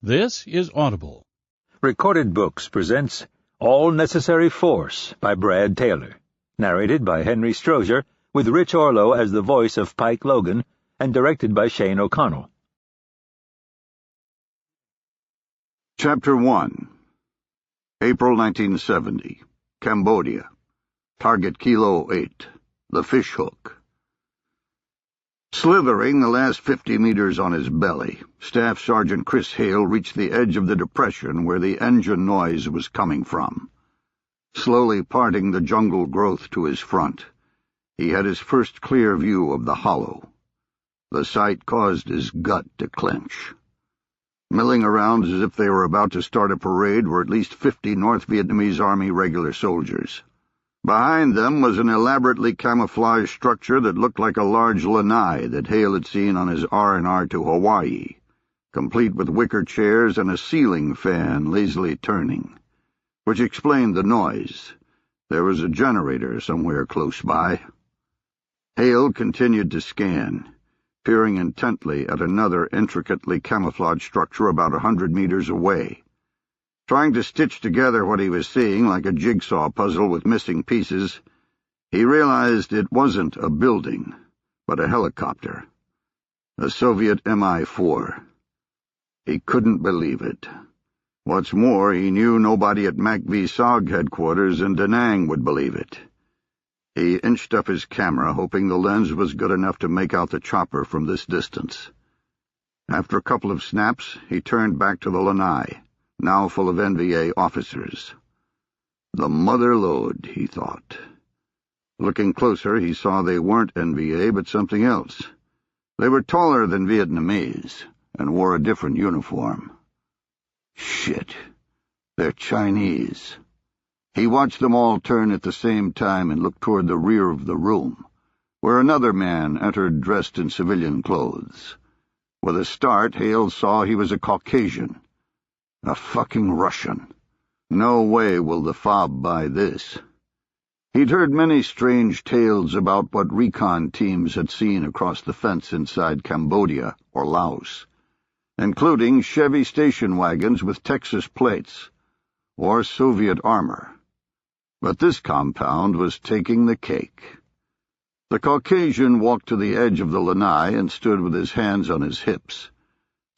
This is Audible. Recorded Books presents All Necessary Force by Brad Taylor, narrated by Henry Strozier, with Rich Orlow as the voice of Pike Logan, and directed by Shane O'Connell. Chapter 1. April 1970. Cambodia. Target Kilo 8. The Fish Hook. Slithering the last 50 meters on his belly, Staff Sergeant Chris Hale reached the edge of the depression where the engine noise was coming from. Slowly parting the jungle growth to his front, he had his first clear view of the hollow. The sight caused his gut to clench. Milling around as if they were about to start a parade were at least 50 North Vietnamese Army regular soldiers. Behind them was an elaborately camouflaged structure that looked like a large lanai that Hale had seen on his R&R to Hawaii, complete with wicker chairs and a ceiling fan lazily turning, which explained the noise. There was a generator somewhere close by. Hale continued to scan, peering intently at another intricately camouflaged structure about 100 meters away. Trying to stitch together what he was seeing like a jigsaw puzzle with missing pieces, he realized it wasn't a building, but a helicopter. A Soviet Mi-4. He couldn't believe it. What's more, he knew nobody at MACV-SOG headquarters in Da Nang would believe it. He inched up his camera, hoping the lens was good enough to make out the chopper from this distance. After a couple of snaps, he turned back to the lanai, now full of NVA officers. The mother lode, he thought. Looking closer, he saw they weren't NVA, but something else. They were taller than Vietnamese, and wore a different uniform. Shit. They're Chinese. He watched them all turn at the same time and looked toward the rear of the room, where another man entered dressed in civilian clothes. With a start, Hale saw he was a Caucasian. A fucking Russian. No way will the fob buy this. He'd heard many strange tales about what recon teams had seen across the fence inside Cambodia or Laos, including Chevy station wagons with Texas plates, or Soviet armor. But this compound was taking the cake. The Caucasian walked to the edge of the lanai and stood with his hands on his hips,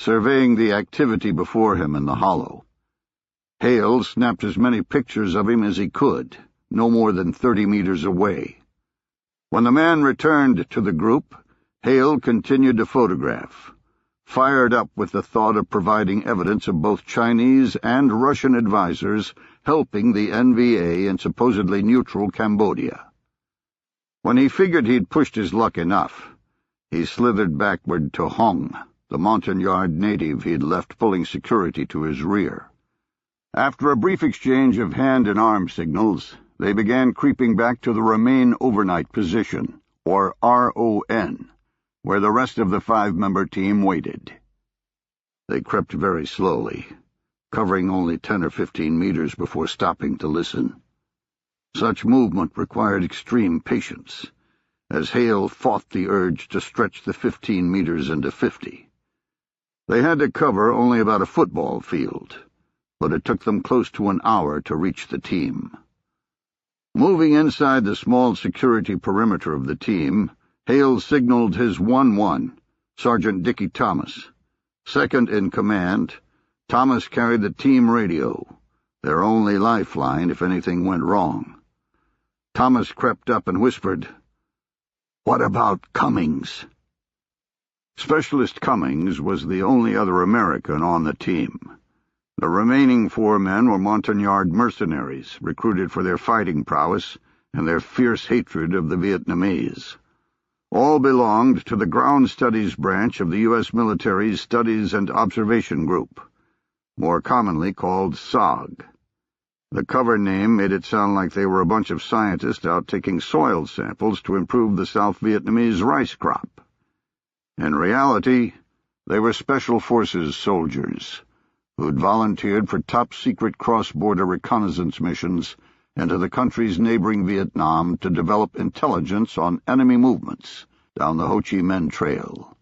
surveying the activity before him in the hollow. Hale snapped as many pictures of him as he could, no more than 30 meters away. When the man returned to the group, Hale continued to photograph, fired up with the thought of providing evidence of both Chinese and Russian advisors helping the NVA in supposedly neutral Cambodia. When he figured he'd pushed his luck enough, he slithered backward to Hong, the Montagnard native he'd left pulling security to his rear. After a brief exchange of hand and arm signals, they began creeping back to the Remain Overnight position, or RON, where the rest of the 5-member team waited. They crept very slowly, covering only 10 or 15 meters before stopping to listen. Such movement required extreme patience, as Hale fought the urge to stretch the 15 meters into 50. They had to cover only about a football field, but it took them close to an hour to reach the team. Moving inside the small security perimeter of the team, Hale signaled his 1-1, Sergeant Dickie Thomas. Second in command, Thomas carried the team radio, their only lifeline if anything went wrong. Thomas crept up and whispered, "What about Cummings?" Specialist Cummings was the only other American on the team. The remaining 4 men were Montagnard mercenaries, recruited for their fighting prowess and their fierce hatred of the Vietnamese. All belonged to the Ground Studies branch of the U.S. military's Studies and Observation Group, more commonly called SOG. The cover name made it sound like they were a bunch of scientists out taking soil samples to improve the South Vietnamese rice crop. In reality, they were Special Forces soldiers who'd volunteered for top-secret cross-border reconnaissance missions into the country's neighboring Vietnam to develop intelligence on enemy movements down the Ho Chi Minh Trail.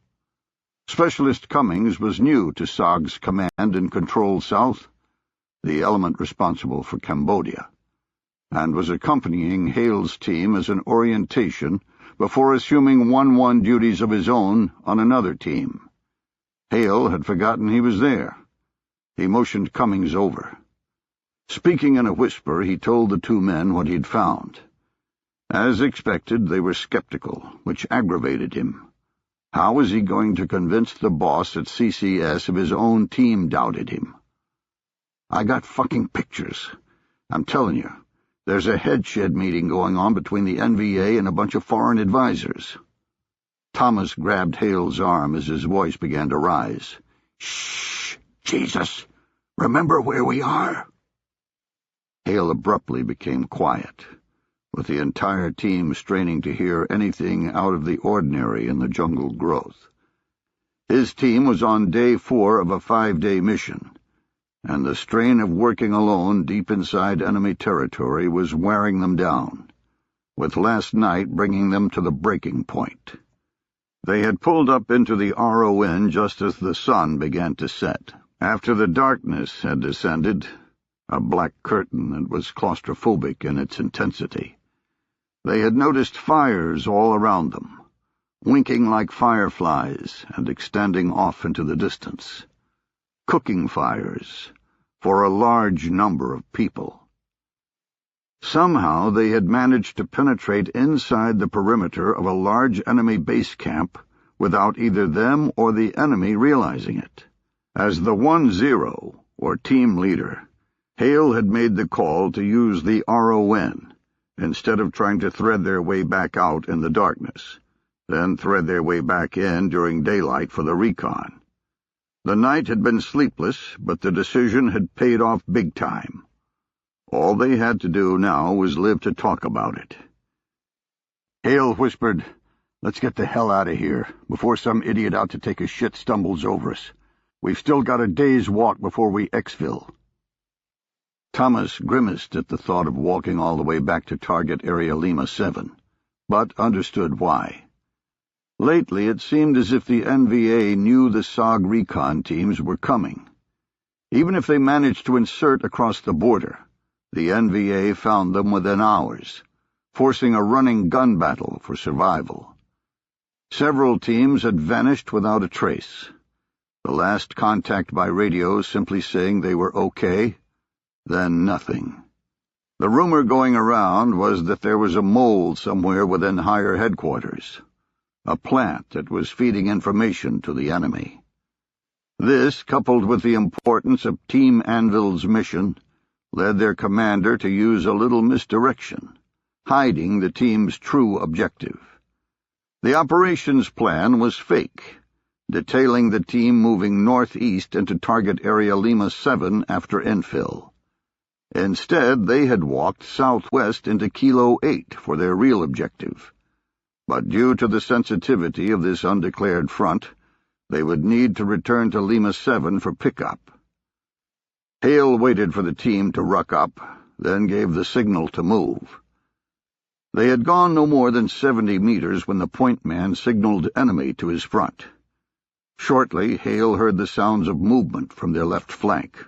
Specialist Cummings was new to SOG's Command and Control South, the element responsible for Cambodia, and was accompanying Hale's team as an orientation before assuming 1-1 duties of his own on another team. Hale had forgotten he was there. He motioned Cummings over. Speaking in a whisper, he told the two men what he'd found. As expected, they were skeptical, which aggravated him. How was he going to convince the boss at CCS if his own team doubted him? "I got fucking pictures. I'm telling you, there's a headshed meeting going on between the NVA and a bunch of foreign advisors." Thomas grabbed Hale's arm as his voice began to rise. "Shh, Jesus! Remember where we are?" Hale abruptly became quiet, with the entire team straining to hear anything out of the ordinary in the jungle growth. His team was on day 4 of a 5-day mission, and the strain of working alone deep inside enemy territory was wearing them down, with last night bringing them to the breaking point. They had pulled up into the RON just as the sun began to set. After the darkness had descended, a black curtain that was claustrophobic in its intensity, they had noticed fires all around them, winking like fireflies and extending off into the distance. Cooking fires for a large number of people. Somehow they had managed to penetrate inside the perimeter of a large enemy base camp without either them or the enemy realizing it. As the 1-0, or team leader, Hale had made the call to use the RON, instead of trying to thread their way back out in the darkness, then thread their way back in during daylight for the recon. The night had been sleepless, but the decision had paid off big time. All they had to do now was live to talk about it. Hale whispered, "Let's get the hell out of here, before some idiot out to take a shit stumbles over us. We've still got a day's walk before we exfil." Thomas grimaced at the thought of walking all the way back to target area Lima 7, but understood why. Lately it seemed as if the NVA knew the SOG recon teams were coming. Even if they managed to insert across the border, the NVA found them within hours, forcing a running gun battle for survival. Several teams had vanished without a trace, the last contact by radio simply saying they were okay, then nothing. The rumor going around was that there was a mole somewhere within higher headquarters, a plant that was feeding information to the enemy. This, coupled with the importance of Team Anvil's mission, led their commander to use a little misdirection, hiding the team's true objective. The operations plan was fake, detailing the team moving northeast into target area Lima 7 after infill. Instead, they had walked southwest into Kilo 8 for their real objective. But due to the sensitivity of this undeclared front, they would need to return to Lima 7 for pickup. Hale waited for the team to ruck up, then gave the signal to move. They had gone no more than 70 meters when the point man signaled enemy to his front. Shortly, Hale heard the sounds of movement from their left flank.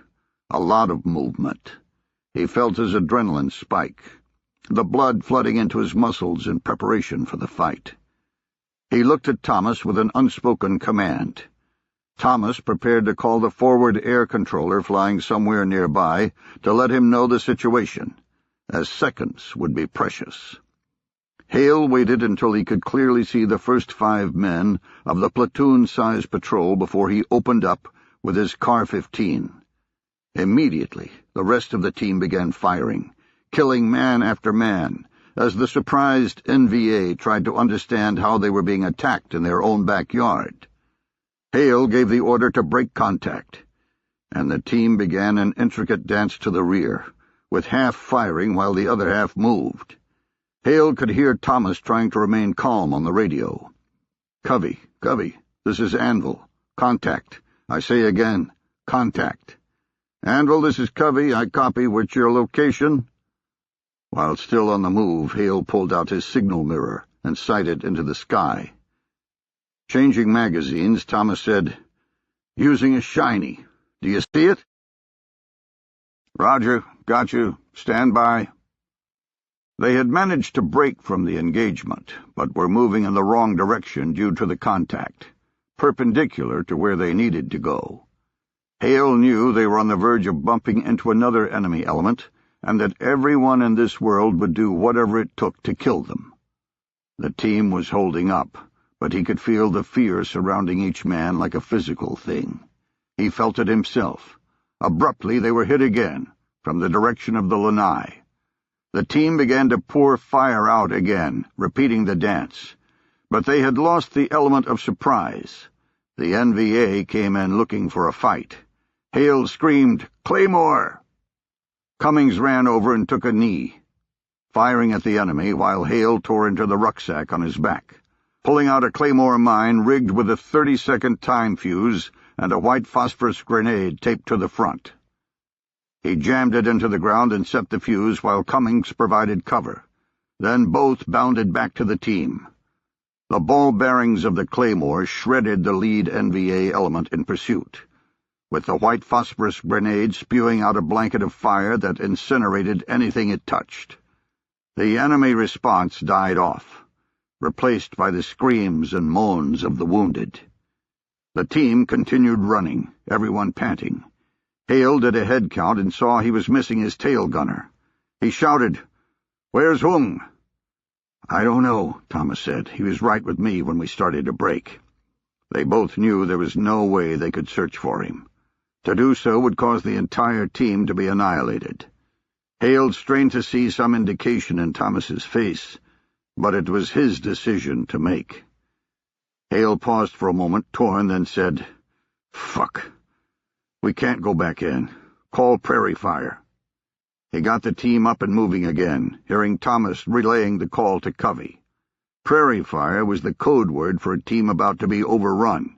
A lot of movement. He felt his adrenaline spike, the blood flooding into his muscles in preparation for the fight. He looked at Thomas with an unspoken command. Thomas prepared to call the forward air controller flying somewhere nearby to let him know the situation, as seconds would be precious. Hale waited until he could clearly see the first 5 men of the platoon-size patrol before he opened up with his Car-15. Immediately, the rest of the team began firing, killing man after man, as the surprised NVA tried to understand how they were being attacked in their own backyard. Hale gave the order to break contact, and the team began an intricate dance to the rear, with half firing while the other half moved. Hale could hear Thomas trying to remain calm on the radio. Covey, this is Anvil. Contact. I say again, contact. Anvil, this is Covey. I copy. What's your location?" While still on the move, Hale pulled out his signal mirror and sighted into the sky. Changing magazines, Thomas said, "Using a shiny. Do you see it?" "Roger. Got you. Stand by." They had managed to break from the engagement, but were moving in the wrong direction due to the contact, perpendicular to where they needed to go. Hale knew they were on the verge of bumping into another enemy element, and that everyone in this world would do whatever it took to kill them. The team was holding up, but he could feel the fear surrounding each man like a physical thing. He felt it himself. Abruptly they were hit again, from the direction of the lanai. The team began to pour fire out again, repeating the dance. But they had lost the element of surprise. The NVA came in looking for a fight. Hale screamed, "Claymore!" Cummings ran over and took a knee, firing at the enemy while Hale tore into the rucksack on his back, pulling out a Claymore mine rigged with a 30-second time fuse and a white phosphorus grenade taped to the front. He jammed it into the ground and set the fuse while Cummings provided cover. Then both bounded back to the team. The ball bearings of the Claymore shredded the lead NVA element in pursuit, with the white phosphorus grenade spewing out a blanket of fire that incinerated anything it touched. The enemy response died off, replaced by the screams and moans of the wounded. The team continued running, everyone panting. Hale did a head count and saw he was missing his tail gunner. He shouted, "Where's Hung?" "I don't know," Thomas said. "He was right with me when we started to break." They both knew there was no way they could search for him. To do so would cause the entire team to be annihilated. Hale strained to see some indication in Thomas's face, but it was his decision to make. Hale paused for a moment, torn, then said, "Fuck. We can't go back in. Call prairie fire." He got the team up and moving again, hearing Thomas relaying the call to Covey. Prairie fire was the code word for a team about to be overrun.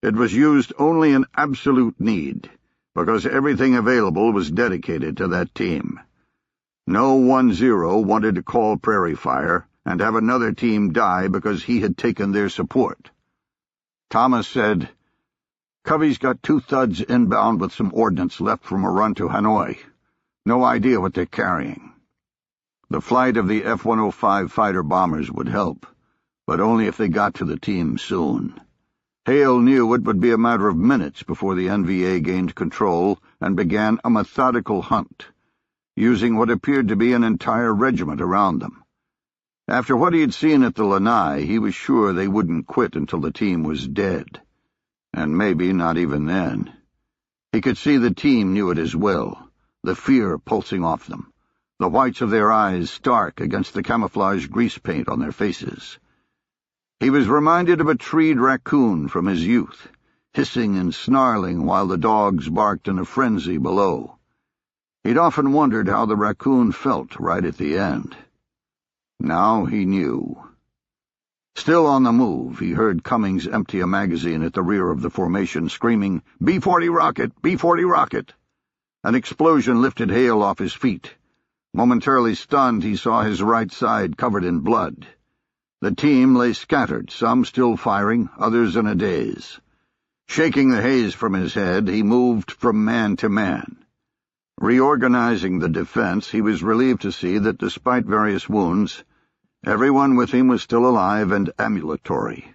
It was used only in absolute need, because everything available was dedicated to that team. No 1-0 wanted to call prairie fire and have another team die because he had taken their support. Thomas said, "Covey's got 2 thuds inbound with some ordnance left from a run to Hanoi. No idea what they're carrying." The flight of the F-105 fighter-bombers would help, but only if they got to the team soon. Hale knew it would be a matter of minutes before the NVA gained control and began a methodical hunt, using what appeared to be an entire regiment around them. After what he had seen at the lanai, he was sure they wouldn't quit until the team was dead. And maybe not even then. He could see the team knew it as well, the fear pulsing off them, the whites of their eyes stark against the camouflage grease paint on their faces. He was reminded of a treed raccoon from his youth, hissing and snarling while the dogs barked in a frenzy below. He'd often wondered how the raccoon felt right at the end. Now he knew. Still on the move, he heard Cummings empty a magazine at the rear of the formation, screaming, "B-40 rocket! B-40 rocket!" An explosion lifted Hale off his feet. Momentarily stunned, he saw his right side covered in blood. The team lay scattered, some still firing, others in a daze. Shaking the haze from his head, he moved from man to man. Reorganizing the defense, he was relieved to see that despite various wounds, everyone with him was still alive and ambulatory.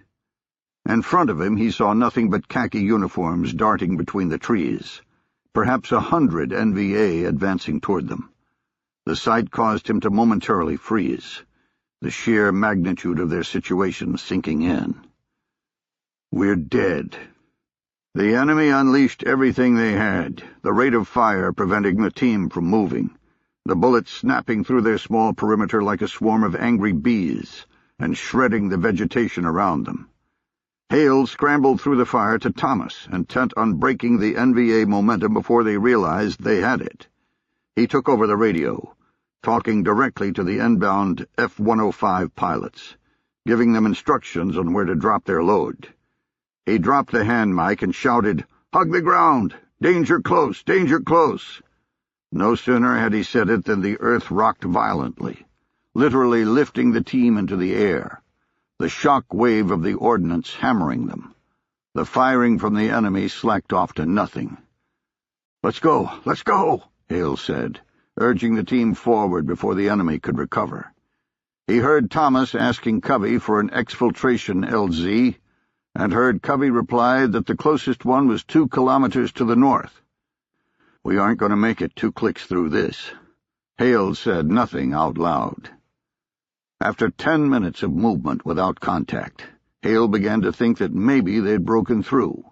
In front of him he saw nothing but khaki uniforms darting between the trees, perhaps 100 NVA advancing toward them. The sight caused him to momentarily freeze, the sheer magnitude of their situation sinking in. "We're dead." The enemy unleashed everything they had, the rate of fire preventing the team from moving, the bullets snapping through their small perimeter like a swarm of angry bees and shredding the vegetation around them. Hale scrambled through the fire to Thomas, intent on breaking the NVA momentum before they realized they had it. He took over the radio, talking directly to the inbound F-105 pilots, giving them instructions on where to drop their load. He dropped the hand mic and shouted, "Hug the ground! Danger close! Danger close!" No sooner had he said it than the earth rocked violently, literally lifting the team into the air. the shock wave of the ordnance hammering them. The firing from the enemy slacked off to nothing. "Let's go, let's go," Hale said, urging the team forward before the enemy could recover. He heard Thomas asking Covey for an exfiltration LZ, and heard Covey reply that the closest one was 2 kilometers to the north. "We aren't going to make it 2 clicks through this." Hale said nothing out loud. After 10 minutes of movement without contact, Hale began to think that maybe they'd broken through,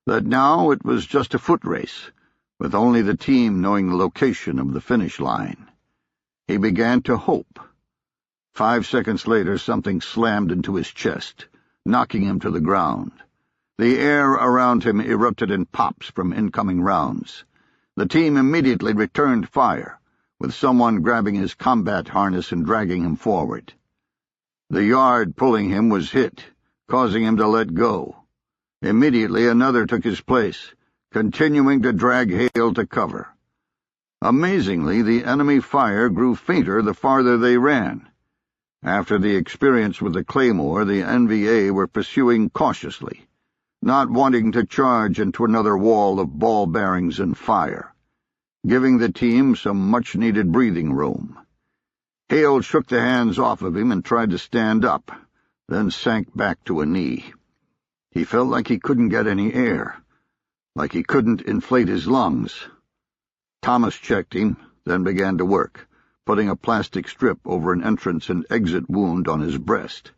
that now it was just a foot race, with only the team knowing the location of the finish line. He began to hope. 5 seconds later, something slammed into his chest, knocking him to the ground. The air around him erupted in pops from incoming rounds. The team immediately returned fire, with someone grabbing his combat harness and dragging him forward. The yard pulling him was hit, causing him to let go. Immediately another took his place, continuing to drag Hale to cover. Amazingly, the enemy fire grew fainter the farther they ran. After the experience with the Claymore, the NVA were pursuing cautiously, not wanting to charge into another wall of ball bearings and fire, giving the team some much-needed breathing room. Hale shook the hands off of him and tried to stand up, then sank back to a knee. He felt like he couldn't get any air, like he couldn't inflate his lungs. Thomas checked him, then began to work, putting a plastic strip over an entrance and exit wound on his breast.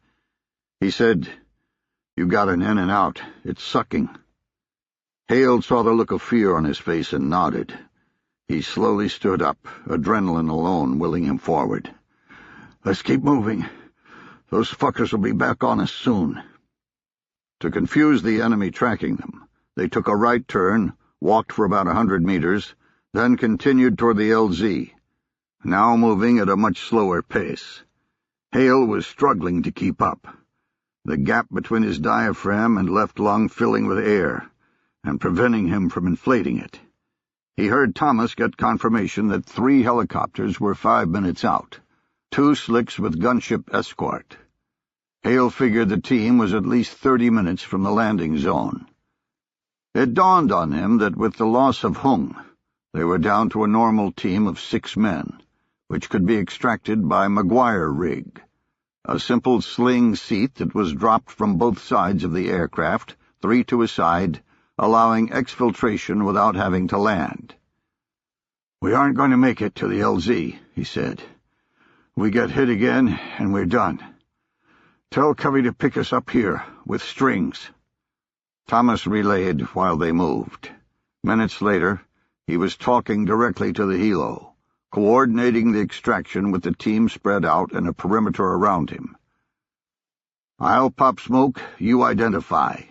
He said, "You got an in and out. It's sucking." Hale saw the look of fear on his face and nodded. He slowly stood up, adrenaline alone willing him forward. "Let's keep moving. Those fuckers will be back on us soon." To confuse the enemy tracking them, they took a right turn, walked for about 100 meters, then continued toward the LZ, now moving at a much slower pace. Hale was struggling to keep up, the gap between his diaphragm and left lung filling with air, and preventing him from inflating it. He heard Thomas get confirmation that 3 helicopters were 5 minutes out, 2 slicks with gunship escort. Hale figured the team was at least 30 minutes from the landing zone. It dawned on him that with the loss of Hung, they were down to a normal team of 6 men, which could be extracted by Maguire rig, a simple sling seat that was dropped from both sides of the aircraft, 3 to a side, allowing exfiltration without having to land. "We aren't going to make it to the LZ," he said. "We get hit again, and we're done. Tell Covey to pick us up here, with strings." Thomas relayed while they moved. Minutes later, he was talking directly to the helo, coordinating the extraction with the team spread out in a perimeter around him. "I'll pop smoke, you identify."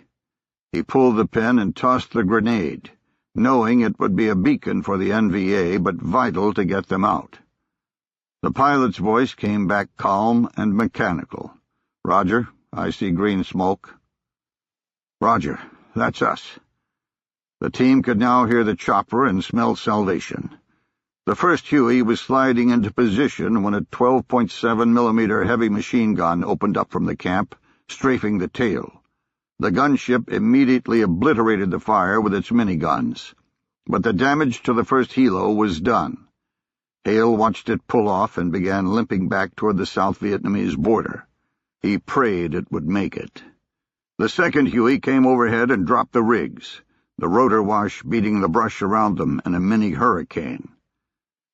He pulled the pin and tossed the grenade, knowing it would be a beacon for the NVA, but vital to get them out. The pilot's voice came back calm and mechanical. "Roger, I see green smoke." "Roger, that's us." The team could now hear the chopper and smell salvation. The first Huey was sliding into position when a 12.7mm heavy machine gun opened up from the camp, strafing the tail. The gunship immediately obliterated the fire with its miniguns, but the damage to the first helo was done. Hale watched it pull off and began limping back toward the South Vietnamese border. He prayed it would make it. The second Huey came overhead and dropped the rigs, the rotor wash beating the brush around them in a mini hurricane.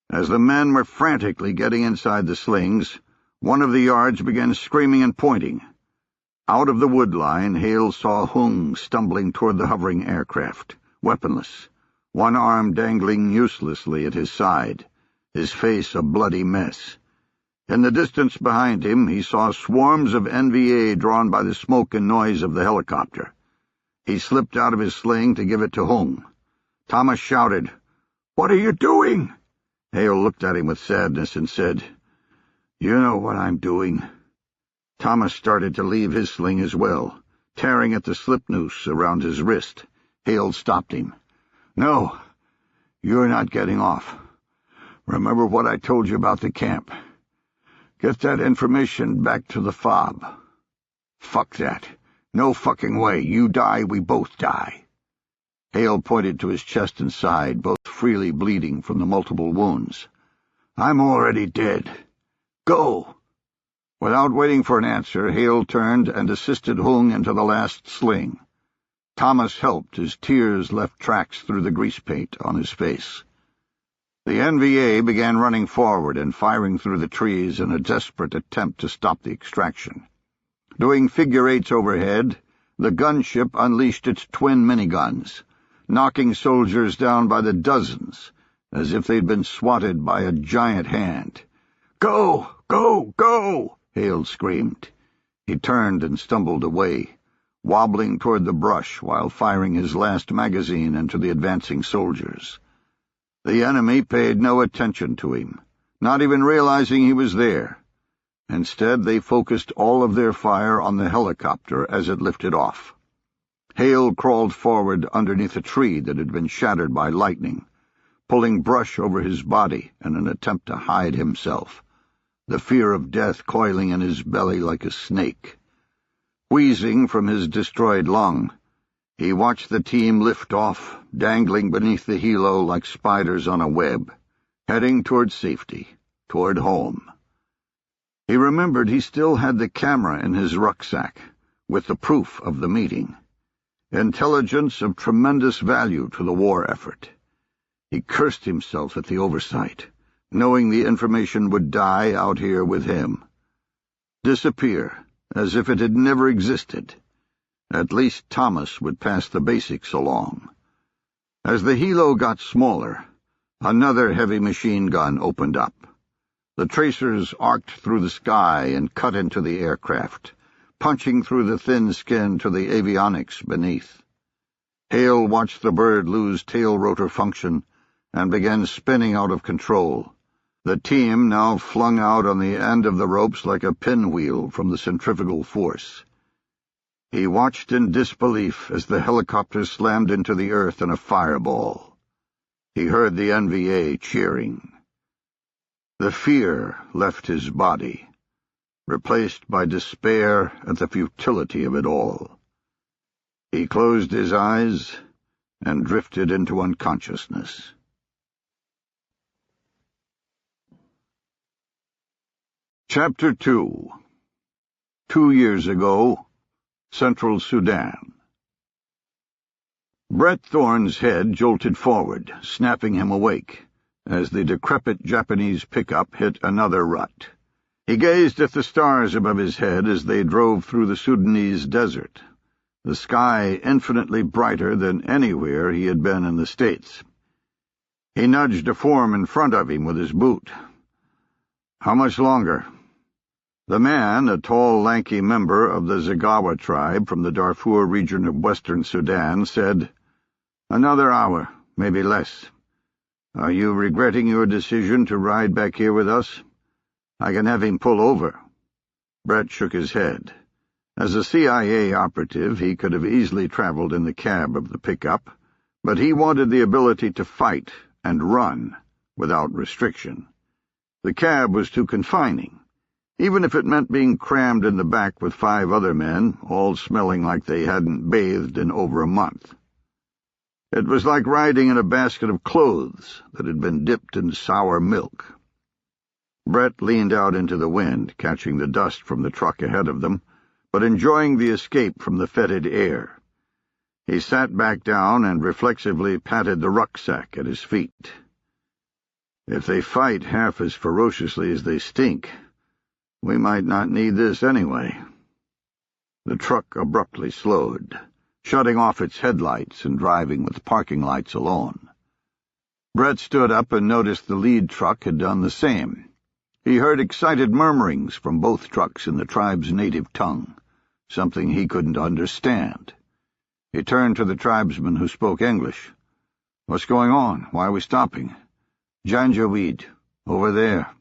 As the men were frantically getting inside the slings, one of the yards began screaming and pointing. Out of the wood line, Hale saw Hung stumbling toward the hovering aircraft, weaponless, one arm dangling uselessly at his side, his face a bloody mess. In the distance behind him, he saw swarms of NVA drawn by the smoke and noise of the helicopter. He slipped out of his sling to give it to Hung. Thomas shouted, "What are you doing?" Hale looked at him with sadness and said, "You know what I'm doing." Thomas started to leave his sling as well, tearing at the slip noose around his wrist. Hale stopped him. "No, you're not getting off. Remember what I told you about the camp. Get that information back to the FOB." Fuck that. No fucking way. You die, we both die. Hale pointed to his chest and side, both freely bleeding from the multiple wounds. I'm already dead. Go! Without waiting for an answer, Hale turned and assisted Hung into the last sling. Thomas helped as tears left tracks through the grease paint on his face. The NVA began running forward and firing through the trees in a desperate attempt to stop the extraction. Doing figure-eights overhead, the gunship unleashed its twin miniguns, knocking soldiers down by the dozens, as if they'd been swatted by a giant hand. "Go! Go! Go!" Hale screamed. He turned and stumbled away, wobbling toward the brush while firing his last magazine into the advancing soldiers. The enemy paid no attention to him, not even realizing he was there. Instead, they focused all of their fire on the helicopter as it lifted off. Hale crawled forward underneath a tree that had been shattered by lightning, pulling brush over his body in an attempt to hide himself, the fear of death coiling in his belly like a snake. Wheezing from his destroyed lung, he watched the team lift off, dangling beneath the helo like spiders on a web, heading toward safety, toward home. He remembered he still had the camera in his rucksack, with the proof of the meeting. Intelligence of tremendous value to the war effort. He cursed himself at the oversight, knowing the information would die out here with him. Disappear, as if it had never existed. At least Thomas would pass the basics along. As the helo got smaller, another heavy machine gun opened up. The tracers arced through the sky and cut into the aircraft, punching through the thin skin to the avionics beneath. Hale watched the bird lose tail rotor function and began spinning out of control, the team now flung out on the end of the ropes like a pinwheel from the centrifugal force. He watched in disbelief as the helicopter slammed into the earth in a fireball. He heard the NVA cheering. The fear left his body, replaced by despair at the futility of it all. He closed his eyes and drifted into unconsciousness. Chapter 2. 2 years ago, Central Sudan. Brett Thorne's head jolted forward, snapping him awake, as the decrepit Japanese pickup hit another rut. He gazed at the stars above his head as they drove through the Sudanese desert, the sky infinitely brighter than anywhere he had been in the States. He nudged a form in front of him with his boot. "How much longer?" The man, a tall, lanky member of the Zagawa tribe from the Darfur region of western Sudan, said, "Another hour, maybe less. Are you regretting your decision to ride back here with us? I can have him pull over." Brett shook his head. As a CIA operative, he could have easily traveled in the cab of the pickup, but he wanted the ability to fight and run without restriction. The cab was too confining, even if it meant being crammed in the back with 5 other men, all smelling like they hadn't bathed in over a month. It was like riding in a basket of clothes that had been dipped in sour milk. Brett leaned out into the wind, catching the dust from the truck ahead of them, but enjoying the escape from the fetid air. He sat back down and reflexively patted the rucksack at his feet. If they fight half as ferociously as they stink, we might not need this anyway. The truck abruptly slowed, shutting off its headlights and driving with parking lights alone. Brett stood up and noticed the lead truck had done the same. He heard excited murmurings from both trucks in the tribe's native tongue, something he couldn't understand. He turned to the tribesman who spoke English. "What's going on? Why are we stopping?" "Janjaweed, over there."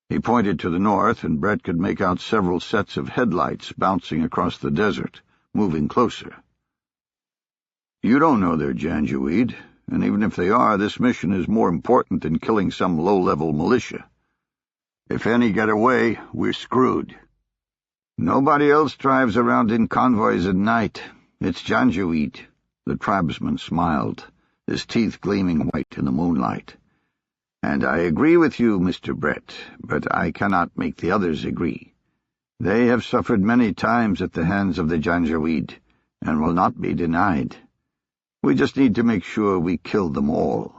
He pointed to the north, and Brett could make out several sets of headlights bouncing across the desert, moving closer. "You don't know they're Janjaweed, and even if they are, this mission is more important than killing some low-level militia. If any get away, we're screwed." Nobody else drives around in convoys at night. It's Janjaweed. The tribesman smiled, his teeth gleaming white in the moonlight. And I agree with you, Mr. Brett, but I cannot make the others agree. They have suffered many times at the hands of the Janjaweed, and will not be denied. We just need to make sure we kill them all.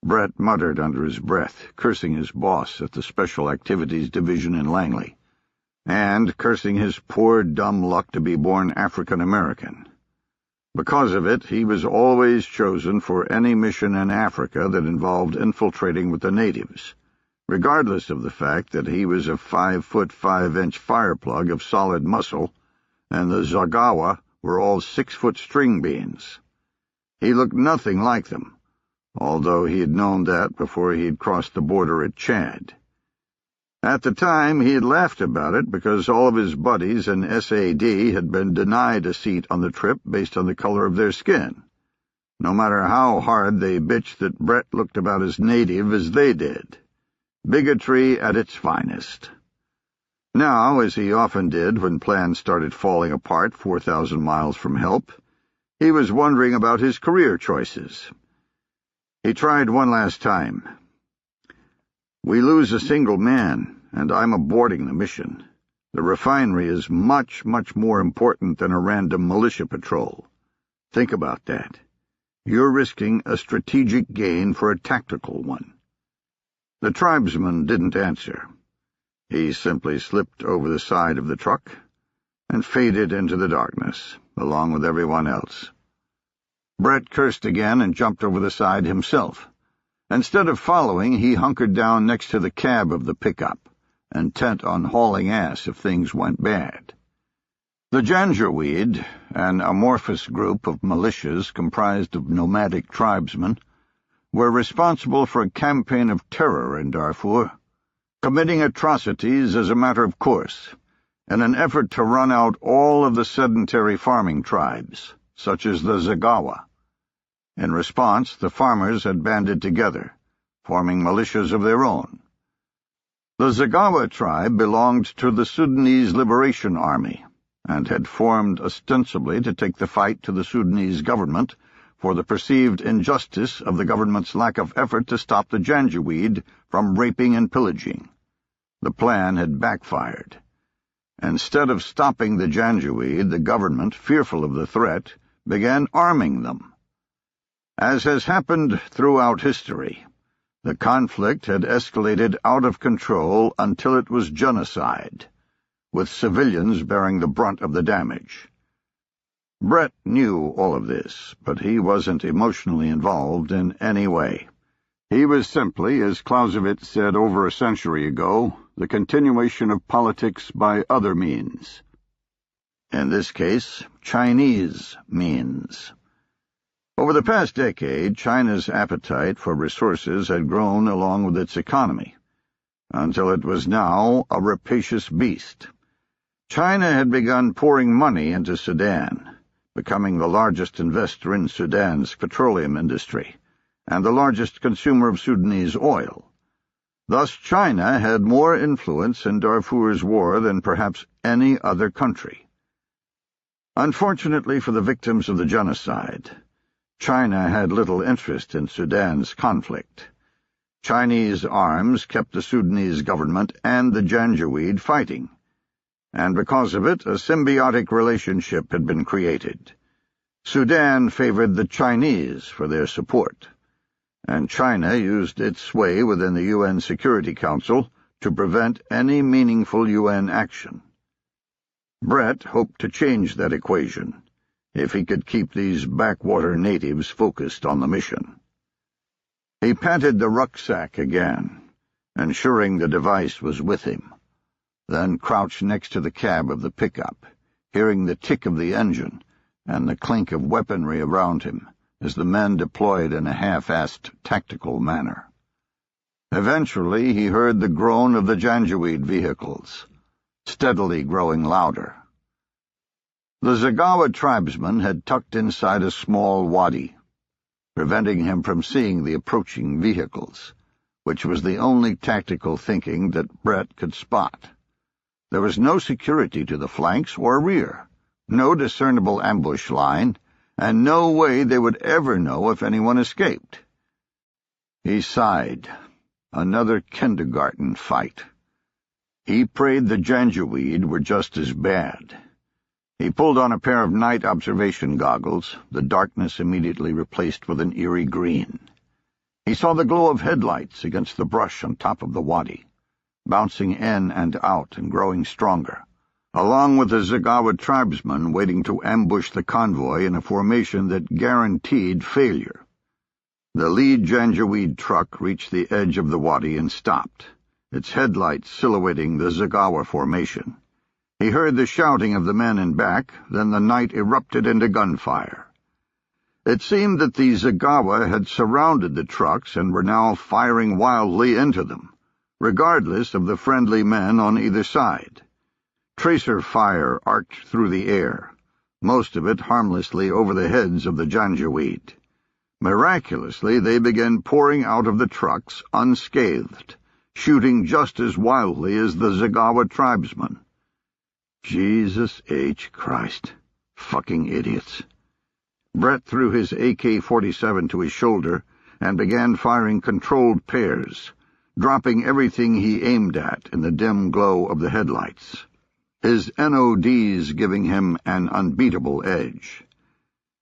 Brett muttered under his breath, cursing his boss at the Special Activities Division in Langley, and cursing his poor dumb luck to be born African-American. Because of it, he was always chosen for any mission in Africa that involved infiltrating with the natives, regardless of the fact that he was a 5-foot-5-inch fireplug of solid muscle, and the Zagawa were all 6-foot string beans. He looked nothing like them, although he had known that before he had crossed the border at Chad. At the time, he had laughed about it because all of his buddies in SAD had been denied a seat on the trip based on the color of their skin, no matter how hard they bitched that Brett looked about as native as they did. Bigotry at its finest. Now, as he often did when plans started falling apart 4,000 miles from help, he was wondering about his career choices. He tried one last time. We lose a single man, and I'm aborting the mission. The refinery is much, much more important than a random militia patrol. Think about that. You're risking a strategic gain for a tactical one. The tribesman didn't answer. He simply slipped over the side of the truck and faded into the darkness, along with everyone else. Brett cursed again and jumped over the side himself. Instead of following, he hunkered down next to the cab of the pickup, intent on hauling ass if things went bad. The Janjaweed, an amorphous group of militias comprised of nomadic tribesmen, were responsible for a campaign of terror in Darfur, committing atrocities as a matter of course, in an effort to run out all of the sedentary farming tribes, such as the Zagawa. In response, the farmers had banded together, forming militias of their own. The Zagawa tribe belonged to the Sudanese Liberation Army, and had formed ostensibly to take the fight to the Sudanese government for the perceived injustice of the government's lack of effort to stop the Janjaweed from raping and pillaging. The plan had backfired. Instead of stopping the Janjaweed, the government, fearful of the threat, began arming them. As has happened throughout history, the conflict had escalated out of control until it was genocide, with civilians bearing the brunt of the damage. Brett knew all of this, but he wasn't emotionally involved in any way. He was simply, as Clausewitz said over a century ago, the continuation of politics by other means. In this case, Chinese means. Over the past decade, China's appetite for resources had grown along with its economy, until it was now a rapacious beast. China had begun pouring money into Sudan, becoming the largest investor in Sudan's petroleum industry, and the largest consumer of Sudanese oil. Thus China had more influence in Darfur's war than perhaps any other country. Unfortunately for the victims of the genocide, China had little interest in Sudan's conflict. Chinese arms kept the Sudanese government and the Janjaweed fighting, and because of it, a symbiotic relationship had been created. Sudan favored the Chinese for their support, and China used its sway within the UN Security Council to prevent any meaningful UN action. Brett hoped to change that equation, if he could keep these backwater natives focused on the mission. He patted the rucksack again, ensuring the device was with him, then crouched next to the cab of the pickup, hearing the tick of the engine and the clink of weaponry around him as the men deployed in a half-assed tactical manner. Eventually he heard the groan of the Janjaweed vehicles, steadily growing louder. The Zagawa tribesman had tucked inside a small wadi, preventing him from seeing the approaching vehicles, which was the only tactical thinking that Brett could spot. There was no security to the flanks or rear, no discernible ambush line, and no way they would ever know if anyone escaped. He sighed. Another kindergarten fight. He prayed the janjaweed were just as bad. He pulled on a pair of night observation goggles, the darkness immediately replaced with an eerie green. He saw the glow of headlights against the brush on top of the wadi, bouncing in and out and growing stronger, along with the Zagawa tribesmen waiting to ambush the convoy in a formation that guaranteed failure. The lead janjaweed truck reached the edge of the wadi and stopped, its headlights silhouetting the Zagawa formation. He heard the shouting of the men in back, then the night erupted into gunfire. It seemed that the Zagawa had surrounded the trucks and were now firing wildly into them, regardless of the friendly men on either side. Tracer fire arced through the air, most of it harmlessly over the heads of the janjaweed. Miraculously, they began pouring out of the trucks unscathed, shooting just as wildly as the Zagawa tribesmen. Jesus H. Christ. Fucking idiots. Brett threw his AK-47 to his shoulder and began firing controlled pairs, dropping everything he aimed at in the dim glow of the headlights, his NODs giving him an unbeatable edge.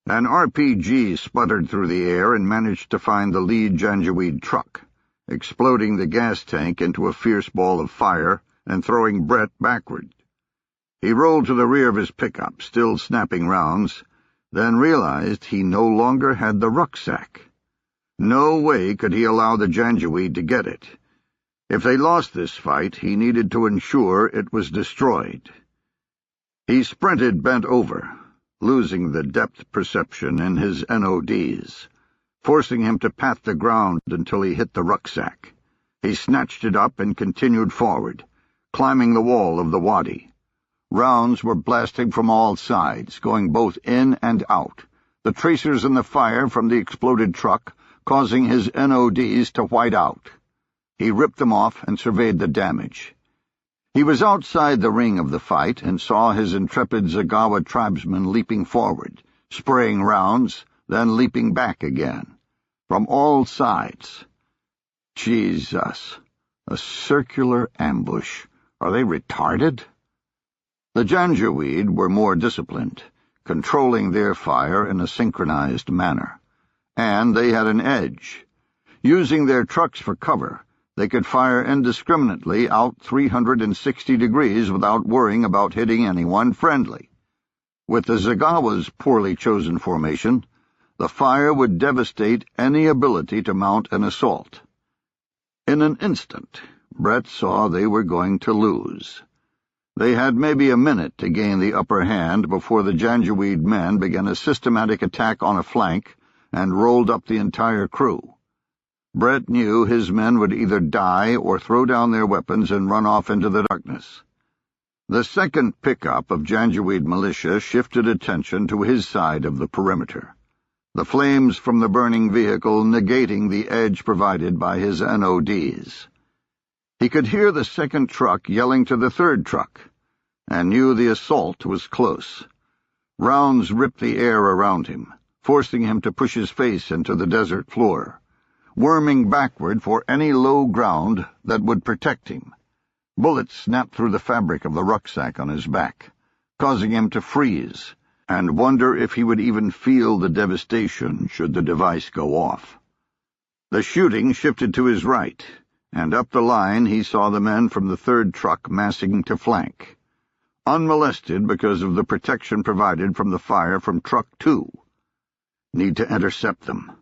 An RPG sputtered through the air and managed to find the lead janjaweed truck, exploding the gas tank into a fierce ball of fire and throwing Brett backward. He rolled to the rear of his pickup, still snapping rounds, then realized he no longer had the rucksack. No way could he allow the janjaweed to get it. If they lost this fight, he needed to ensure it was destroyed. He sprinted bent over, losing the depth perception in his NODs, forcing him to pat the ground until he hit the rucksack. He snatched it up and continued forward, climbing the wall of the wadi. Rounds were blasting from all sides, going both in and out, the tracers in the fire from the exploded truck causing his NODs to white out. He ripped them off and surveyed the damage. He was outside the ring of the fight and saw his intrepid Zagawa tribesmen leaping forward, spraying rounds, then leaping back again, from all sides. Jesus, a circular ambush. Are they retarded? The janjaweed were more disciplined, controlling their fire in a synchronized manner. And they had an edge. Using their trucks for cover, they could fire indiscriminately out 360 degrees without worrying about hitting anyone friendly. With the Zagawa's poorly chosen formation, the fire would devastate any ability to mount an assault. In an instant, Brett saw they were going to lose. They had maybe a minute to gain the upper hand before the janjaweed men began a systematic attack on a flank and rolled up the entire crew. Brett knew his men would either die or throw down their weapons and run off into the darkness. The second pickup of janjaweed militia shifted attention to his side of the perimeter, the flames from the burning vehicle negating the edge provided by his NODs. He could hear the second truck yelling to the third truck, and knew the assault was close. Rounds ripped the air around him, forcing him to push his face into the desert floor, worming backward for any low ground that would protect him. Bullets snapped through the fabric of the rucksack on his back, causing him to freeze and wonder if he would even feel the devastation should the device go off. The shooting shifted to his right, and up the line he saw the men from the third truck massing to flank, unmolested because of the protection provided from the fire from Truck 2. Need to intercept them.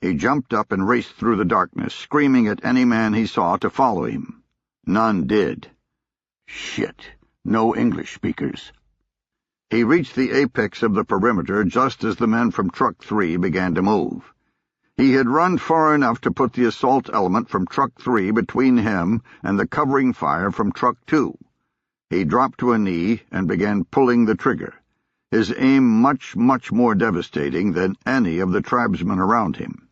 He jumped up and raced through the darkness, screaming at any man he saw to follow him. None did. Shit, no English speakers. He reached the apex of the perimeter just as the men from Truck 3 began to move. He had run far enough to put the assault element from Truck 3 between him and the covering fire from Truck 2. He dropped to a knee and began pulling the trigger, his aim much more devastating than any of the tribesmen around him.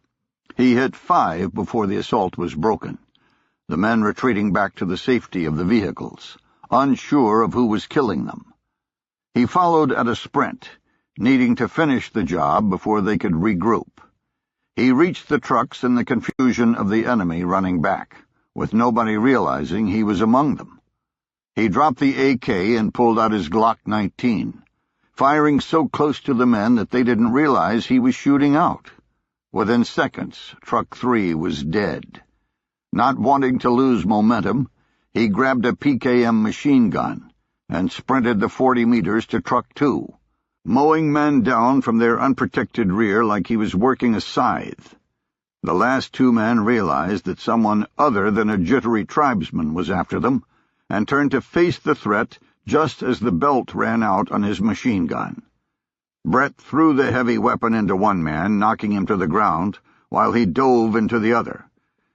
He hit 5 before the assault was broken, the men retreating back to the safety of the vehicles, unsure of who was killing them. He followed at a sprint, needing to finish the job before they could regroup. He reached the trucks in the confusion of the enemy running back, with nobody realizing he was among them. He dropped the AK and pulled out his Glock 19, firing so close to the men that they didn't realize he was shooting out. Within seconds, Truck 3 was dead. Not wanting to lose momentum, he grabbed a PKM machine gun and sprinted the 40 meters to Truck 2, mowing men down from their unprotected rear like he was working a scythe. The last two men realized that someone other than a jittery tribesman was after them, and turned to face the threat just as the belt ran out on his machine gun. Brett threw the heavy weapon into one man, knocking him to the ground, while he dove into the other.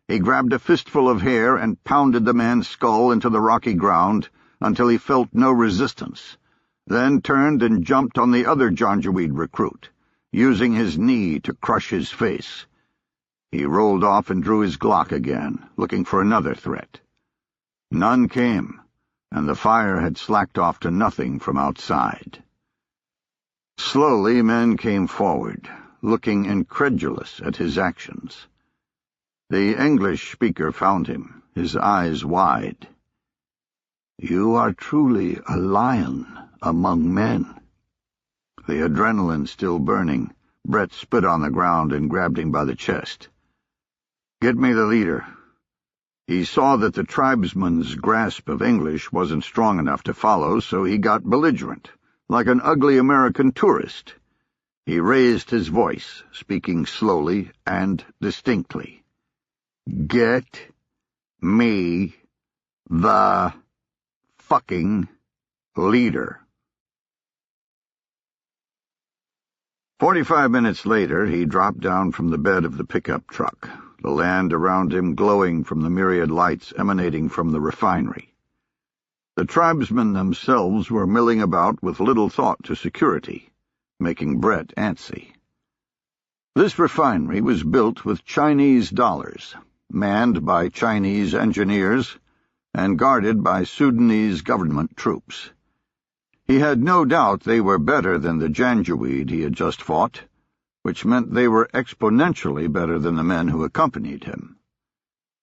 He grabbed a fistful of hair and pounded the man's skull into the rocky ground until he felt no resistance, then turned and jumped on the other Janjaweed recruit, using his knee to crush his face. He rolled off and drew his Glock again, looking for another threat. None came, and the fire had slacked off to nothing from outside. Slowly men came forward, looking incredulous at his actions. The English speaker found him, his eyes wide. "You are truly a lion among men." The adrenaline still burning, Brett spit on the ground and grabbed him by the chest. "Get me the leader." He saw that the tribesman's grasp of English wasn't strong enough to follow, so he got belligerent, like an ugly American tourist. He raised his voice, speaking slowly and distinctly. "Get me the fucking leader." 45 minutes later, he dropped down from the bed of the pickup truck, the land around him glowing from the myriad lights emanating from the refinery. The tribesmen themselves were milling about with little thought to security, making Brett antsy. This refinery was built with Chinese dollars, manned by Chinese engineers, and guarded by Sudanese government troops. He had no doubt they were better than the Janjaweed he had just fought, which meant they were exponentially better than the men who accompanied him.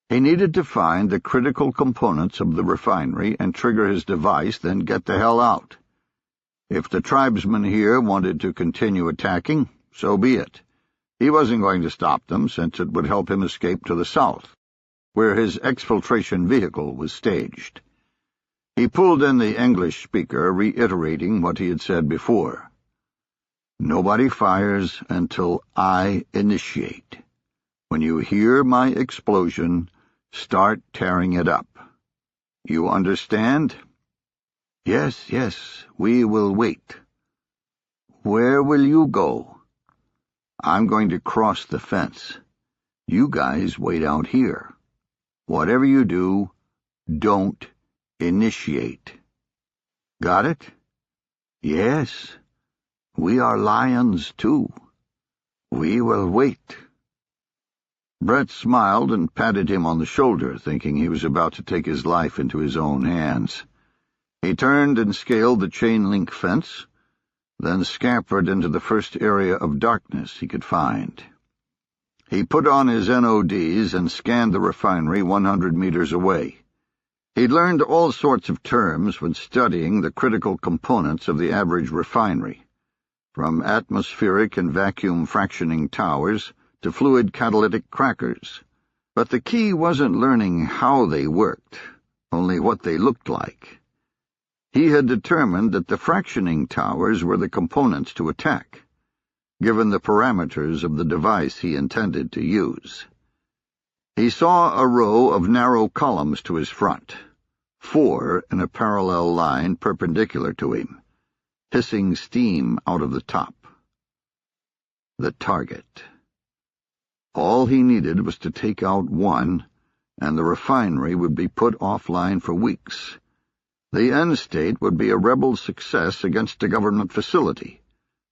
He needed to find the critical components of the refinery and trigger his device, then get the hell out. If the tribesmen here wanted to continue attacking, so be it. He wasn't going to stop them, since it would help him escape to the south, where his exfiltration vehicle was staged. He pulled in the English speaker, reiterating what he had said before. "Nobody fires until I initiate. When you hear my explosion, start tearing it up. You understand?" "Yes, yes, we will wait." "Where will you go?" "I'm going to cross the fence. You guys wait out here. Whatever you do, don't initiate." "Got it?" "Yes. We are lions, too. We will wait." Brett smiled and patted him on the shoulder, thinking he was about to take his life into his own hands. He turned and scaled the chain-link fence, then scampered into the first area of darkness he could find. He put on his NODs and scanned the refinery 100 meters away. He'd learned all sorts of terms when studying the critical components of the average refinery, from atmospheric and vacuum fractioning towers to fluid catalytic crackers. But the key wasn't learning how they worked, only what they looked like. He had determined that the fractioning towers were the components to attack, given the parameters of the device he intended to use. He saw a row of narrow columns to his front, 4 in a parallel line perpendicular to him, hissing steam out of the top. The target. All he needed was to take out one, and the refinery would be put offline for weeks. The end state would be a rebel success against a government facility,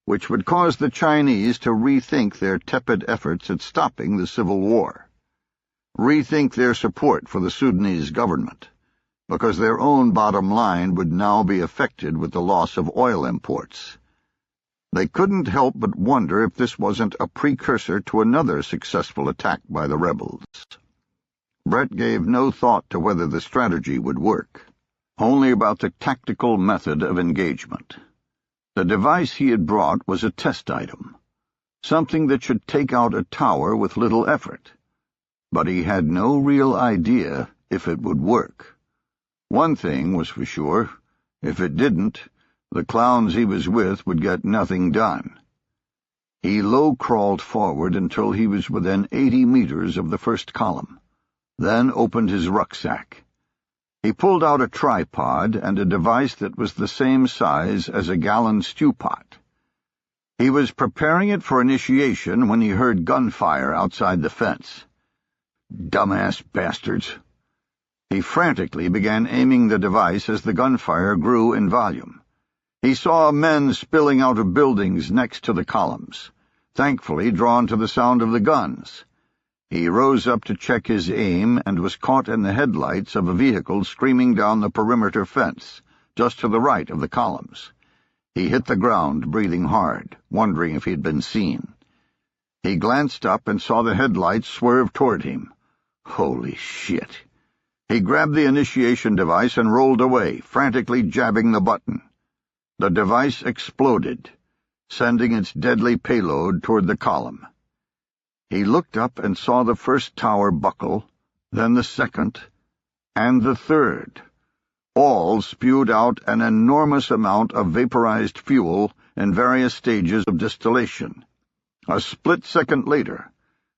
which would cause the Chinese to rethink their tepid efforts at stopping the civil war, rethink their support for the Sudanese government, because their own bottom line would now be affected with the loss of oil imports. They couldn't help but wonder if this wasn't a precursor to another successful attack by the rebels. Brett gave no thought to whether the strategy would work, only about the tactical method of engagement. The device he had brought was a test item, something that should take out a tower with little effort, but he had no real idea if it would work. One thing was for sure: if it didn't, the clowns he was with would get nothing done. He low-crawled forward until he was within 80 meters of the first column, then opened his rucksack. He pulled out a tripod and a device that was the same size as a gallon stew pot. He was preparing it for initiation when he heard gunfire outside the fence. Dumbass bastards! He frantically began aiming the device as the gunfire grew in volume. He saw men spilling out of buildings next to the columns, thankfully drawn to the sound of the guns. He rose up to check his aim and was caught in the headlights of a vehicle screaming down the perimeter fence, just to the right of the columns. He hit the ground, breathing hard, wondering if he'd been seen. He glanced up and saw the headlights swerve toward him. Holy shit! He grabbed the initiation device and rolled away, frantically jabbing the button. The device exploded, sending its deadly payload toward the column. He looked up and saw the first tower buckle, then the second, and the third. All spewed out an enormous amount of vaporized fuel in various stages of distillation. A split second later,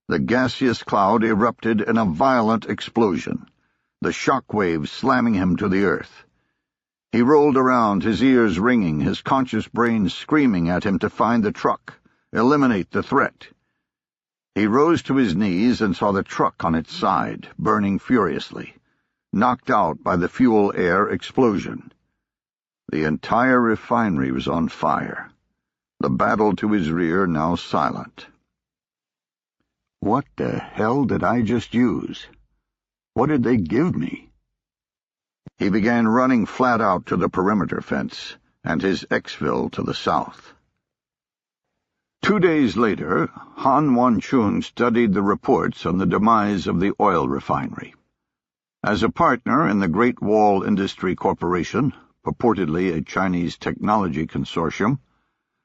the gaseous cloud erupted in a violent explosion, the shock waves slamming him to the earth. He rolled around, his ears ringing, his conscious brain screaming at him to find the truck, eliminate the threat. He rose to his knees and saw the truck on its side, burning furiously, knocked out by the fuel-air explosion. The entire refinery was on fire, the battle to his rear now silent. What the hell did I just use? What did they give me? He began running flat out to the perimeter fence, and his exfil to the south. 2 days later, Han Wan-chung studied the reports on the demise of the oil refinery. As a partner in the Great Wall Industry Corporation, purportedly a Chinese technology consortium,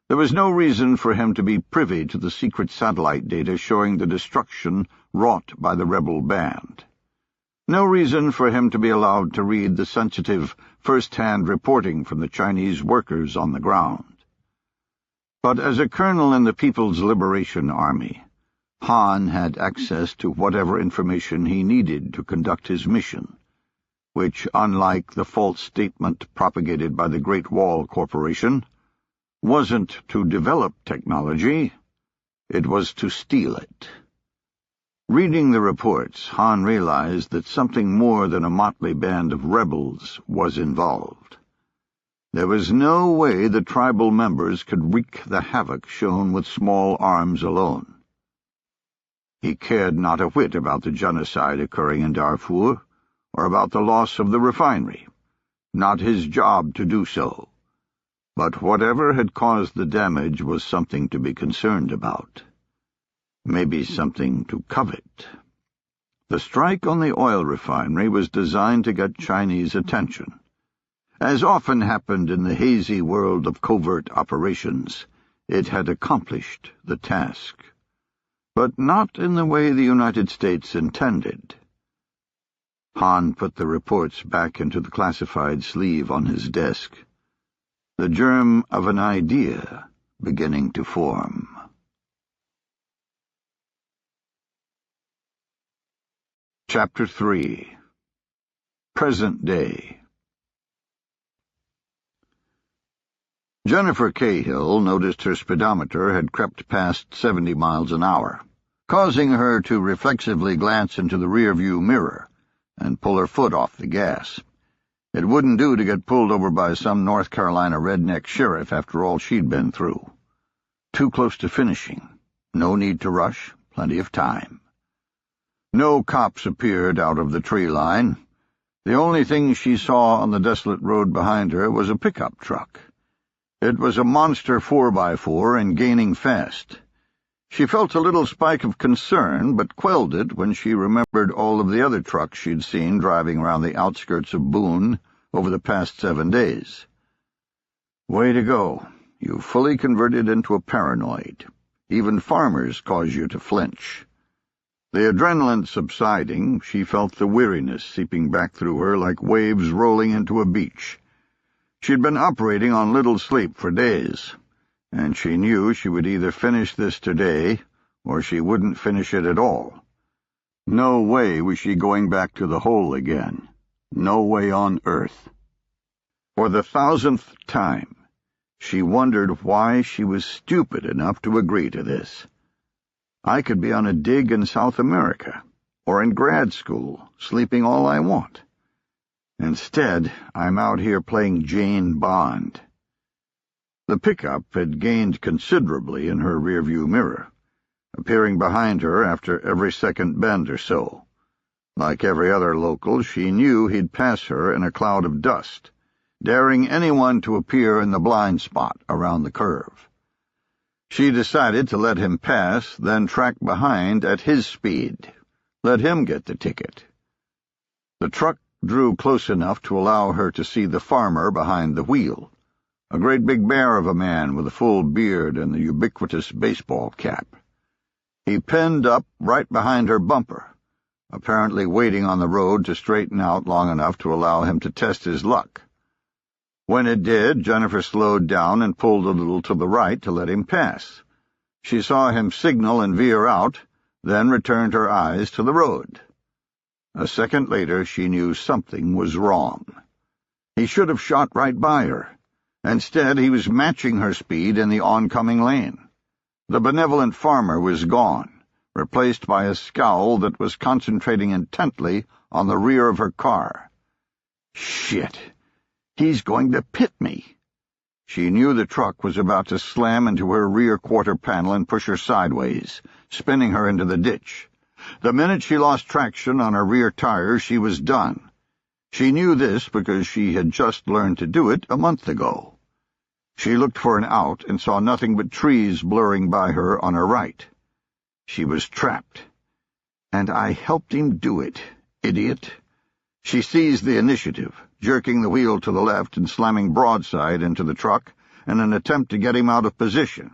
there was no reason for him to be privy to the secret satellite data showing the destruction wrought by the rebel band. No reason for him to be allowed to read the sensitive first-hand reporting from the Chinese workers on the ground. But as a colonel in the People's Liberation Army, Han had access to whatever information he needed to conduct his mission, which, unlike the false statement propagated by the Great Wall Corporation, wasn't to develop technology, it was to steal it. Reading the reports, Han realized that something more than a motley band of rebels was involved. There was no way the tribal members could wreak the havoc shown with small arms alone. He cared not a whit about the genocide occurring in Darfur, or about the loss of the refinery. Not his job to do so. But whatever had caused the damage was something to be concerned about. Maybe something to covet. The strike on the oil refinery was designed to get Chinese attention. As often happened in the hazy world of covert operations, it had accomplished the task. But not in the way the United States intended. Han put the reports back into the classified sleeve on his desk, the germ of an idea beginning to form. Chapter 3. Present Day. Jennifer Cahill noticed her speedometer had crept past 70 miles an hour, causing her to reflexively glance into the rearview mirror and pull her foot off the gas. It wouldn't do to get pulled over by some North Carolina redneck sheriff after all she'd been through. Too close to finishing. No need to rush. Plenty of time. No cops appeared out of the tree line. The only thing she saw on the desolate road behind her was a pickup truck. It was a monster 4x4 and gaining fast. She felt a little spike of concern, but quelled it when she remembered all of the other trucks she'd seen driving around the outskirts of Boone over the past 7 days. Way to go. You fully converted into a paranoid. Even farmers cause you to flinch. The adrenaline subsiding, she felt the weariness seeping back through her like waves rolling into a beach. She'd been operating on little sleep for days, and she knew she would either finish this today or she wouldn't finish it at all. No way was she going back to the hole again. No way on earth. For the 1000th time, she wondered why she was stupid enough to agree to this. I could be on a dig in South America, or in grad school, sleeping all I want. Instead, I'm out here playing Jane Bond. The pickup had gained considerably in her rearview mirror, appearing behind her after every second bend or so. Like every other local, she knew he'd pass her in a cloud of dust, daring anyone to appear in the blind spot around the curve. She decided to let him pass, then track behind at his speed. Let him get the ticket. The truck drew close enough to allow her to see the farmer behind the wheel, a great big bear of a man with a full beard and the ubiquitous baseball cap. He pinned up right behind her bumper, apparently waiting on the road to straighten out long enough to allow him to test his luck. When it did, Jennifer slowed down and pulled a little to the right to let him pass. She saw him signal and veer out, then returned her eyes to the road. A second later, she knew something was wrong. He should have shot right by her. Instead, he was matching her speed in the oncoming lane. The benevolent farmer was gone, replaced by a scowl that was concentrating intently on the rear of her car. Shit! He's going to pit me. She knew the truck was about to slam into her rear quarter panel and push her sideways, spinning her into the ditch. The minute she lost traction on her rear tires, she was done. She knew this because she had just learned to do it a month ago. She looked for an out and saw nothing but trees blurring by her on her right. She was trapped. And I helped him do it, idiot. She seized the initiative, jerking the wheel to the left and slamming broadside into the truck in an attempt to get him out of position.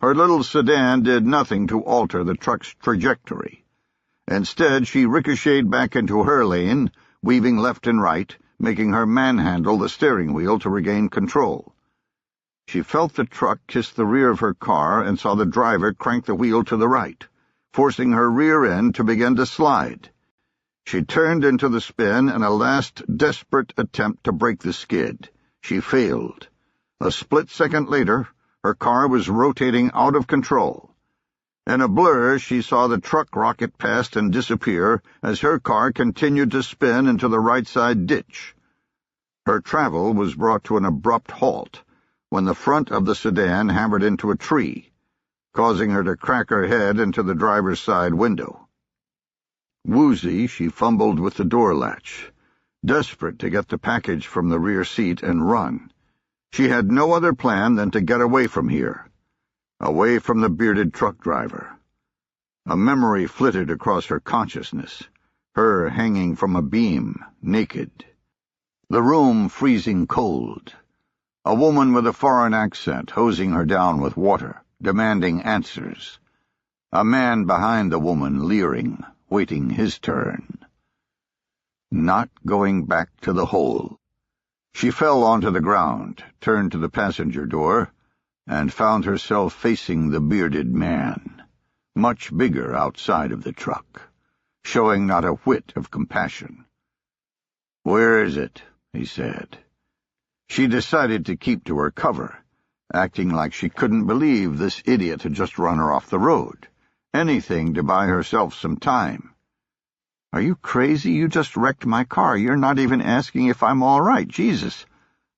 Her little sedan did nothing to alter the truck's trajectory. Instead, she ricocheted back into her lane, weaving left and right, making her manhandle the steering wheel to regain control. She felt the truck kiss the rear of her car and saw the driver crank the wheel to the right, forcing her rear end to begin to slide. She turned into the spin in a last desperate attempt to break the skid. She failed. A split second later, her car was rotating out of control. In a blur, she saw the truck rocket past and disappear as her car continued to spin into the right-side ditch. Her travel was brought to an abrupt halt when the front of the sedan hammered into a tree, causing her to crack her head into the driver's side window. Woozy, she fumbled with the door latch, desperate to get the package from the rear seat and run. She had no other plan than to get away from here, away from the bearded truck driver. A memory flitted across her consciousness, her hanging from a beam, naked. The room freezing cold. A woman with a foreign accent hosing her down with water, demanding answers. A man behind the woman leering, waiting his turn. Not going back to the hole. She fell onto the ground, turned to the passenger door, and found herself facing the bearded man, much bigger outside of the truck, showing not a whit of compassion. "Where is it?" he said. She decided to keep to her cover, acting like she couldn't believe this idiot had just run her off the road. Anything to buy herself some time. "Are you crazy? You just wrecked my car. You're not even asking if I'm all right. Jesus,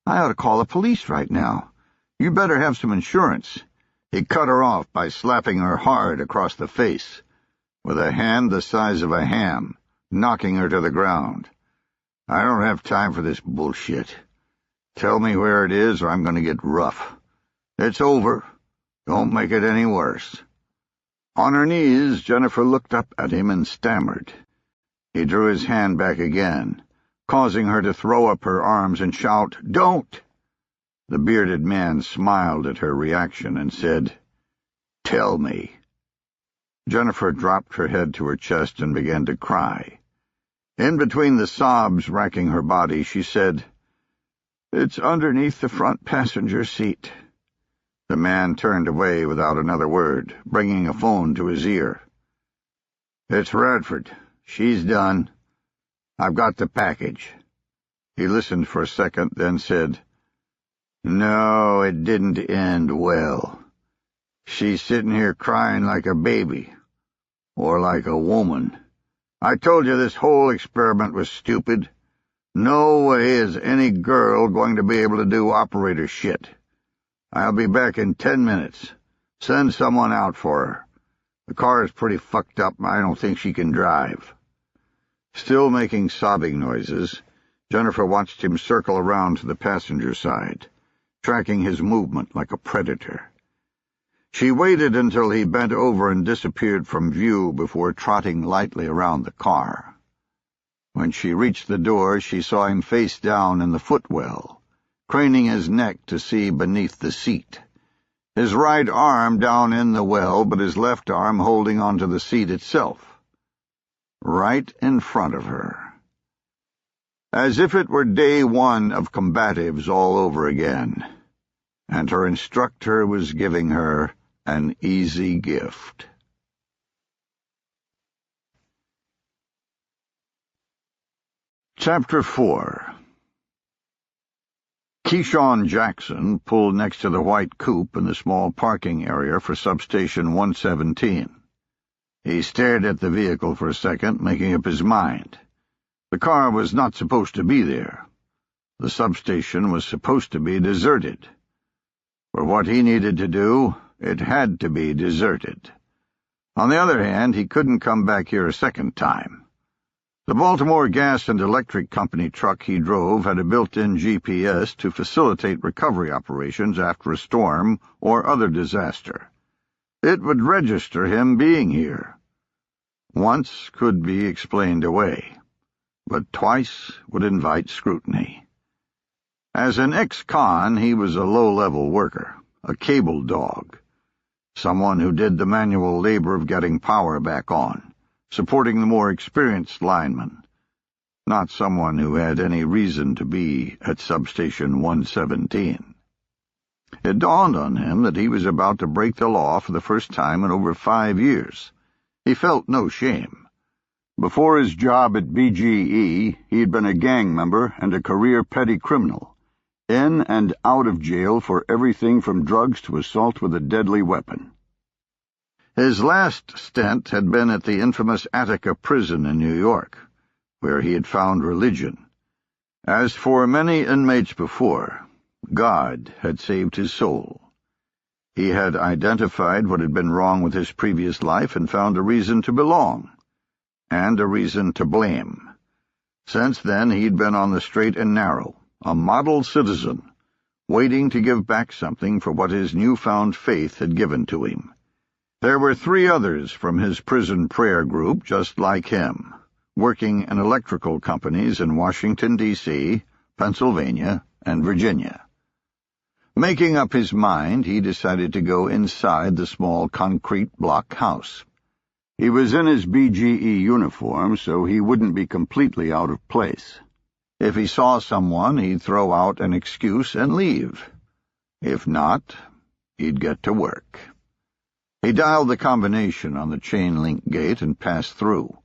I ought to call the police right now. You better have some insurance." He cut her off by slapping her hard across the face, with a hand the size of a ham, knocking her to the ground. I don't have time for this bullshit. Tell me where it is or I'm going to get rough. It's over. Don't make it any worse. On her knees, Jennifer looked up at him and stammered. He drew his hand back again, causing her to throw up her arms and shout, "Don't!" The bearded man smiled at her reaction and said, "Tell me." Jennifer dropped her head to her chest and began to cry. In between the sobs racking her body, she said, "It's underneath the front passenger seat." The man turned away without another word, bringing a phone to his ear. "It's Radford. She's done. I've got the package." He listened for a second, then said, "No, it didn't end well. She's sitting here crying like a baby, or like a woman. I told you this whole experiment was stupid. No way is any girl going to be able to do operator shit. I'll be back in 10 minutes. Send someone out for her. The car is pretty fucked up, and I don't think she can drive." Still making sobbing noises, Jennifer watched him circle around to the passenger side, tracking his movement like a predator. She waited until he bent over and disappeared from view before trotting lightly around the car. When she reached the door, she saw him face down in the footwell, craning his neck to see beneath the seat, his right arm down in the well, but his left arm holding onto the seat itself, right in front of her. As if it were day one of combatives all over again, and her instructor was giving her an easy gift. Chapter 4. Keyshawn Jackson pulled next to the white coupe in the small parking area for Substation 117. He stared at the vehicle for a second, making up his mind. The car was not supposed to be there. The substation was supposed to be deserted. For what he needed to do, it had to be deserted. On the other hand, he couldn't come back here a second time. The Baltimore Gas and Electric Company truck he drove had a built-in GPS to facilitate recovery operations after a storm or other disaster. It would register him being here. Once could be explained away, but twice would invite scrutiny. As an ex-con, he was a low-level worker, a cable dog, someone who did the manual labor of getting power back on, supporting the more experienced linemen, not someone who had any reason to be at Substation 117. It dawned on him that he was about to break the law for the first time in over 5 years. He felt no shame. Before his job at BGE, he had been a gang member and a career petty criminal, in and out of jail for everything from drugs to assault with a deadly weapon. His last stint had been at the infamous Attica prison in New York, where he had found religion. As for many inmates before, God had saved his soul. He had identified what had been wrong with his previous life and found a reason to belong, and a reason to blame. Since then he'd been on the straight and narrow, a model citizen, waiting to give back something for what his newfound faith had given to him. There were 3 others from his prison prayer group just like him, working in electrical companies in Washington, D.C., Pennsylvania, and Virginia. Making up his mind, he decided to go inside the small concrete block house. He was in his BGE uniform, so he wouldn't be completely out of place. If he saw someone, he'd throw out an excuse and leave. If not, he'd get to work. He dialed the combination on the chain-link gate and passed through,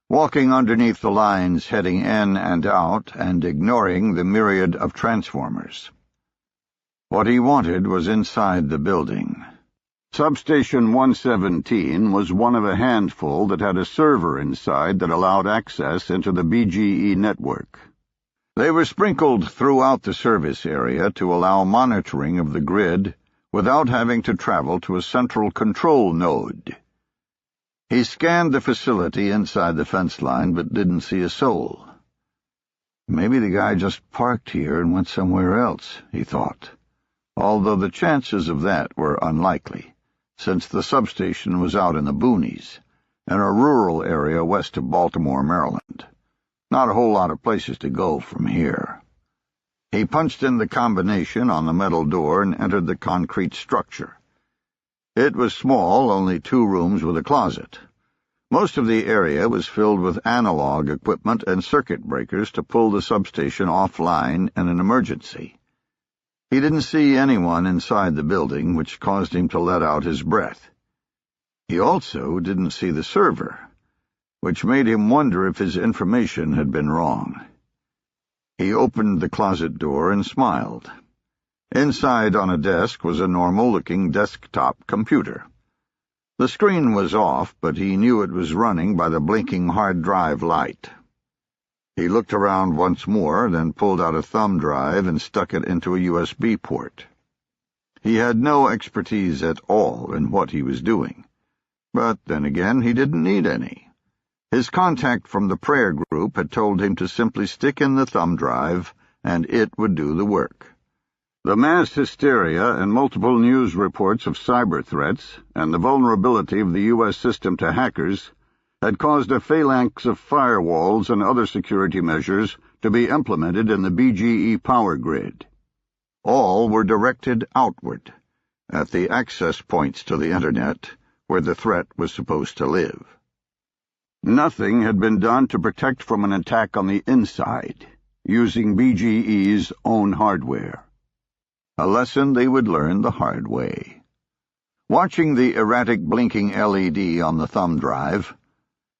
walking underneath the lines heading in and out and ignoring the myriad of transformers. What he wanted was inside the building. Substation 117 was one of a handful that had a server inside that allowed access into the BGE network. They were sprinkled throughout the service area to allow monitoring of the grid without having to travel to a central control node. He scanned the facility inside the fence line but didn't see a soul. Maybe the guy just parked here and went somewhere else, he thought, although the chances of that were unlikely, since the substation was out in the boonies, in a rural area west of Baltimore, Maryland. Not a whole lot of places to go from here. He punched in the combination on the metal door and entered the concrete structure. It was small, only 2 rooms with a closet. Most of the area was filled with analog equipment and circuit breakers to pull the substation offline in an emergency. He didn't see anyone inside the building, which caused him to let out his breath. He also didn't see the server, which made him wonder if his information had been wrong. He opened the closet door and smiled. Inside on a desk was a normal-looking desktop computer. The screen was off, but he knew it was running by the blinking hard drive light. He looked around once more, then pulled out a thumb drive and stuck it into a USB port. He had no expertise at all in what he was doing, but then again he didn't need any. His contact from the prayer group had told him to simply stick in the thumb drive, and it would do the work. The mass hysteria and multiple news reports of cyber threats and the vulnerability of the U.S. system to hackers had caused a phalanx of firewalls and other security measures to be implemented in the BGE power grid. All were directed outward, at the access points to the Internet, where the threat was supposed to live. Nothing had been done to protect from an attack on the inside, using BGE's own hardware. A lesson they would learn the hard way. Watching the erratic blinking LED on the thumb drive,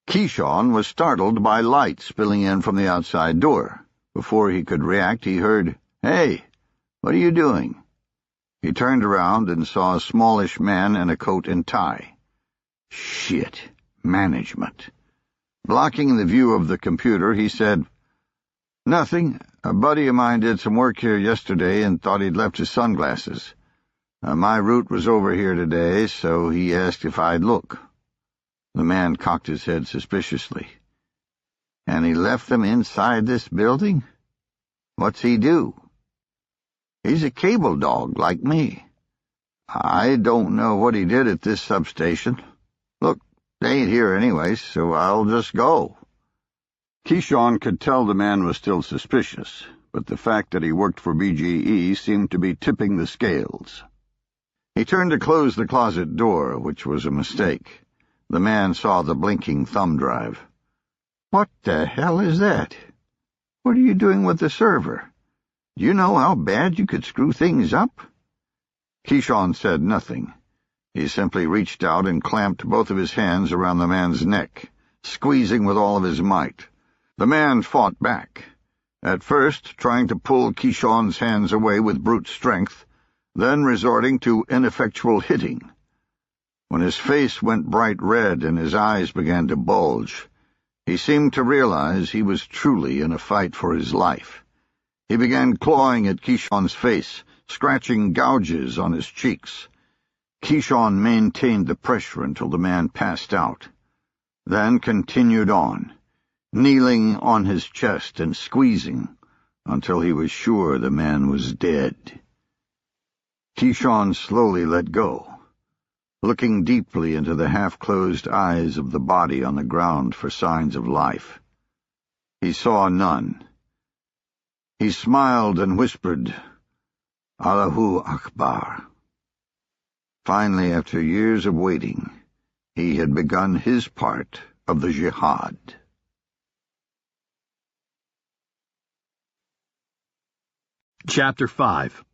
Keyshawn was startled by light spilling in from the outside door. Before he could react, he heard, "Hey, what are you doing?" He turned around and saw a smallish man in a coat and tie. Shit, management. Blocking the view of the computer, he said, "Nothing. A buddy of mine did some work here yesterday and thought he'd left his sunglasses. My route was over here today, so he asked if I'd look." The man cocked his head suspiciously. "And he left them inside this building? What's he do?" "He's a cable dog, like me. I don't know what he did at this substation. Look, they ain't here anyway, so I'll just go." Keyshawn could tell the man was still suspicious, but the fact that he worked for BGE seemed to be tipping the scales. He turned to close the closet door, which was a mistake. The man saw the blinking thumb drive. "What the hell is that? What are you doing with the server? Do you know how bad you could screw things up?" Keyshawn said nothing. He simply reached out and clamped both of his hands around the man's neck, squeezing with all of his might. The man fought back, at first trying to pull Keyshawn's hands away with brute strength, then resorting to ineffectual hitting. When his face went bright red and his eyes began to bulge, he seemed to realize he was truly in a fight for his life. He began clawing at Keyshawn's face, scratching gouges on his cheeks. Keyshawn maintained the pressure until the man passed out, then continued on, kneeling on his chest and squeezing until he was sure the man was dead. Keyshawn slowly let go, looking deeply into the half-closed eyes of the body on the ground for signs of life. He saw none. He smiled and whispered, "Allahu Akbar." Finally, after years of waiting, he had begun his part of the jihad. Chapter 5.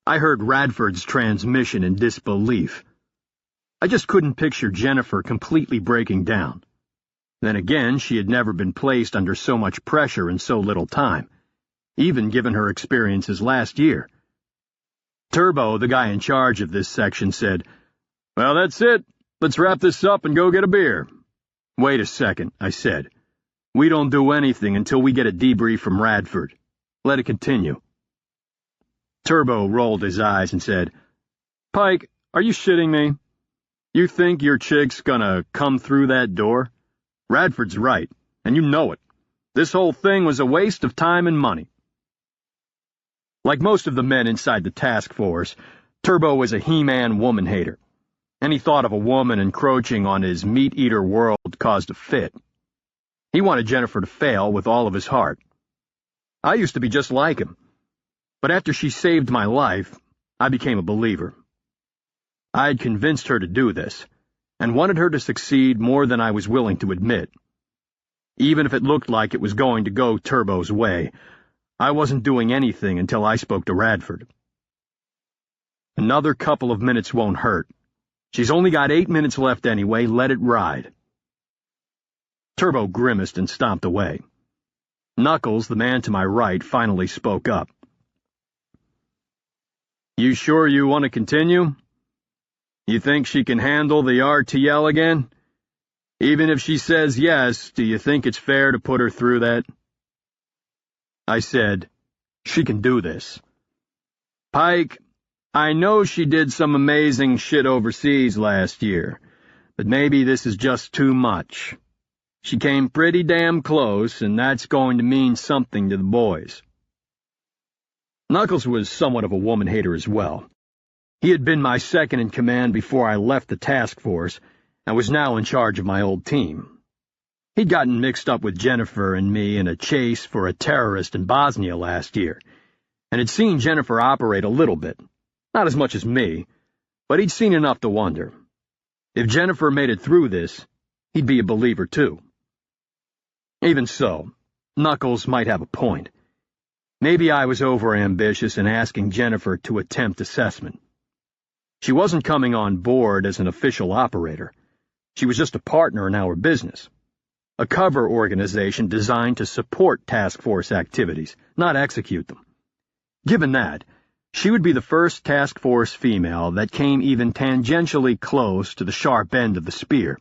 I heard Radford's transmission in disbelief. I just couldn't picture Jennifer completely breaking down. Then again, she had never been placed under so much pressure in so little time, even given her experiences last year. Turbo, the guy in charge of this section, said, "Well, that's it. Let's wrap this up and go get a beer." "Wait a second," I said. "We don't do anything until we get a debrief from Radford. Let it continue." Turbo rolled his eyes and said, "Pike, are you shitting me? You think your chick's gonna come through that door? Radford's right. and you know it. This whole thing was a waste of time and money. Like most of the men inside the task force, Turbo was a He-Man woman-hater. Any thought of a woman encroaching on his meat-eater world caused a fit. He wanted Jennifer to fail with all of his heart. I used to be just like him, but after she saved my life, I became a believer. I had convinced her to do this, and wanted her to succeed more than I was willing to admit. Even if it looked like it was going to go Turbo's way, I wasn't doing anything until I spoke to Radford. Another couple of minutes won't hurt. She's only got 8 minutes left anyway, let it ride. Turbo grimaced and stomped away. Knuckles, the man to my right, finally spoke up. You sure you want to continue? You think she can handle the RTL again? Even if she says yes, do you think it's fair to put her through that? I said, she can do this. Pike, I know she did some amazing shit overseas last year, but maybe this is just too much. She came pretty damn close, and that's going to mean something to the boys. Knuckles was somewhat of a woman-hater as well. He had been my second in command before I left the task force, and was now in charge of my old team. He'd gotten mixed up with Jennifer and me in a chase for a terrorist in Bosnia last year, and had seen Jennifer operate a little bit. Not as much as me, but he'd seen enough to wonder. If Jennifer made it through this, he'd be a believer too. Even so, Knuckles might have a point. Maybe I was overambitious in asking Jennifer to attempt assessment. She wasn't coming on board as an official operator. She was just a partner in our business. A cover organization designed to support task force activities, not execute them. Given that, she would be the first task force female that came even tangentially close to the sharp end of the spear.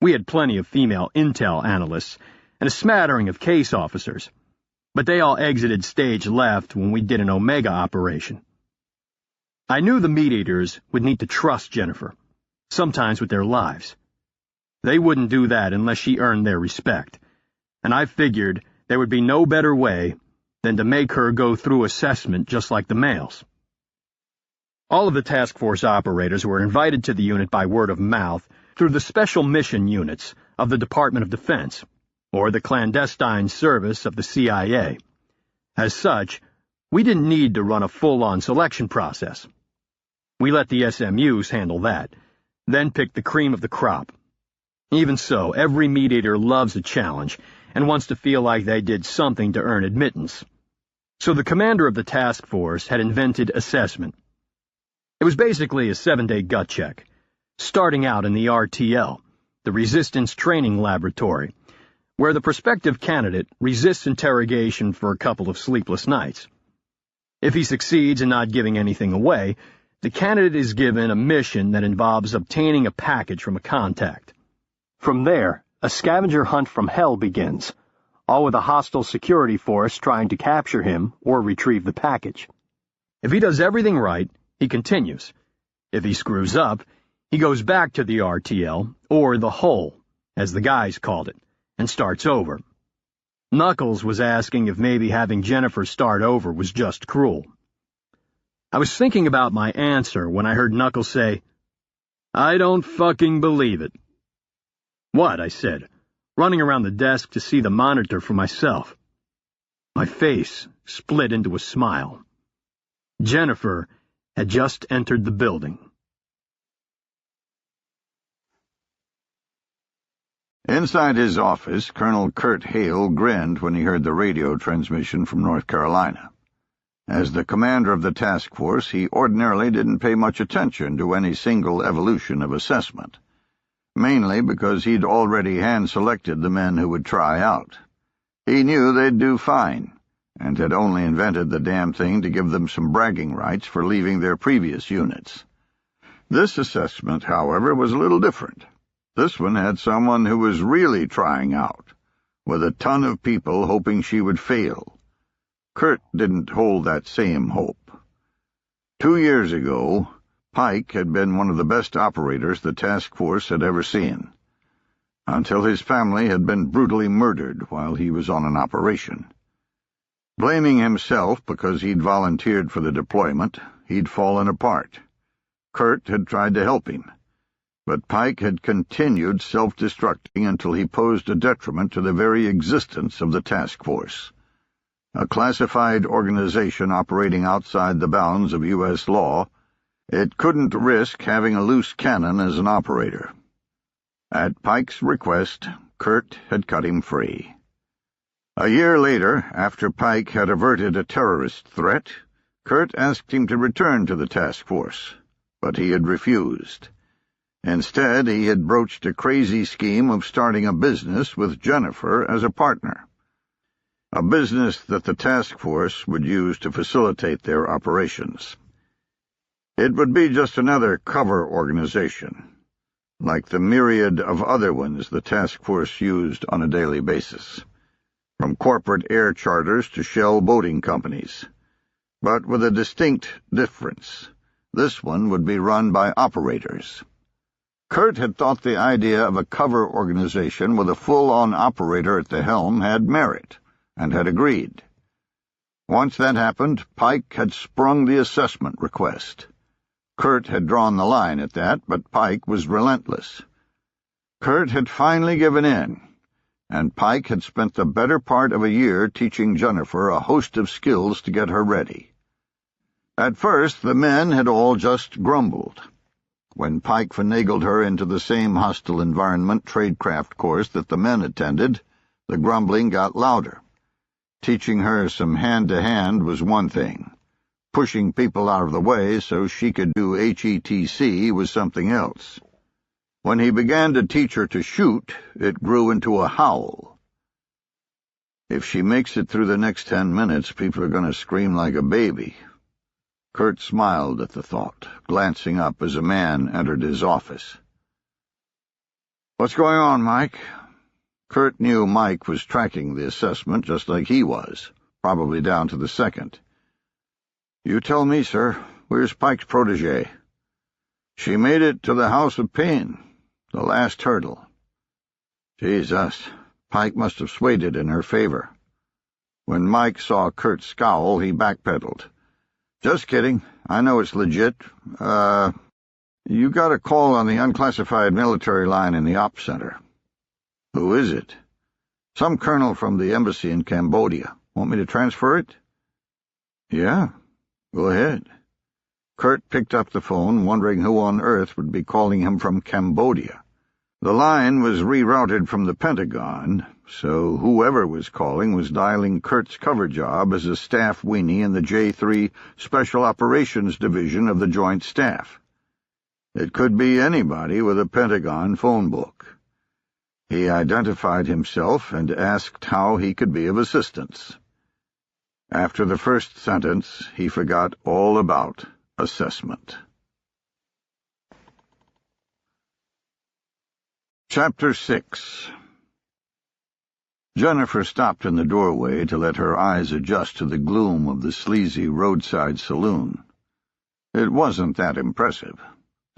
We had plenty of female intel analysts and a smattering of case officers, but they all exited stage left when we did an Omega operation. I knew the meat-eaters would need to trust Jennifer, sometimes with their lives. They wouldn't do that unless she earned their respect, and I figured there would be no better way than to make her go through assessment just like the males. All of the task force operators were invited to the unit by word of mouth through the special mission units of the Department of Defense, or the clandestine service of the CIA. As such, we didn't need to run a full-on selection process. We let the SMUs handle that, then picked the cream of the crop. Even so, every meat-eater loves a challenge and wants to feel like they did something to earn admittance. So the commander of the task force had invented assessment. It was basically a 7-day gut check, starting out in the RTL, the Resistance Training Laboratory, where the prospective candidate resists interrogation for a couple of sleepless nights. If he succeeds in not giving anything away, the candidate is given a mission that involves obtaining a package from a contact. From there, a scavenger hunt from hell begins, all with a hostile security force trying to capture him or retrieve the package. If he does everything right, he continues. If he screws up, he goes back to the RTL, or the hole, as the guys called it, and starts over. Knuckles was asking if maybe having Jennifer start over was just cruel. I was thinking about my answer when I heard Knuckles say, "I don't fucking believe it." "What?" I said, running around the desk to see the monitor for myself. My face split into a smile. Jennifer had just entered the building. Inside his office, Colonel Kurt Hale grinned when he heard the radio transmission from North Carolina. As the commander of the task force, he ordinarily didn't pay much attention to any single evolution of assessment, mainly because he'd already hand-selected the men who would try out. He knew they'd do fine, and had only invented the damn thing to give them some bragging rights for leaving their previous units. This assessment, however, was a little different. This one had someone who was really trying out, with a ton of people hoping she would fail. Kurt didn't hold that same hope. 2 years ago, Pike had been one of the best operators the task force had ever seen. until his family had been brutally murdered while he was on an operation. Blaming himself because he'd volunteered for the deployment, he'd fallen apart. Kurt had tried to help him, but Pike had continued self-destructing until he posed a detriment to the very existence of the Taskforce, a classified organization operating outside the bounds of U.S. law. It couldn't risk having a loose cannon as an operator. At Pike's request, Kurt had cut him free. A year later, after Pike had averted a terrorist threat, Kurt asked him to return to the Taskforce, but he had refused. Instead, he had broached a crazy scheme of starting a business with Jennifer as a partner, a business that the Taskforce would use to facilitate their operations. It would be just another cover organization, like the myriad of other ones the Taskforce used on a daily basis, from corporate air charters to shell boating companies, but with a distinct difference. This one would be run by operators. Kurt had thought the idea of a cover organization with a full-on operator at the helm had merit, and had agreed. Once that happened, Pike had sprung the assessment request. Kurt had drawn the line at that, but Pike was relentless. Kurt had finally given in, and Pike had spent the better part of a year teaching Jennifer a host of skills to get her ready. At first, the men had all just grumbled. When Pike finagled her into the same hostile environment tradecraft course that the men attended, the grumbling got louder. Teaching her some hand-to-hand was one thing. Pushing people out of the way so she could do HETC was something else. When he began to teach her to shoot, it grew into a howl. If she makes it through the next 10 minutes, people are going to scream like a baby. Kurt smiled at the thought, glancing up as a man entered his office. "What's going on, Mike?" Kurt knew Mike was tracking the assessment just like he was, probably down to the second. "You tell me, sir. Where's Pike's protégé?" "She made it to the House of Pain, the last hurdle." "Jesus, Pike must have swayed it in her favor." When Mike saw Kurt scowl, he backpedaled. "Just kidding. I know it's legit. You got a call on the unclassified military line in the Ops Center." "Who is it?" "Some colonel from the embassy in Cambodia. Want me to transfer it?" "Yeah, go ahead." Kurt picked up the phone, wondering who on earth would be calling him from Cambodia. The line was rerouted from the Pentagon, so whoever was calling was dialing Kurt's cover job as a staff weenie in the J3 Special Operations Division of the Joint Staff. It could be anybody with a Pentagon phone book. He identified himself and asked how he could be of assistance. After the first sentence, he forgot all about assessment. Chapter 6. Jennifer stopped in the doorway to let her eyes adjust to the gloom of the sleazy roadside saloon. It wasn't that impressive.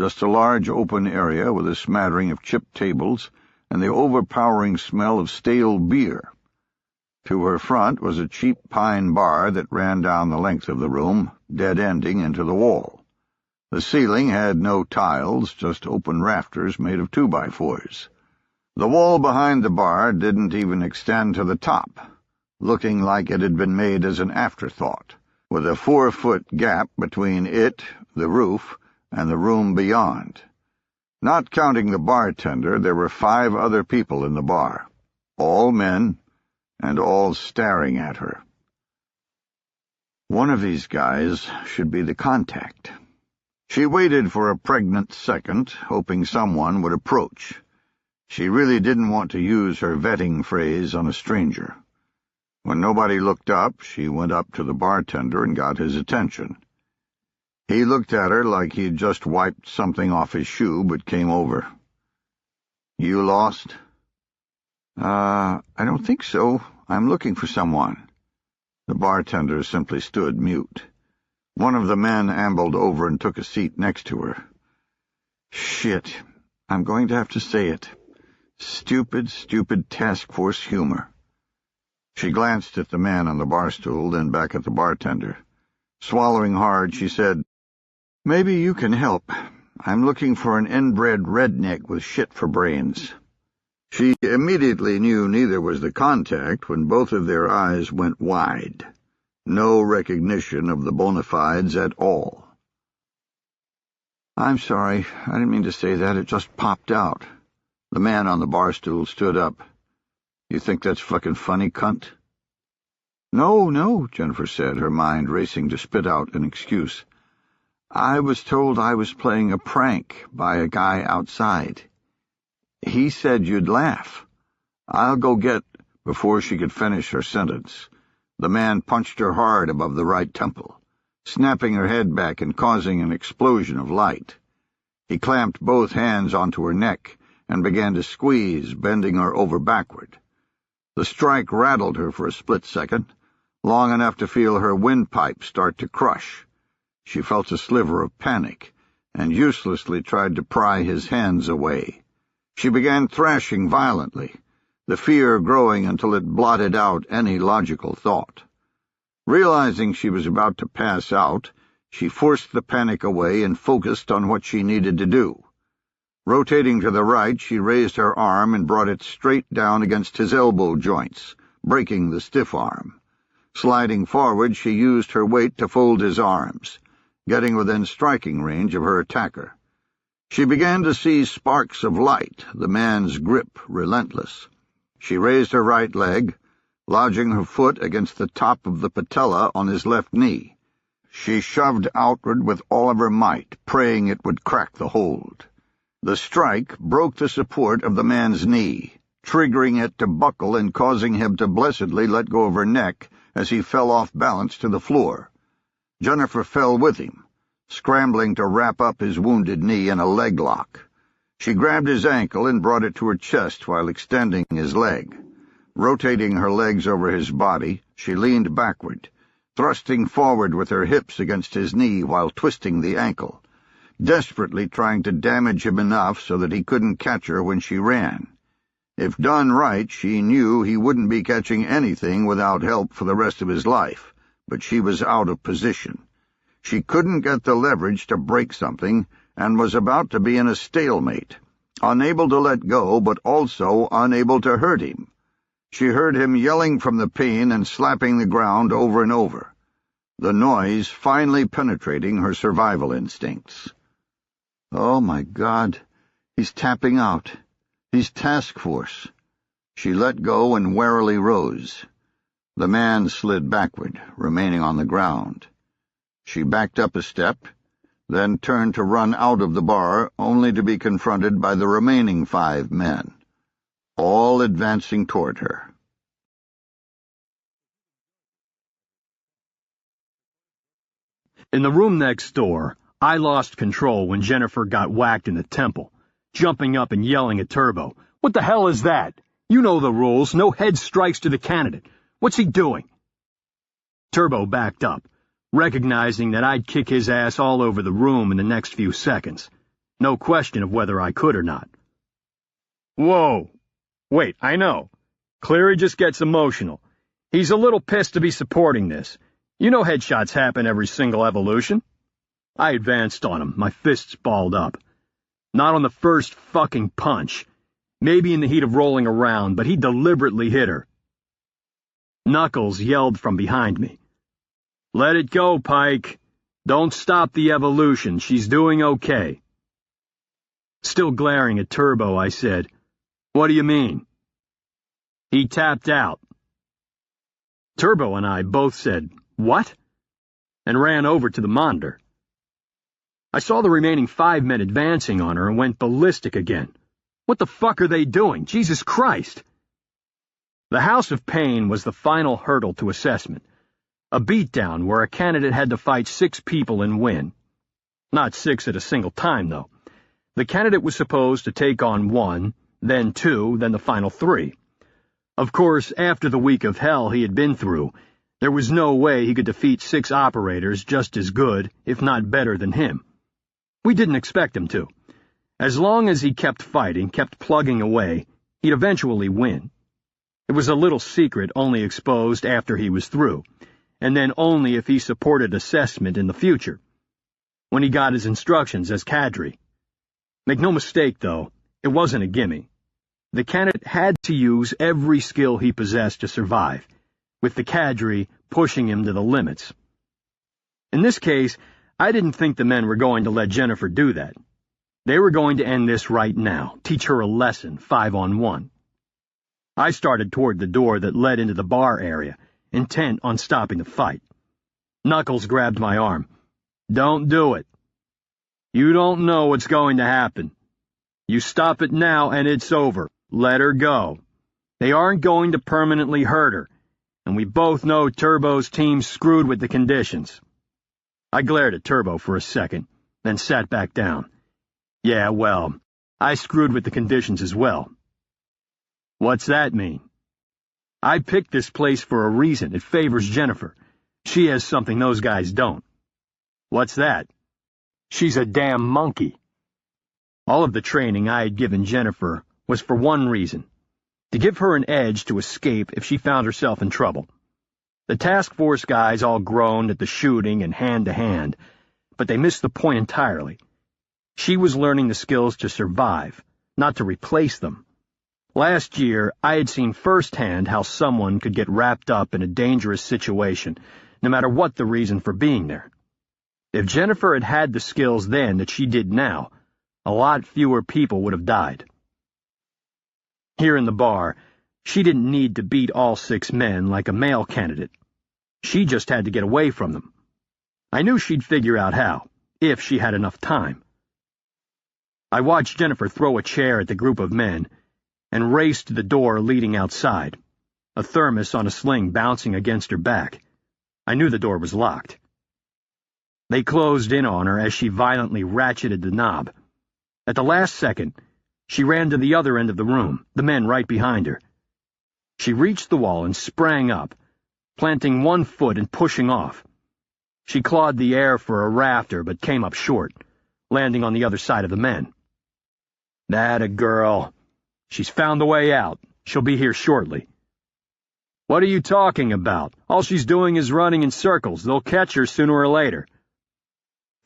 Just a large open area with a smattering of chipped tables and the overpowering smell of stale beer. To her front was a cheap pine bar that ran down the length of the room, dead-ending into the wall. The ceiling had no tiles, just open rafters made of 2x4s. The wall behind the bar didn't even extend to the top, looking like it had been made as an afterthought, with a 4-foot gap between it, the roof, and the room beyond. Not counting the bartender, there were 5 other people in the bar, all men, and all staring at her. One of these guys should be the contact. She waited for a pregnant second, hoping someone would approach. She really didn't want to use her vetting phrase on a stranger. When nobody looked up, she went up to the bartender and got his attention. He looked at her like he'd just wiped something off his shoe, but came over. "You lost?" I don't think so. I'm looking for someone." The bartender simply stood mute. One of the men ambled over and took a seat next to her. "Shit. I'm going to have to say it. Stupid, stupid Taskforce humor. She glanced at the man on the bar stool, then back at the bartender. Swallowing hard, she said, "Maybe you can help. I'm looking for an inbred redneck with shit for brains." She immediately knew neither was the contact when both of their eyes went wide. No recognition of the bona fides at all. "I'm sorry. I didn't mean to say that. It just popped out." The man on the bar stool stood up. "You think that's fucking funny, cunt?" No, Jennifer said, her mind racing to spit out an excuse. "I was told I was playing a prank by a guy outside. He said you'd laugh. I'll go get—" Before she could finish her sentence, the man punched her hard above the right temple, snapping her head back and causing an explosion of light. He clamped both hands onto her neck and began to squeeze, bending her over backward. The strike rattled her for a split second, long enough to feel her windpipe start to crush. She felt a sliver of panic, and uselessly tried to pry his hands away. She began thrashing violently, the fear growing until it blotted out any logical thought. Realizing she was about to pass out, she forced the panic away and focused on what she needed to do. Rotating to the right, she raised her arm and brought it straight down against his elbow joints, breaking the stiff arm. Sliding forward, she used her weight to fold his arms, getting within striking range of her attacker. She began to see sparks of light, the man's grip relentless. She raised her right leg, lodging her foot against the top of the patella on his left knee. She shoved outward with all of her might, praying it would crack the hold. The strike broke the support of the man's knee, triggering it to buckle and causing him to blessedly let go of her neck as he fell off balance to the floor. Jennifer fell with him, scrambling to wrap up his wounded knee in a leg lock. She grabbed his ankle and brought it to her chest while extending his leg. Rotating her legs over his body, she leaned backward, thrusting forward with her hips against his knee while twisting the ankle, desperately trying to damage him enough so that he couldn't catch her when she ran. If done right, she knew he wouldn't be catching anything without help for the rest of his life, but she was out of position. She couldn't get the leverage to break something and was about to be in a stalemate, unable to let go but also unable to hurt him. She heard him yelling from the pain and slapping the ground over and over, the noise finally penetrating her survival instincts. Oh, my God, he's tapping out. He's Taskforce. She let go and warily rose. The man slid backward, remaining on the ground. She backed up a step, then turned to run out of the bar, only to be confronted by the remaining 5 men, all advancing toward her. In the room next door, I lost control when Jennifer got whacked in the temple, jumping up and yelling at Turbo. "What the hell is that? You know the rules. No head strikes to the candidate. What's he doing?" Turbo backed up, recognizing that I'd kick his ass all over the room in the next few seconds. No question of whether I could or not. "Whoa. Wait, I know. Cleary just gets emotional. He's a little pissed to be supporting this. You know headshots happen every single evolution." I advanced on him, my fists balled up. Not on the first fucking punch. Maybe in the heat of rolling around, but he deliberately hit her. Knuckles yelled from behind me. "Let it go, Pike. Don't stop the evolution. She's doing okay." Still glaring at Turbo, I said, "What do you mean?" "He tapped out." Turbo and I both said, "What?" and ran over to the monitor. I saw the remaining 5 men advancing on her and went ballistic again. What the fuck are they doing? Jesus Christ! The House of Pain was the final hurdle to assessment. A beatdown where a candidate had to fight 6 people and win. Not 6 at a single time, though. The candidate was supposed to take on 1, then 2, then the final 3. Of course, after the week of hell he had been through, there was no way he could defeat 6 operators just as good, if not better than him. We didn't expect him to. As long as he kept fighting, kept plugging away, He'd eventually win. It was a little secret only exposed after he was through, and then only if he supported assessment in the future, when he got his instructions as cadre. Make no mistake, though, it wasn't a gimme. The candidate had to use every skill he possessed to survive, with the cadre pushing him to the limits. In this case, I didn't think the men were going to let Jennifer do that. They were going to end this right now, teach her a lesson 5-on-1. I started toward the door that led into the bar area, intent on stopping the fight. Knuckles grabbed my arm. "Don't do it. You don't know what's going to happen. You stop it now and it's over. Let her go. They aren't going to permanently hurt her, and we both know Turbo's team screwed with the conditions." I glared at Turbo for a second, then sat back down. Yeah, well, I screwed with the conditions as well. What's that mean? I picked this place for a reason. It favors Jennifer. She has something those guys don't. What's that? She's a damn monkey. All of the training I had given Jennifer was for one reason: to give her an edge to escape if she found herself in trouble. The Taskforce guys all groaned at the shooting and hand-to-hand, but they missed the point entirely. She was learning the skills to survive, not to replace them. Last year, I had seen firsthand how someone could get wrapped up in a dangerous situation, no matter what the reason for being there. If Jennifer had had the skills then that she did now, a lot fewer people would have died. Here in the bar, she didn't need to beat all 6 men like a male candidate. She just had to get away from them. I knew she'd figure out how, if she had enough time. I watched Jennifer throw a chair at the group of men and race to the door leading outside, a thermos on a sling bouncing against her back. I knew the door was locked. They closed in on her as she violently ratcheted the knob. At the last second, she ran to the other end of the room, the men right behind her. She reached the wall and sprang up, planting one foot and pushing off. She clawed the air for a rafter but came up short, landing on the other side of the men. "That a girl. She's found the way out. She'll be here shortly." "What are you talking about? All she's doing is running in circles. They'll catch her sooner or later."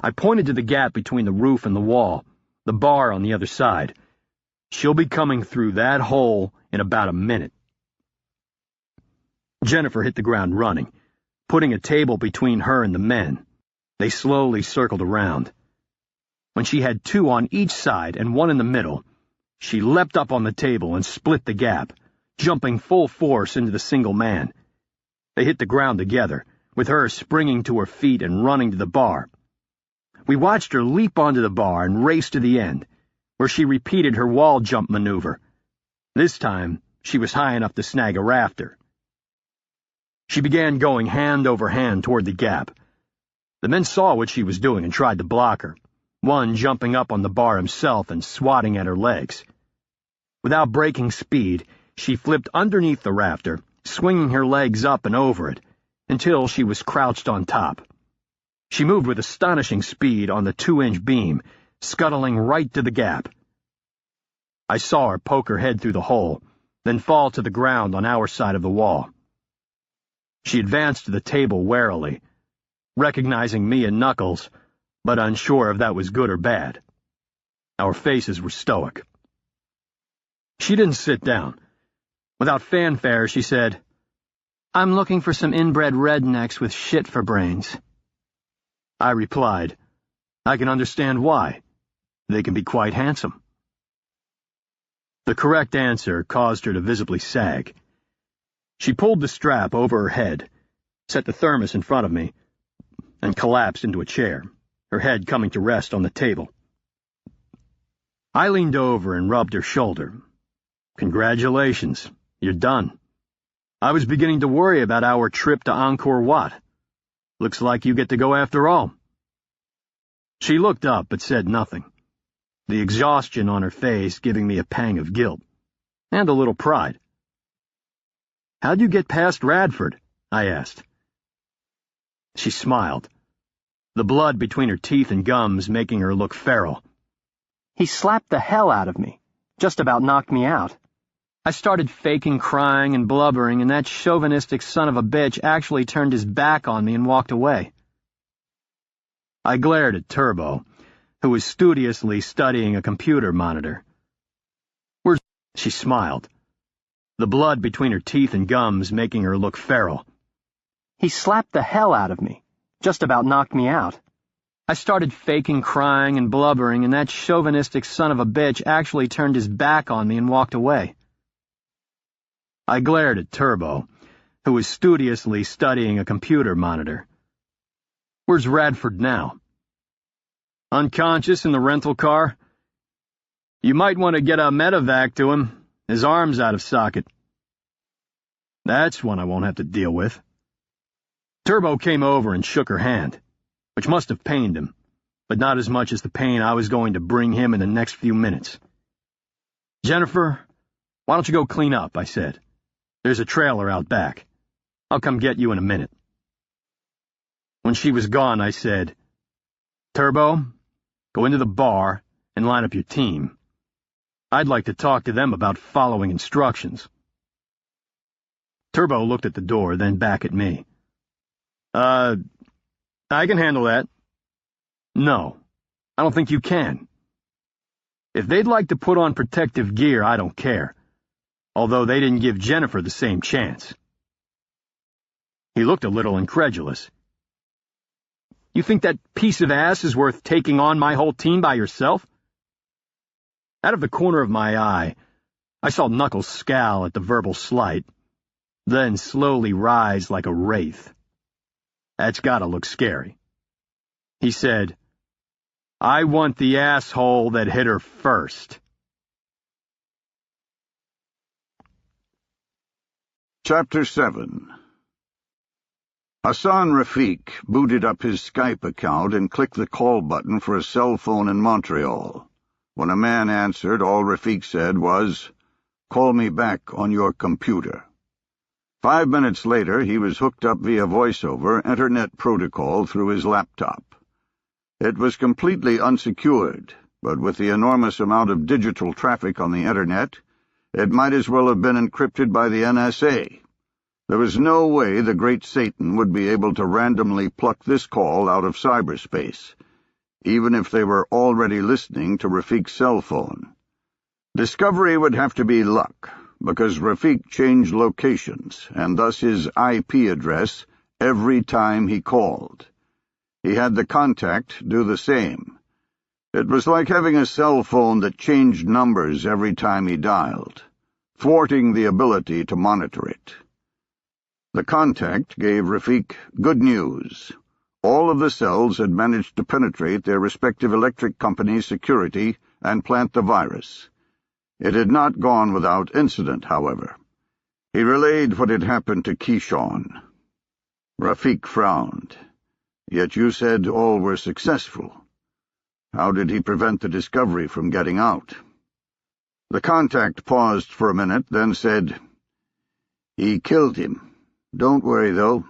I pointed to the gap between the roof and the wall, the bar on the other side. "She'll be coming through that hole in about a minute." Jennifer hit the ground running, putting a table between her and the men. They slowly circled around. When she had 2 on each side and 1 in the middle, she leapt up on the table and split the gap, jumping full force into the single man. They hit the ground together, with her springing to her feet and running to the bar. We watched her leap onto the bar and race to the end, where she repeated her wall jump maneuver. This time, she was high enough to snag a rafter. She began going hand over hand toward the gap. The men saw what she was doing and tried to block her, one jumping up on the bar himself and swatting at her legs. Without breaking speed, she flipped underneath the rafter, swinging her legs up and over it, until she was crouched on top. She moved with astonishing speed on the 2-inch beam, scuttling right to the gap. I saw her poke her head through the hole, then fall to the ground on our side of the wall. She advanced to the table warily, recognizing me and Knuckles, but unsure if that was good or bad. Our faces were stoic. She didn't sit down. Without fanfare, she said, "I'm looking for some inbred rednecks with shit for brains." I replied, "I can understand why. They can be quite handsome." The correct answer caused her to visibly sag. She pulled the strap over her head, set the thermos in front of me, and collapsed into a chair, her head coming to rest on the table. I leaned over and rubbed her shoulder. "Congratulations, you're done. I was beginning to worry about our trip to Angkor Wat. Looks like you get to go after all." She looked up but said nothing, the exhaustion on her face giving me a pang of guilt, and a little pride. "How'd you get past Radford?" I asked. She smiled, the blood between her teeth and gums making her look feral. "He slapped the hell out of me, just about knocked me out. I started faking crying and blubbering, and that chauvinistic son of a bitch actually turned his back on me and walked away. I glared at Turbo, who was studiously studying a computer monitor. "Where's—" She smiled, the blood between her teeth and gums making her look feral. "He slapped the hell out of me. Just about knocked me out." I started faking crying and blubbering, and that chauvinistic son of a bitch actually turned his back on me and walked away. I glared at Turbo, who was studiously studying a computer monitor. "Where's Radford now?" "Unconscious in the rental car. You might want to get a medevac to him. His arm's out of socket." "That's one I won't have to deal with." Turbo came over and shook her hand, which must have pained him, but not as much as the pain I was going to bring him in the next few minutes. "Jennifer, why don't you go clean up?" I said. "There's a trailer out back. I'll come get you in a minute." When she was gone, I said, "Turbo, go into the bar and line up your team. I'd like to talk to them about following instructions." Turbo looked at the door, then back at me. I can handle that." "No, I don't think you can. If they'd like to put on protective gear, I don't care. Although they didn't give Jennifer the same chance." He looked a little incredulous. "You think that piece of ass is worth taking on my whole team by yourself?" Out of the corner of my eye, I saw Knuckles scowl at the verbal slight, then slowly rise like a wraith. That's gotta look scary. He said, "I want the asshole that hit her first." Chapter 7. Hassan Rafiq booted up his Skype account and clicked the call button for a cell phone in Montreal. When a man answered, all Rafiq said was, "Call me back on your computer." 5 minutes later, he was hooked up via voiceover Internet protocol through his laptop. It was completely unsecured, but with the enormous amount of digital traffic on the Internet, it might as well have been encrypted by the NSA. There was no way the Great Satan would be able to randomly pluck this call out of cyberspace, even if they were already listening to Rafiq's cell phone. Discovery would have to be luck, because Rafiq changed locations, and thus his IP address, every time he called. He had the contact do the same. It was like having a cell phone that changed numbers every time he dialed, thwarting the ability to monitor it. The contact gave Rafiq good news. All of the cells had managed to penetrate their respective electric companies' security and plant the virus. It had not gone without incident, however. He relayed what had happened to Keyshawn. Rafiq frowned. "Yet you said all were successful. How did he prevent the discovery from getting out?" The contact paused for a minute, then said, "He killed him. Don't worry, though.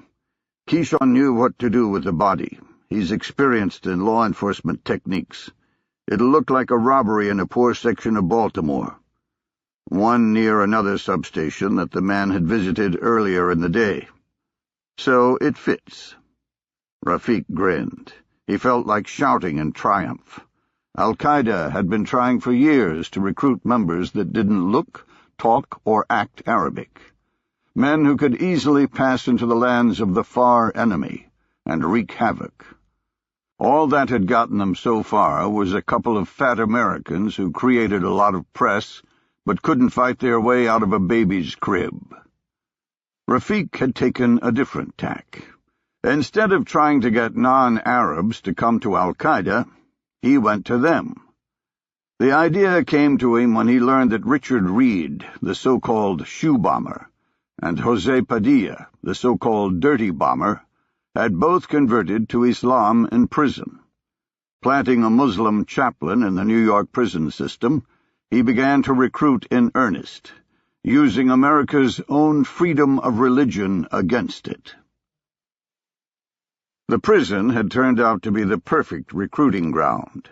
Keyshawn knew what to do with the body. He's experienced in law enforcement techniques. It'll look like a robbery in a poor section of Baltimore. One near another substation that the man had visited earlier in the day. So it fits." Rafiq grinned. He felt like shouting in triumph. Al-Qaeda had been trying for years to recruit members that didn't look, talk, or act Arabic. Men who could easily pass into the lands of the far enemy and wreak havoc. All that had gotten them so far was a couple of fat Americans who created a lot of press but couldn't fight their way out of a baby's crib. Rafiq had taken a different tack. Instead of trying to get non-Arabs to come to Al-Qaeda, he went to them. The idea came to him when he learned that Richard Reed, the so-called shoe bomber, and José Padilla, the so-called dirty bomber, had both converted to Islam in prison. Planting a Muslim chaplain in the New York prison system, he began to recruit in earnest, using America's own freedom of religion against it. The prison had turned out to be the perfect recruiting ground.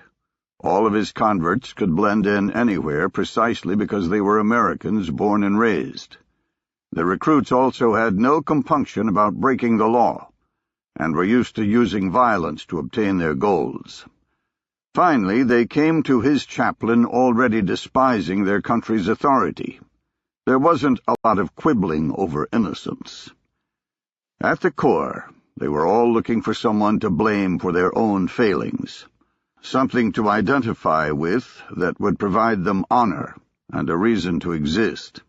All of his converts could blend in anywhere precisely because they were Americans born and raised. The recruits also had no compunction about breaking the law, and were used to using violence to obtain their goals. Finally, they came to his chaplain already despising their country's authority. There wasn't a lot of quibbling over innocence. At the core, they were all looking for someone to blame for their own failings, something to identify with that would provide them honor and a reason to exist.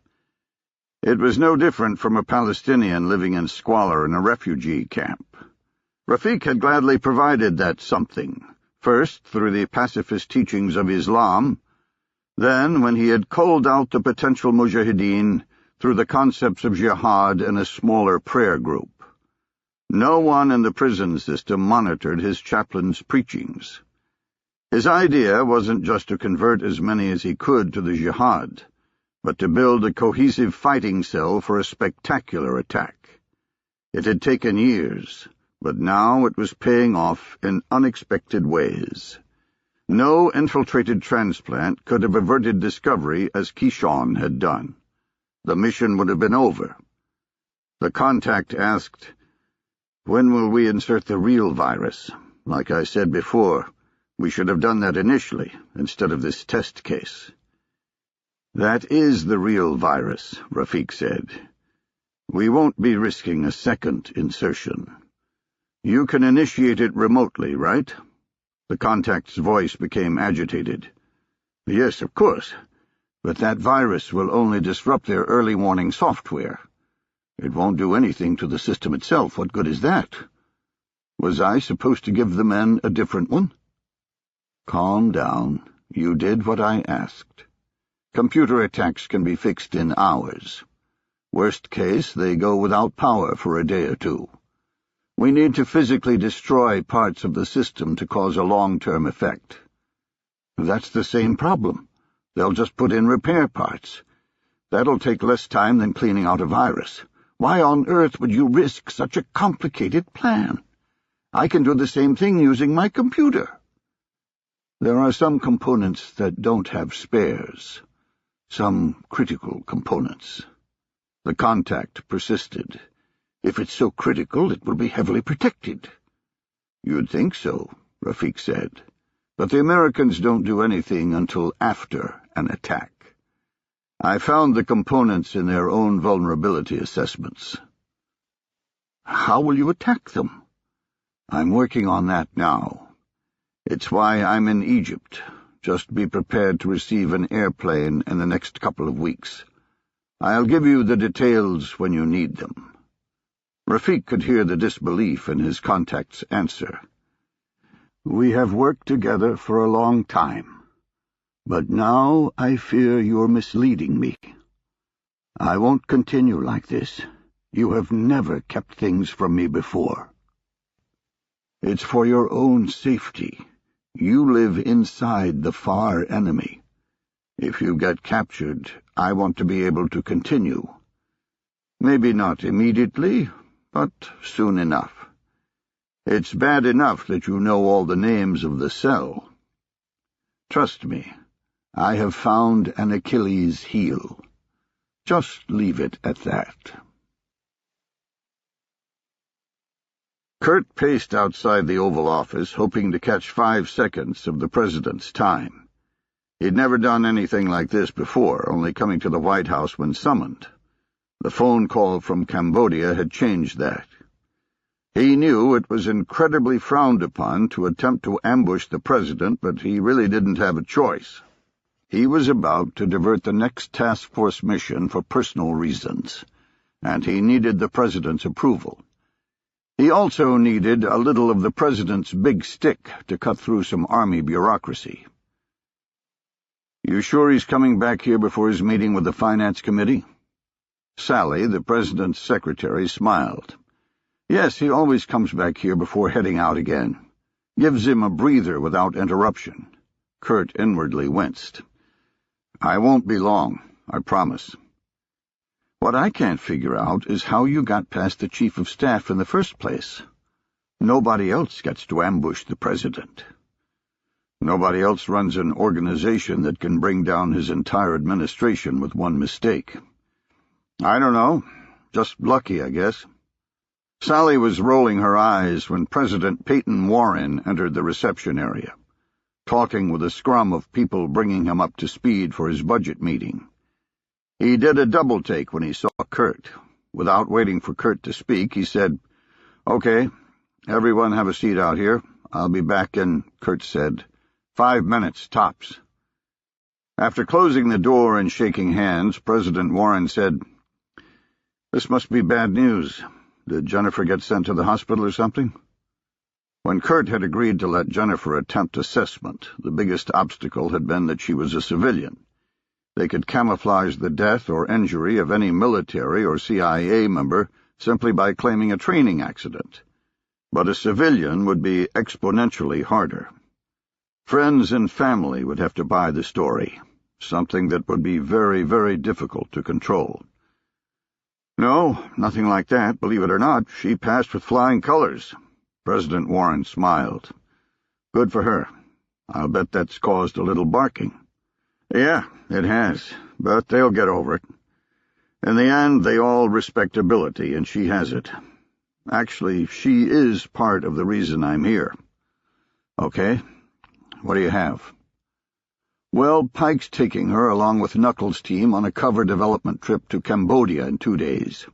It was no different from a Palestinian living in squalor in a refugee camp. Rafiq had gladly provided that something, first through the pacifist teachings of Islam, then when he had culled out the potential mujahideen through the concepts of jihad and a smaller prayer group. No one in the prison system monitored his chaplain's preachings. His idea wasn't just to convert as many as he could to the jihad, but to build a cohesive fighting cell for a spectacular attack. It had taken years, but now it was paying off in unexpected ways. No infiltrated transplant could have averted discovery as Kishon had done. The mission would have been over. The contact asked, "When will we insert the real virus? Like I said before, we should have done that initially, instead of this test case." "That is the real virus," Rafiq said. "We won't be risking a second insertion. You can initiate it remotely, right?" The contact's voice became agitated. "Yes, of course, but that virus will only disrupt their early warning software. It won't do anything to the system itself. What good is that? Was I supposed to give the men a different one?" "Calm down. You did what I asked. Computer attacks can be fixed in hours. Worst case, they go without power for a day or two. We need to physically destroy parts of the system to cause a long-term effect." "That's the same problem. They'll just put in repair parts. That'll take less time than cleaning out a virus. Why on earth would you risk such a complicated plan? I can do the same thing using my computer." "There are some components that don't have spares. Some critical components." The contact persisted. "If it's so critical, it will be heavily protected." "You'd think so," Rafiq said. "But the Americans don't do anything until after an attack. I found the components in their own vulnerability assessments." "How will you attack them?" "I'm working on that now. It's why I'm in Egypt. Just be prepared to receive an airplane in the next couple of weeks. I'll give you the details when you need them." Rafiq could hear the disbelief in his contact's answer. "We have worked together for a long time, but now I fear you're misleading me. I won't continue like this. You have never kept things from me before. It's for your own safety. You live inside the far enemy. If you get captured, I want to be able to continue. Maybe not immediately, but soon enough. It's bad enough that you know all the names of the cell. Trust me, I have found an Achilles' heel. Just leave it at that." Kurt paced outside the Oval Office, hoping to catch 5 seconds of the president's time. He'd never done anything like this before, only coming to the White House when summoned. The phone call from Cambodia had changed that. He knew it was incredibly frowned upon to attempt to ambush the president, but he really didn't have a choice. He was about to divert the next Taskforce mission for personal reasons, and he needed the president's approval. He also needed a little of the president's big stick to cut through some army bureaucracy. "You sure he's coming back here before his meeting with the Finance Committee?" Sally, the president's secretary, smiled. "Yes, he always comes back here before heading out again. Gives him a breather without interruption." Kurt inwardly winced. "I won't be long, I promise." "What I can't figure out is how you got past the Chief of Staff in the first place. Nobody else gets to ambush the president." Nobody else runs an organization that can bring down his entire administration with one mistake. I don't know. Just lucky, I guess. Sally was rolling her eyes when President Peyton Warren entered the reception area, talking with a scrum of people bringing him up to speed for his budget meeting. He did a double-take when he saw Kurt. Without waiting for Kurt to speak, he said, "Okay, everyone have a seat out here. I'll be back in," Kurt said, 5 minutes, tops. After closing the door and shaking hands, President Warren said, "This must be bad news. Did Jennifer get sent to the hospital or something?" When Kurt had agreed to let Jennifer attempt assessment, the biggest obstacle had been that she was a civilian. They could camouflage the death or injury of any military or CIA member simply by claiming a training accident. But a civilian would be exponentially harder. Friends and family would have to buy the story, something that would be very, very difficult to control. "No, nothing like that. Believe it or not, she passed with flying colors." President Warren smiled. "Good for her. I'll bet that's caused a little barking." "Yeah, it has, but they'll get over it. In the end, they all respect ability, and she has it. Actually, she is part of the reason I'm here." "Okay, what do you have?" "Well, Pike's taking her along with Knuckles' team on a cover development trip to Cambodia in 2 days.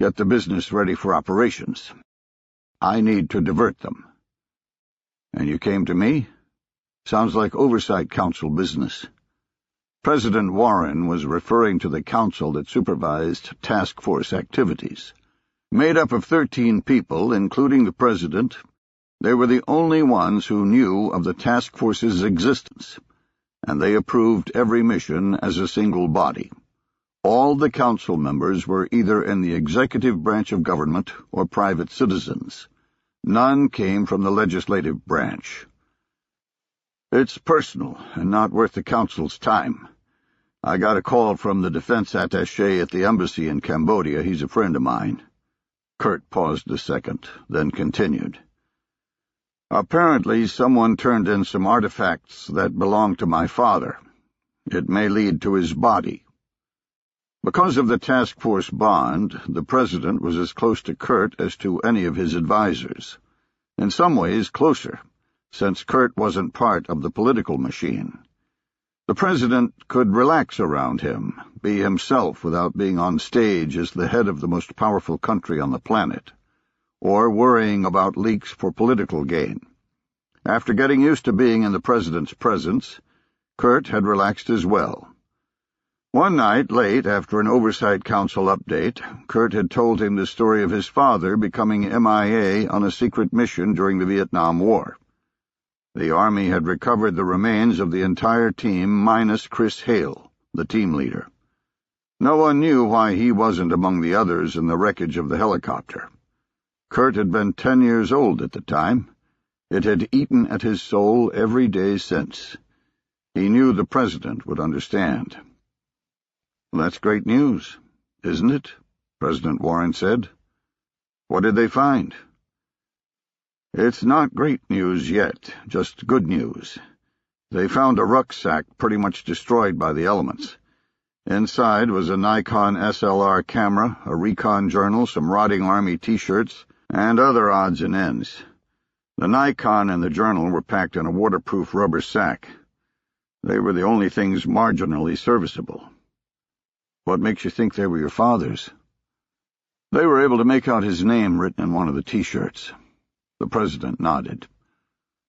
Get the business ready for operations. I need to divert them." "And you came to me? Sounds like Oversight Council business." President Warren was referring to the council that supervised Taskforce activities. Made up of 13 people, including the president, they were the only ones who knew of the Taskforce's existence, and they approved every mission as a single body. All the council members were either in the executive branch of government or private citizens. None came from the legislative branch. "It's personal and not worth the council's time. I got a call from the defense attaché at the embassy in Cambodia. He's a friend of mine." Kurt paused a second, then continued. "Apparently someone turned in some artifacts that belonged to my father. It may lead to his body." Because of the task force bond, the president was as close to Kurt as to any of his advisors. In some ways closer, since Kurt wasn't part of the political machine. The president could relax around him, be himself without being on stage as the head of the most powerful country on the planet, or worrying about leaks for political gain. After getting used to being in the president's presence, Kurt had relaxed as well. One night, late after an Oversight Council update, Kurt had told him the story of his father becoming MIA on a secret mission during the Vietnam War. The Army had recovered the remains of the entire team minus Chris Hale, the team leader. No one knew why he wasn't among the others in the wreckage of the helicopter. Kurt had been 10 years old at the time. It had eaten at his soul every day since. He knew the president would understand. "That's great news, isn't it?" President Warren said. "What did they find?" "It's not great news yet, just good news. They found a rucksack pretty much destroyed by the elements. Inside was a Nikon SLR camera, a recon journal, some rotting Army T-shirts, and other odds and ends. The Nikon and the journal were packed in a waterproof rubber sack. They were the only things marginally serviceable." "What makes you think they were your father's?" "They were able to make out his name written in one of the T-shirts." The president nodded.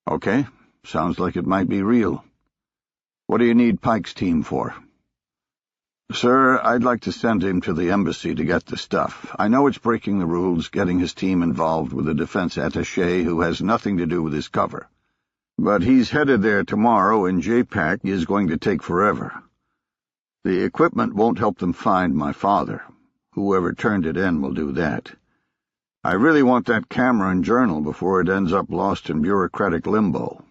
"Okay, sounds like it might be real. What do you need Pike's team for?" "Sir, I'd like to send him to the embassy to get the stuff. I know it's breaking the rules, getting his team involved with a defense attaché who has nothing to do with his cover. But he's headed there tomorrow, and JPAC is going to take forever. The equipment won't help them find my father. Whoever turned it in will do that. I really want that camera and journal before it ends up lost in bureaucratic limbo."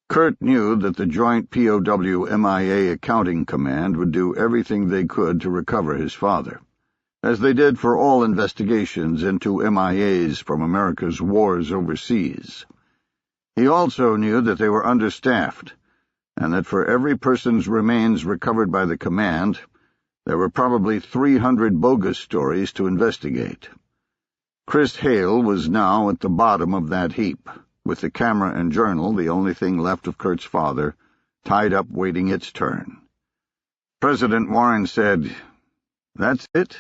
Kurt knew that the Joint POW-MIA Accounting Command would do everything they could to recover his father, as they did for all investigations into MIAs from America's wars overseas. He also knew that they were understaffed, and that for every person's remains recovered by the command, there were probably 300 bogus stories to investigate. Chris Hale was now at the bottom of that heap, with the camera and journal, the only thing left of Kurt's father, tied up waiting its turn. President Warren said, "That's it?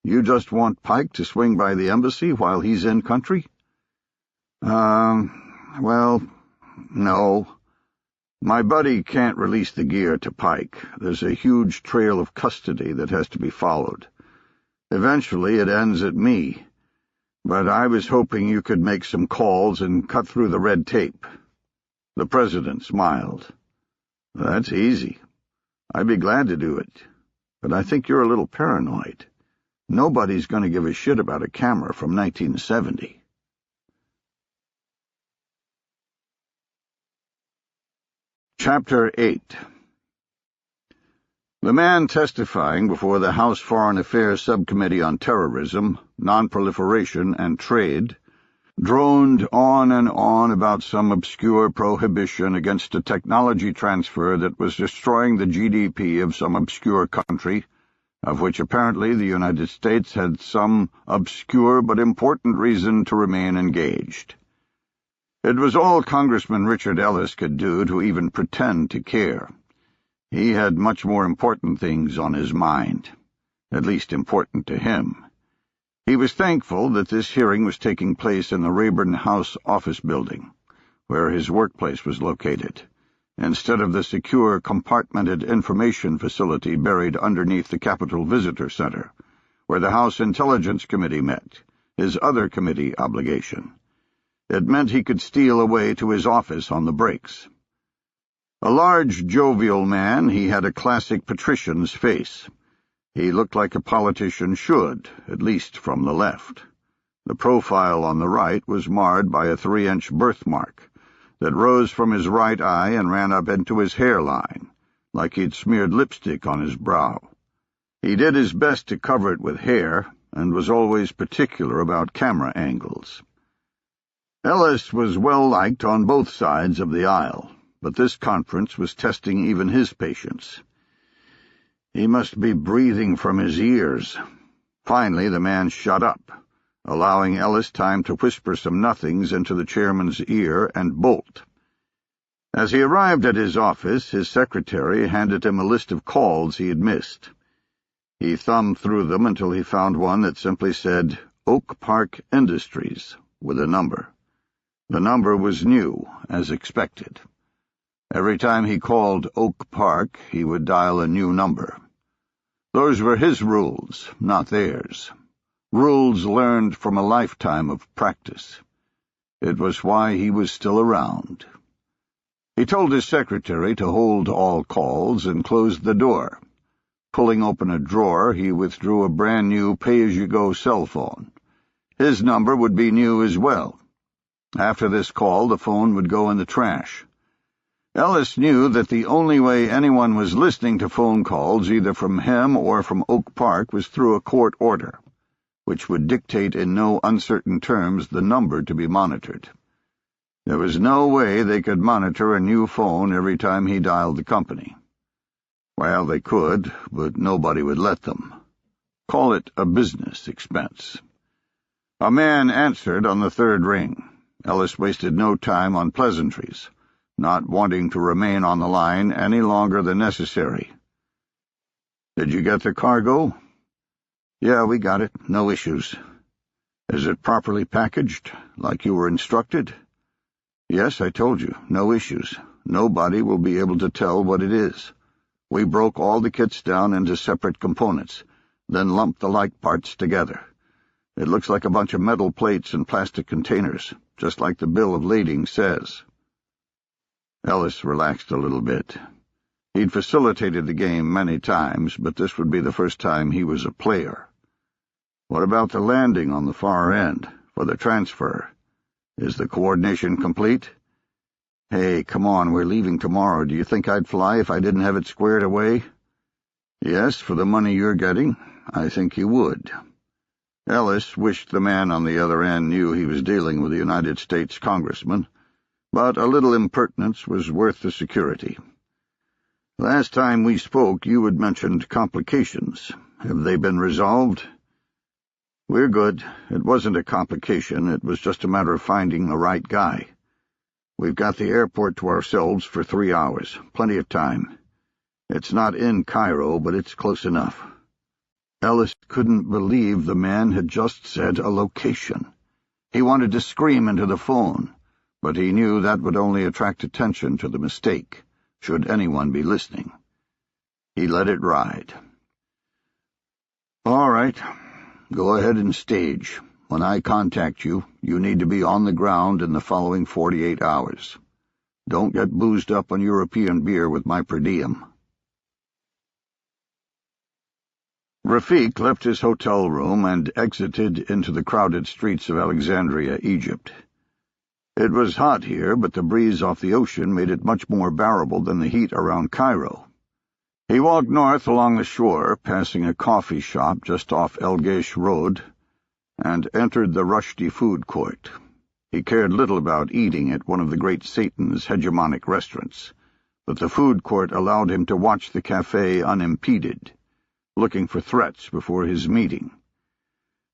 You just want Pike to swing by the embassy while he's in country?" Well, no. My buddy can't release the gear to Pike. There's a huge trail of custody that has to be followed. Eventually it ends at me. But I was hoping you could make some calls and cut through the red tape." The president smiled. "That's easy. I'd be glad to do it. But I think you're a little paranoid. Nobody's going to give a shit about a camera from 1970. Chapter 8. The man testifying before the House Foreign Affairs Subcommittee on Terrorism, Non-Proliferation, and Trade droned on and on about some obscure prohibition against a technology transfer that was destroying the GDP of some obscure country, of which apparently the United States had some obscure but important reason to remain engaged. It was all Congressman Richard Ellis could do to even pretend to care. He had much more important things on his mind, at least important to him. He was thankful that this hearing was taking place in the Rayburn House office building, where his workplace was located, instead of the secure, compartmented information facility buried underneath the Capitol Visitor Center, where the House Intelligence Committee met, his other committee obligation. It meant he could steal away to his office on the breaks. A large, jovial man, he had a classic patrician's face. He looked like a politician should, at least from the left. The profile on the right was marred by a 3-inch birthmark that rose from his right eye and ran up into his hairline, like he'd smeared lipstick on his brow. He did his best to cover it with hair, and was always particular about camera angles. Ellis was well-liked on both sides of the aisle, but this conference was testing even his patience. He must be breathing from his ears. Finally, the man shut up, allowing Ellis time to whisper some nothings into the chairman's ear and bolt. As he arrived at his office, his secretary handed him a list of calls he had missed. He thumbed through them until he found one that simply said, Oak Park Industries, with a number. The number was new, as expected. Every time he called Oak Park, he would dial a new number. Those were his rules, not theirs. Rules learned from a lifetime of practice. It was why he was still around. He told his secretary to hold all calls and closed the door. Pulling open a drawer, he withdrew a brand-new pay-as-you-go cell phone. His number would be new as well. After this call, the phone would go in the trash. Ellis knew that the only way anyone was listening to phone calls, either from him or from Oak Park, was through a court order, which would dictate in no uncertain terms the number to be monitored. There was no way they could monitor a new phone every time he dialed the company. Well, they could, but nobody would let them. Call it a business expense. A man answered on the third ring. Ellis wasted no time on pleasantries, not wanting to remain on the line any longer than necessary. "Did you get the cargo?" "Yeah, we got it. No issues." "Is it properly packaged, like you were instructed?" "Yes, I told you. No issues. Nobody will be able to tell what it is. We broke all the kits down into separate components, then lumped the like parts together. It looks like a bunch of metal plates and plastic containers, just like the bill of lading says." Ellis relaxed a little bit. He'd facilitated the game many times, but this would be the first time he was a player. "What about the landing on the far end, for the transfer? Is the coordination complete?" "Hey, come on, we're leaving tomorrow. Do you think I'd fly if I didn't have it squared away?" "Yes, for the money you're getting, I think you would." Ellis wished the man on the other end knew he was dealing with a United States congressman, but a little impertinence was worth the security. Last time we spoke, you had mentioned complications. Have they been resolved? We're good. It wasn't a complication. It was just a matter of finding the right guy. We've got the airport to ourselves for 3 hours. Plenty of time. It's not in Cairo, but it's close enough. Ellis couldn't believe the man had just said a location. He wanted to scream into the phone, but he knew that would only attract attention to the mistake, should anyone be listening. He let it ride. All right. Go ahead and stage. When I contact you, you need to be on the ground in the following 48 hours. Don't get boozed up on European beer with my per diem. Rafi left his hotel room and exited into the crowded streets of Alexandria, Egypt. It was hot here, but the breeze off the ocean made it much more bearable than the heat around Cairo. He walked north along the shore, passing a coffee shop just off El Geish Road, and entered the Rushdie food court. He cared little about eating at one of the great Satan's hegemonic restaurants, but the food court allowed him to watch the cafe unimpeded, looking for threats before his meeting.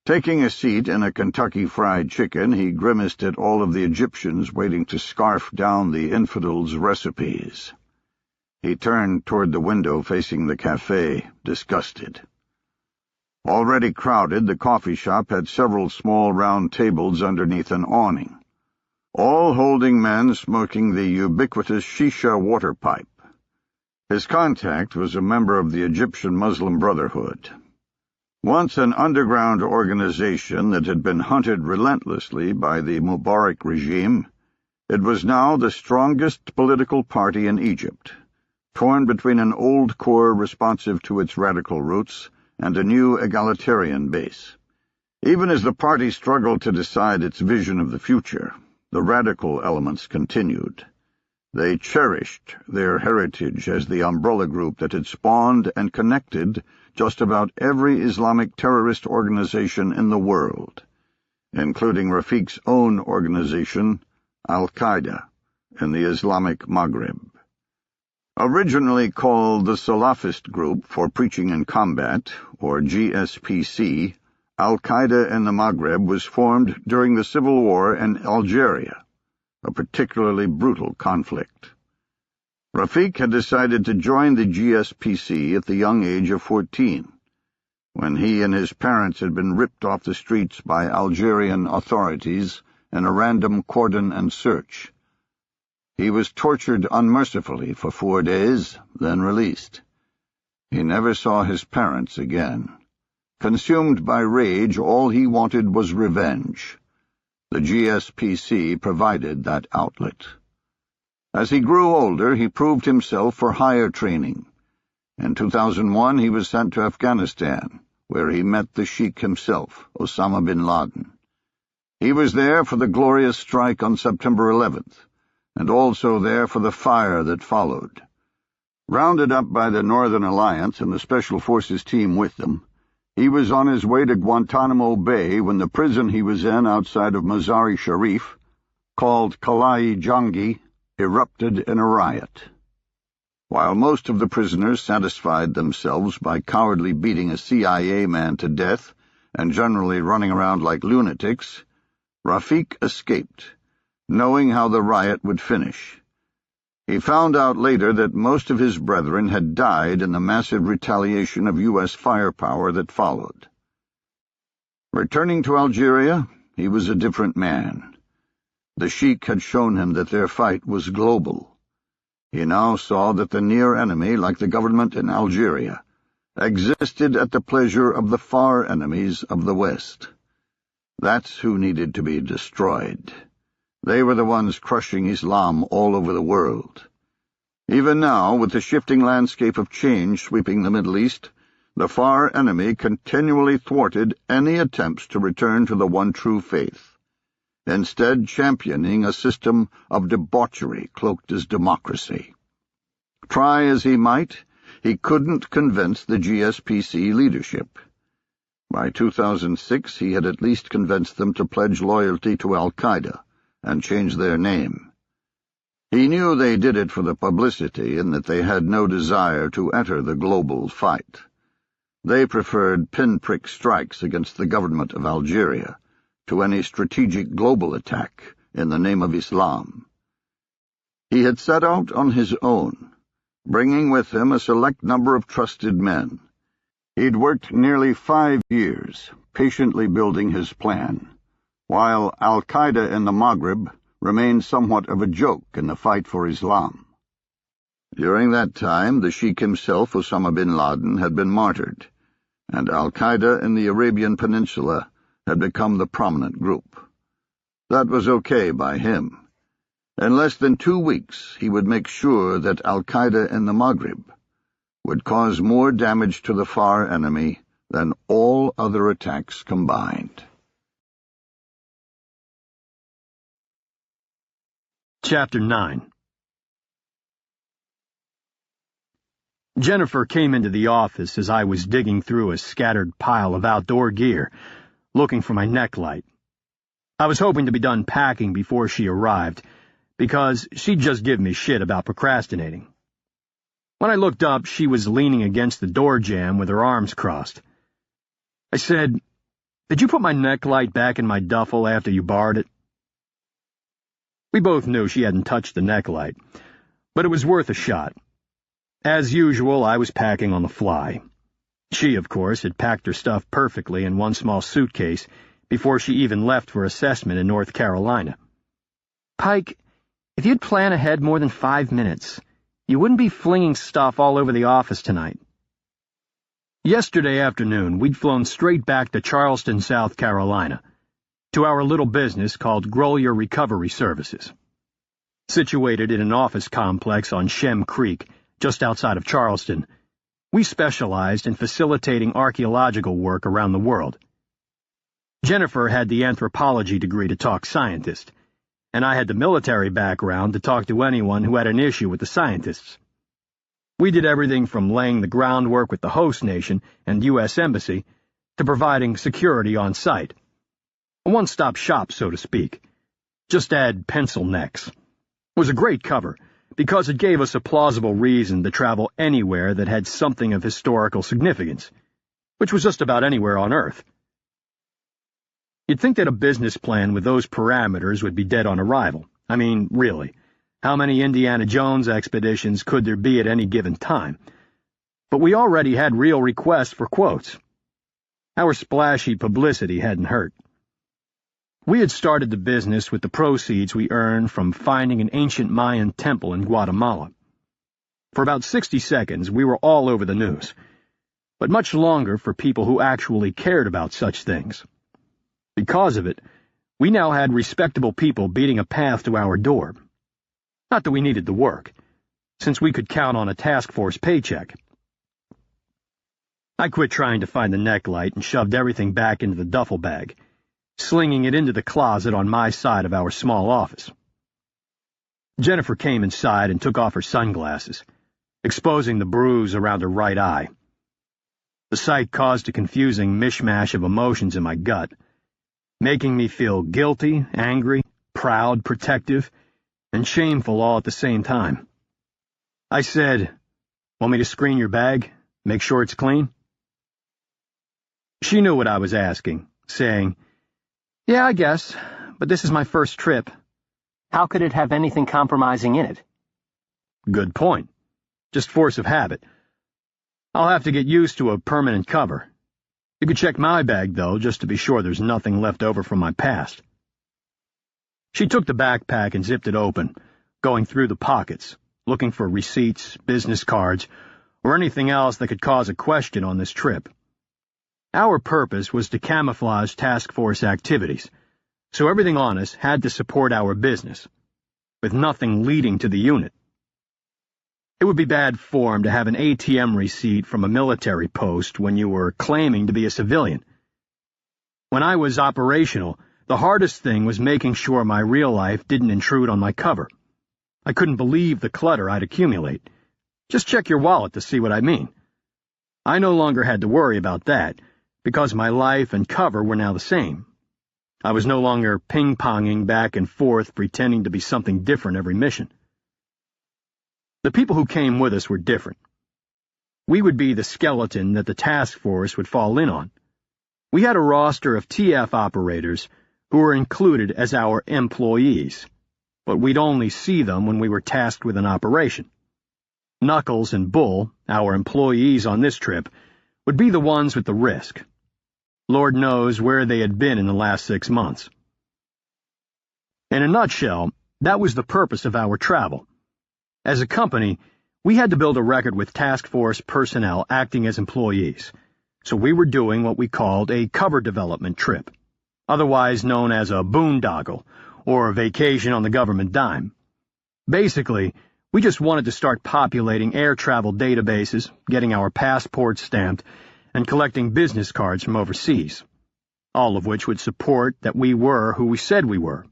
Taking a seat in a Kentucky Fried Chicken, he grimaced at all of the Egyptians waiting to scarf down the infidels' recipes. He turned toward the window facing the cafe, disgusted. Already crowded, the coffee shop had several small round tables underneath an awning, all holding men smoking the ubiquitous shisha water pipe. His contact was a member of the Egyptian Muslim Brotherhood. Once an underground organization that had been hunted relentlessly by the Mubarak regime, it was now the strongest political party in Egypt, torn between an old core responsive to its radical roots and a new egalitarian base. Even as the party struggled to decide its vision of the future, the radical elements continued. They cherished their heritage as the umbrella group that had spawned and connected just about every Islamic terrorist organization in the world, including Rafiq's own organization, Al-Qaeda, in the Islamic Maghreb. Originally called the Salafist Group for Preaching in Combat, or GSPC, Al-Qaeda in the Maghreb was formed during the Civil War in Algeria, a particularly brutal conflict. Rafiq had decided to join the GSPC at the young age of 14, when he and his parents had been ripped off the streets by Algerian authorities in a random cordon and search. He was tortured unmercifully for 4 days, then released. He never saw his parents again. Consumed by rage, all he wanted was revenge. The GSPC provided that outlet. As he grew older, he proved himself for higher training. In 2001, he was sent to Afghanistan, where he met the Sheikh himself, Osama bin Laden. He was there for the glorious strike on September 11th, and also there for the fire that followed. Rounded up by the Northern Alliance and the Special Forces team with them, he was on his way to Guantanamo Bay when the prison he was in outside of Mazar-e Sharif, called Kalai Jangi, erupted in a riot. While most of the prisoners satisfied themselves by cowardly beating a CIA man to death and generally running around like lunatics, Rafiq escaped, knowing how the riot would finish. He found out later that most of his brethren had died in the massive retaliation of U.S. firepower that followed. Returning to Algeria, he was a different man. The Sheikh had shown him that their fight was global. He now saw that the near enemy, like the government in Algeria, existed at the pleasure of the far enemies of the West. That's who needed to be destroyed. They were the ones crushing Islam all over the world. Even now, with the shifting landscape of change sweeping the Middle East, the far enemy continually thwarted any attempts to return to the one true faith, instead championing a system of debauchery cloaked as democracy. Try as he might, he couldn't convince the GSPC leadership. By 2006, he had at least convinced them to pledge loyalty to Al-Qaeda and change their name. He knew they did it for the publicity and that they had no desire to enter the global fight. They preferred pinprick strikes against the government of Algeria to any strategic global attack in the name of Islam. He had set out on his own, bringing with him a select number of trusted men. He'd worked nearly 5 years, patiently building his plan, while Al-Qaeda in the Maghreb remained somewhat of a joke in the fight for Islam. During that time, the Sheikh himself, Osama bin Laden, had been martyred, and Al-Qaeda in the Arabian Peninsula had become the prominent group. That was okay by him. In less than 2 weeks, he would make sure that Al-Qaeda in the Maghreb would cause more damage to the far enemy than all other attacks combined. Chapter 9. Jennifer came into the office as I was digging through a scattered pile of outdoor gear, looking for my neck light. I was hoping to be done packing before she arrived, because she'd just give me shit about procrastinating. When I looked up, she was leaning against the door jamb with her arms crossed. I said, "Did you put my neck light back in my duffel after you borrowed it?" We both knew she hadn't touched the neck light, but it was worth a shot. As usual, I was packing on the fly. She, of course, had packed her stuff perfectly in one small suitcase before she even left for assessment in North Carolina. "Pike, if you'd plan ahead more than 5 minutes, you wouldn't be flinging stuff all over the office tonight." Yesterday afternoon, we'd flown straight back to Charleston, South Carolina, to our little business called Grolier Recovery Services. Situated in an office complex on Shem Creek, just outside of Charleston, we specialized in facilitating archaeological work around the world. Jennifer had the anthropology degree to talk scientist, and I had the military background to talk to anyone who had an issue with the scientists. We did everything from laying the groundwork with the host nation and U.S. Embassy to providing security on site. A one-stop shop, so to speak. Just add pencil necks. It was a great cover, because it gave us a plausible reason to travel anywhere that had something of historical significance, which was just about anywhere on Earth. You'd think that a business plan with those parameters would be dead on arrival. I mean, really, how many Indiana Jones expeditions could there be at any given time? But we already had real requests for quotes. Our splashy publicity hadn't hurt. We had started the business with the proceeds we earned from finding an ancient Mayan temple in Guatemala. For about 60 seconds, we were all over the news, but much longer for people who actually cared about such things. Because of it, we now had respectable people beating a path to our door. Not that we needed the work, since we could count on a Taskforce paycheck. I quit trying to find the neck light and shoved everything back into the duffel bag, slinging it into the closet on my side of our small office. Jennifer came inside and took off her sunglasses, exposing the bruise around her right eye. The sight caused a confusing mishmash of emotions in my gut, making me feel guilty, angry, proud, protective, and shameful all at the same time. I said, "Want me to screen your bag? Make sure it's clean?" She knew what I was asking, saying, "Yeah, I guess, but this is my first trip. How could it have anything compromising in it?" Good point. Just force of habit. I'll have to get used to a permanent cover. You could check my bag, though, just to be sure there's nothing left over from my past. She took the backpack and zipped it open, going through the pockets, looking for receipts, business cards, or anything else that could cause a question on this trip. Our purpose was to camouflage Taskforce activities, so everything on us had to support our business, with nothing leading to the unit. It would be bad form to have an ATM receipt from a military post when you were claiming to be a civilian. When I was operational, the hardest thing was making sure my real life didn't intrude on my cover. I couldn't believe the clutter I'd accumulate. Just check your wallet to see what I mean. I no longer had to worry about that, because my life and cover were now the same. I was no longer ping-ponging back and forth pretending to be something different every mission. The people who came with us were different. We would be the skeleton that the task force would fall in on. We had a roster of TF operators who were included as our employees, but we'd only see them when we were tasked with an operation. Knuckles and Bull, our employees on this trip, would be the ones with the risk. Lord knows where they had been in the last 6 months. In a nutshell, that was the purpose of our travel. As a company, we had to build a record with task force personnel acting as employees, so we were doing what we called a cover development trip, otherwise known as a boondoggle, or a vacation on the government dime. Basically, we just wanted to start populating air travel databases, getting our passports stamped, and collecting business cards from overseas, all of which would support that we were who we said we were.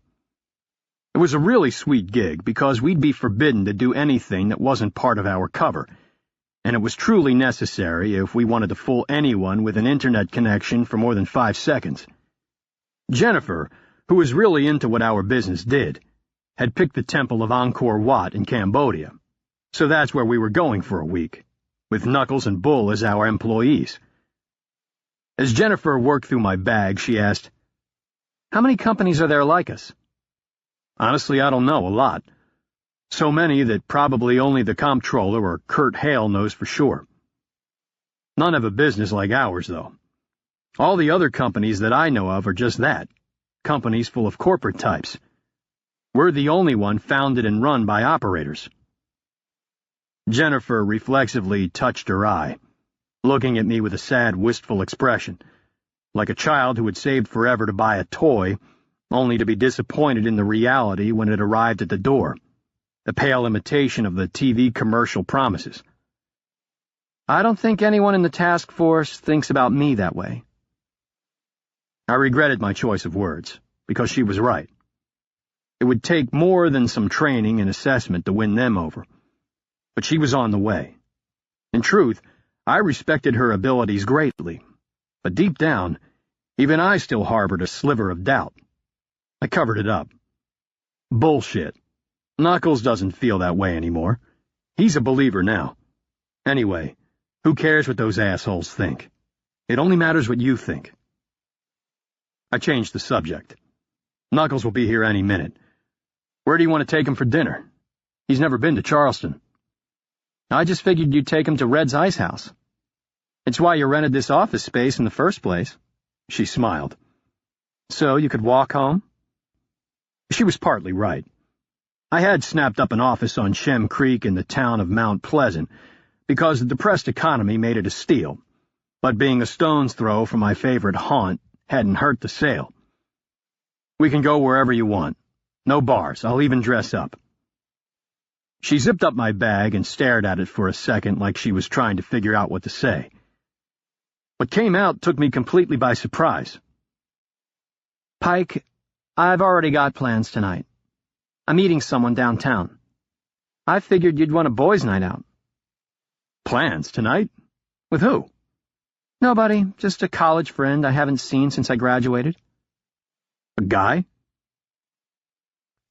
It was a really sweet gig because we'd be forbidden to do anything that wasn't part of our cover, and it was truly necessary if we wanted to fool anyone with an internet connection for more than 5 seconds. Jennifer, who was really into what our business did, had picked the Temple of Angkor Wat in Cambodia, so that's where we were going for a week, with Knuckles and Bull as our employees. As Jennifer worked through my bag, she asked, "How many companies are there like us?" Honestly, I don't know, a lot. So many that probably only the comptroller or Kurt Hale knows for sure. None have a business like ours, though. All the other companies that I know of are just that, companies full of corporate types. We're the only one founded and run by operators. Jennifer reflexively touched her eye, looking at me with a sad, wistful expression, like a child who had saved forever to buy a toy, only to be disappointed in the reality when it arrived at the door, a pale imitation of the TV commercial promises. I don't think anyone in the task force thinks about me that way. I regretted my choice of words, because she was right. It would take more than some training and assessment to win them over, but she was on the way. In truth, I respected her abilities greatly, but deep down, even I still harbored a sliver of doubt. I covered it up. Bullshit. Knuckles doesn't feel that way anymore. He's a believer now. Anyway, who cares what those assholes think? It only matters what you think. I changed the subject. Knuckles will be here any minute. Where do you want to take him for dinner? He's never been to Charleston. I just figured you'd take him to Red's Ice House. It's why you rented this office space in the first place. She smiled. So you could walk home? She was partly right. I had snapped up an office on Shem Creek in the town of Mount Pleasant because the depressed economy made it a steal, but being a stone's throw from my favorite haunt hadn't hurt the sale. We can go wherever you want. No bars. I'll even dress up. She zipped up my bag and stared at it for a second like she was trying to figure out what to say. What came out took me completely by surprise. Pike, I've already got plans tonight. I'm meeting someone downtown. I figured you'd want a boys' night out. Plans tonight? With who? Nobody, just a college friend I haven't seen since I graduated. A guy?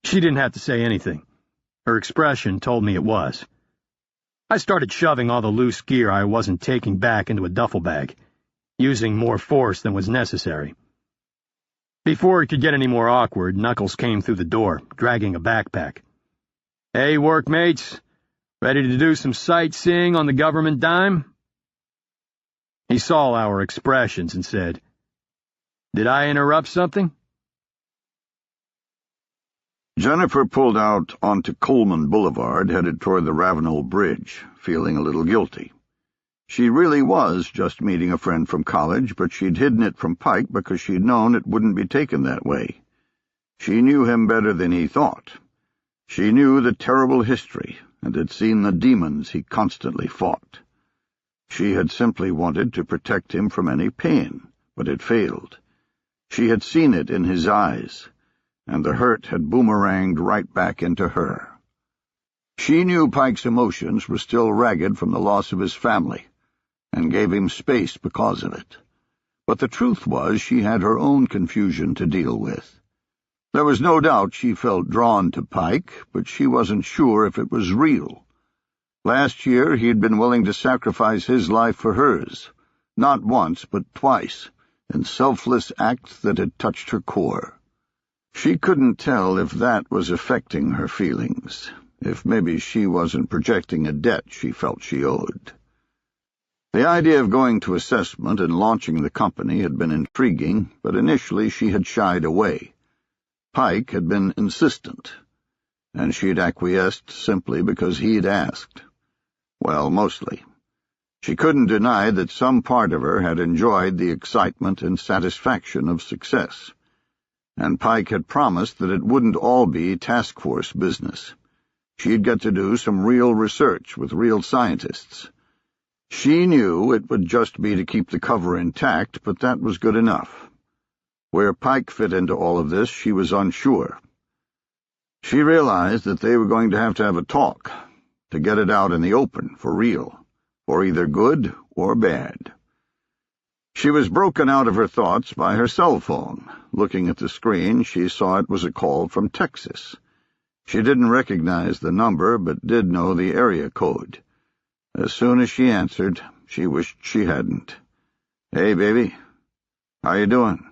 She didn't have to say anything. Her expression told me it was. I started shoving all the loose gear I wasn't taking back into a duffel bag, using more force than was necessary. Before it could get any more awkward, Knuckles came through the door, dragging a backpack. Hey, workmates, ready to do some sightseeing on the government dime? He saw our expressions and said, Did I interrupt something? Jennifer pulled out onto Coleman Boulevard, headed toward the Ravenel Bridge, feeling a little guilty. She really was just meeting a friend from college, but she'd hidden it from Pike because she'd known it wouldn't be taken that way. She knew him better than he thought. She knew the terrible history and had seen the demons he constantly fought. She had simply wanted to protect him from any pain, but it failed. She had seen it in his eyes, and the hurt had boomeranged right back into her. She knew Pike's emotions were still ragged from the loss of his family, and gave him space because of it. But the truth was she had her own confusion to deal with. There was no doubt she felt drawn to Pike, but she wasn't sure if it was real. Last year he had been willing to sacrifice his life for hers, not once but twice, in selfless acts that had touched her core. She couldn't tell if that was affecting her feelings, if maybe she wasn't projecting a debt she felt she owed. The idea of going to assessment and launching the company had been intriguing, but initially she had shied away. Pike had been insistent, and she had acquiesced simply because he'd asked. Well, mostly. She couldn't deny that some part of her had enjoyed the excitement and satisfaction of success, and Pike had promised that it wouldn't all be Taskforce business. She'd get to do some real research with real scientists. She knew it would just be to keep the cover intact, but that was good enough. Where Pike fit into all of this, she was unsure. She realized that they were going to have a talk, to get it out in the open, for real, for either good or bad. She was broken out of her thoughts by her cell phone. Looking at the screen, she saw it was a call from Texas. She didn't recognize the number, but did know the area code. As soon as she answered, she wished she hadn't. "Hey, baby. How you doing?"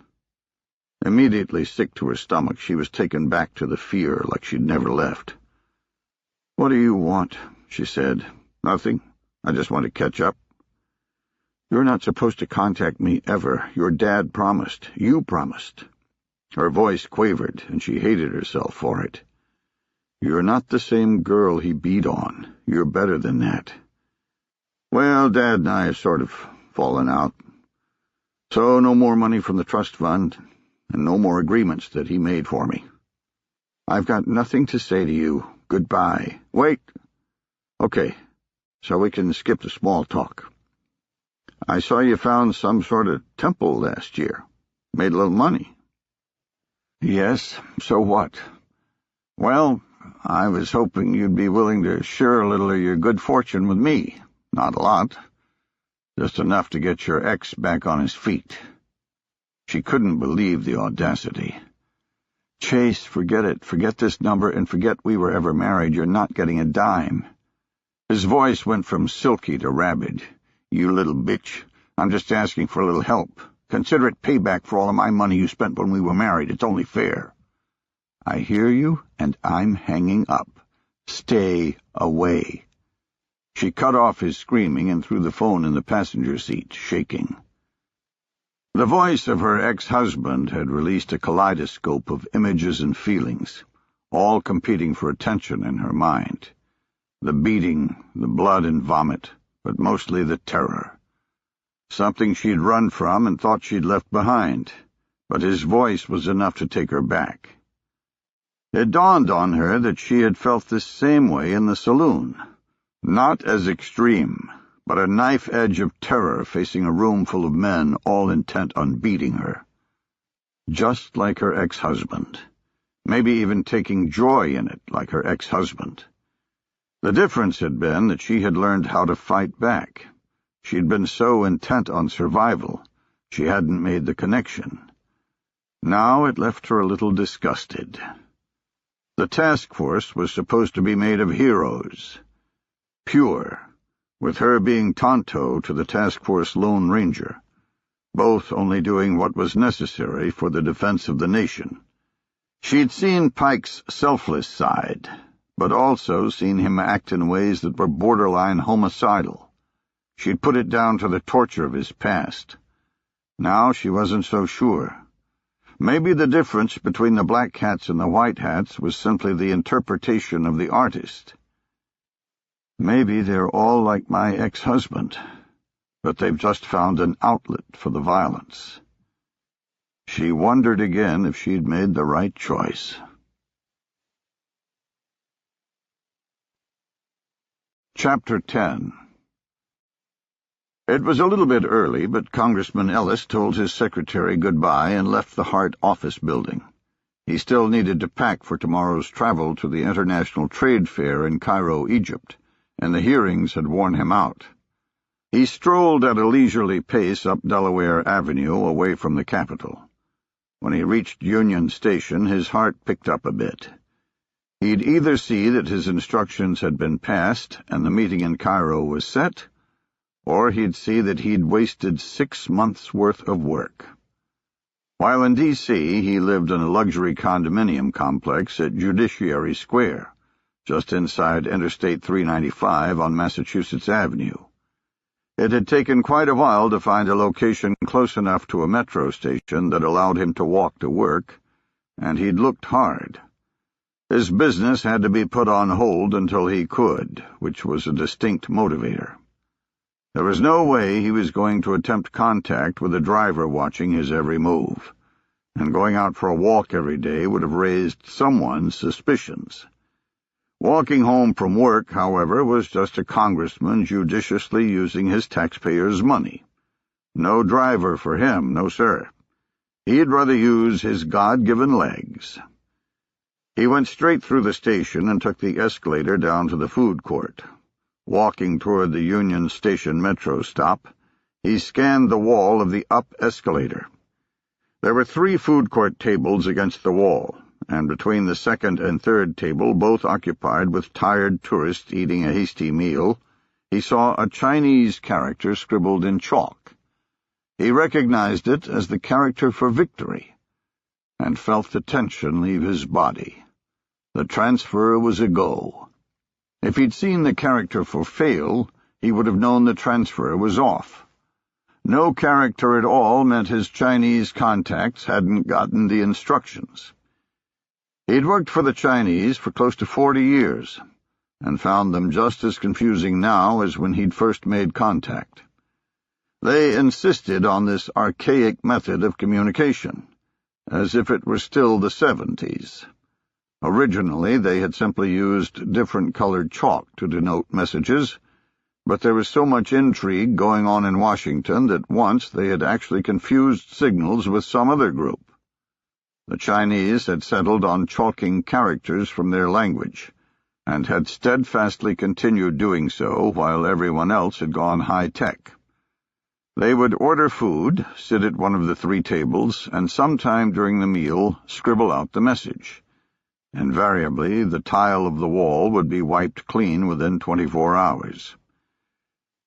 Immediately sick to her stomach, she was taken back to the fear like she'd never left. "What do you want?" she said. "Nothing. I just want to catch up." "You're not supposed to contact me ever. Your dad promised. You promised." Her voice quavered, and she hated herself for it. "You're not the same girl he beat on. You're better than that." "Well, Dad and I have sort of fallen out. So no more money from the trust fund, and no more agreements that he made for me." "I've got nothing to say to you. Goodbye." "Wait." "Okay, so we can skip the small talk. I saw you found some sort of temple last year. Made a little money." "Yes, so what?" "Well, I was hoping you'd be willing to share a little of your good fortune with me. Not a lot. Just enough to get your ex back on his feet." She couldn't believe the audacity. "Chase, forget it. Forget this number, and forget we were ever married. You're not getting a dime." His voice went from silky to rabid. "You little bitch. I'm just asking for a little help. Consider it payback for all of my money you spent when we were married. It's only fair." "I hear you, and I'm hanging up. Stay away." She cut off his screaming and threw the phone in the passenger seat, shaking. The voice of her ex-husband had released a kaleidoscope of images and feelings, all competing for attention in her mind. The beating, the blood and vomit, but mostly the terror. Something she'd run from and thought she'd left behind, but his voice was enough to take her back. It dawned on her that she had felt this same way in the saloon. Not as extreme, but a knife edge of terror facing a room full of men all intent on beating her. Just like her ex-husband. Maybe even taking joy in it like her ex-husband. The difference had been that she had learned how to fight back. She'd been so intent on survival, she hadn't made the connection. Now it left her a little disgusted. The task force was supposed to be made of heroes. Pure, with her being Tonto to the task force Lone Ranger, both only doing what was necessary for the defense of the nation. She'd seen Pike's selfless side, but also seen him act in ways that were borderline homicidal. She'd put it down to the torture of his past. Now she wasn't so sure. Maybe the difference between the black hats and the white hats was simply the interpretation of the artist. Maybe they're all like my ex-husband, but they've just found an outlet for the violence. She wondered again if she'd made the right choice. Chapter 10. It was a little bit early, but Congressman Ellis told his secretary goodbye and left the Hart office building. He still needed to pack for tomorrow's travel to the International Trade Fair in Cairo, Egypt, and the hearings had worn him out. He strolled at a leisurely pace up Delaware Avenue away from the Capitol. When he reached Union Station, his heart picked up a bit. He'd either see that his instructions had been passed and the meeting in Cairo was set, or he'd see that he'd wasted 6 months' worth of work. While in D.C., he lived in a luxury condominium complex at Judiciary Square, just inside Interstate 395 on Massachusetts Avenue. It had taken quite a while to find a location close enough to a metro station that allowed him to walk to work, and he'd looked hard. His business had to be put on hold until he could, which was a distinct motivator. There was no way he was going to attempt contact with a driver watching his every move, and going out for a walk every day would have raised someone's suspicions. Walking home from work, however, was just a congressman judiciously using his taxpayers' money. No driver for him, no sir. He'd rather use his God-given legs. He went straight through the station and took the escalator down to the food court. Walking toward the Union Station metro stop, he scanned the wall of the up escalator. There were 3 food court tables against the wall, and between the second and third table, both occupied with tired tourists eating a hasty meal, he saw a Chinese character scribbled in chalk. He recognized it as the character for victory, and felt the tension leave his body. The transfer was a go. If he'd seen the character for fail, he would have known the transfer was off. No character at all meant his Chinese contacts hadn't gotten the instructions. He'd worked for the Chinese for close to 40 years, and found them just as confusing now as when he'd first made contact. They insisted on this archaic method of communication, as if it were still the 70s. Originally, they had simply used different-colored chalk to denote messages, but there was so much intrigue going on in Washington that once they had actually confused signals with some other group. The Chinese had settled on chalking characters from their language, and had steadfastly continued doing so while everyone else had gone high-tech. They would order food, sit at one of the 3 tables, and sometime during the meal scribble out the message. Invariably, the tile of the wall would be wiped clean within 24 hours.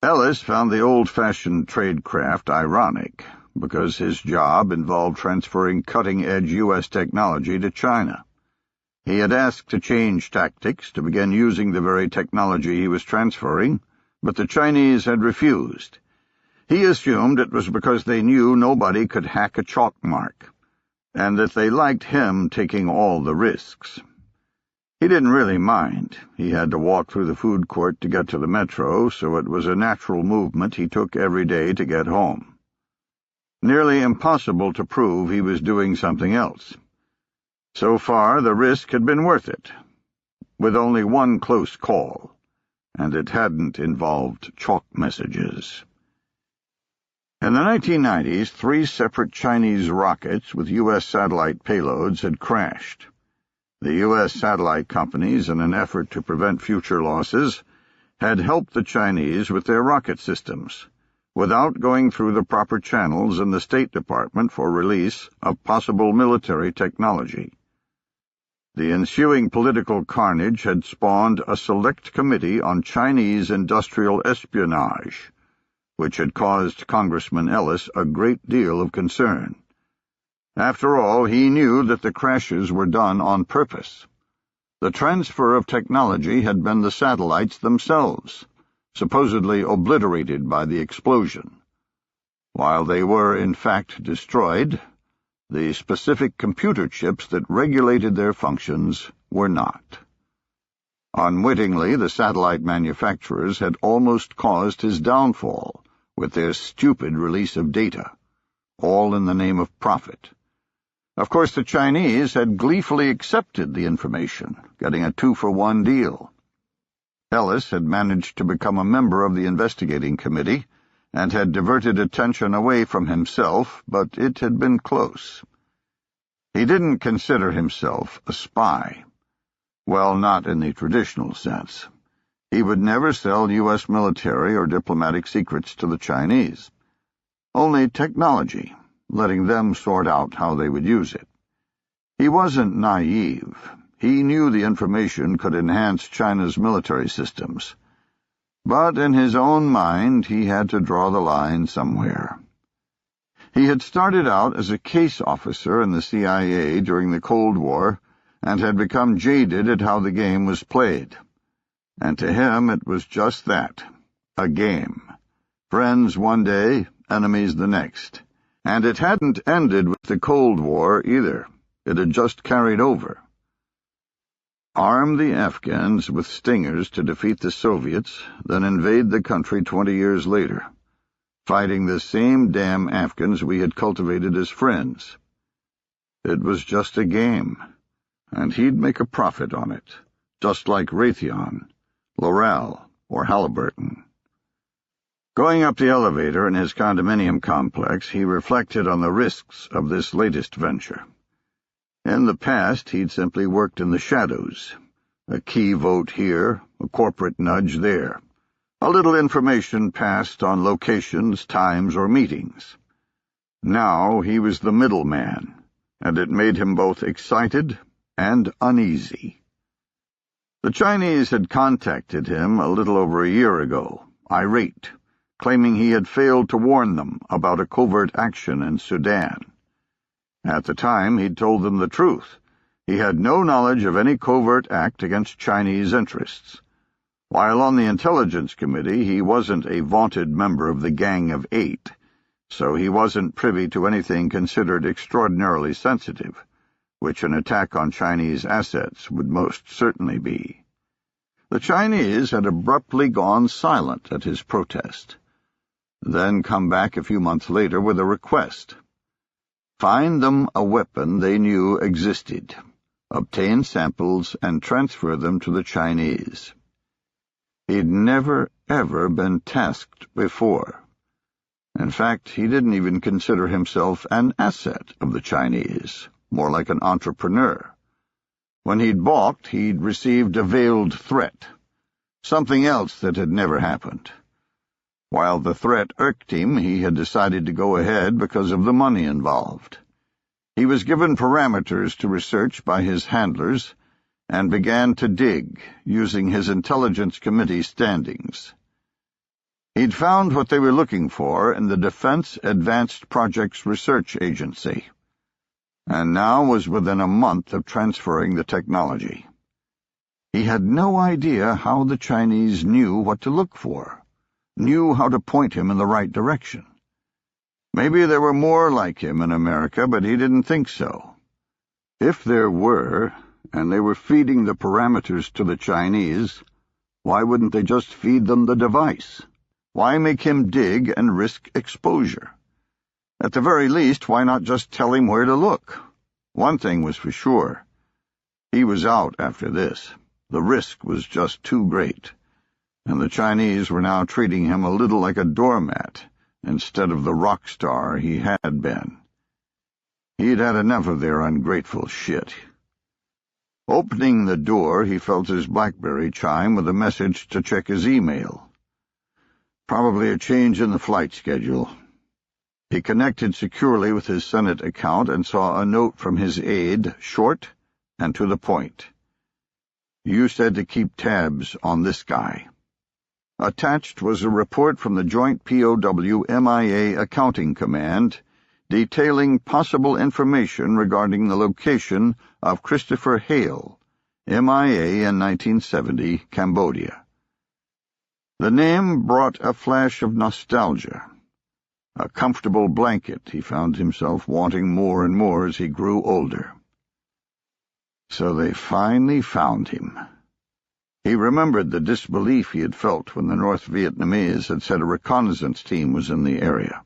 Ellis found the old-fashioned tradecraft ironic, because his job involved transferring cutting-edge U.S. technology to China. He had asked to change tactics to begin using the very technology he was transferring, but the Chinese had refused. He assumed it was because they knew nobody could hack a chalk mark, and that they liked him taking all the risks. He didn't really mind. He had to walk through the food court to get to the metro, so it was a natural movement he took every day to get home. Nearly impossible to prove he was doing something else. So far, the risk had been worth it, with only one close call, and it hadn't involved chalk messages. In the 1990s, 3 separate Chinese rockets with U.S. satellite payloads had crashed. The U.S. satellite companies, in an effort to prevent future losses, had helped the Chinese with their rocket systems, without going through the proper channels in the State Department for release of possible military technology. The ensuing political carnage had spawned a select committee on Chinese industrial espionage, which had caused Congressman Ellis a great deal of concern. After all, he knew that the crashes were done on purpose. The transfer of technology had been the satellites themselves, supposedly obliterated by the explosion. While they were, in fact, destroyed, the specific computer chips that regulated their functions were not. Unwittingly, the satellite manufacturers had almost caused his downfall with their stupid release of data, all in the name of profit. Of course, the Chinese had gleefully accepted the information, getting a 2-for-1 deal. Ellis had managed to become a member of the investigating committee and had diverted attention away from himself, but it had been close. He didn't consider himself a spy. Well, not in the traditional sense. He would never sell U.S. military or diplomatic secrets to the Chinese. Only technology, letting them sort out how they would use it. He wasn't naive. He knew the information could enhance China's military systems. But in his own mind, he had to draw the line somewhere. He had started out as a case officer in the CIA during the Cold War and had become jaded at how the game was played. And to him it was just that, a game. Friends one day, enemies the next. And it hadn't ended with the Cold War either. It had just carried over. Arm the Afghans with stingers to defeat the Soviets, then invade the country 20 years later, fighting the same damn Afghans we had cultivated as friends. It was just a game, and he'd make a profit on it, just like Raytheon, Loral, or Halliburton. Going up the elevator in his condominium complex, he reflected on the risks of this latest venture. In the past, he'd simply worked in the shadows. A key vote here, a corporate nudge there. A little information passed on locations, times, or meetings. Now he was the middleman, and it made him both excited and uneasy. The Chinese had contacted him a little over a year ago, irate, claiming he had failed to warn them about a covert action in Sudan. At the time, he'd told them the truth. He had no knowledge of any covert act against Chinese interests. While on the Intelligence Committee, he wasn't a vaunted member of the Gang of Eight, so he wasn't privy to anything considered extraordinarily sensitive, which an attack on Chinese assets would most certainly be. The Chinese had abruptly gone silent at his protest, then come back a few months later with a request. Find them a weapon they knew existed, obtain samples, and transfer them to the Chinese. He'd never, ever been tasked before. In fact, he didn't even consider himself an asset of the Chinese, more like an entrepreneur. When he'd balked, he'd received a veiled threat, something else that had never happened. While the threat irked him, he had decided to go ahead because of the money involved. He was given parameters to research by his handlers and began to dig, using his Intelligence Committee standings. He'd found what they were looking for in the Defense Advanced Projects Research Agency, and now was within a month of transferring the technology. He had no idea how the Chinese knew what to look for, knew how to point him in the right direction. Maybe there were more like him in America, but he didn't think so. If there were, and they were feeding the parameters to the Chinese, why wouldn't they just feed them the device? Why make him dig and risk exposure? At the very least, why not just tell him where to look? One thing was for sure. He was out after this. The risk was just too great, and the Chinese were now treating him a little like a doormat instead of the rock star he had been. He'd had enough of their ungrateful shit. Opening the door, he felt his BlackBerry chime with a message to check his email. Probably a change in the flight schedule. He connected securely with his Senate account and saw a note from his aide, short and to the point. You said to keep tabs on this guy. Attached was a report from the Joint POW-MIA Accounting Command detailing possible information regarding the location of Christopher Hale, MIA in 1970, Cambodia. The name brought a flash of nostalgia. A comfortable blanket he found himself wanting more and more as he grew older. So they finally found him. He remembered the disbelief he had felt when the North Vietnamese had said a reconnaissance team was in the area.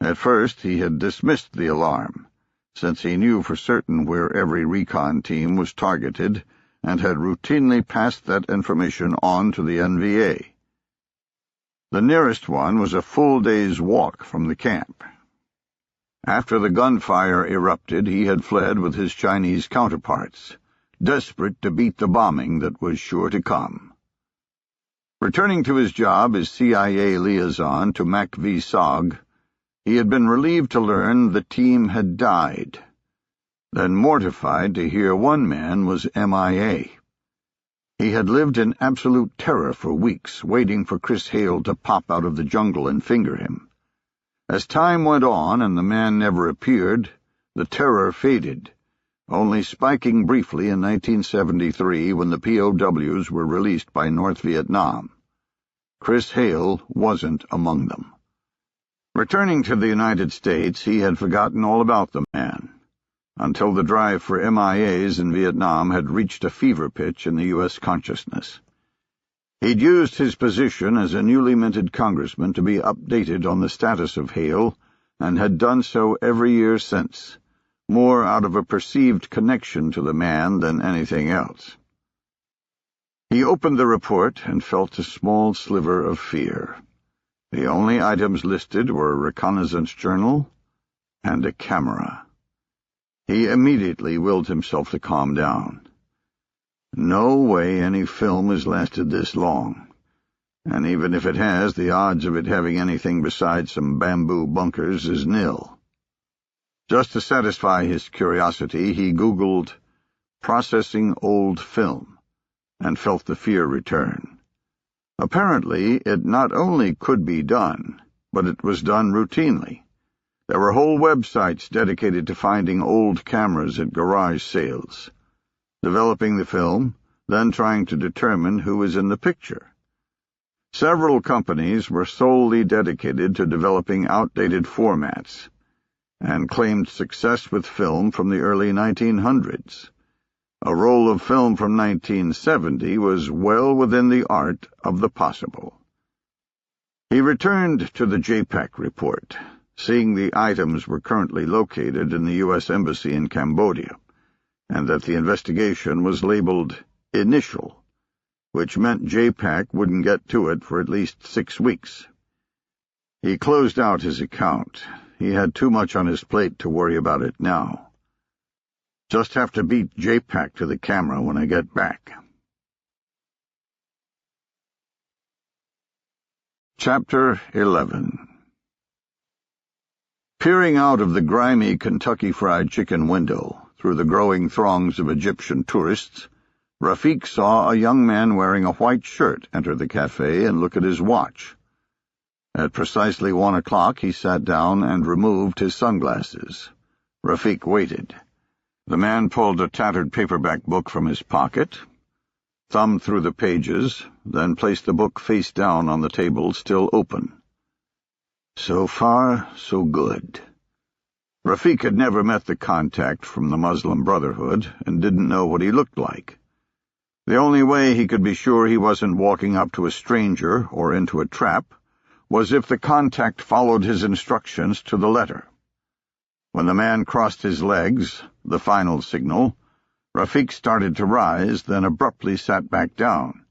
At first he had dismissed the alarm, since he knew for certain where every recon team was targeted and had routinely passed that information on to the NVA. The nearest one was a full day's walk from the camp. After the gunfire erupted, he had fled with his Chinese counterparts, desperate to beat the bombing that was sure to come. Returning to his job as CIA liaison to MACV-SOG, he had been relieved to learn the team had died. then mortified to hear one man was MIA. He had lived in absolute terror for weeks, waiting for Chris Hale to pop out of the jungle and finger him. As time went on and the man never appeared, the terror faded, only spiking briefly in 1973 when the POWs were released by North Vietnam. Chris Hale wasn't among them. Returning to the United States, he had forgotten all about the man, until the drive for MIAs in Vietnam had reached a fever pitch in the U.S. consciousness. He'd used his position as a newly minted congressman to be updated on the status of Hale, and had done so every year since, more out of a perceived connection to the man than anything else. He opened the report and felt a small sliver of fear. The only items listed were a reconnaissance journal and a camera. He immediately willed himself to calm down. No way any film has lasted this long, and even if it has, the odds of it having anything besides some bamboo bunkers is nil. Just to satisfy his curiosity, he Googled "processing old film" and felt the fear return. Apparently, it not only could be done, but it was done routinely. There were whole websites dedicated to finding old cameras at garage sales, developing the film, then trying to determine who was in the picture. Several companies were solely dedicated to developing outdated formats, and claimed success with film from the early 1900s. A roll of film from 1970 was well within the art of the possible. He returned to the JPAC report, seeing the items were currently located in the U.S. Embassy in Cambodia, and that the investigation was labeled initial, which meant JPAC wouldn't get to it for at least 6 weeks. He closed out his account. He had too much on his plate to worry about it now. Just have to beat JPAC to the camera when I get back. Chapter 11. Peering out of the grimy Kentucky Fried Chicken window, through the growing throngs of Egyptian tourists, Rafi saw a young man wearing a white shirt enter the cafe and look at his watch. At precisely 1 o'clock he sat down and removed his sunglasses. Rafi waited. The man pulled a tattered paperback book from his pocket, thumbed through the pages, then placed the book face down on the table, still open. So far, so good. Rafi had never met the contact from the Muslim Brotherhood and didn't know what he looked like. The only way he could be sure he wasn't walking up to a stranger or into a trap was if the contact followed his instructions to the letter. When the man crossed his legs, the final signal, Rafi started to rise, then abruptly sat back down,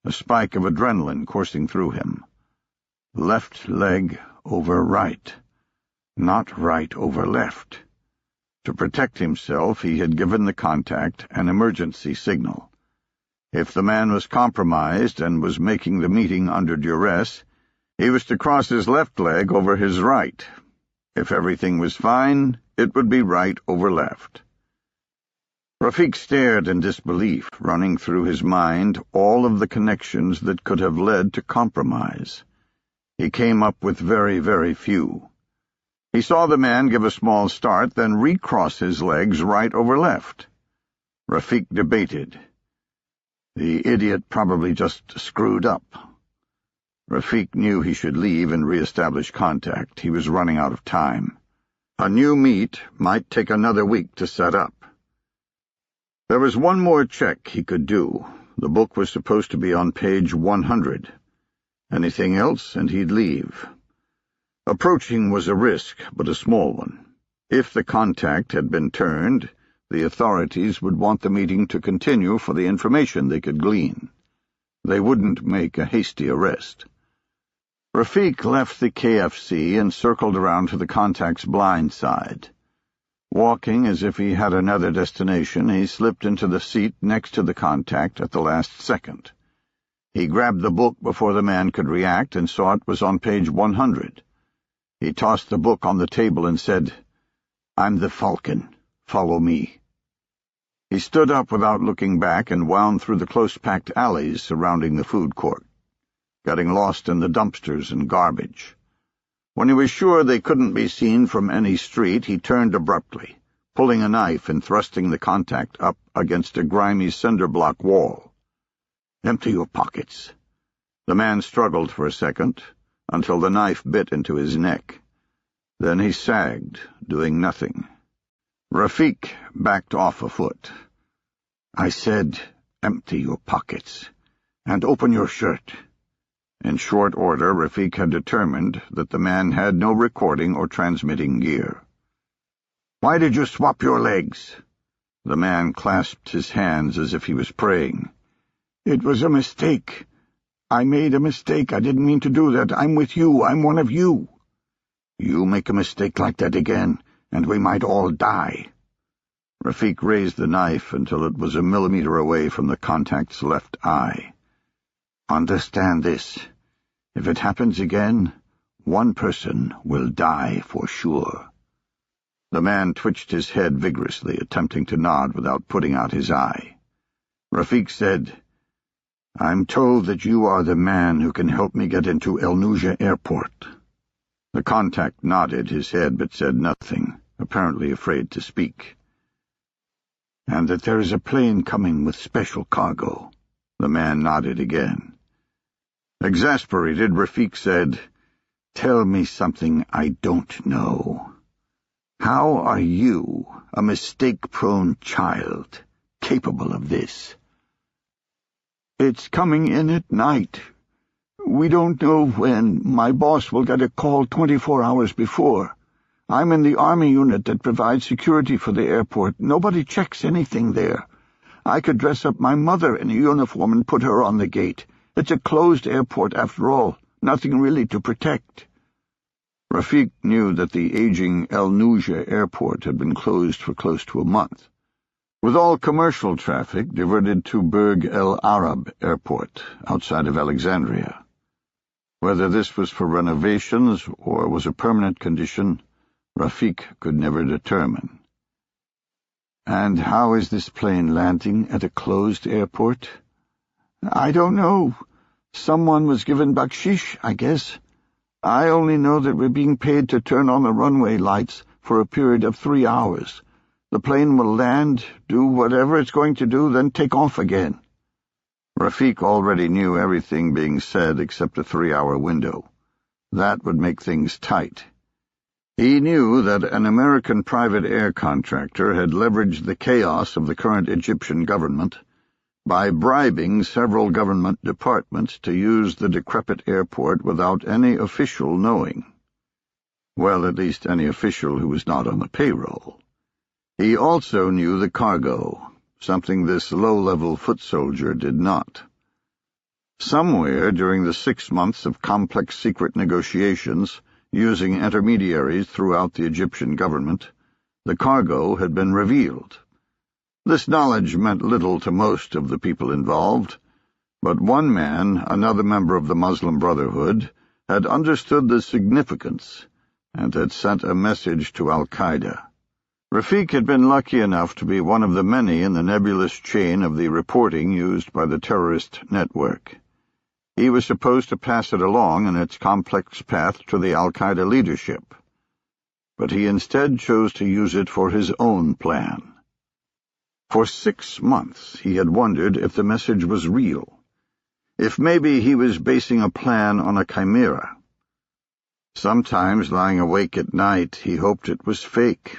a spike of adrenaline coursing through him. Left leg over right, not right over left. To protect himself, he had given the contact an emergency signal. If the man was compromised and was making the meeting under duress, he was to cross his left leg over his right. If everything was fine, it would be right over left. Rafi stared in disbelief, running through his mind all of the connections that could have led to compromise. He came up with very, very few. He saw the man give a small start, then recross his legs right over left. Rafi debated. The idiot probably just screwed up. Rafi knew he should leave and re-establish contact. He was running out of time. A new meet might take another week to set up. There was one more check he could do. The book was supposed to be on page 100. Anything else, and he'd leave. Approaching was a risk, but a small one. If the contact had been turned, the authorities would want the meeting to continue for the information they could glean. They wouldn't make a hasty arrest. Rafi left the KFC and circled around to the contact's blind side. Walking as if he had another destination, he slipped into the seat next to the contact at the last second. He grabbed the book before the man could react and saw it was on page 100. He tossed the book on the table and said, "I'm the Falcon. Follow me." He stood up without looking back and wound through the close-packed alleys surrounding the food court, getting lost in the dumpsters and garbage. When he was sure they couldn't be seen from any street, he turned abruptly, pulling a knife and thrusting the contact up against a grimy cinder-block wall. "Empty your pockets." The man struggled for a second, until the knife bit into his neck. Then he sagged, doing nothing. Rafik backed off a foot. "I said, empty your pockets, and open your shirt." In short order, Rafik had determined that the man had no recording or transmitting gear. "Why did you swap your legs?" The man clasped his hands as if he was praying. "It was a mistake. I made a mistake. I didn't mean to do that. I'm with you. I'm one of you." "You make a mistake like that again, and we might all die." Rafik raised the knife until it was a millimeter away from the contact's left eye. "Understand this. If it happens again, one person will die for sure." The man twitched his head vigorously, attempting to nod without putting out his eye. Rafik said, "I'm told that you are the man who can help me get into El Nuja Airport." The contact nodded his head but said nothing, apparently afraid to speak. "And that there is a plane coming with special cargo." The man nodded again. Exasperated, Rafik said, "Tell me something I don't know. How are you, a mistake-prone child, capable of this?" "It's coming in at night. We don't know when. My boss will get a call 24 hours before. I'm in the Army unit that provides security for the airport. Nobody checks anything there. I could dress up my mother in a uniform and put her on the gate. It's a closed airport after all, nothing really to protect." Rafik knew that the aging El Nuja airport had been closed for close to a month, with all commercial traffic diverted to Burg El Arab Airport, outside of Alexandria. Whether this was for renovations or was a permanent condition, Rafik could never determine. "And how is this plane landing at a closed airport?" "I don't know. Someone was given bakshish, I guess. I only know that we're being paid to turn on the runway lights for a period of 3 hours. The plane will land, do whatever it's going to do, then take off again." Rafik already knew everything being said except a 3-hour window. That would make things tight. He knew that an American private air contractor had leveraged the chaos of the current Egyptian government by bribing several government departments to use the decrepit airport without any official knowing. Well, at least any official who was not on the payroll. He also knew the cargo, something this low-level foot soldier did not. Somewhere during the 6 months of complex secret negotiations, using intermediaries throughout the Egyptian government, the cargo had been revealed. This knowledge meant little to most of the people involved, but one man, another member of the Muslim Brotherhood, had understood the significance and had sent a message to Al-Qaeda. Rafik had been lucky enough to be one of the many in the nebulous chain of the reporting used by the terrorist network. He was supposed to pass it along in its complex path to the Al-Qaeda leadership, but he instead chose to use it for his own plan. For 6 months he had wondered if the message was real, if maybe he was basing a plan on a chimera. Sometimes, lying awake at night, he hoped it was fake.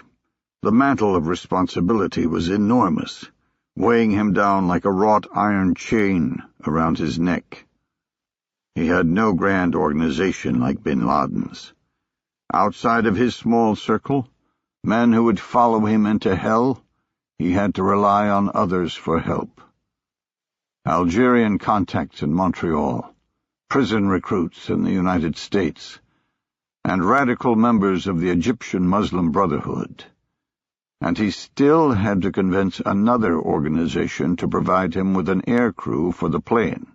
The mantle of responsibility was enormous, weighing him down like a wrought iron chain around his neck. He had no grand organization like bin Laden's. Outside of his small circle, men who would follow him into hell, he had to rely on others for help. Algerian contacts in Montreal, prison recruits in the United States, and radical members of the Egyptian Muslim Brotherhood. And he still had to convince another organization to provide him with an air crew for the plane.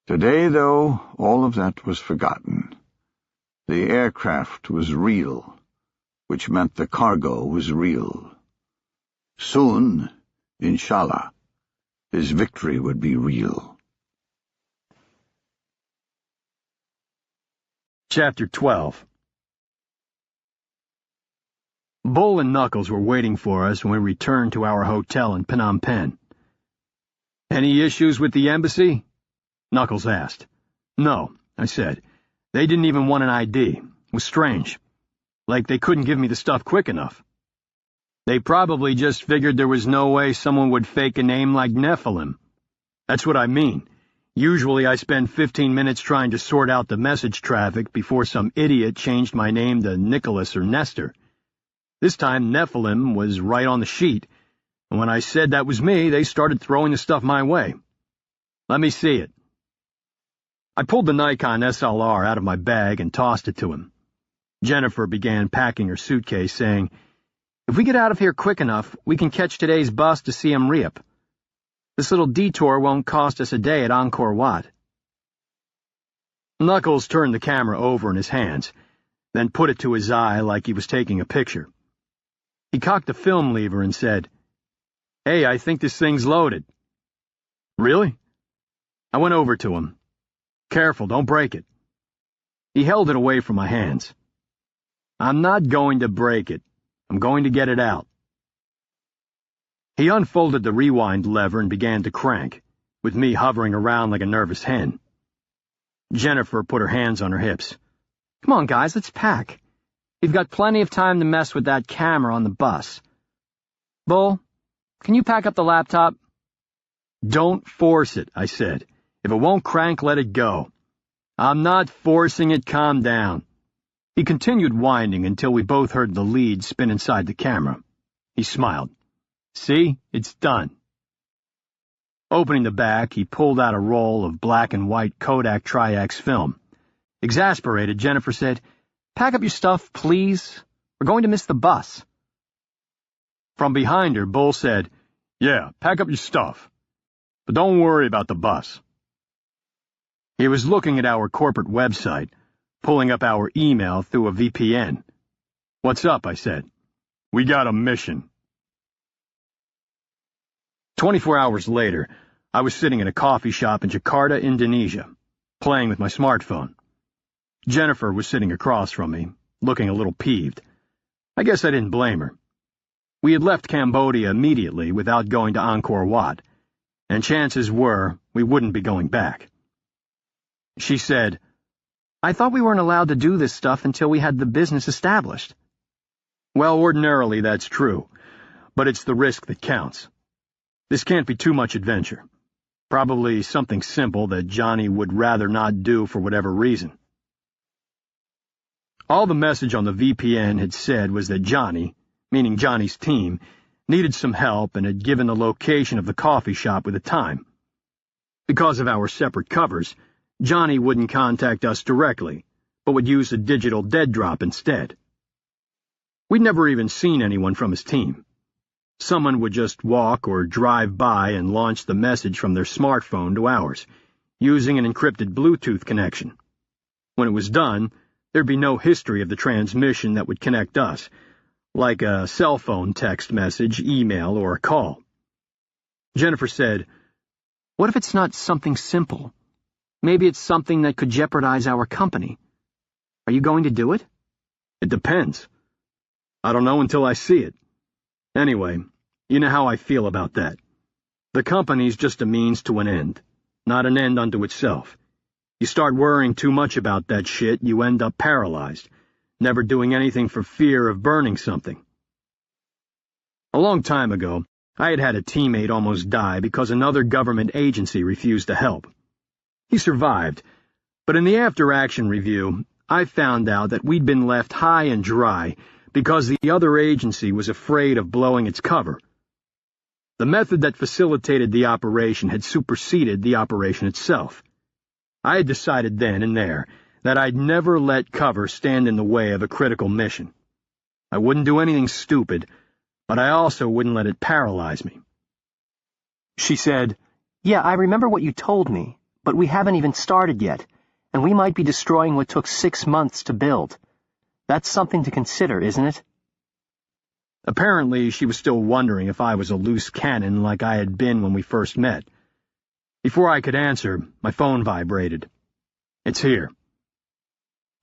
Today, though, all of that was forgotten. The aircraft was real, which meant the cargo was real. Soon, inshallah, his victory would be real. Chapter 12. Bull and Knuckles were waiting for us when we returned to our hotel in Phnom Penh. "Any issues with the embassy?" Knuckles asked. "No," I said. "They didn't even want an ID. It was strange. Like they couldn't give me the stuff quick enough. They probably just figured there was no way someone would fake a name like Nephilim. That's what I mean. Usually I spend 15 minutes trying to sort out the message traffic before some idiot changed my name to Nicholas or Nestor. This time Nephilim was right on the sheet, and when I said that was me, they started throwing the stuff my way. Let me see it." I pulled the Nikon SLR out of my bag and tossed it to him. Jennifer began packing her suitcase, saying, "If we get out of here quick enough, we can catch today's bus to Siem Reap. This little detour won't cost us a day at Angkor Wat." Knuckles turned the camera over in his hands, then put it to his eye like he was taking a picture. He cocked the film lever and said, "Hey, I think this thing's loaded." "Really?" I went over to him. "Careful, don't break it." He held it away from my hands. "I'm not going to break it. I'm going to get it out." He unfolded the rewind lever and began to crank, with me hovering around like a nervous hen. Jennifer put her hands on her hips. "Come on, guys, let's pack. We've got plenty of time to mess with that camera on the bus. Bull, can you pack up the laptop?" "Don't force it," I said. "If it won't crank, let it go." "I'm not forcing it, calm down." He continued winding until we both heard the lead spin inside the camera. He smiled. "See, it's done." Opening the back, he pulled out a roll of black and white Kodak Tri-X film. Exasperated, Jennifer said, "Pack up your stuff, please. We're going to miss the bus." From behind her, Bull said, "Yeah, pack up your stuff. But don't worry about the bus." He was looking at our corporate website, pulling up our email through a VPN. "What's up?" I said. "We got a mission." 24 hours later, I was sitting in a coffee shop in Jakarta, Indonesia, playing with my smartphone. Jennifer was sitting across from me, looking a little peeved. I guess I didn't blame her. We had left Cambodia immediately without going to Angkor Wat, and chances were we wouldn't be going back. She said, "I thought we weren't allowed to do this stuff until we had the business established." Well, ordinarily that's true, but it's the risk that counts. This can't be too much adventure. Probably something simple that Johnny would rather not do for whatever reason. All the message on the VPN had said was that Johnny, meaning Johnny's team, needed some help and had given the location of the coffee shop with a time. Because of our separate covers, Johnny wouldn't contact us directly, but would use a digital dead drop instead. We'd never even seen anyone from his team. Someone would just walk or drive by and launch the message from their smartphone to ours, using an encrypted Bluetooth connection. When it was done, there'd be no history of the transmission that would connect us, like a cell phone text message, email, or a call. Jennifer said, "What if it's not something simple? Maybe it's something that could jeopardize our company. Are you going to do it?" "It depends. I don't know until I see it. Anyway, you know how I feel about that. The company's just a means to an end, not an end unto itself. You start worrying too much about that shit, you end up paralyzed, never doing anything for fear of burning something." A long time ago, I had had a teammate almost die because another government agency refused to help. He survived, but in the after-action review, I found out that we'd been left high and dry because the other agency was afraid of blowing its cover. The method that facilitated the operation had superseded the operation itself. I had decided then and there that I'd never let cover stand in the way of a critical mission. I wouldn't do anything stupid, but I also wouldn't let it paralyze me. She said, "Yeah, I remember what you told me, but we haven't even started yet, and we might be destroying what took 6 months to build. That's something to consider, isn't it?" Apparently, she was still wondering if I was a loose cannon like I had been when we first met. Before I could answer, my phone vibrated. "It's here."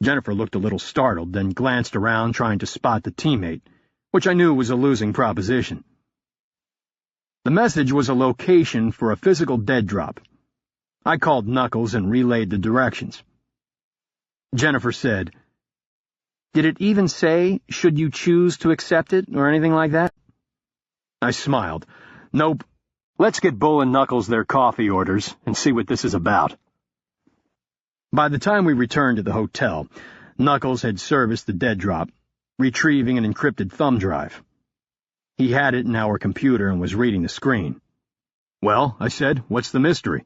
Jennifer looked a little startled, then glanced around trying to spot the teammate, which I knew was a losing proposition. The message was a location for a physical dead drop. I called Knuckles and relayed the directions. Jennifer said, "Did it even say, should you choose to accept it, or anything like that?" I smiled. "Nope. Let's get Bull and Knuckles their coffee orders and see what this is about." By the time we returned to the hotel, Knuckles had serviced the dead drop, retrieving an encrypted thumb drive. He had it in our computer and was reading the screen. "Well," I said, "what's the mystery?"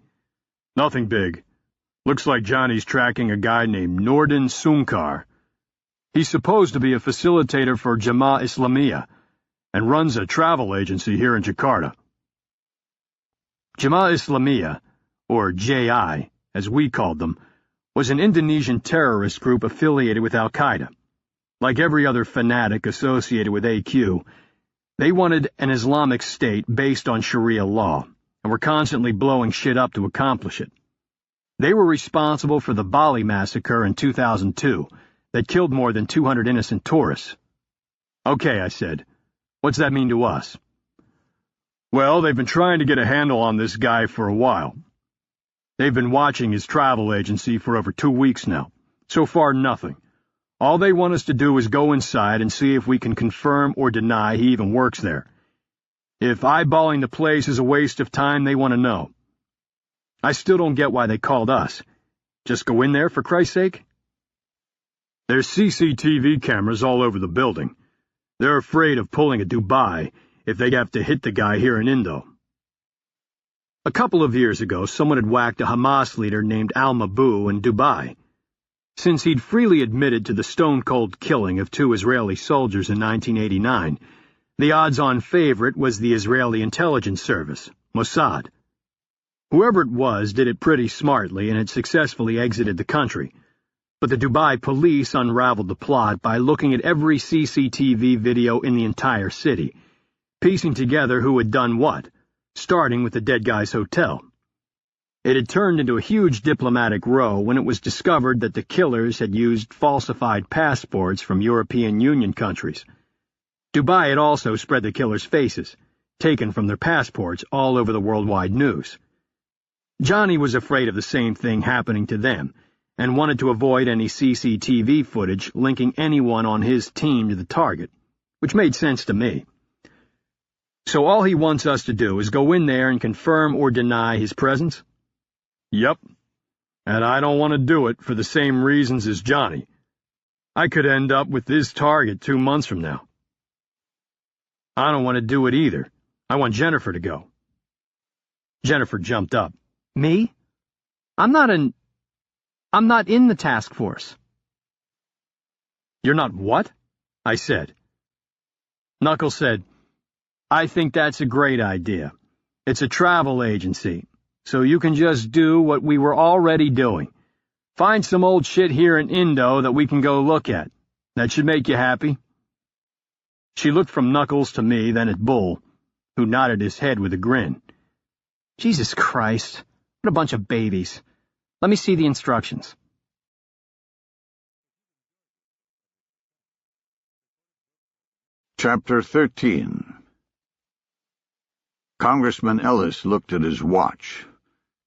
"Nothing big. Looks like Johnny's tracking a guy named Nordin Sunkar. He's supposed to be a facilitator for Jamaat Islamiyah and runs a travel agency here in Jakarta." Jamaat Islamiyah, or JI, as we called them, was an Indonesian terrorist group affiliated with Al-Qaeda. Like every other fanatic associated with AQ, they wanted an Islamic state based on Sharia law, and were constantly blowing shit up to accomplish it. They were responsible for the Bali massacre in 2002 that killed more than 200 innocent tourists. "Okay," I said. "What's that mean to us?" "Well, they've been trying to get a handle on this guy for a while. They've been watching his travel agency for over 2 weeks now. So far, nothing. All they want us to do is go inside and see if we can confirm or deny he even works there. If eyeballing the place is a waste of time, they want to know. I still don't get why they called us. Just go in there, for Christ's sake?" "There's CCTV cameras all over the building. They're afraid of pulling a Dubai if they have to hit the guy here in Indo." A couple of years ago, someone had whacked a Hamas leader named al-Mabu in Dubai. Since he'd freely admitted to the stone-cold killing of 2 Israeli soldiers in 1989, the odds-on favorite was the Israeli intelligence service, Mossad. Whoever it was did it pretty smartly and had successfully exited the country, but the Dubai police unraveled the plot by looking at every CCTV video in the entire city, piecing together who had done what, starting with the dead guy's hotel. It had turned into a huge diplomatic row when it was discovered that the killers had used falsified passports from European Union countries. Dubai had also spread the killers' faces, taken from their passports, all over the worldwide news. Johnny was afraid of the same thing happening to them, and wanted to avoid any CCTV footage linking anyone on his team to the target, which made sense to me. So all he wants us to do is go in there and confirm or deny his presence? Yep. And I don't want to do it for the same reasons as Johnny. I could end up with this target 2 months from now. I don't want to do it either. I want Jennifer to go. Jennifer jumped up. Me? I'm not in the task force. You're not what? I said. Knuckles said, I think that's a great idea. It's a travel agency, so you can just do what we were already doing. Find some old shit here in Indo that we can go look at. That should make you happy. She looked from Knuckles to me, then at Bull, who nodded his head with a grin. Jesus Christ, what a bunch of babies. Let me see the instructions. Chapter 13. Congressman Ellis looked at his watch.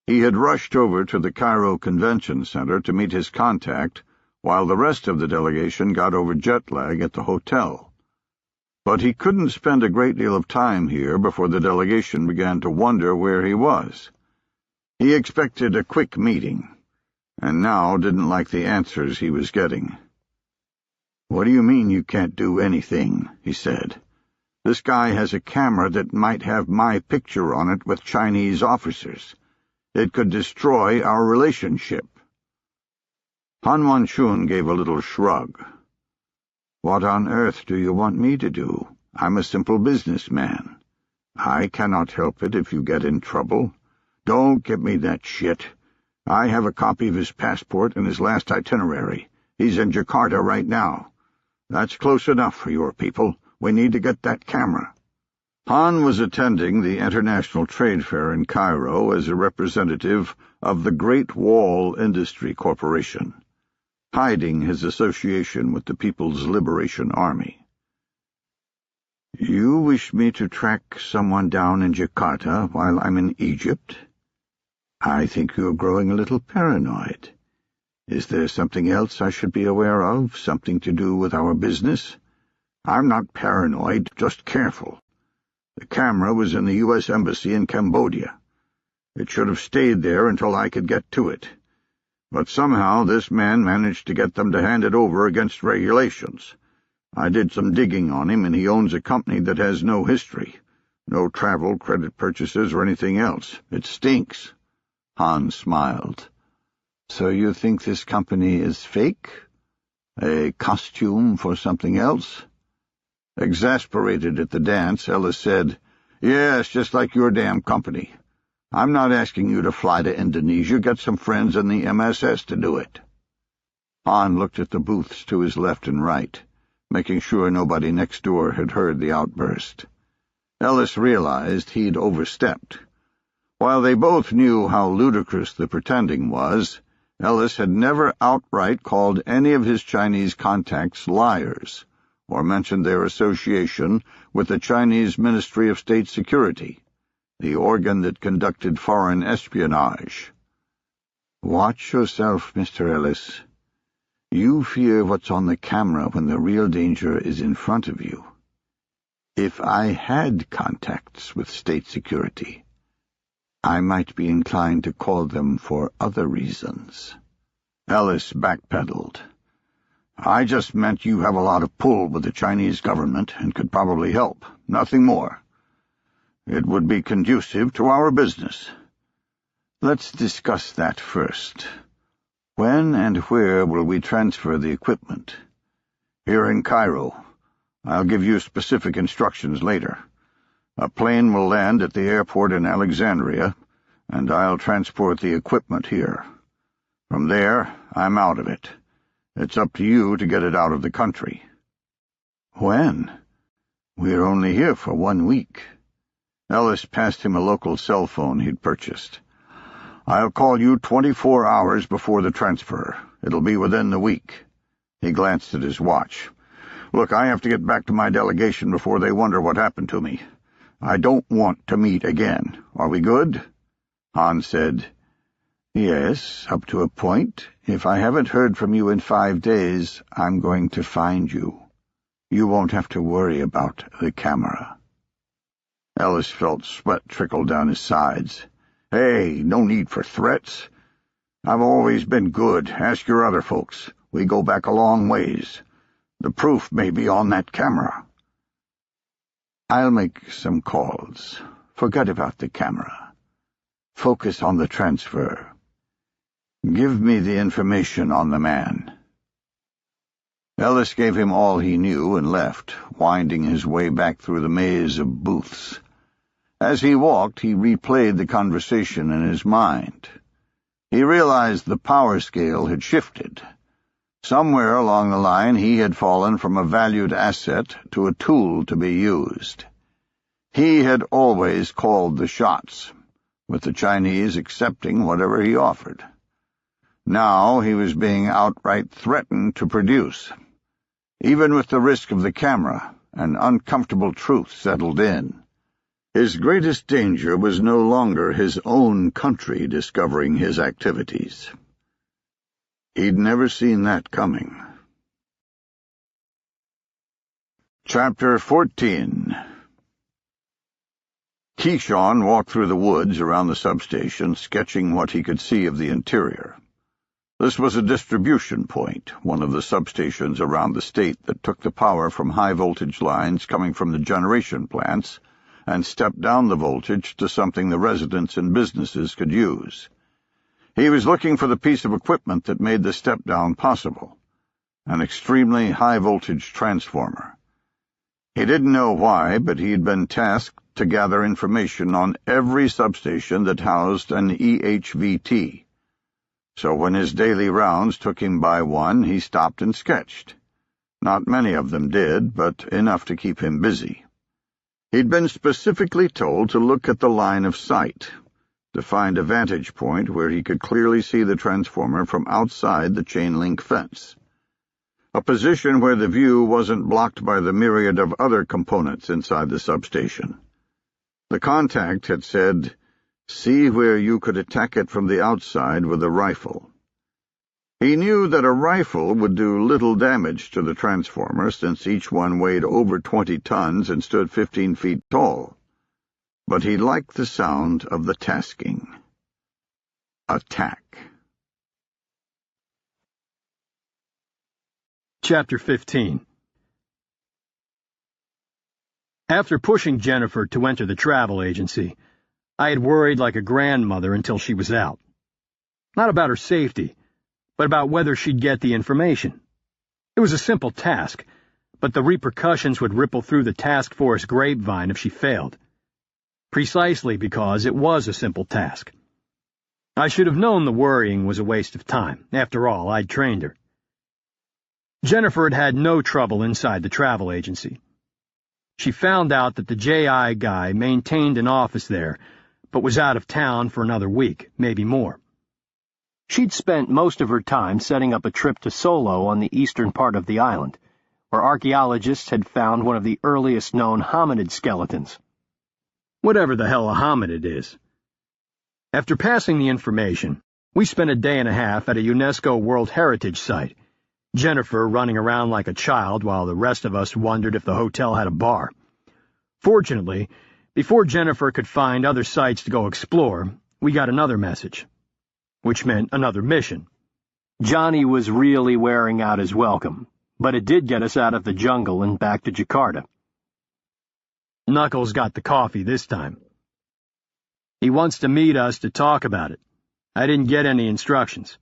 He had rushed over to the Cairo Convention Center to meet his contact, while the rest of the delegation got over jet lag at the hotel. But he couldn't spend a great deal of time here before the delegation began to wonder where he was. He expected a quick meeting, and now didn't like the answers he was getting. "What do you mean you can't do anything?" he said. "This guy has a camera that might have my picture on it with Chinese officers. It could destroy our relationship." Han Wan-chun gave a little shrug. "What on earth do you want me to do? I'm a simple businessman. I cannot help it if you get in trouble. Don't give me that shit. I have a copy of his passport and his last itinerary. He's in Jakarta right now. That's close enough for your people. We need to get that camera." Han was attending the International Trade Fair in Cairo as a representative of the Great Wall Industry Corporation, hiding his association with the People's Liberation Army. "You wish me to track someone down in Jakarta while I'm in Egypt? I think you're growing a little paranoid. Is there something else I should be aware of, something to do with our business?" "I'm not paranoid, just careful. The camera was in the U.S. Embassy in Cambodia. It should have stayed there until I could get to it. But somehow this man managed to get them to hand it over against regulations. I did some digging on him, and he owns a company that has no history. No travel, credit purchases, or anything else. It stinks." Han smiled. "So you think this company is fake? A costume for something else?" Exasperated at the dance, Ellis said, "Yes, just like your damn company. I'm not asking you to fly to Indonesia. Get some friends in the MSS to do it." Han looked at the booths to his left and right, making sure nobody next door had heard the outburst. Ellis realized he'd overstepped. While they both knew how ludicrous the pretending was, Ellis had never outright called any of his Chinese contacts liars, or mentioned their association with the Chinese Ministry of State Security, the organ that conducted foreign espionage. "Watch yourself, Mr. Ellis. You fear what's on the camera when the real danger is in front of you. If I had contacts with state security, I might be inclined to call them for other reasons." Ellis backpedaled. "I just meant you have a lot of pull with the Chinese government and could probably help. Nothing more. It would be conducive to our business." "Let's discuss that first. When and where will we transfer the equipment?" "Here in Cairo. I'll give you specific instructions later. A plane will land at the airport in Alexandria, and I'll transport the equipment here. From there, I'm out of it. It's up to you to get it out of the country." "When? We're only here for 1 week." Ellis passed him a local cell phone he'd purchased. "I'll call you 24 hours before the transfer. It'll be within the week." He glanced at his watch. "Look, I have to get back to my delegation before they wonder what happened to me. I don't want to meet again. Are we good?" Han said, "Yes, up to a point. If I haven't heard from you in 5 days, I'm going to find you. You won't have to worry about the camera." Ellis felt sweat trickle down his sides. "Hey, no need for threats. I've always been good. Ask your other folks. We go back a long ways. The proof may be on that camera." "I'll make some calls. Forget about the camera. Focus on the transfer. Give me the information on the man." Ellis gave him all he knew and left, winding his way back through the maze of booths. As he walked, he replayed the conversation in his mind. He realized the power scale had shifted. Somewhere along the line he had fallen from a valued asset to a tool to be used. He had always called the shots, with the Chinese accepting whatever he offered. Now he was being outright threatened to produce. Even with the risk of the camera, an uncomfortable truth settled in. His greatest danger was no longer his own country discovering his activities. He'd never seen that coming. Chapter 14. Keyshawn walked through the woods around the substation, sketching what he could see of the interior. This was a distribution point, one of the substations around the state that took the power from high-voltage lines coming from the generation plants and stepped down the voltage to something the residents and businesses could use. He was looking for the piece of equipment that made the step-down possible, an extremely high-voltage transformer. He didn't know why, but he'd been tasked to gather information on every substation that housed an EHVT. So when his daily rounds took him by one, he stopped and sketched. Not many of them did, but enough to keep him busy. He'd been specifically told to look at the line of sight, to find a vantage point where he could clearly see the transformer from outside the chain-link fence. A position where the view wasn't blocked by the myriad of other components inside the substation. The contact had said, "See where you could attack it from the outside with a rifle." He knew that a rifle would do little damage to the transformer since each one weighed over 20 tons and stood 15 feet tall. But he liked the sound of the tasking. Attack. Chapter 15. After pushing Jennifer to enter the travel agency, I had worried like a grandmother until she was out. Not about her safety, but about whether she'd get the information. It was a simple task, but the repercussions would ripple through the Taskforce grapevine if she failed. Precisely because it was a simple task. I should have known the worrying was a waste of time. After all, I'd trained her. Jennifer had had no trouble inside the travel agency. She found out that the JI guy maintained an office there, but was out of town for another week, maybe more. She'd spent most of her time setting up a trip to Solo on the eastern part of the island, where archaeologists had found one of the earliest known hominid skeletons. Whatever the hell a hominid is. After passing the information, we spent a day and a half at a UNESCO World Heritage Site, Jennifer running around like a child while the rest of us wondered if the hotel had a bar. Fortunately, before Jennifer could find other sites to go explore, we got another message, which meant another mission. Johnny was really wearing out his welcome, but it did get us out of the jungle and back to Jakarta. Knuckles got the coffee this time. He wants to meet us to talk about it. I didn't get any instructions.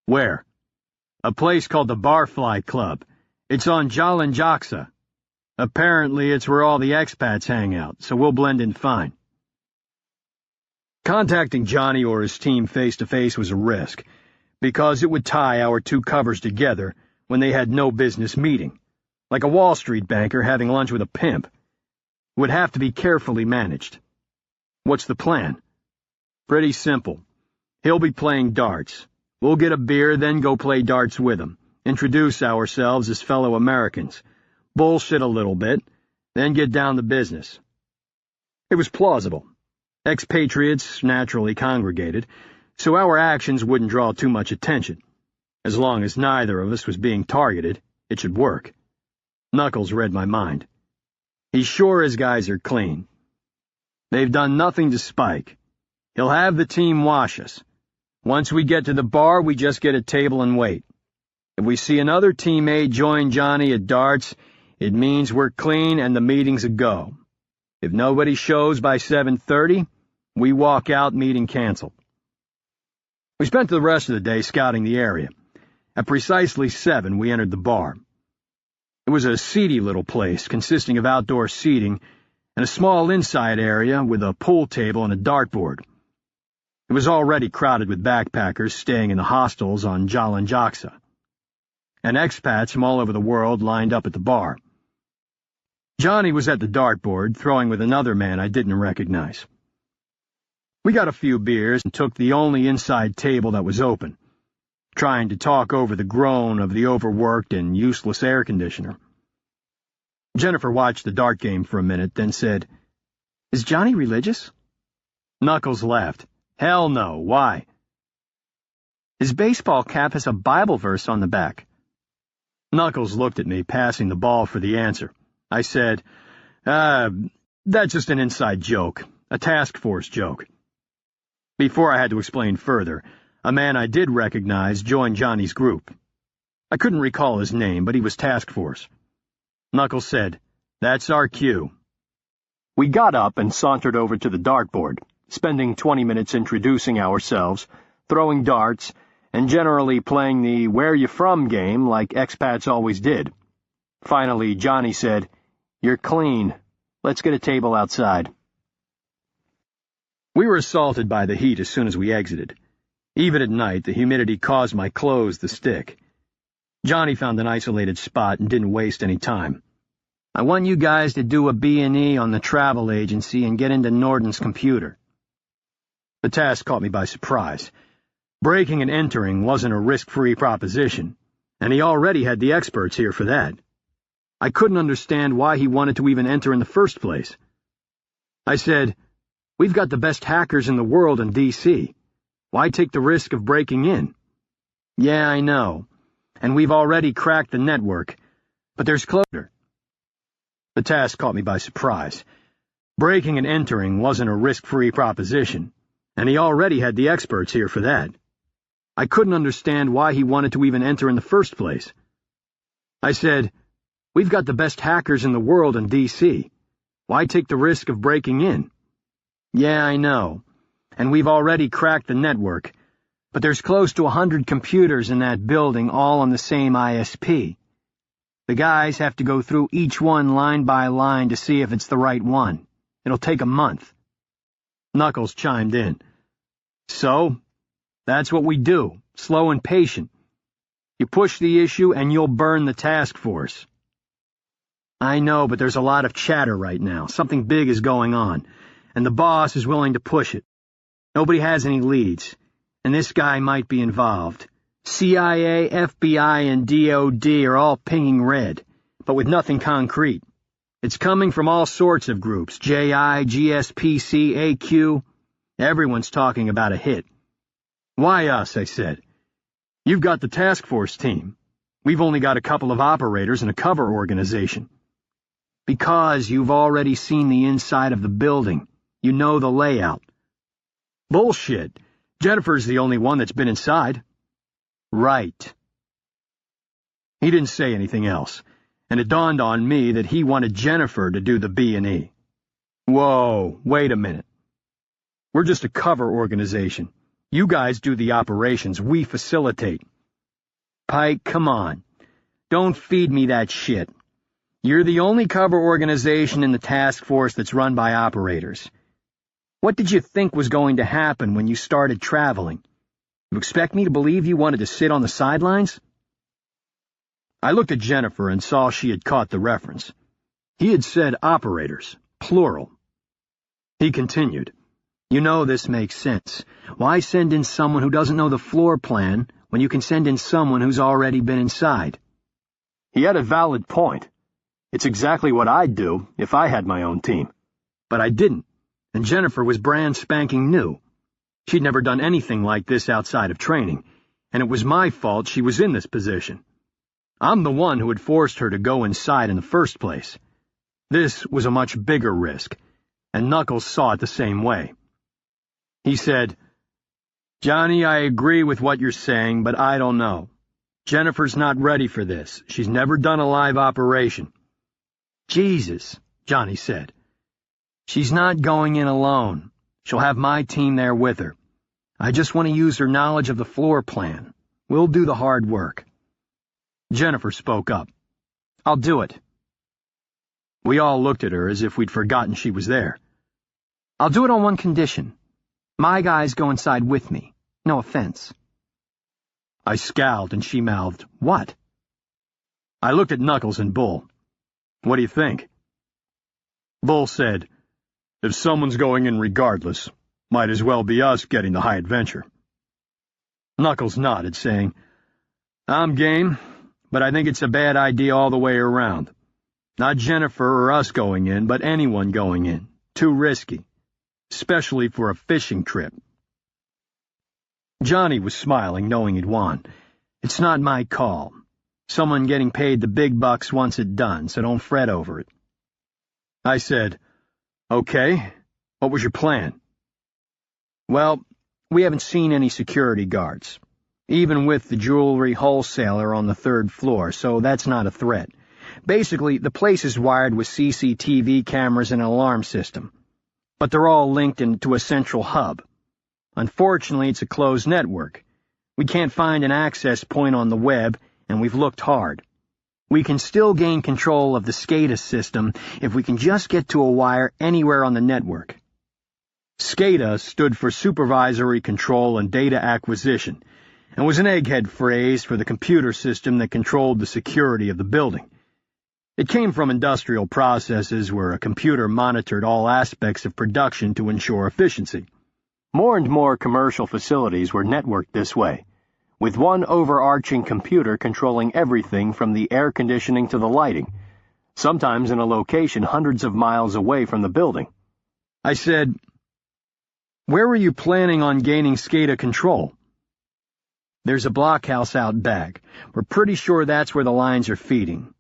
Where? A place called the Barfly Club. It's on Jalan Jaksa. Apparently it's where all the expats hang out, so we'll blend in fine. Contacting Johnny or his team face-to-face was a risk, because it would tie our two covers together when they had no business meeting, like a Wall Street banker having lunch with a pimp. It would have to be carefully managed. What's the plan? Pretty simple. He'll be playing darts. We'll get a beer, then go play darts with him, introduce ourselves as fellow Americans, bullshit a little bit, then get down to business. It was plausible. Expatriates naturally congregated, so our actions wouldn't draw too much attention. As long as neither of us was being targeted, it should work. Knuckles read my mind. He's sure his guys are clean. They've done nothing to Spike. He'll have the team wash us. Once we get to the bar, we just get a table and wait. If we see another teammate join Johnny at darts, it means we're clean and the meeting's a go. If nobody shows by 7:30, we walk out, meeting canceled. We spent the rest of the day scouting the area. At precisely 7, we entered the bar. It was a seedy little place, consisting of outdoor seating and a small inside area with a pool table and a dartboard. It was already crowded with backpackers staying in the hostels on Jalan Jaksa, and expats from all over the world lined up at the bar. Johnny was at the dartboard, throwing with another man I didn't recognize. We got a few beers and took the only inside table that was open, trying to talk over the groan of the overworked and useless air conditioner. Jennifer watched the dart game for a minute, then said, "Is Johnny religious?" Knuckles laughed. "Hell no. Why?" "His baseball cap has a Bible verse on the back." Knuckles looked at me, passing the ball for the answer. I said, that's just an inside joke, a Taskforce joke." Before I had to explain further, a man I did recognize joined Johnny's group. I couldn't recall his name, but he was Taskforce. Knuckles said, "That's our cue." We got up and sauntered over to the dartboard, spending 20 minutes introducing ourselves, throwing darts, and generally playing the where you from game like expats always did. Finally, Johnny said, "You're clean. Let's get a table outside." We were assaulted by the heat as soon as we exited. Even at night, the humidity caused my clothes to stick. Johnny found an isolated spot and didn't waste any time. I want you guys to do a B&E on the travel agency and get into Norton's computer. The task caught me by surprise. Breaking and entering wasn't a risk-free proposition, and he already had the experts here for that. I couldn't understand why he wanted to even enter in the first place. I said, "We've got the best hackers in the world in D.C. Why take the risk of breaking in?" "Yeah, I know. And we've already cracked the network. But there's closer." The task caught me by surprise. Breaking and entering wasn't a risk-free proposition, and he already had the experts here for that. I couldn't understand why he wanted to even enter in the first place. I said, "We've got the best hackers in the world in D.C. Why take the risk of breaking in?" "Yeah, I know. And we've already cracked the network. But there's close to 100 computers in that building, all on the same ISP. The guys have to go through each one line by line to see if it's the right one. It'll take a month." Knuckles chimed in. "So, that's what we do, slow and patient. You push the issue and you'll burn the task force." "I know, but there's a lot of chatter right now. Something big is going on, and the boss is willing to push it. Nobody has any leads, and this guy might be involved. CIA, FBI, and DOD are all pinging red, but with nothing concrete. It's coming from all sorts of groups, JI, GSPC, AQ. Everyone's talking about a hit." "Why us?" I said. "You've got the task force team. We've only got a couple of operators and a cover organization." "Because you've already seen the inside of the building. You know the layout." "Bullshit. Jennifer's the only one that's been inside." "Right." He didn't say anything else, and it dawned on me that he wanted Jennifer to do the B&E. Whoa, wait a minute. We're just a cover organization. You guys do the operations, we facilitate. Pike, come on. Don't feed me that shit. You're the only cover organization in the task force that's run by operators. What did you think was going to happen when you started traveling? You expect me to believe you wanted to sit on the sidelines? I looked at Jennifer and saw she had caught the reference. He had said operators, plural. He continued, "You know this makes sense. Why send in someone who doesn't know the floor plan when you can send in someone who's already been inside?" He had a valid point. It's exactly what I'd do if I had my own team. But I didn't, and Jennifer was brand spanking new. She'd never done anything like this outside of training, and it was my fault she was in this position. I'm the one who had forced her to go inside in the first place. This was a much bigger risk, and Knuckles saw it the same way. He said, "Johnny, I agree with what you're saying, but I don't know. Jennifer's not ready for this. She's never done a live operation." "Jesus," Johnny said. "She's not going in alone. She'll have my team there with her. I just want to use her knowledge of the floor plan. We'll do the hard work." Jennifer spoke up. "I'll do it." We all looked at her as if we'd forgotten she was there. "I'll do it on one condition. My guys go inside with me. No offense." I scowled and she mouthed, "What?" I looked at Knuckles and Bull. "What do you think?" Bull said, "If someone's going in regardless, might as well be us getting the high adventure." Knuckles nodded, saying, "I'm game, but I think it's a bad idea all the way around. Not Jennifer or us going in, but anyone going in. Too risky. Especially for a fishing trip." Johnny was smiling, knowing he'd won. "It's not my call. Someone getting paid the big bucks wants it done, so don't fret over it." I said, "Okay, what was your plan?" "Well, we haven't seen any security guards, even with the jewelry wholesaler on the 3rd floor, so that's not a threat. Basically, the place is wired with CCTV cameras and an alarm system, but they're all linked into a central hub. Unfortunately, it's a closed network. We can't find an access point on the web, and we've looked hard. We can still gain control of the SCADA system if we can just get to a wire anywhere on the network." SCADA stood for Supervisory Control and Data Acquisition, and was an egghead phrase for the computer system that controlled the security of the building. It came from industrial processes where a computer monitored all aspects of production to ensure efficiency. More and more commercial facilities were networked this way, with one overarching computer controlling everything from the air conditioning to the lighting, sometimes in a location hundreds of miles away from the building. I said, "Where were you planning on gaining SCADA control?" "There's a blockhouse out back. We're pretty sure that's where the lines are feeding.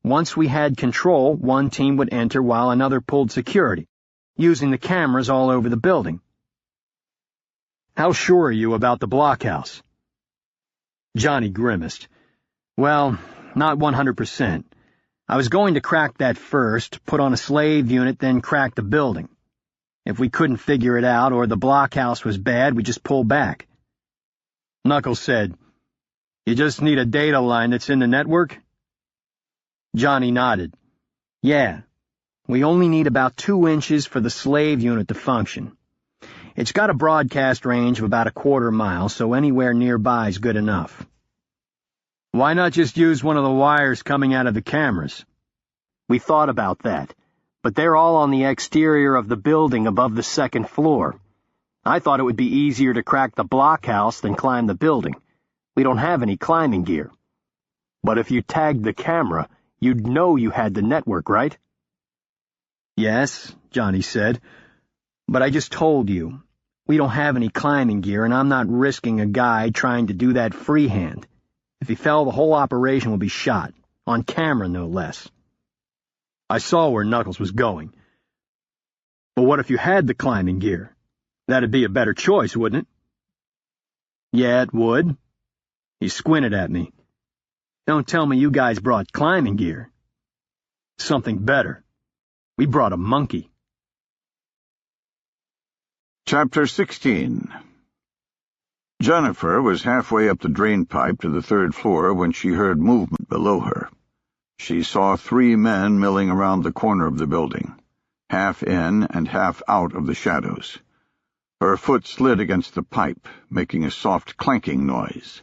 Once we had control, one team would enter while another pulled security, using the cameras all over the building." "How sure are you about the blockhouse?" Johnny grimaced. "Well, not 100%. I was going to crack that first, put on a slave unit, then crack the building. If we couldn't figure it out or the blockhouse was bad, we'd just pull back." Knuckles said, "You just need a data line that's in the network?" Johnny nodded. "Yeah. We only need about 2 inches for the slave unit to function. It's got a broadcast range of about a quarter mile, so anywhere nearby is good enough." "Why not just use one of the wires coming out of the cameras?" "We thought about that, but they're all on the exterior of the building above the 2nd floor. I thought it would be easier to crack the blockhouse than climb the building. We don't have any climbing gear." "But if you tagged the camera, you'd know you had the network, right?" "Yes," Johnny said, "but I just told you. We don't have any climbing gear, and I'm not risking a guy trying to do that freehand. If he fell, the whole operation would be shot, on camera no less." I saw where Knuckles was going. "But what if you had the climbing gear? That'd be a better choice, wouldn't it?" "Yeah, it would." He squinted at me. "Don't tell me you guys brought climbing gear." "Something better. We brought a monkey." Chapter 16. Jennifer was halfway up the drain pipe to the 3rd floor when she heard movement below her. She saw 3 men milling around the corner of the building, half in and half out of the shadows. Her foot slid against the pipe, making a soft clanking noise.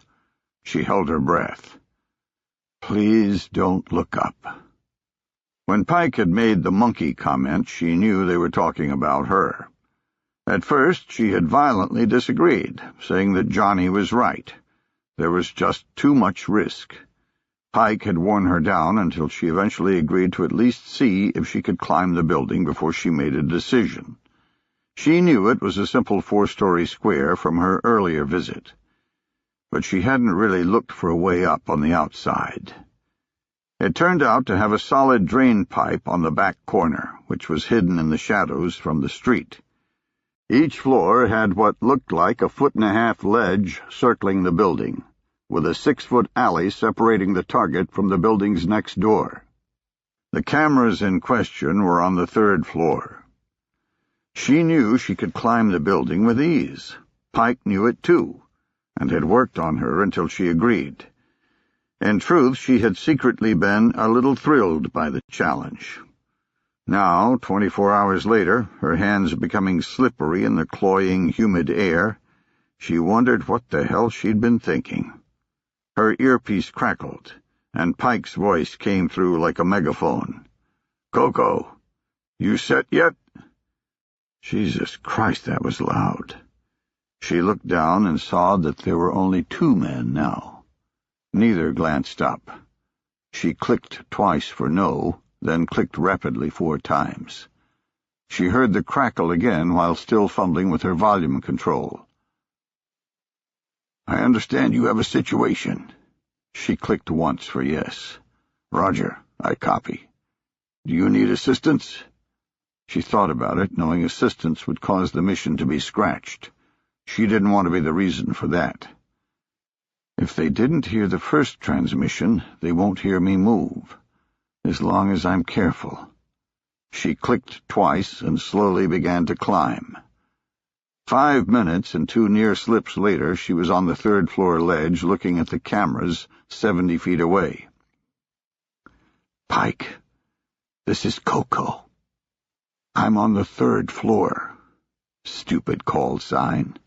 She held her breath. Please don't look up. When Pike had made the monkey comment, she knew they were talking about her. At first, she had violently disagreed, saying that Johnny was right. There was just too much risk. Pike had worn her down until she eventually agreed to at least see if she could climb the building before she made a decision. She knew it was a simple 4-story square from her earlier visit, but she hadn't really looked for a way up on the outside. It turned out to have a solid drain pipe on the back corner, which was hidden in the shadows from the street. Each floor had what looked like a 1.5-foot ledge circling the building, with a 6-foot alley separating the target from the building's next door. The cameras in question were on the 3rd floor. She knew she could climb the building with ease. Pike knew it too, and had worked on her until she agreed. In truth, she had secretly been a little thrilled by the challenge. Now, 24 hours later, her hands becoming slippery in the cloying, humid air, she wondered what the hell she'd been thinking. Her earpiece crackled, and Pike's voice came through like a megaphone. "Coco, you set yet?" Jesus Christ, that was loud. She looked down and saw that there were only 2 men now. Neither glanced up. She clicked twice for no, then clicked rapidly 4 times. She heard the crackle again while still fumbling with her volume control. "I understand you have a situation." She clicked once for yes. "Roger, I copy. Do you need assistance?" She thought about it, knowing assistance would cause the mission to be scratched. She didn't want to be the reason for that. If they didn't hear the first transmission, they won't hear me move, as long as I'm careful. She clicked twice and slowly began to climb. 5 minutes and 2 near slips later, she was on the 3rd floor ledge looking at the cameras 70 feet away. "Pike, this is Coco. I'm on the 3rd floor. Stupid call sign.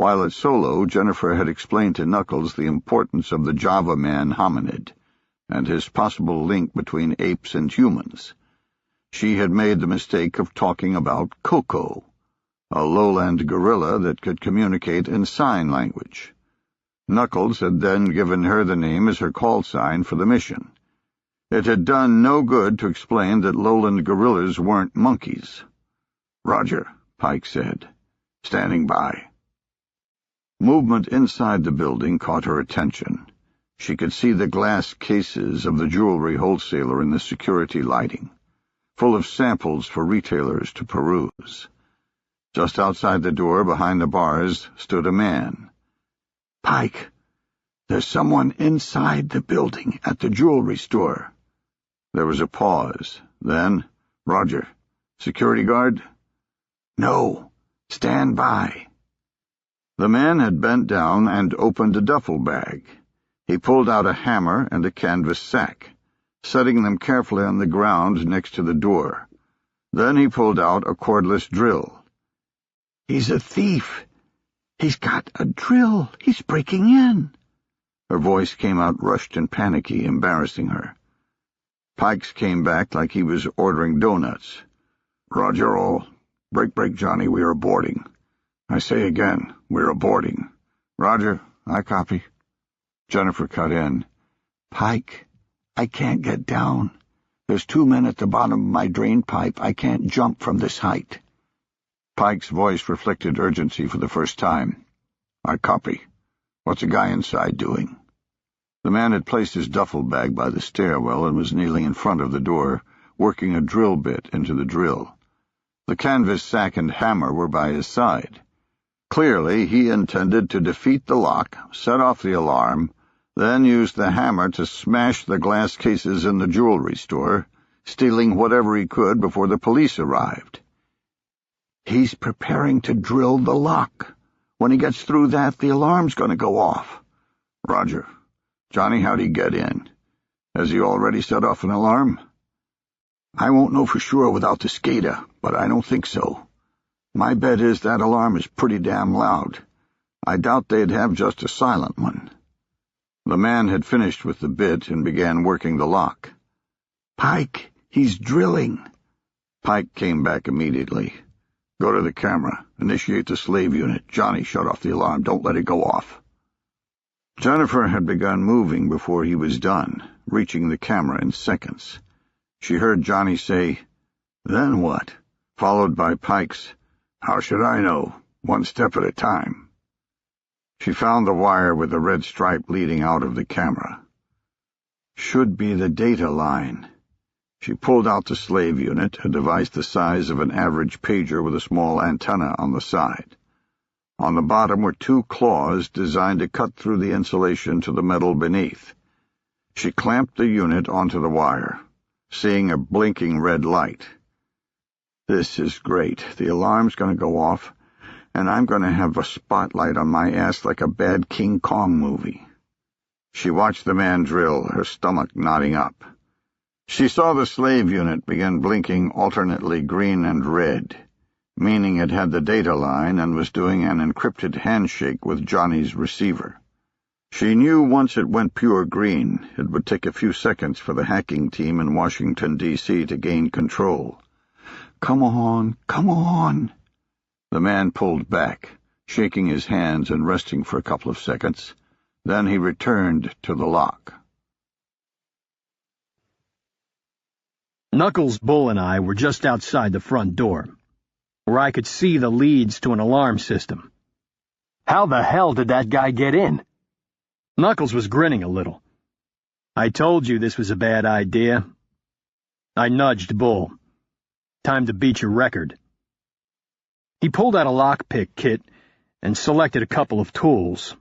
While at Solo, Jennifer had explained to Knuckles the importance of the Java man hominid and his possible link between apes and humans. She had made the mistake of talking about Coco, a lowland gorilla that could communicate in sign language. Knuckles had then given her the name as her call sign for the mission. It had done no good to explain that lowland gorillas weren't monkeys. "Roger," Pike said, standing by. Movement inside the building caught her attention. She could see the glass cases of the jewelry wholesaler in the security lighting, full of samples for retailers to peruse. Just outside the door, behind the bars, stood a man. "Pike, there's someone inside the building at the jewelry store." There was a pause. Then, "Roger. Security guard?" "No. Stand by." The man had bent down and opened a duffel bag. He pulled out a hammer and a canvas sack, setting them carefully on the ground next to the door. Then he pulled out a cordless drill. "He's a thief. He's got a drill. He's breaking in." Her voice came out rushed and panicky, embarrassing her. Pike's came back like he was ordering donuts. "Roger all. Break, Johnny, we are boarding. I say again, we're boarding." "Roger, I copy." Jennifer cut in. "Pike, I can't get down. There's 2 men at the bottom of my drain pipe. I can't jump from this height." Pike's voice reflected urgency for the first time. "I copy. What's the guy inside doing?" The man had placed his duffel bag by the stairwell and was kneeling in front of the door, working a drill bit into the drill. The canvas sack and hammer were by his side. Clearly, he intended to defeat the lock, set off the alarm, then use the hammer to smash the glass cases in the jewelry store, stealing whatever he could before the police arrived. "He's preparing to drill the lock. When he gets through that, the alarm's going to go off." "Roger. Johnny, how'd he get in? Has he already set off an alarm?" "I won't know for sure without the SCADA, but I don't think so. My bet is that alarm is pretty damn loud. I doubt they'd have just a silent one." The man had finished with the bit and began working the lock. "Pike, he's drilling." Pike came back immediately. "Go to the camera. Initiate the slave unit. Johnny, shut off the alarm. Don't let it go off." Jennifer had begun moving before he was done, reaching the camera in seconds. She heard Johnny say, "Then what?" followed by Pike's, "How should I know? One step at a time." She found the wire with the red stripe leading out of the camera. Should be the data line. She pulled out the slave unit, a device the size of an average pager with a small antenna on the side. On the bottom were 2 claws designed to cut through the insulation to the metal beneath. She clamped the unit onto the wire, seeing a blinking red light. "This is great. The alarm's going to go off, and I'm going to have a spotlight on my ass like a bad King Kong movie." She watched the man drill, her stomach knotting up. She saw the slave unit begin blinking alternately green and red, meaning it had the data line and was doing an encrypted handshake with Johnny's receiver. She knew once it went pure green, it would take a few seconds for the hacking team in Washington, D.C. to gain control. "Come on, come on." The man pulled back, shaking his hands and resting for a couple of seconds. Then he returned to the lock. Knuckles, Bull, and I were just outside the front door, where I could see the leads to an alarm system. How the hell did that guy get in? Knuckles was grinning a little. "I told you this was a bad idea." I nudged Bull. "Time to beat your record." He pulled out a lockpick kit and selected a couple of tools.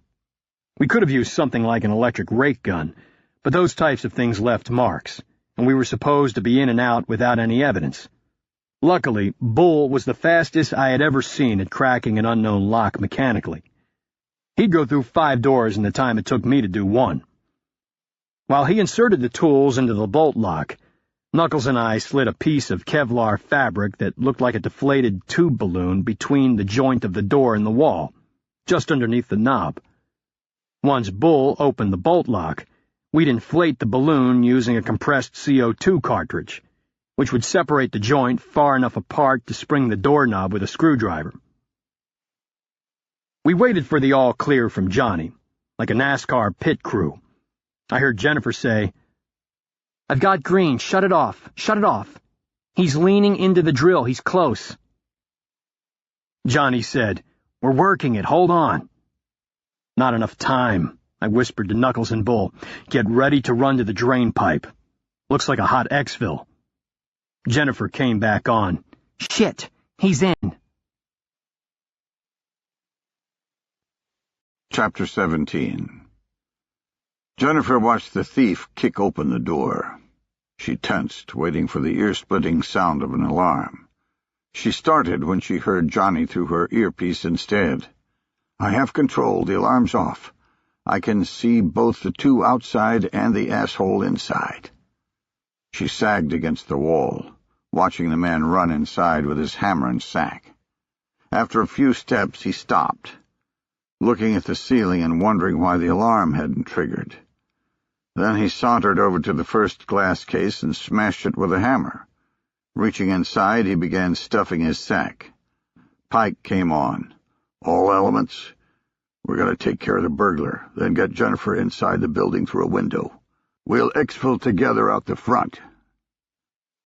We could have used something like an electric rake gun, but those types of things left marks, and we were supposed to be in and out without any evidence. Luckily, Bull was the fastest I had ever seen at cracking an unknown lock mechanically. He'd go through 5 doors in the time it took me to do 1. While he inserted the tools into the bolt lock, Knuckles and I slid a piece of Kevlar fabric that looked like a deflated tube balloon between the joint of the door and the wall, just underneath the knob. Once Bull opened the bolt lock, we'd inflate the balloon using a compressed CO2 cartridge, which would separate the joint far enough apart to spring the doorknob with a screwdriver. We waited for the all-clear from Johnny, like a NASCAR pit crew. I heard Jennifer say, "I've got green, shut it off, shut it off. He's leaning into the drill, he's close." Johnny said, "We're working it, hold on." "Not enough time," I whispered to Knuckles and Bull. "Get ready to run to the drain pipe. Looks like a hot exfil." Jennifer came back on. "Shit, he's in." Chapter 17. Jennifer watched the thief kick open the door. She tensed, waiting for the ear-splitting sound of an alarm. She started when she heard Johnny through her earpiece instead. "I have control. The alarm's off. I can see both the two outside and the asshole inside." She sagged against the wall, watching the man run inside with his hammer and sack. After a few steps, he stopped, looking at the ceiling and wondering why the alarm hadn't triggered. Then he sauntered over to the first glass case and smashed it with a hammer. Reaching inside, he began stuffing his sack. Pike came on. "All elements? We're going to take care of the burglar, then get Jennifer inside the building through a window. We'll exfil together out the front."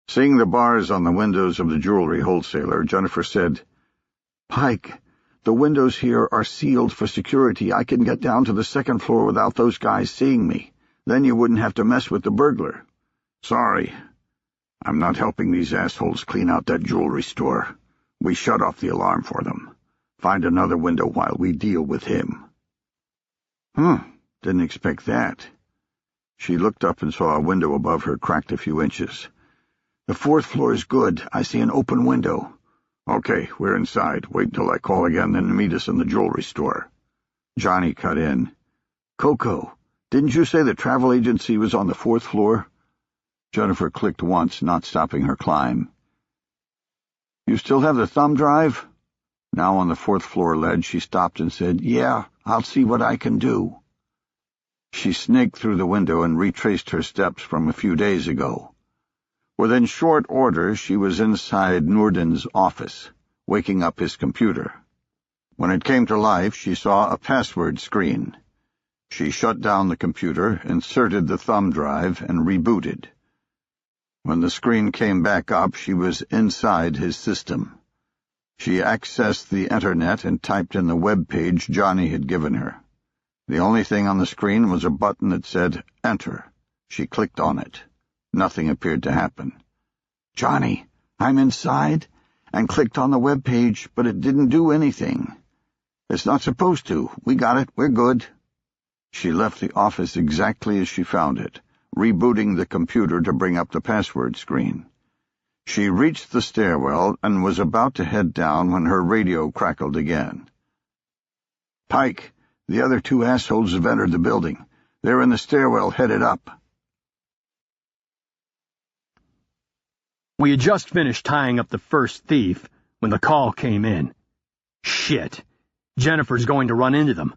Seeing the bars on the windows of the jewelry wholesaler, Jennifer said, "Pike, the windows here are sealed for security. I can get down to the second floor without those guys seeing me. Then you wouldn't have to mess with the burglar." "Sorry. I'm not helping these assholes clean out that jewelry store. We shut off the alarm for them. Find another window while we deal with him." Didn't expect that. She looked up and saw a window above her cracked a few inches. "The fourth floor is good. I see an open window." "Okay, we're inside. Wait until I call again, then meet us in the jewelry store." Johnny cut in. "Coco, didn't you say the travel agency was on the fourth floor?" Jennifer clicked once, not stopping her climb. "You still have the thumb drive?" Now on the fourth floor ledge, she stopped and said, "Yeah, I'll see what I can do." She snaked through the window and retraced her steps from a few days ago. Within short order, she was inside Noorden's office, waking up his computer. When it came to life, she saw a password screen. She shut down the computer, inserted the thumb drive, and rebooted. When the screen came back up, she was inside his system. She accessed the internet and typed in the web page Johnny had given her. The only thing on the screen was a button that said, "Enter." She clicked on it. Nothing appeared to happen. "Johnny, I'm inside," and clicked on the web page, but it didn't do anything. "It's not supposed to. We got it. We're good." She left the office exactly as she found it, rebooting the computer to bring up the password screen. She reached the stairwell and was about to head down when her radio crackled again. "Pike, the other two assholes have entered the building. They're in the stairwell headed up." We had just finished tying up the first thief when the call came in. Shit, Jennifer's going to run into them.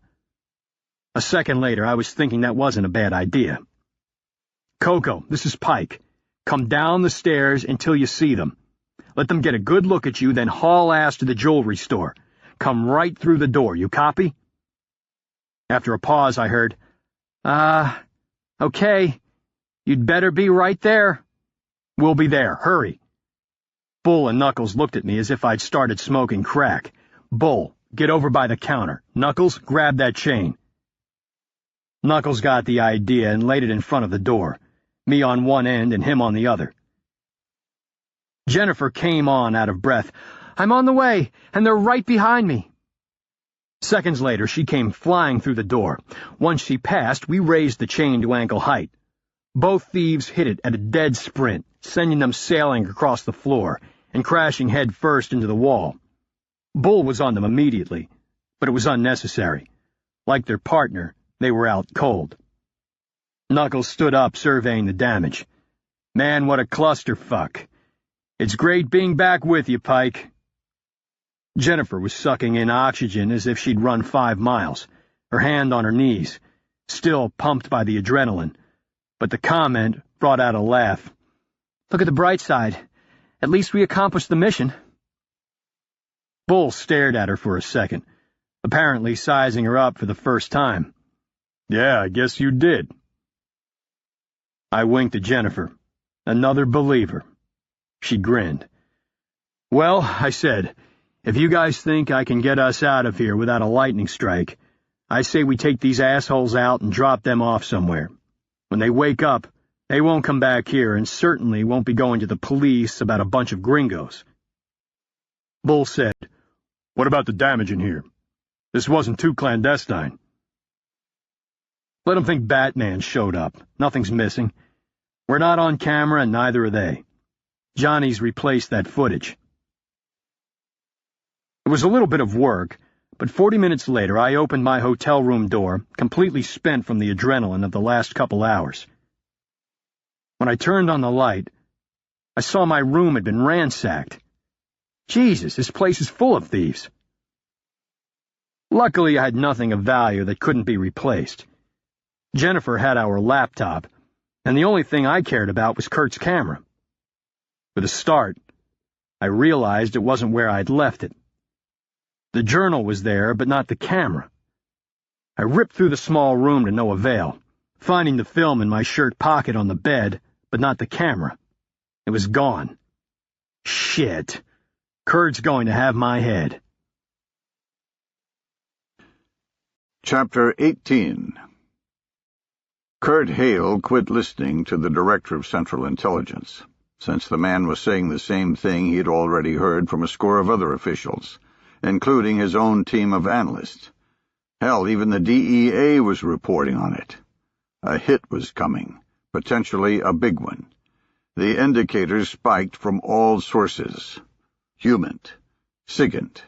A second later, I was thinking that wasn't a bad idea. "Coco, this is Pike. Come down the stairs until you see them. Let them get a good look at you, then haul ass to the jewelry store. Come right through the door, you copy?" After a pause, I heard, "Okay. You'd better be right there." "We'll be there. Hurry." Bull and Knuckles looked at me as if I'd started smoking crack. "Bull, get over by the counter. Knuckles, grab that chain." Knuckles got the idea and laid it in front of the door, me on one end and him on the other. Jennifer came on out of breath. "I'm on the way, and they're right behind me." Seconds later, she came flying through the door. Once she passed, we raised the chain to ankle height. Both thieves hit it at a dead sprint, sending them sailing across the floor and crashing head first into the wall. Bull was on them immediately, but it was unnecessary. Like their partner, they were out cold. Knuckles stood up, surveying the damage. "Man, what a clusterfuck. It's great being back with you, Pike." Jennifer was sucking in oxygen as if she'd run 5 miles, her hand on her knees, still pumped by the adrenaline, but the comment brought out a laugh. "Look at the bright side. At least we accomplished the mission." Bull stared at her for a second, apparently sizing her up for the first time. "Yeah, I guess you did." I winked at Jennifer. Another believer. She grinned. "Well," I said, "if you guys think I can get us out of here without a lightning strike, I say we take these assholes out and drop them off somewhere. When they wake up, they won't come back here and certainly won't be going to the police about a bunch of gringos." Bull said, "What about the damage in here? This wasn't too clandestine." "Let them think Batman showed up. Nothing's missing. We're not on camera and neither are they. Johnny's replaced that footage." It was a little bit of work, but 40 minutes later I opened my hotel room door, completely spent from the adrenaline of the last couple hours. When I turned on the light, I saw my room had been ransacked. Jesus, this place is full of thieves. Luckily, I had nothing of value that couldn't be replaced. Jennifer had our laptop, and the only thing I cared about was Kurt's camera. For the start, I realized it wasn't where I'd left it. The journal was there, but not the camera. I ripped through the small room to no avail, finding the film in my shirt pocket on the bed, but not the camera. It was gone. Shit. Kurt's going to have my head. Chapter 18. Kurt Hale quit listening to the Director of Central Intelligence, since the man was saying the same thing he had already heard from a score of other officials, including his own team of analysts. Hell, even the DEA was reporting on it. A hit was coming, potentially a big one. The indicators spiked from all sources. Humant, SIGINT,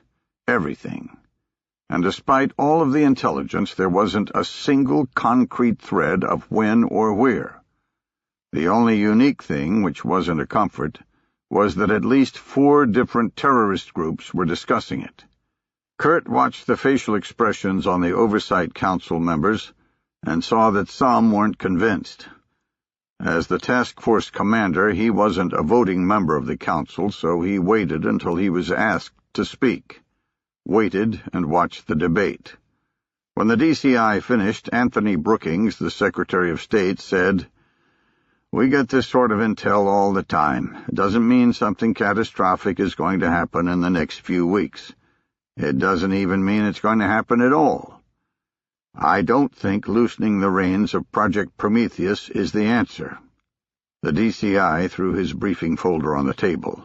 everything. And despite all of the intelligence, there wasn't a single concrete thread of when or where. The only unique thing, which wasn't a comfort, was that at least 4 different terrorist groups were discussing it. Kurt watched the facial expressions on the Oversight Council members and saw that some weren't convinced. As the Taskforce commander, he wasn't a voting member of the council, so he waited until he was asked to speak. Waited and watched the debate. When the DCI finished, Anthony Brookings, the Secretary of State, said, "We get this sort of intel all the time. It doesn't mean something catastrophic is going to happen in the next few weeks. It doesn't even mean it's going to happen at all. I don't think loosening the reins of Project Prometheus is the answer." The DCI threw his briefing folder on the table.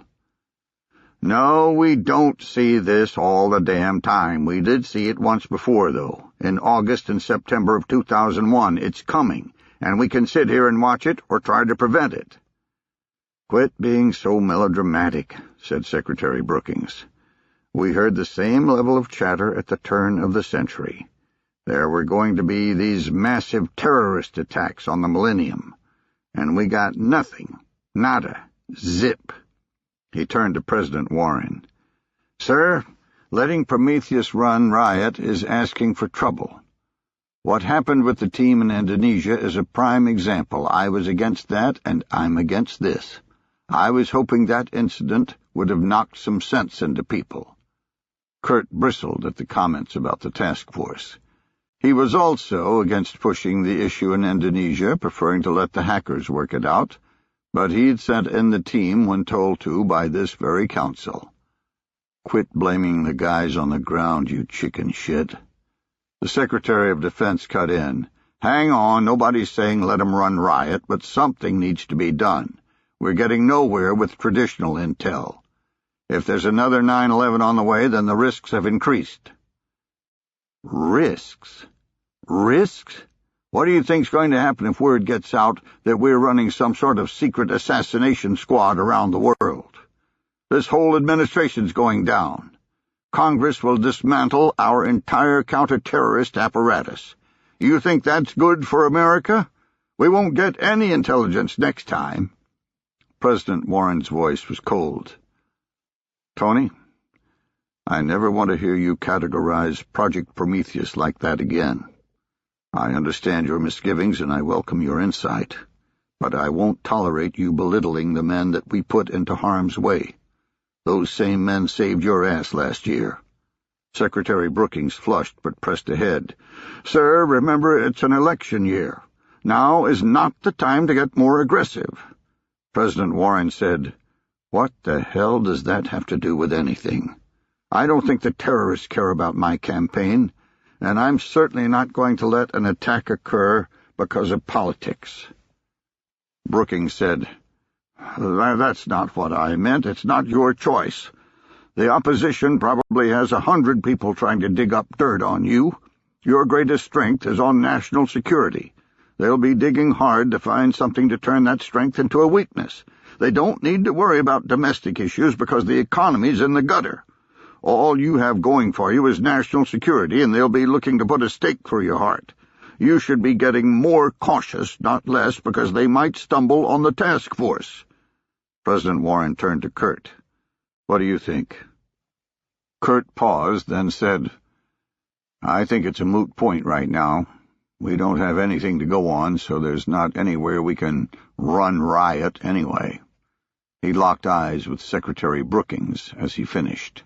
"No, we don't see this all the damn time. We did see it once before, though, in August and September of 2001. It's coming, and we can sit here and watch it or try to prevent it." "Quit being so melodramatic," said Secretary Brookings. "We heard the same level of chatter at the turn of the century. There were going to be these massive terrorist attacks on the millennium, and we got nothing, nada, zip." He turned to President Warren. "Sir, letting Prometheus run riot is asking for trouble. What happened with the team in Indonesia is a prime example. I was against that, and I'm against this. I was hoping that incident would have knocked some sense into people." Kurt bristled at the comments about the task force. He was also against pushing the issue in Indonesia, preferring to let the hackers work it out, but he'd sent in the team when told to by this very council. "Quit blaming the guys on the ground, you chicken shit." The Secretary of Defense cut in. "Hang on, nobody's saying let 'em run riot, but something needs to be done. We're getting nowhere with traditional intel. If there's another 9/11 on the way, then the risks have increased." "Risks? Risks? What do you think's going to happen if word gets out that we're running some sort of secret assassination squad around the world? This whole administration's going down. Congress will dismantle our entire counter-terrorist apparatus. You think that's good for America? We won't get any intelligence next time." President Warren's voice was cold. "Tony, I never want to hear you categorize Project Prometheus like that again. I understand your misgivings and I welcome your insight, but I won't tolerate you belittling the men that we put into harm's way. Those same men saved your ass last year. Secretary Brookings flushed but pressed ahead. Sir, remember it's an election year. Now is not the time to get more aggressive. President Warren said, What the hell does that have to do with anything? I don't think the terrorists care about my campaign, and I'm certainly not going to let an attack occur because of politics. Brookings said, That's not what I meant. It's not your choice. The opposition probably has 100 people trying to dig up dirt on you. Your greatest strength is on national security. They'll be digging hard to find something to turn that strength into a weakness. They don't need to worry about domestic issues because the economy's in the gutter. All you have going for you is national security, and they'll be looking to put a stake through your heart. You should be getting more cautious, not less, because they might stumble on the task force. President Warren turned to Kurt. What do you think? Kurt paused, then said, I think it's a moot point right now. We don't have anything to go on, so there's not anywhere we can run riot anyway. He locked eyes with Secretary Brookings as he finished.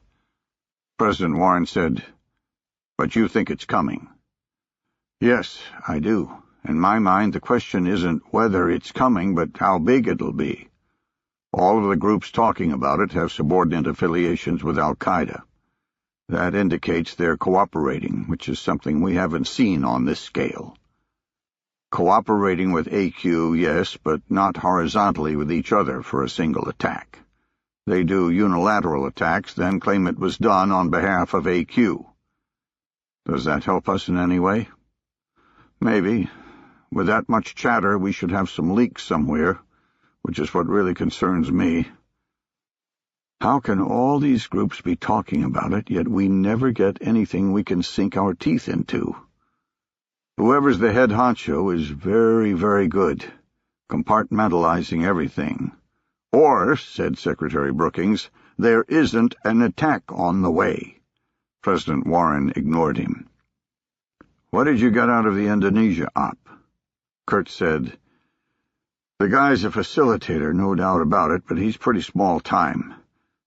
President Warren said, But you think it's coming? Yes, I do. In my mind, the question isn't whether it's coming, but how big it'll be. All of the groups talking about it have subordinate affiliations with Al-Qaeda. That indicates they're cooperating, which is something we haven't seen on this scale. Cooperating with AQ, yes, but not horizontally with each other for a single attack. They do unilateral attacks, then claim it was done on behalf of AQ. Does that help us in any way? Maybe. With that much chatter, we should have some leaks somewhere, which is what really concerns me. How can all these groups be talking about it, yet we never get anything we can sink our teeth into? Whoever's the head honcho is very, very good, compartmentalizing everything. Or, said Secretary Brookings, there isn't an attack on the way. President Warren ignored him. What did you get out of the Indonesia op? Kurt said, The guy's a facilitator, no doubt about it, but he's pretty small time.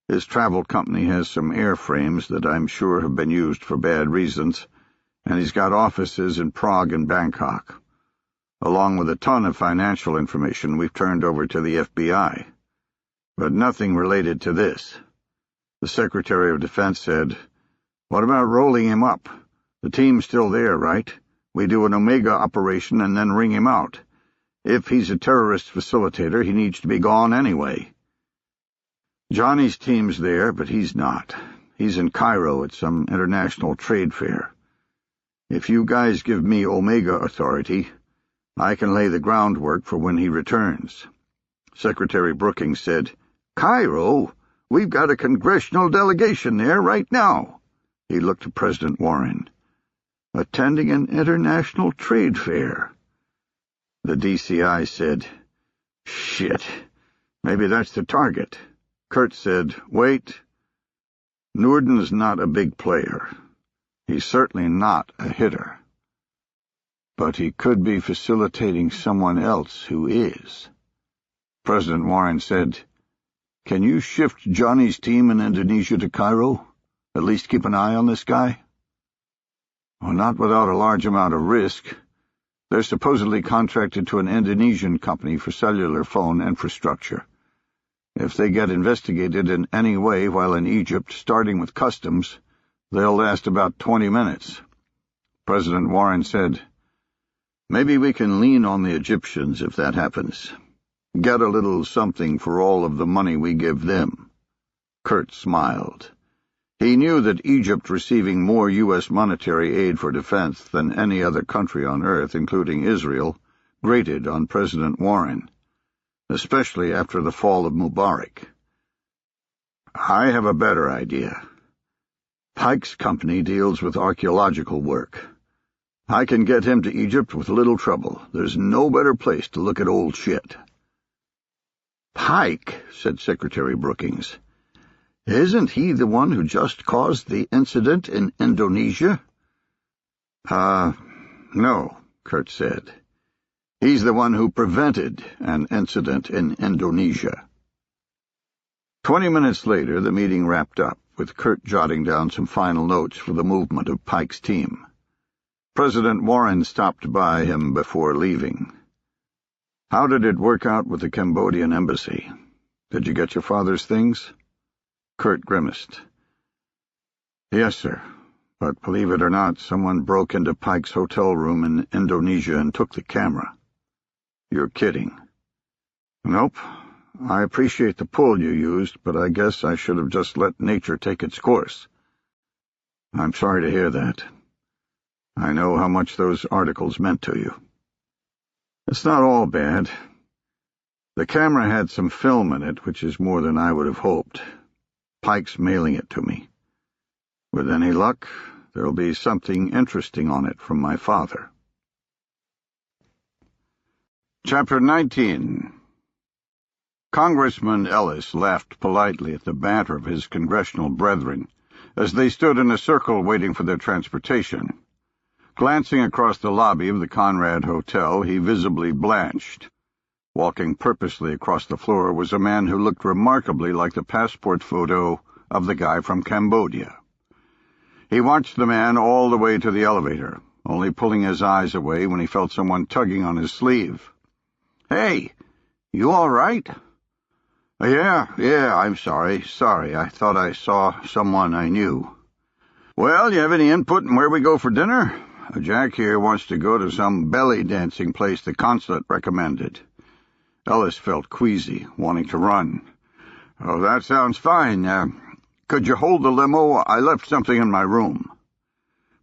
His travel company has some airframes that I'm sure have been used for bad reasons, and he's got offices in Prague and Bangkok. Along with a ton of financial information we've turned over to the FBI. But nothing related to this. The Secretary of Defense said, What about rolling him up? The team's still there, right? We do an Omega operation and then ring him out. If he's a terrorist facilitator, he needs to be gone anyway. Johnny's team's there, but he's not. He's in Cairo at some international trade fair. If you guys give me Omega authority, I can lay the groundwork for when he returns. Secretary Brookings said, Cairo? We've got a congressional delegation there right now. He looked to President Warren. Attending an international trade fair. The DCI said, Shit, maybe that's the target. Kurt said, Wait. Noorden's not a big player. He's certainly not a hitter. But he could be facilitating someone else who is. President Warren said, Can you shift Johnny's team in Indonesia to Cairo? At least keep an eye on this guy? Well, not without a large amount of risk. They're supposedly contracted to an Indonesian company for cellular phone infrastructure. If they get investigated in any way while in Egypt, starting with customs, they'll last about 20 minutes. President Warren said, Maybe we can lean on the Egyptians if that happens. Get a little something for all of the money we give them. Kurt smiled. He knew that Egypt receiving more U.S. monetary aid for defense than any other country on Earth, including Israel, grated on President Warren, especially after the fall of Mubarak. I have a better idea. Pike's company deals with archaeological work. I can get him to Egypt with little trouble. There's no better place to look at old shit. Pike, said Secretary Brookings. Isn't he the one who just caused the incident in Indonesia? No, Kurt said. He's the one who prevented an incident in Indonesia. 20 minutes later, the meeting wrapped up, with Kurt jotting down some final notes for the movement of Pike's team. President Warren stopped by him before leaving. "How did it work out with the Cambodian embassy? Did you get your father's things?" Kurt grimaced. "Yes, sir. But believe it or not, someone broke into Pike's hotel room in Indonesia and took the camera." "You're kidding." "Nope. I appreciate the pull you used, but I guess I should have just let nature take its course." "I'm sorry to hear that. I know how much those articles meant to you." "It's not all bad. The camera had some film in it, which is more than I would have hoped. Pike's mailing it to me. With any luck, there'll be something interesting on it from my father." Chapter 19. Congressman Ellis laughed politely at the banter of his congressional brethren as they stood in a circle waiting for their transportation. Glancing across the lobby of the Conrad Hotel, he visibly blanched. Walking purposely across the floor was a man who looked remarkably like the passport photo of the guy from Cambodia. He watched the man all the way to the elevator, only pulling his eyes away when he felt someone tugging on his sleeve. "Hey, you all right?" Yeah, I'm sorry. I thought I saw someone I knew." "Well, you have any input in where we go for dinner? Jack here wants to go to some belly dancing place the consulate recommended." Ellis felt queasy, wanting to run. "Oh, that sounds fine. Could you hold the limo? I left something in my room."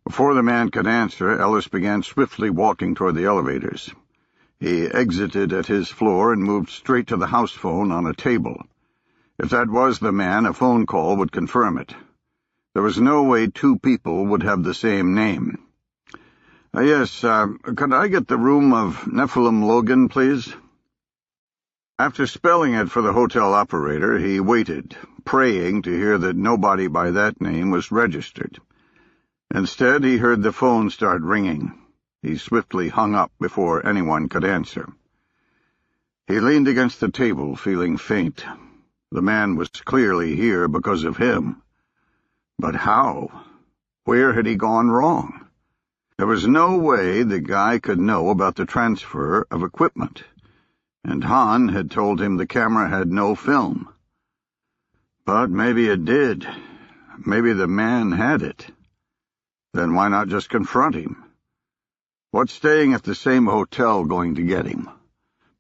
Before the man could answer, Ellis began swiftly walking toward the elevators. He exited at his floor and moved straight to the house phone on a table. If that was the man, a phone call would confirm it. There was no way two people would have the same name. Yes, could I get the room of Nephilim Logan, please?" After spelling it for the hotel operator, he waited, praying to hear that nobody by that name was registered. Instead, he heard the phone start ringing. He swiftly hung up before anyone could answer. He leaned against the table, feeling faint. The man was clearly here because of him. But how? Where had he gone wrong? There was no way the guy could know about the transfer of equipment, and Han had told him the camera had no film. But maybe it did. Maybe the man had it. Then why not just confront him? What's staying at the same hotel going to get him?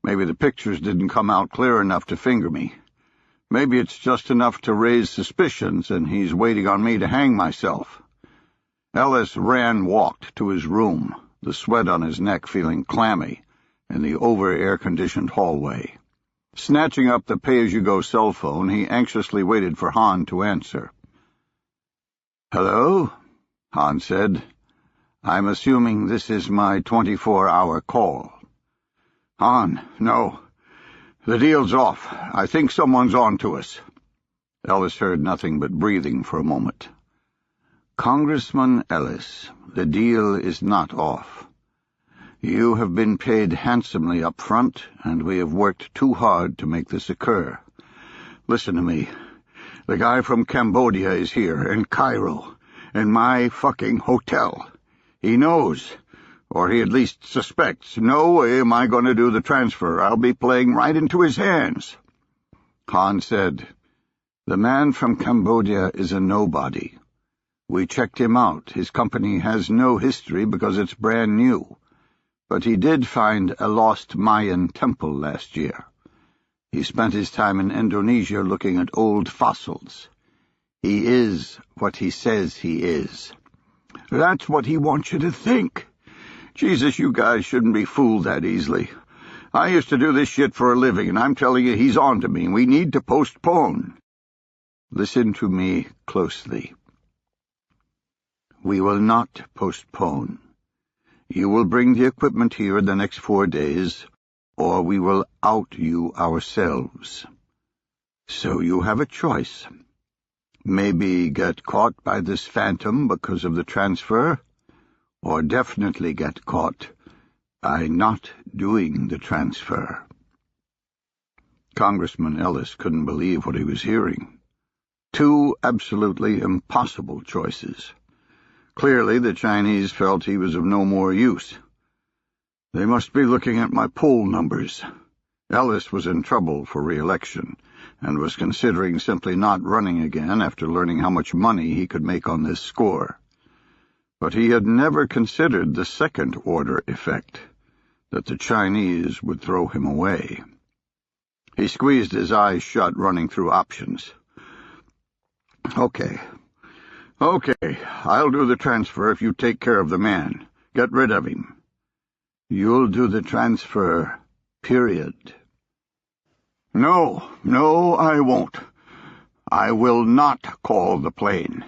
Maybe the pictures didn't come out clear enough to finger me. Maybe it's just enough to raise suspicions, and he's waiting on me to hang myself. Ellis walked to his room, the sweat on his neck feeling clammy, in the over-air-conditioned hallway. Snatching up the pay-as-you-go cell phone, he anxiously waited for Han to answer. "Hello?" Han said. "I'm assuming this is my 24-hour call." "Han, no. The deal's off. I think someone's on to us." Ellis heard nothing but breathing for a moment. "Congressman Ellis, the deal is not off. You have been paid handsomely up front, and we have worked too hard to make this occur. Listen to me. The guy from Cambodia is here, in Cairo, in my fucking hotel. He knows, or he at least suspects. No way am I going to do the transfer. I'll be playing right into his hands." Han said, "The man from Cambodia is a nobody. We checked him out. His company has no history because it's brand new. But he did find a lost Mayan temple last year. He spent his time in Indonesia looking at old fossils. He is what he says he is." "That's what he wants you to think. Jesus, you guys shouldn't be fooled that easily. I used to do this shit for a living, and I'm telling you he's on to me. We need to postpone." "Listen to me closely. We will not postpone. You will bring the equipment here in the next 4 days, or we will out you ourselves. So you have a choice. Maybe get caught by this phantom because of the transfer, or definitely get caught by not doing the transfer. Congressman Ellis couldn't believe what he was hearing. Two absolutely impossible choices. Clearly, the Chinese felt he was of no more use. They must be looking at my poll numbers. Ellis was in trouble for re-election, and was considering simply not running again after learning how much money he could make on this score. But he had never considered the second-order effect, that the Chinese would throw him away. He squeezed his eyes shut, running through options. Okay, I'll do the transfer if you take care of the man. Get rid of him. You'll do the transfer, period. No, I won't. I will not call the plane.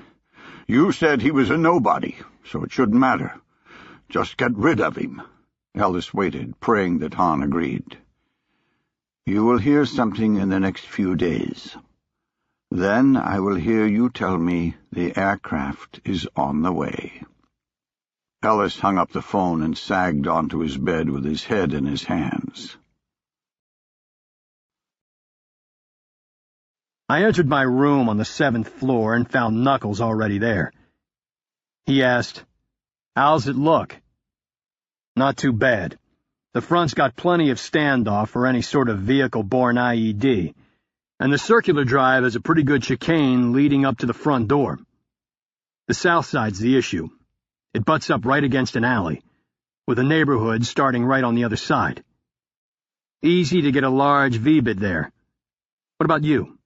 You said he was a nobody, so it shouldn't matter. Just get rid of him. Ellis waited, praying that Han agreed. You will hear something in the next few days. Then I will hear you tell me the aircraft is on the way. Ellis hung up the phone and sagged onto his bed with his head in his hands. I entered my room on the 7th floor and found Knuckles already there. He asked, "How's it look?" "Not too bad. The front's got plenty of standoff for any sort of vehicle-borne IED, and the circular drive has a pretty good chicane leading up to the front door. The south side's the issue. It butts up right against an alley, with a neighborhood starting right on the other side. Easy to get a large V-bit there. What about you?"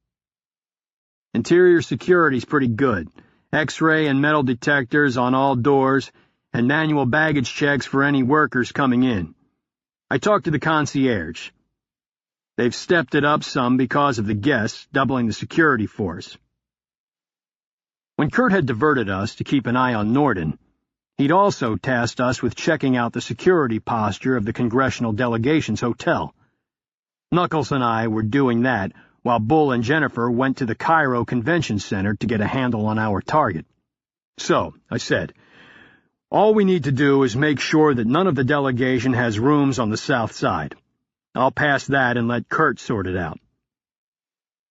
"Interior security's pretty good. X-ray and metal detectors on all doors, and manual baggage checks for any workers coming in. I talked to the concierge. They've stepped it up some because of the guests, doubling the security force." When Kurt had diverted us to keep an eye on Norden, he'd also tasked us with checking out the security posture of the congressional delegation's hotel. Knuckles and I were doing that while Bull and Jennifer went to the Cairo Convention Center to get a handle on our target. "So," I said, "all we need to do is make sure that none of the delegation has rooms on the south side. I'll pass that and let Kurt sort it out."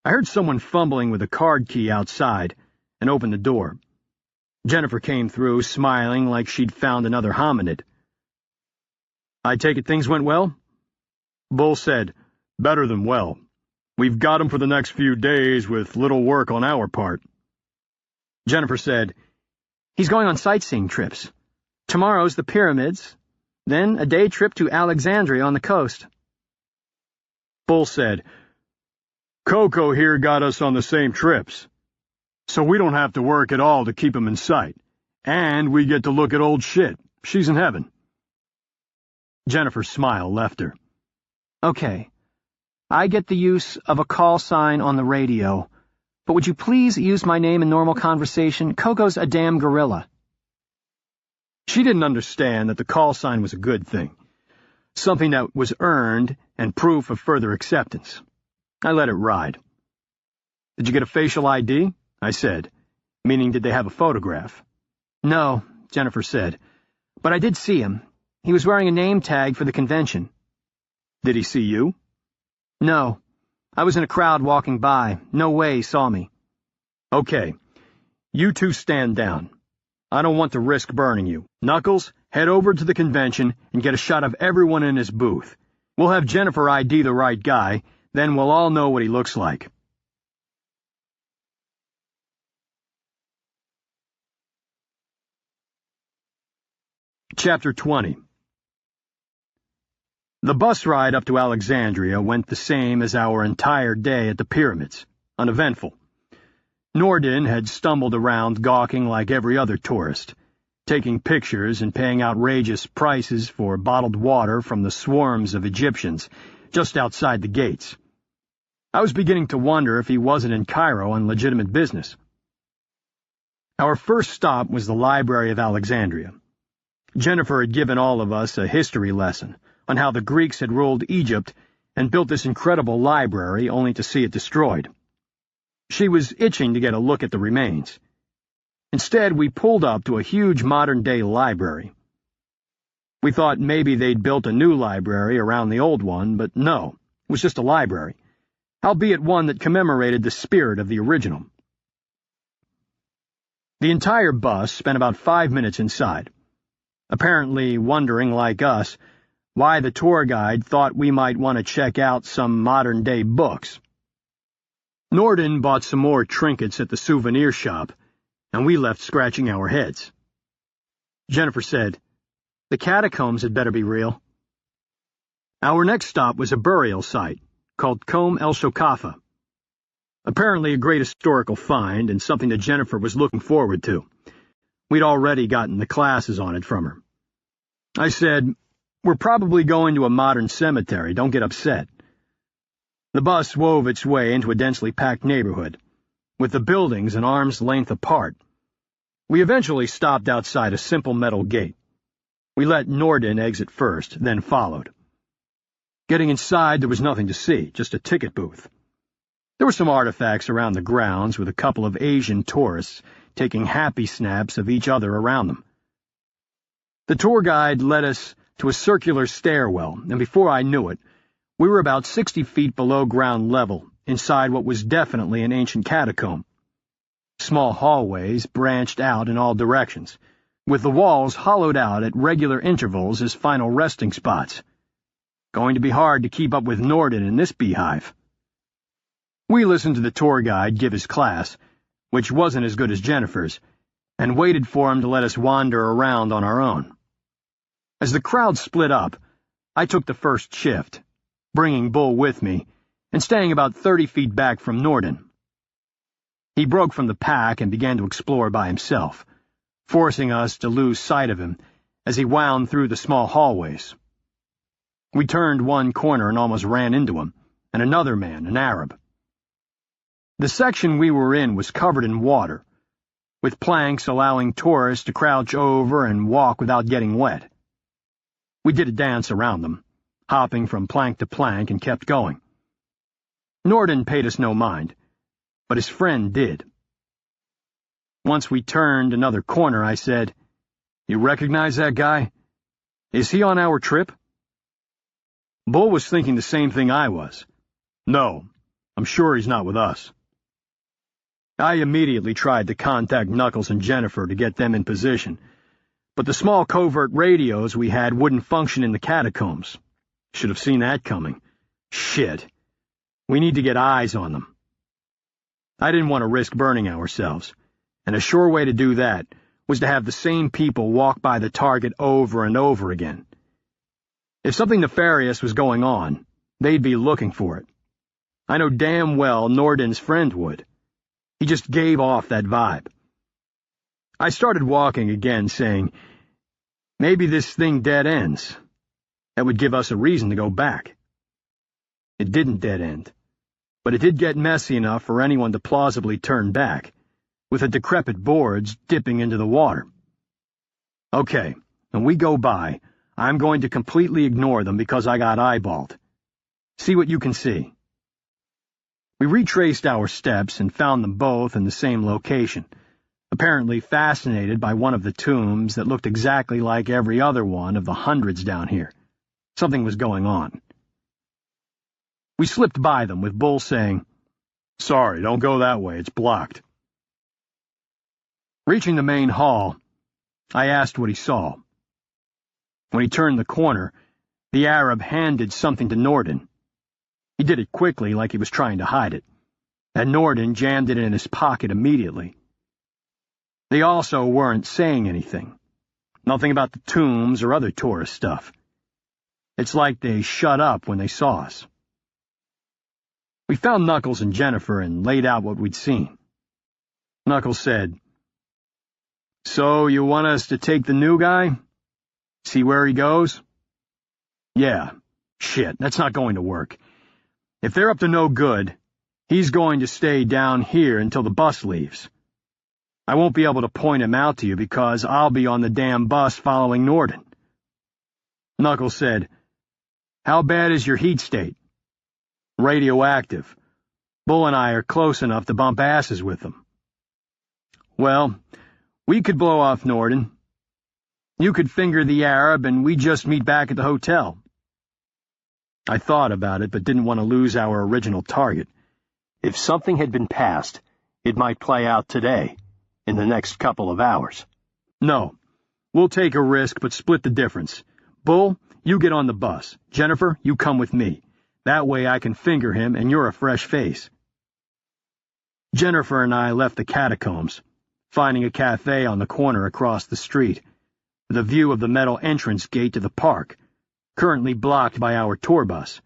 I heard someone fumbling with a card key outside and opened the door. Jennifer came through, smiling like she'd found another hominid. "I take it things went well?" Bull said, "Better than well. We've got him for the next few days with little work on our part." Jennifer said, "He's going on sightseeing trips. Tomorrow's the pyramids, then a day trip to Alexandria on the coast." Bull said, "Coco here got us on the same trips, so we don't have to work at all to keep him in sight, and we get to look at old shit. She's in heaven." Jennifer's smile left her. "Okay. I get the use of a call sign on the radio, but would you please use my name in normal conversation? Coco's a damn gorilla." She didn't understand that the call sign was a good thing, something that was earned and proof of further acceptance. I let it ride. "Did you get a facial ID?" I said, meaning did they have a photograph. "No," Jennifer said, "but I did see him. He was wearing a name tag for the convention." "Did he see you?" "No. I was in a crowd walking by. No way he saw me." "Okay. You two stand down. I don't want to risk burning you. Knuckles, head over to the convention and get a shot of everyone in his booth. We'll have Jennifer ID the right guy, then we'll all know what he looks like." Chapter 20. The bus ride up to Alexandria went the same as our entire day at the pyramids, uneventful. Norden had stumbled around gawking like every other tourist, taking pictures and paying outrageous prices for bottled water from the swarms of Egyptians just outside the gates. I was beginning to wonder if he wasn't in Cairo on legitimate business. Our first stop was the Library of Alexandria. Jennifer had given all of us a history lesson on how the Greeks had ruled Egypt and built this incredible library only to see it destroyed. She was itching to get a look at the remains. Instead, we pulled up to a huge modern-day library. We thought maybe they'd built a new library around the old one, but no, it was just a library, albeit one that commemorated the spirit of the original. The entire bus spent about 5 minutes inside, apparently wondering, like us, why the tour guide thought we might want to check out some modern-day books. Norden bought some more trinkets at the souvenir shop, and we left scratching our heads. Jennifer said, "The catacombs had better be real." Our next stop was a burial site called Kom El Shokafa. Apparently a great historical find and something that Jennifer was looking forward to. We'd already gotten the classes on it from her. I said, "We're probably going to a modern cemetery, don't get upset." The bus wove its way into a densely packed neighborhood, with the buildings an arm's length apart. We eventually stopped outside a simple metal gate. We let Norden exit first, then followed. Getting inside, there was nothing to see, just a ticket booth. There were some artifacts around the grounds with a couple of Asian tourists taking happy snaps of each other around them. The tour guide led us to a circular stairwell, and before I knew it, we were about 60 feet below ground level, inside what was definitely an ancient catacomb. Small hallways branched out in all directions, with the walls hollowed out at regular intervals as final resting spots. Going to be hard to keep up with Norden in this beehive. We listened to the tour guide give his class, which wasn't as good as Jennifer's, and waited for him to let us wander around on our own. As the crowd split up, I took the first shift, bringing Bull with me, and staying about 30 feet back from Norden. He broke from the pack and began to explore by himself, forcing us to lose sight of him as he wound through the small hallways. We turned one corner and almost ran into him, and another man, an Arab. The section we were in was covered in water, with planks allowing tourists to crouch over and walk without getting wet. We did a dance around them, hopping from plank to plank, and kept going. Norden paid us no mind, but his friend did. Once we turned another corner, I said, "You recognize that guy? Is he on our trip?" Bull was thinking the same thing I was. "No, I'm sure he's not with us." I immediately tried to contact Knuckles and Jennifer to get them in position, but the small covert radios we had wouldn't function in the catacombs. Should have seen that coming. Shit. We need to get eyes on them. I didn't want to risk burning ourselves, and a sure way to do that was to have the same people walk by the target over and over again. If something nefarious was going on, they'd be looking for it. I know damn well Norden's friend would. He just gave off that vibe. I started walking again, saying, "Maybe this thing dead ends. That would give us a reason to go back." It didn't dead end, but it did get messy enough for anyone to plausibly turn back, with the decrepit boards dipping into the water. Okay, when we go by, I'm going to completely ignore them because I got eyeballed. See what you can see. We retraced our steps and found them both in the same location, apparently fascinated by one of the tombs that looked exactly like every other one of the hundreds down here. Something was going on. We slipped by them, with Bull saying, "Sorry, don't go that way, it's blocked." Reaching the main hall, I asked what he saw. When he turned the corner, the Arab handed something to Norden. He did it quickly, like he was trying to hide it, and Norden jammed it in his pocket immediately. They also weren't saying anything. Nothing about the tombs or other tourist stuff. It's like they shut up when they saw us. We found Knuckles and Jennifer and laid out what we'd seen. Knuckles said, "So you want us to take the new guy? See where he goes?" "Yeah. Shit, that's not going to work. If they're up to no good, he's going to stay down here until the bus leaves. I won't be able to point him out to you because I'll be on the damn bus following Norden." Knuckles said, "How bad is your heat state?" "Radioactive. Bull and I are close enough to bump asses with them. Well, we could blow off Norden. You could finger the Arab, and we'd just meet back at the hotel. I thought about it, but didn't want to lose our original target. If something had been passed, it might play out today, in the next couple of hours. No, we'll take a risk, but split the difference. Bull, you get on the bus. Jennifer, you come with me. That way I can finger him, and you're a fresh face. Jennifer and I left the catacombs, finding a cafe on the corner across the street, with a view of the metal entrance gate to the park, currently blocked by our tour bus.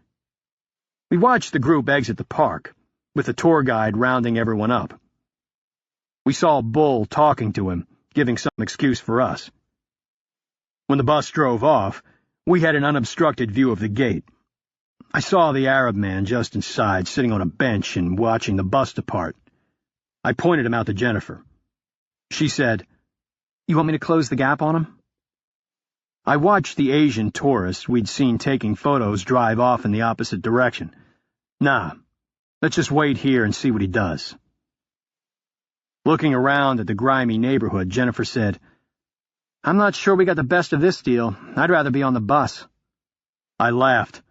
We watched the group exit the park, with the tour guide rounding everyone up. We saw Bull talking to him, giving some excuse for us. When the bus drove off, we had an unobstructed view of the gate. I saw the Arab man just inside, sitting on a bench and watching the bus depart. I pointed him out to Jennifer. She said, "You want me to close the gap on him?" I watched the Asian tourist we'd seen taking photos drive off in the opposite direction. Nah, let's just wait here and see what he does. Looking around at the grimy neighborhood, Jennifer said, "I'm not sure we got the best of this deal. I'd rather be on the bus." I laughed,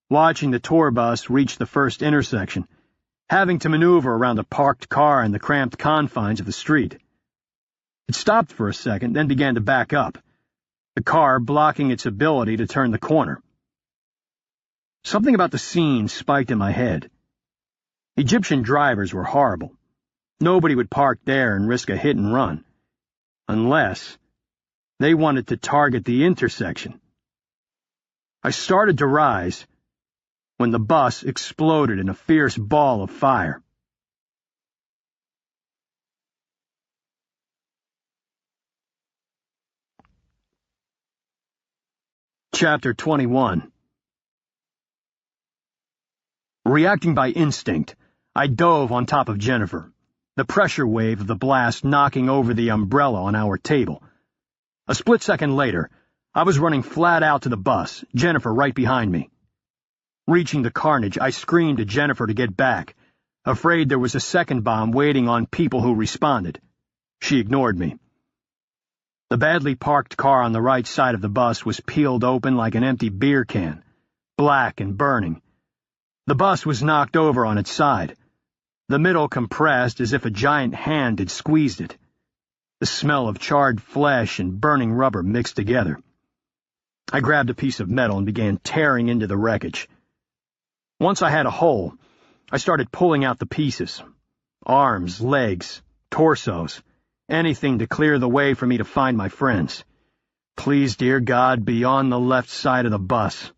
watching the tour bus reach the first intersection, having to maneuver around a parked car in the cramped confines of the street. It stopped for a second, then began to back up, the car blocking its ability to turn the corner. Something about the scene spiked in my head. Egyptian drivers were horrible. Nobody would park there and risk a hit and run, unless they wanted to target the intersection. I started to rise when the bus exploded in a fierce ball of fire. Chapter 21. Reacting by instinct, I dove on top of Jennifer, the pressure wave of the blast knocking over the umbrella on our table. A split second later, I was running flat out to the bus, Jennifer right behind me. Reaching the carnage, I screamed at Jennifer to get back, afraid there was a second bomb waiting on people who responded. She ignored me. The badly parked car on the right side of the bus was peeled open like an empty beer can, black and burning. The bus was knocked over on its side, the middle compressed as if a giant hand had squeezed it. The smell of charred flesh and burning rubber mixed together. I grabbed a piece of metal and began tearing into the wreckage. Once I had a hole, I started pulling out the pieces. Arms, legs, torsos, anything to clear the way for me to find my friends. Please, dear God, be on the left side of the bus.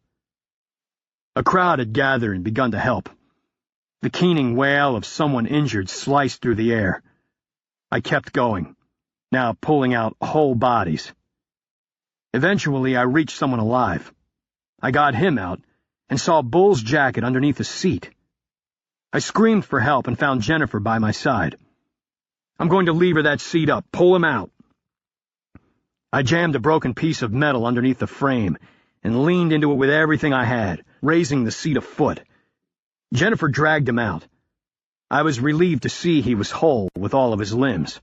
A crowd had gathered and begun to help. The keening wail of someone injured sliced through the air. I kept going, now pulling out whole bodies. Eventually, I reached someone alive. I got him out and saw Bull's jacket underneath a seat. I screamed for help and found Jennifer by my side. "I'm going to lever that seat up. Pull him out." I jammed a broken piece of metal underneath the frame and leaned into it with everything I had, raising the seat a foot. Jennifer dragged him out. I was relieved to see he was whole with all of his limbs.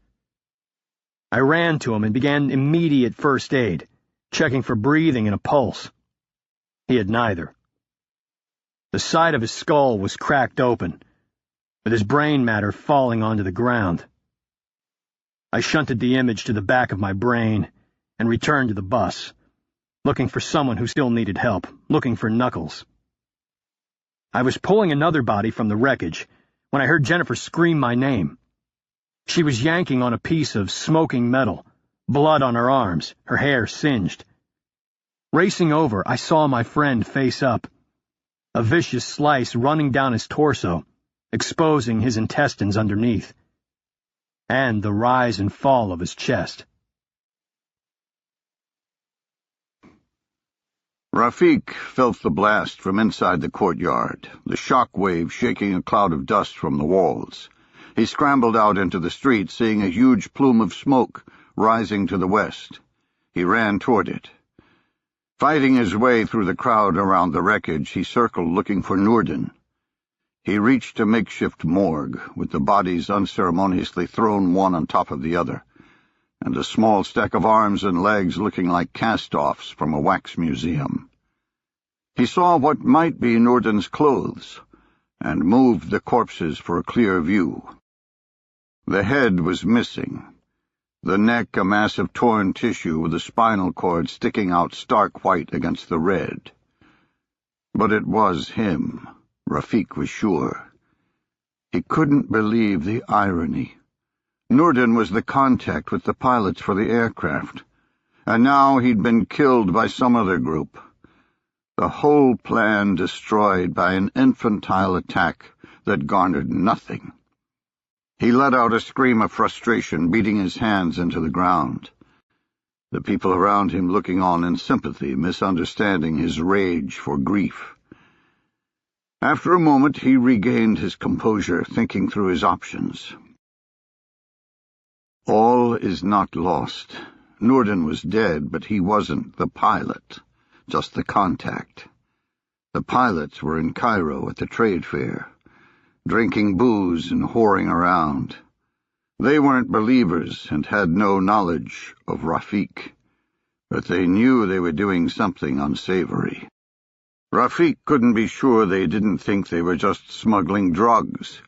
I ran to him and began immediate first aid, checking for breathing and a pulse. He had neither. The side of his skull was cracked open, with his brain matter falling onto the ground. I shunted the image to the back of my brain and returned to the bus, looking for someone who still needed help, looking for Knuckles. I was pulling another body from the wreckage when I heard Jennifer scream my name. She was yanking on a piece of smoking metal, blood on her arms, her hair singed. Racing over, I saw my friend face up, a vicious slice running down his torso, exposing his intestines underneath, and the rise and fall of his chest. Rafiq felt the blast from inside the courtyard, the shock wave shaking a cloud of dust from the walls. He scrambled out into the street, seeing a huge plume of smoke rising to the west. He ran toward it. Fighting his way through the crowd around the wreckage, he circled looking for Norden. He reached a makeshift morgue, with the bodies unceremoniously thrown one on top of the other, and a small stack of arms and legs looking like cast-offs from a wax museum. He saw what might be Norden's clothes, and moved the corpses for a clear view. The head was missing, the neck a mass of torn tissue with the spinal cord sticking out stark white against the red. But it was him, Rafiq was sure. He couldn't believe the irony. Norden was the contact with the pilots for the aircraft, and now he'd been killed by some other group. The whole plan destroyed by an infantile attack that garnered nothing. He let out a scream of frustration, beating his hands into the ground. The people around him looking on in sympathy, misunderstanding his rage for grief. After a moment, he regained his composure, thinking through his options. All is not lost. Norden was dead, but he wasn't the pilot, just the contact. The pilots were in Cairo at the trade fair, drinking booze and whoring around. They weren't believers and had no knowledge of Rafiq, but they knew they were doing something unsavory. Rafiq couldn't be sure they didn't think they were just smuggling drugs,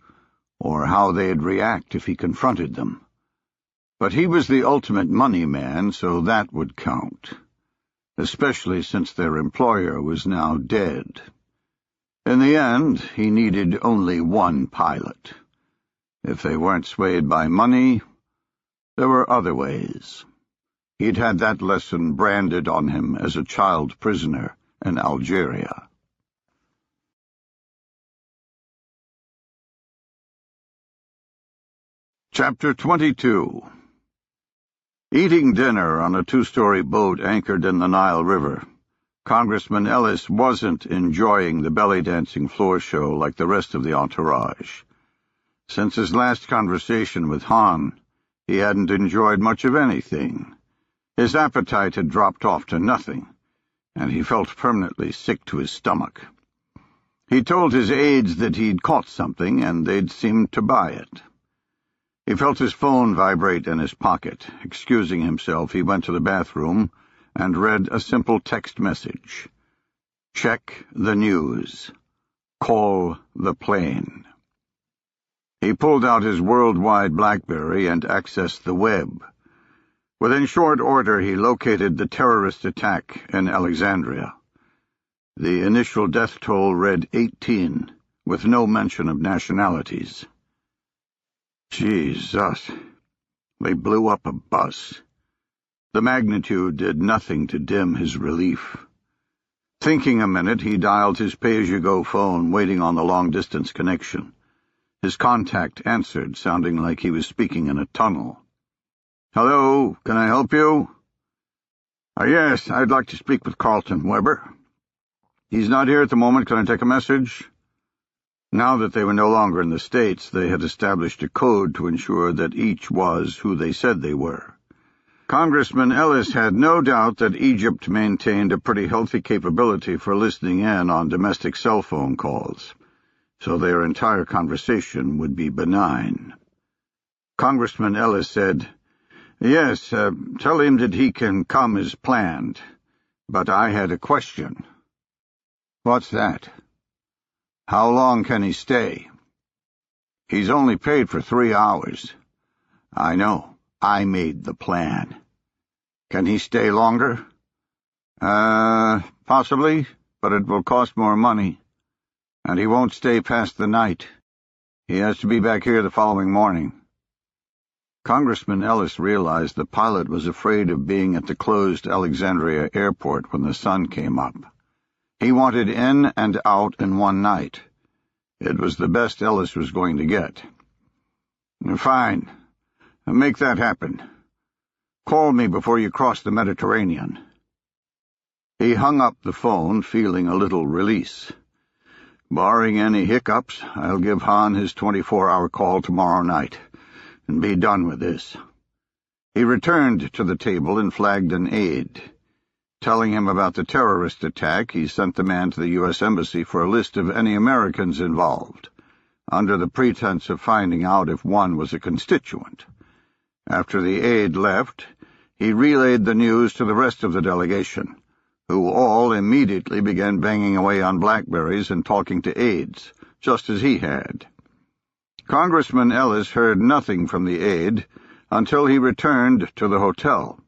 or how they'd react if he confronted them. But he was the ultimate money man, so that would count, especially since their employer was now dead. In the end, he needed only one pilot. If they weren't swayed by money, there were other ways. He'd had that lesson branded on him as a child prisoner in Algeria. Chapter 22. Eating dinner on a two-story boat anchored in the Nile River, Congressman Ellis wasn't enjoying the belly-dancing floor show like the rest of the entourage. Since his last conversation with Han, he hadn't enjoyed much of anything. His appetite had dropped off to nothing, and he felt permanently sick to his stomach. He told his aides that he'd caught something, and they'd seemed to buy it. He felt his phone vibrate in his pocket. Excusing himself, he went to the bathroom and read a simple text message. Check the news. Call the plane. He pulled out his worldwide BlackBerry and accessed the web. Within short order, he located the terrorist attack in Alexandria. The initial death toll read 18, with no mention of nationalities. Jesus. They blew up a bus. The magnitude did nothing to dim his relief. Thinking a minute, he dialed his pay-as-you-go phone, waiting on the long-distance connection. His contact answered, sounding like he was speaking in a tunnel. "Hello, can I help you?" Yes, I'd like to speak with Carlton Weber." "He's not here at the moment. Can I take a message?" Now that they were no longer in the States, they had established a code to ensure that each was who they said they were. Congressman Ellis had no doubt that Egypt maintained a pretty healthy capability for listening in on domestic cell phone calls, so their entire conversation would be benign. Congressman Ellis said, "Yes, tell him that he can come as planned, but I had a question." "What's that?" "How long can he stay?" "He's only paid for 3 hours." "I know. I made the plan." "Can he stay longer?" Possibly, but it will cost more money. And he won't stay past the night. He has to be back here the following morning." Congressman Ellis realized the pilot was afraid of being at the closed Alexandria airport when the sun came up. He wanted in and out in one night. It was the best Ellis was going to get. "Fine. Make that happen. Call me before you cross the Mediterranean." He hung up the phone, feeling a little release. "Barring any hiccups, I'll give Han his 24-hour call tomorrow night, and be done with this." He returned to the table and flagged an aide. Telling him about the terrorist attack, he sent the man to the U.S. Embassy for a list of any Americans involved. under the pretense of finding out if one was a constituent. After the aide left, he relayed the news to the rest of the delegation, who all immediately began banging away on BlackBerries and talking to aides, just as he had. Congressman Ellis heard nothing from the aide until he returned to the hotel.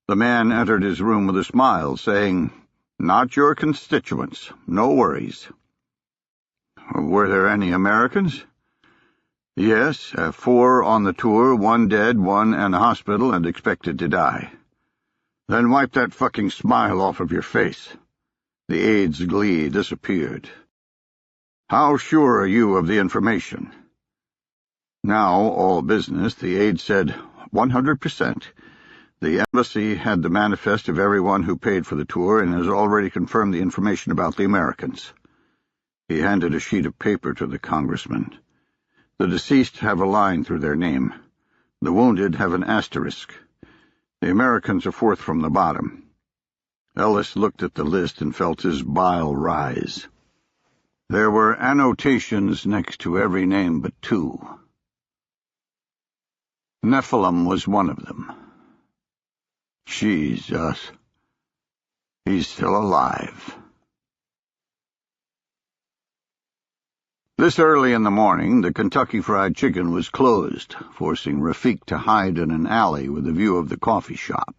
The man entered his room with a smile, saying, "Not your constituents. No worries." "Were there any Americans?" "Yes, 4 on the tour, 1 dead, 1 in a hospital and expected to die." "Then wipe that fucking smile off of your face." The aide's glee disappeared. "How sure are you of the information?" Now, all business, the aide said, 100%. The embassy had the manifest of everyone who paid for the tour and has already confirmed the information about the Americans. He handed a sheet of paper to the congressman. The deceased have a line through their name. The wounded have an asterisk. The Americans are 4th from the bottom. Ellis looked at the list and felt his bile rise. There were annotations next to every name but 2. Nephilim was one of them. Jesus. He's still alive. This early in the morning, the Kentucky Fried Chicken was closed, forcing Rafiq to hide in an alley with a view of the coffee shop.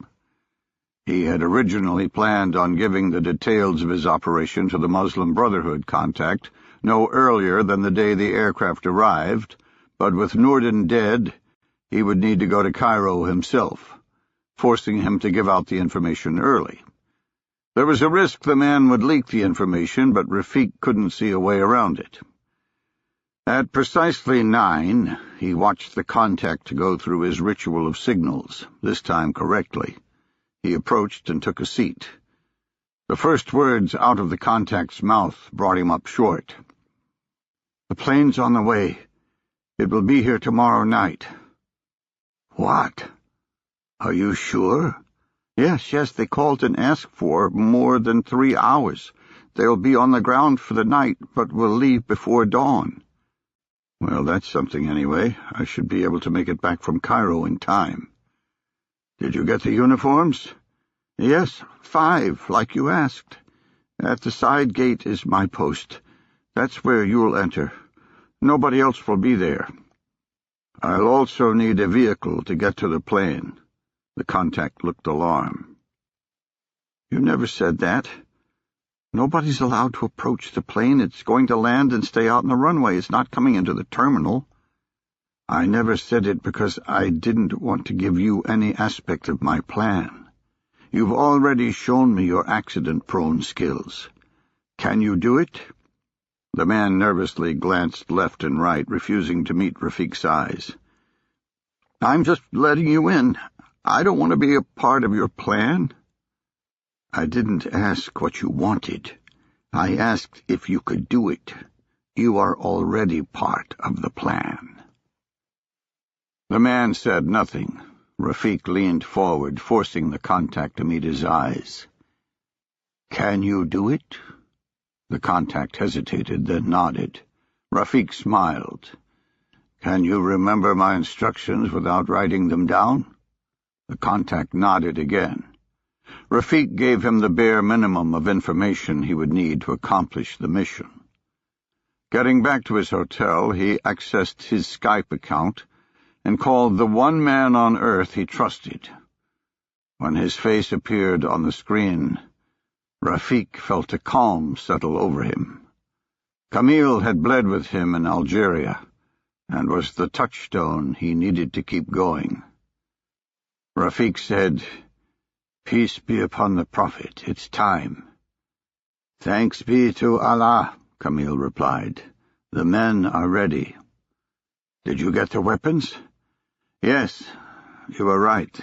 He had originally planned on giving the details of his operation to the Muslim Brotherhood contact no earlier than the day the aircraft arrived, but with Noordan dead, he would need to go to Cairo himself, forcing him to give out the information early. There was a risk the man would leak the information, but Rafiq couldn't see a way around it. At precisely 9, he watched the contact go through his ritual of signals, this time correctly. He approached and took a seat. The first words out of the contact's mouth brought him up short. "The plane's on the way. It will be here tomorrow night." "What? Are you sure?" Yes, they called and asked for more than 3 hours. They'll be on the ground for the night, but will leave before dawn." "Well, that's something anyway. I should be able to make it back from Cairo in time." "Did you get the uniforms?" "Yes, 5, like you asked. At the side gate is my post. That's where you'll enter. Nobody else will be there." "I'll also need a vehicle to get to the plane." The contact looked alarmed. "You never said that. Nobody's allowed to approach the plane. It's going to land and stay out on the runway. It's not coming into the terminal." "I never said it because I didn't want to give you any aspect of my plan. You've already shown me your accident-prone skills. Can you do it?" The man nervously glanced left and right, refusing to meet Rafiq's eyes. "I'm just letting you in. I don't want to be a part of your plan." "I didn't ask what you wanted. I asked if you could do it. You are already part of the plan." The man said nothing. Rafiq leaned forward, forcing the contact to meet his eyes. "Can you do it?" The contact hesitated, then nodded. Rafiq smiled. "Can you remember my instructions without writing them down?" The contact nodded again. Rafiq gave him the bare minimum of information he would need to accomplish the mission. Getting back to his hotel, he accessed his Skype account and called the one man on Earth he trusted. When his face appeared on the screen, Rafiq felt a calm settle over him. Camille had bled with him in Algeria, and was the touchstone he needed to keep going. Rafiq said, "Peace be upon the Prophet. It's time." "Thanks be to Allah," Camille replied. "The men are ready." "Did you get the weapons?" "Yes, you were right."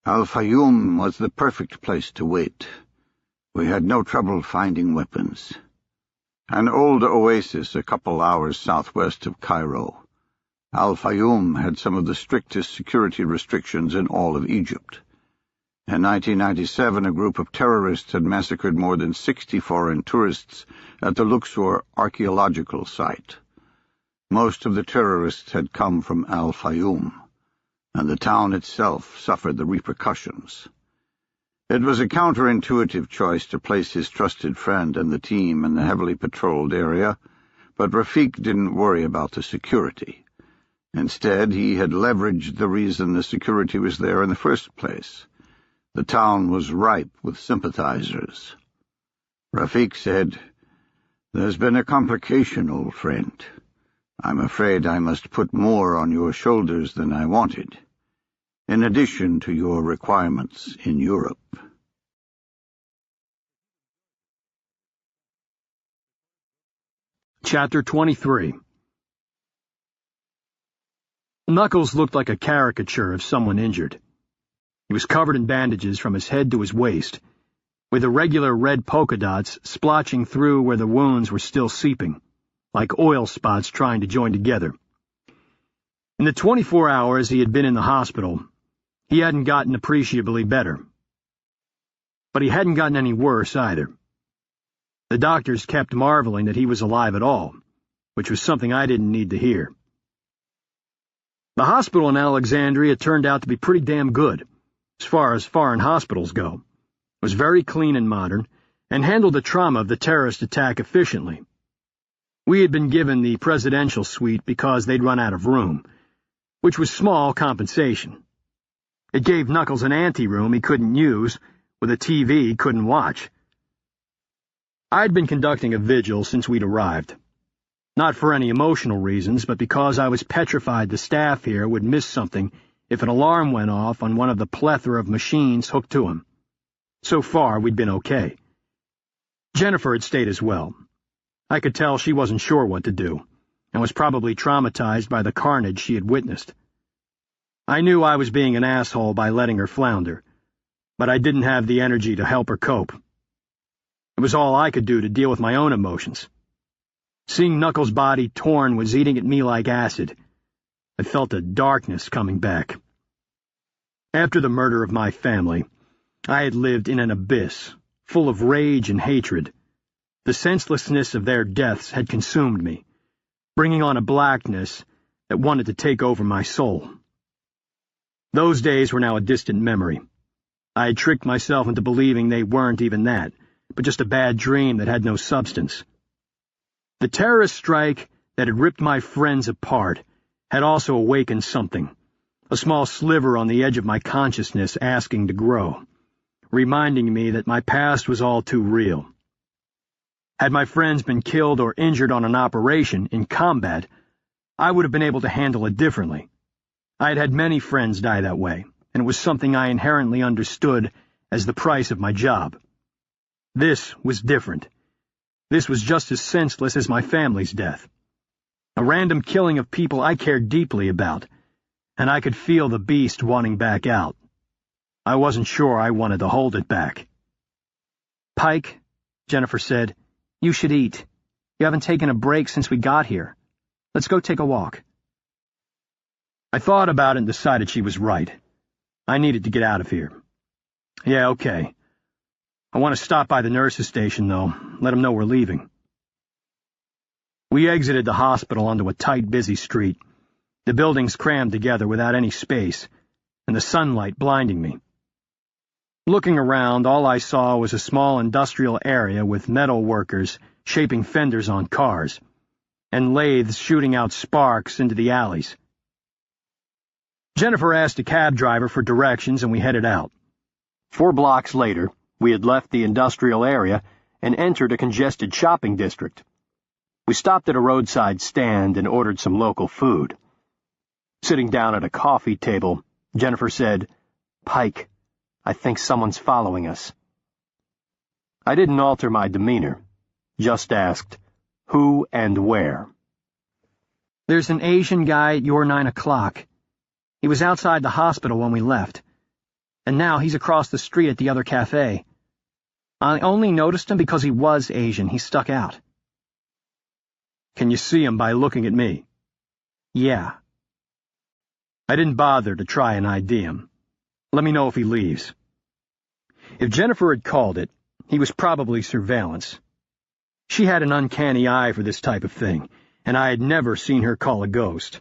Al-Fayoum was the perfect place to wait. We had no trouble finding weapons. An old oasis a couple hours southwest of Cairo. Al-Fayoum had some of the strictest security restrictions in all of Egypt. In 1997, a group of terrorists had massacred more than 60 foreign tourists at the Luxor archaeological site. Most of the terrorists had come from Al-Fayoum, and the town itself suffered the repercussions. It was a counterintuitive choice to place his trusted friend and the team in the heavily patrolled area, but Rafiq didn't worry about the security. Instead, he had leveraged the reason the security was there in the first place. The town was ripe with sympathizers. Rafiq said, "There's been a complication, old friend. I'm afraid I must put more on your shoulders than I wanted, in addition to your requirements in Europe." Chapter 23. Knuckles looked like a caricature of someone injured. He was covered in bandages from his head to his waist, with irregular red polka dots splotching through where the wounds were still seeping, like oil spots trying to join together. In the 24 hours he had been in the hospital, he hadn't gotten appreciably better. But he hadn't gotten any worse either. The doctors kept marveling that he was alive at all, which was something I didn't need to hear. The hospital in Alexandria turned out to be pretty damn good, as far as foreign hospitals go. It was very clean and modern, and handled the trauma of the terrorist attack efficiently. We had been given the presidential suite because they'd run out of room, which was small compensation. It gave Knuckles an anteroom he couldn't use, with a TV he couldn't watch. I'd been conducting a vigil since we'd arrived. Not for any emotional reasons, but because I was petrified the staff here would miss something if an alarm went off on one of the plethora of machines hooked to him. So far, we'd been okay. Jennifer had stayed as well. I could tell she wasn't sure what to do, and was probably traumatized by the carnage she had witnessed. I knew I was being an asshole by letting her flounder, but I didn't have the energy to help her cope. It was all I could do to deal with my own emotions. Seeing Knuckles' body torn was eating at me like acid. I felt a darkness coming back. After the murder of my family, I had lived in an abyss, full of rage and hatred. The senselessness of their deaths had consumed me, bringing on a blackness that wanted to take over my soul. Those days were now a distant memory. I had tricked myself into believing they weren't even that, but just a bad dream that had no substance. The terrorist strike that had ripped my friends apart had also awakened something, a small sliver on the edge of my consciousness asking to grow, reminding me that my past was all too real. Had my friends been killed or injured on an operation, in combat, I would have been able to handle it differently. I had had many friends die that way, and it was something I inherently understood as the price of my job. This was different. This was just as senseless as my family's death. A random killing of people I cared deeply about, and I could feel the beast wanting back out. I wasn't sure I wanted to hold it back. "Pike," Jennifer said, "you should eat. You haven't taken a break since we got here. Let's go take a walk." I thought about it and decided she was right. I needed to get out of here. "Yeah, okay. I want to stop by the nurse's station, though. Let them know we're leaving." We exited the hospital onto a tight, busy street, the buildings crammed together without any space, and the sunlight blinding me. Looking around, all I saw was a small industrial area with metal workers shaping fenders on cars, and lathes shooting out sparks into the alleys. Jennifer asked a cab driver for directions, and we headed out. 4 blocks later, we had left the industrial area and entered a congested shopping district. We stopped at a roadside stand and ordered some local food. Sitting down at a coffee table, Jennifer said, "Pike, I think someone's following us." I didn't alter my demeanor, just asked, "Who and where?" "There's an Asian guy at your 9 o'clock. He was outside the hospital when we left, and now he's across the street at the other cafe. I only noticed him because he was Asian. He stuck out." "Can you see him by looking at me?" "Yeah." I didn't bother to try and ID him. Let me know if he leaves. If Jennifer had called it, he was probably surveillance. She had an uncanny eye for this type of thing, and I had never seen her call a ghost.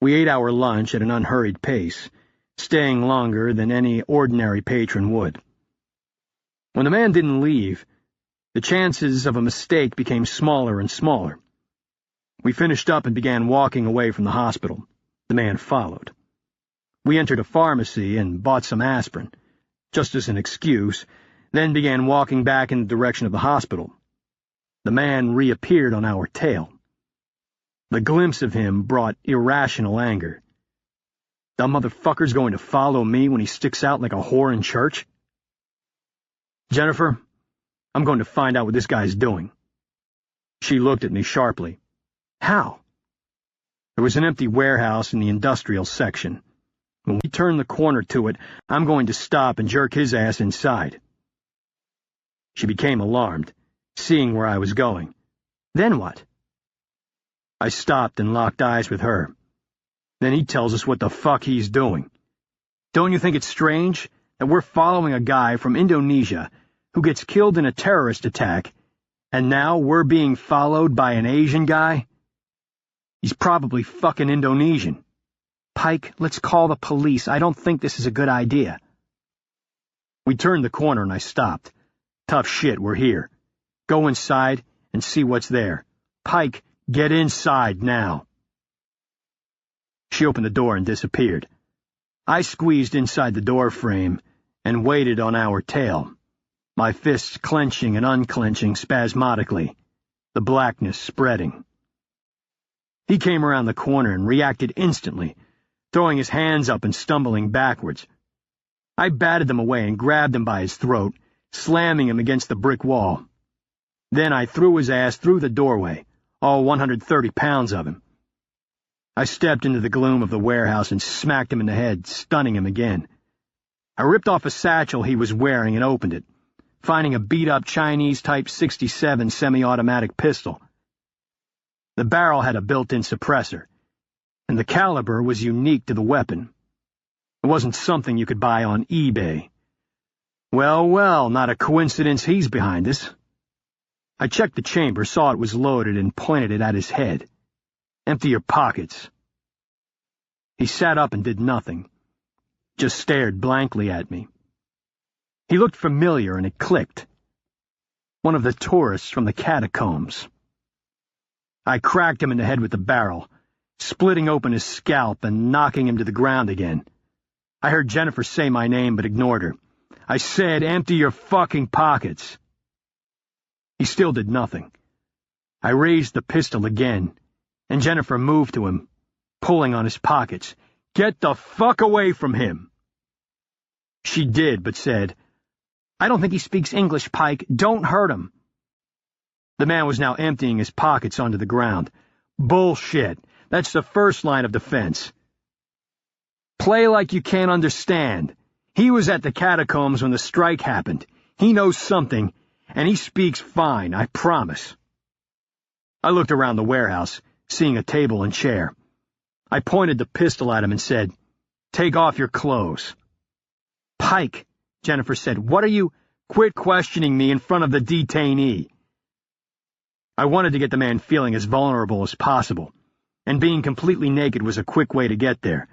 We ate our lunch at an unhurried pace, staying longer than any ordinary patron would. When the man didn't leave, the chances of a mistake became smaller and smaller. We finished up and began walking away from the hospital. The man followed. We entered a pharmacy and bought some aspirin, just as an excuse, then began walking back in the direction of the hospital. The man reappeared on our tail. The glimpse of him brought irrational anger. The motherfucker's going to follow me when he sticks out like a whore in church? Jennifer, I'm going to find out what this guy's doing. She looked at me sharply. How? There was an empty warehouse in the industrial section. When we turn the corner to it, I'm going to stop and jerk his ass inside. She became alarmed, seeing where I was going. Then what? I stopped and locked eyes with her. Then he tells us what the fuck he's doing. Don't you think it's strange that we're following a guy from Indonesia who gets killed in a terrorist attack, and now we're being followed by an Asian guy? He's probably fucking Indonesian. Pike, let's call the police. I don't think this is a good idea. We turned the corner and I stopped. Tough shit, we're here. Go inside and see what's there. Pike, get inside now. She opened the door and disappeared. I squeezed inside the door frame and waited on our tail, my fists clenching and unclenching spasmodically, the blackness spreading. He came around the corner and reacted instantly, throwing his hands up and stumbling backwards. I batted them away and grabbed him by his throat, slamming him against the brick wall. Then I threw his ass through the doorway, all 130 pounds of him. I stepped into the gloom of the warehouse and smacked him in the head, stunning him again. I ripped off a satchel he was wearing and opened it, finding a beat-up Chinese Type 67 semi-automatic pistol. The barrel had a built-in suppressor, and the caliber was unique to the weapon. It wasn't something you could buy on eBay. Well, well, not a coincidence he's behind us. I checked the chamber, saw it was loaded, and pointed it at his head. Empty your pockets. He sat up and did nothing, just stared blankly at me. He looked familiar, and it clicked. One of the tourists from the catacombs. I cracked him in the head with the barrel, splitting open his scalp and knocking him to the ground again. I heard Jennifer say my name but ignored her. I said, empty your fucking pockets. He still did nothing. I raised the pistol again, and Jennifer moved to him, pulling on his pockets. Get the fuck away from him! She did, but said, I don't think he speaks English, Pike. Don't hurt him. The man was now emptying his pockets onto the ground. Bullshit. That's the first line of defense. Play like you can't understand. He was at the catacombs when the strike happened. He knows something, and he speaks fine, I promise. I looked around the warehouse, seeing a table and chair. I pointed the pistol at him and said, Take off your clothes. Pike, Jennifer said, what are you? Quit questioning me in front of the detainee. I wanted to get the man feeling as vulnerable as possible, and being completely naked was a quick way to get there.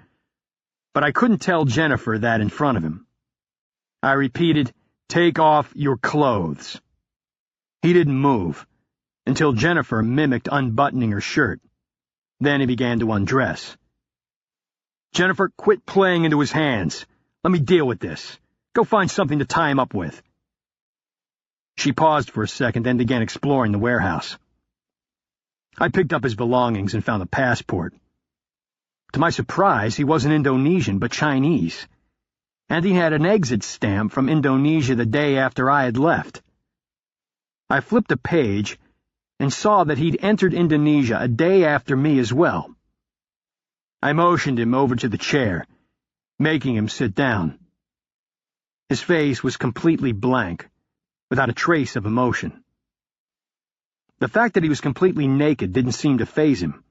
But I couldn't tell Jennifer that in front of him. I repeated, Take off your clothes. He didn't move, until Jennifer mimicked unbuttoning her shirt. Then he began to undress. Jennifer, quit playing into his hands. Let me deal with this. Go find something to tie him up with. She paused for a second, then began exploring the warehouse. I picked up his belongings and found a passport. To my surprise, he wasn't Indonesian, but Chinese. And he had an exit stamp from Indonesia the day after I had left. I flipped a page and saw that he'd entered Indonesia a day after me as well. I motioned him over to the chair, making him sit down. His face was completely blank, without a trace of emotion. The fact that he was completely naked didn't seem to faze him.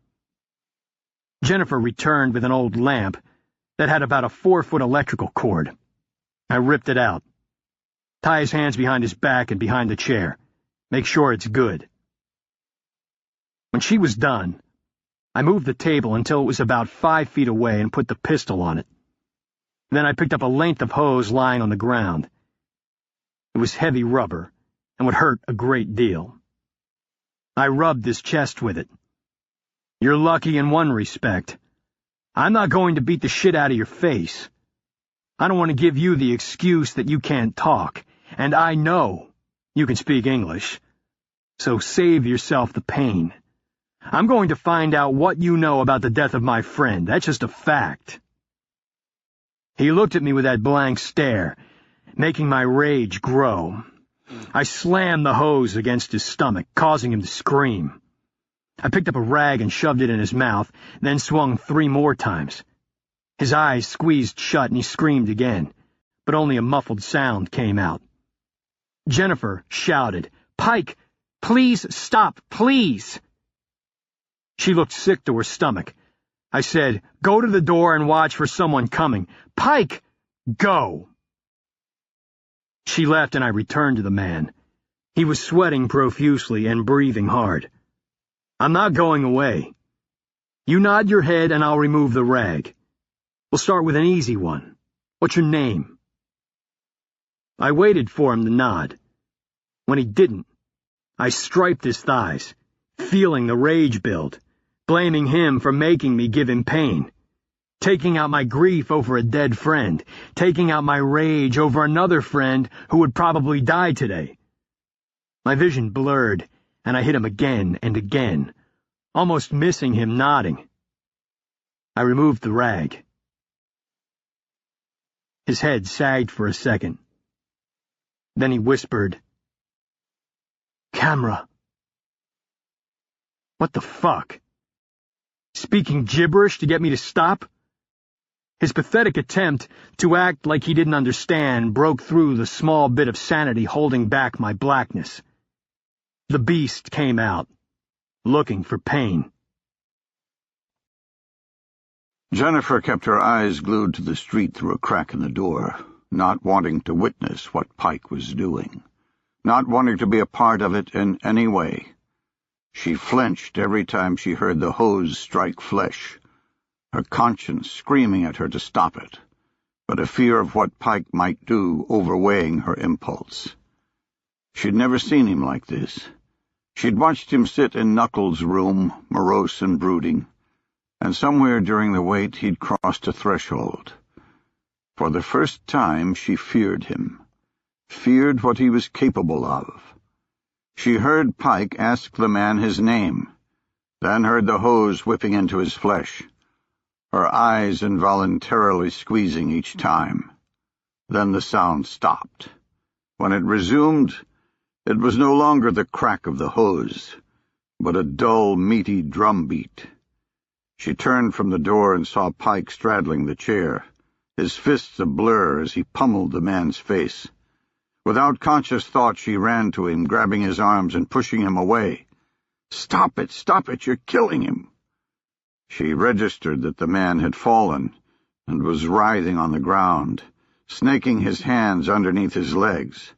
Jennifer returned with an old lamp that had about a 4-foot electrical cord. I ripped it out, Tie his hands behind his back and behind the chair. Make sure it's good. When she was done, I moved the table until it was about 5 feet away and put the pistol on it. Then I picked up a length of hose lying on the ground. It was heavy rubber and would hurt a great deal. I rubbed his chest with it. You're lucky in one respect. I'm not going to beat the shit out of your face. I don't want to give you the excuse that you can't talk, and I know you can speak English. So save yourself the pain. I'm going to find out what you know about the death of my friend. That's just a fact. He looked at me with that blank stare, making my rage grow. I slammed the hose against his stomach, causing him to scream. I picked up a rag and shoved it in his mouth, then swung 3 more times. His eyes squeezed shut and he screamed again, but only a muffled sound came out. Jennifer shouted, "Pike, please stop, please!" She looked sick to her stomach. I said, "Go to the door and watch for someone coming. Pike, go!" She left and I returned to the man. He was sweating profusely and breathing hard. "I'm not going away. You nod your head and I'll remove the rag. We'll start with an easy one. What's your name?" I waited for him to nod. When he didn't, I striped his thighs, feeling the rage build, blaming him for making me give him pain, taking out my grief over a dead friend, taking out my rage over another friend who would probably die today. My vision blurred, and I hit him again and again, almost missing him nodding. I removed the rag. His head sagged for a second. Then he whispered, "Camera." What the fuck? Speaking gibberish to get me to stop? His pathetic attempt to act like he didn't understand broke through the small bit of sanity holding back my blackness. The beast came out, looking for pain. Jennifer kept her eyes glued to the street through a crack in the door, not wanting to witness what Pike was doing, not wanting to be a part of it in any way. She flinched every time she heard the hose strike flesh, her conscience screaming at her to stop it, but a fear of what Pike might do overweighing her impulse. She'd never seen him like this. She'd watched him sit in Knuckles' room, morose and brooding, and somewhere during the wait he'd crossed a threshold. For the first time she feared him, feared what he was capable of. She heard Pike ask the man his name, then heard the hose whipping into his flesh, her eyes involuntarily squeezing each time. Then the sound stopped. When it resumed, it was no longer the crack of the hose, but a dull, meaty drumbeat. She turned from the door and saw Pike straddling the chair, his fists a blur as he pummeled the man's face. Without conscious thought, she ran to him, grabbing his arms and pushing him away. Stop it, you're killing him." She registered that the man had fallen and was writhing on the ground, snaking his hands underneath his legs,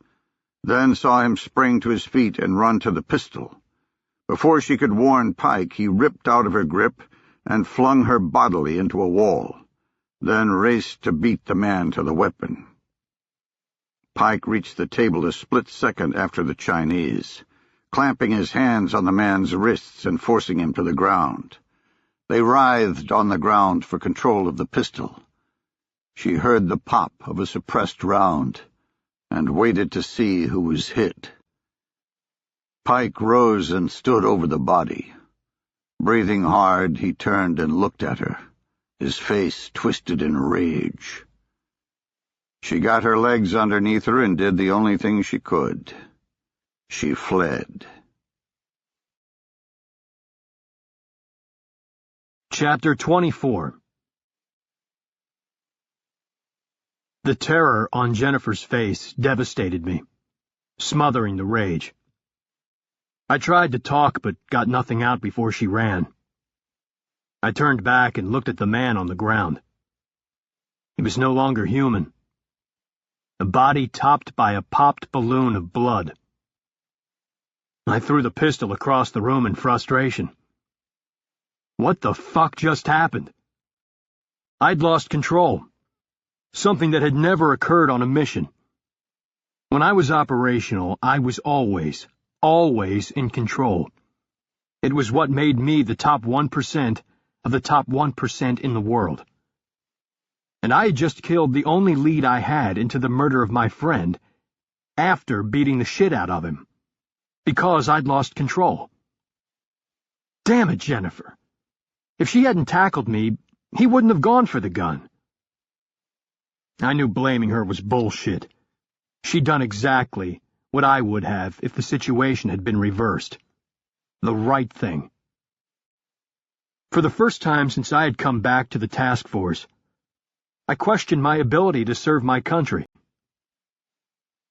then saw him spring to his feet and run to the pistol. Before she could warn Pike, he ripped out of her grip and flung her bodily into a wall, then raced to beat the man to the weapon. Pike reached the table a split second after the Chinese, clamping his hands on the man's wrists and forcing him to the ground. They writhed on the ground for control of the pistol. She heard the pop of a suppressed round and waited to see who was hit. Pike rose and stood over the body. Breathing hard, he turned and looked at her, his face twisted in rage. She got her legs underneath her and did the only thing she could. She fled. Chapter 24. The terror on Jennifer's face devastated me, smothering the rage. I tried to talk but got nothing out before she ran. I turned back and looked at the man on the ground. He was no longer human. the body topped by a popped balloon of blood. I threw the pistol across the room in frustration. What the fuck just happened? I'd lost control, something that had never occurred on a mission. When I was operational, I was always in control. It was what made me the top 1% of the top 1% in the world. And I had just killed the only lead I had into the murder of my friend after beating the shit out of him, because I'd lost control. Damn it, Jennifer. If she hadn't tackled me, he wouldn't have gone for the gun. I knew blaming her was bullshit. She'd done exactly what I would have if the situation had been reversed. The right thing. For the first time since I had come back to the Taskforce, I questioned my ability to serve my country.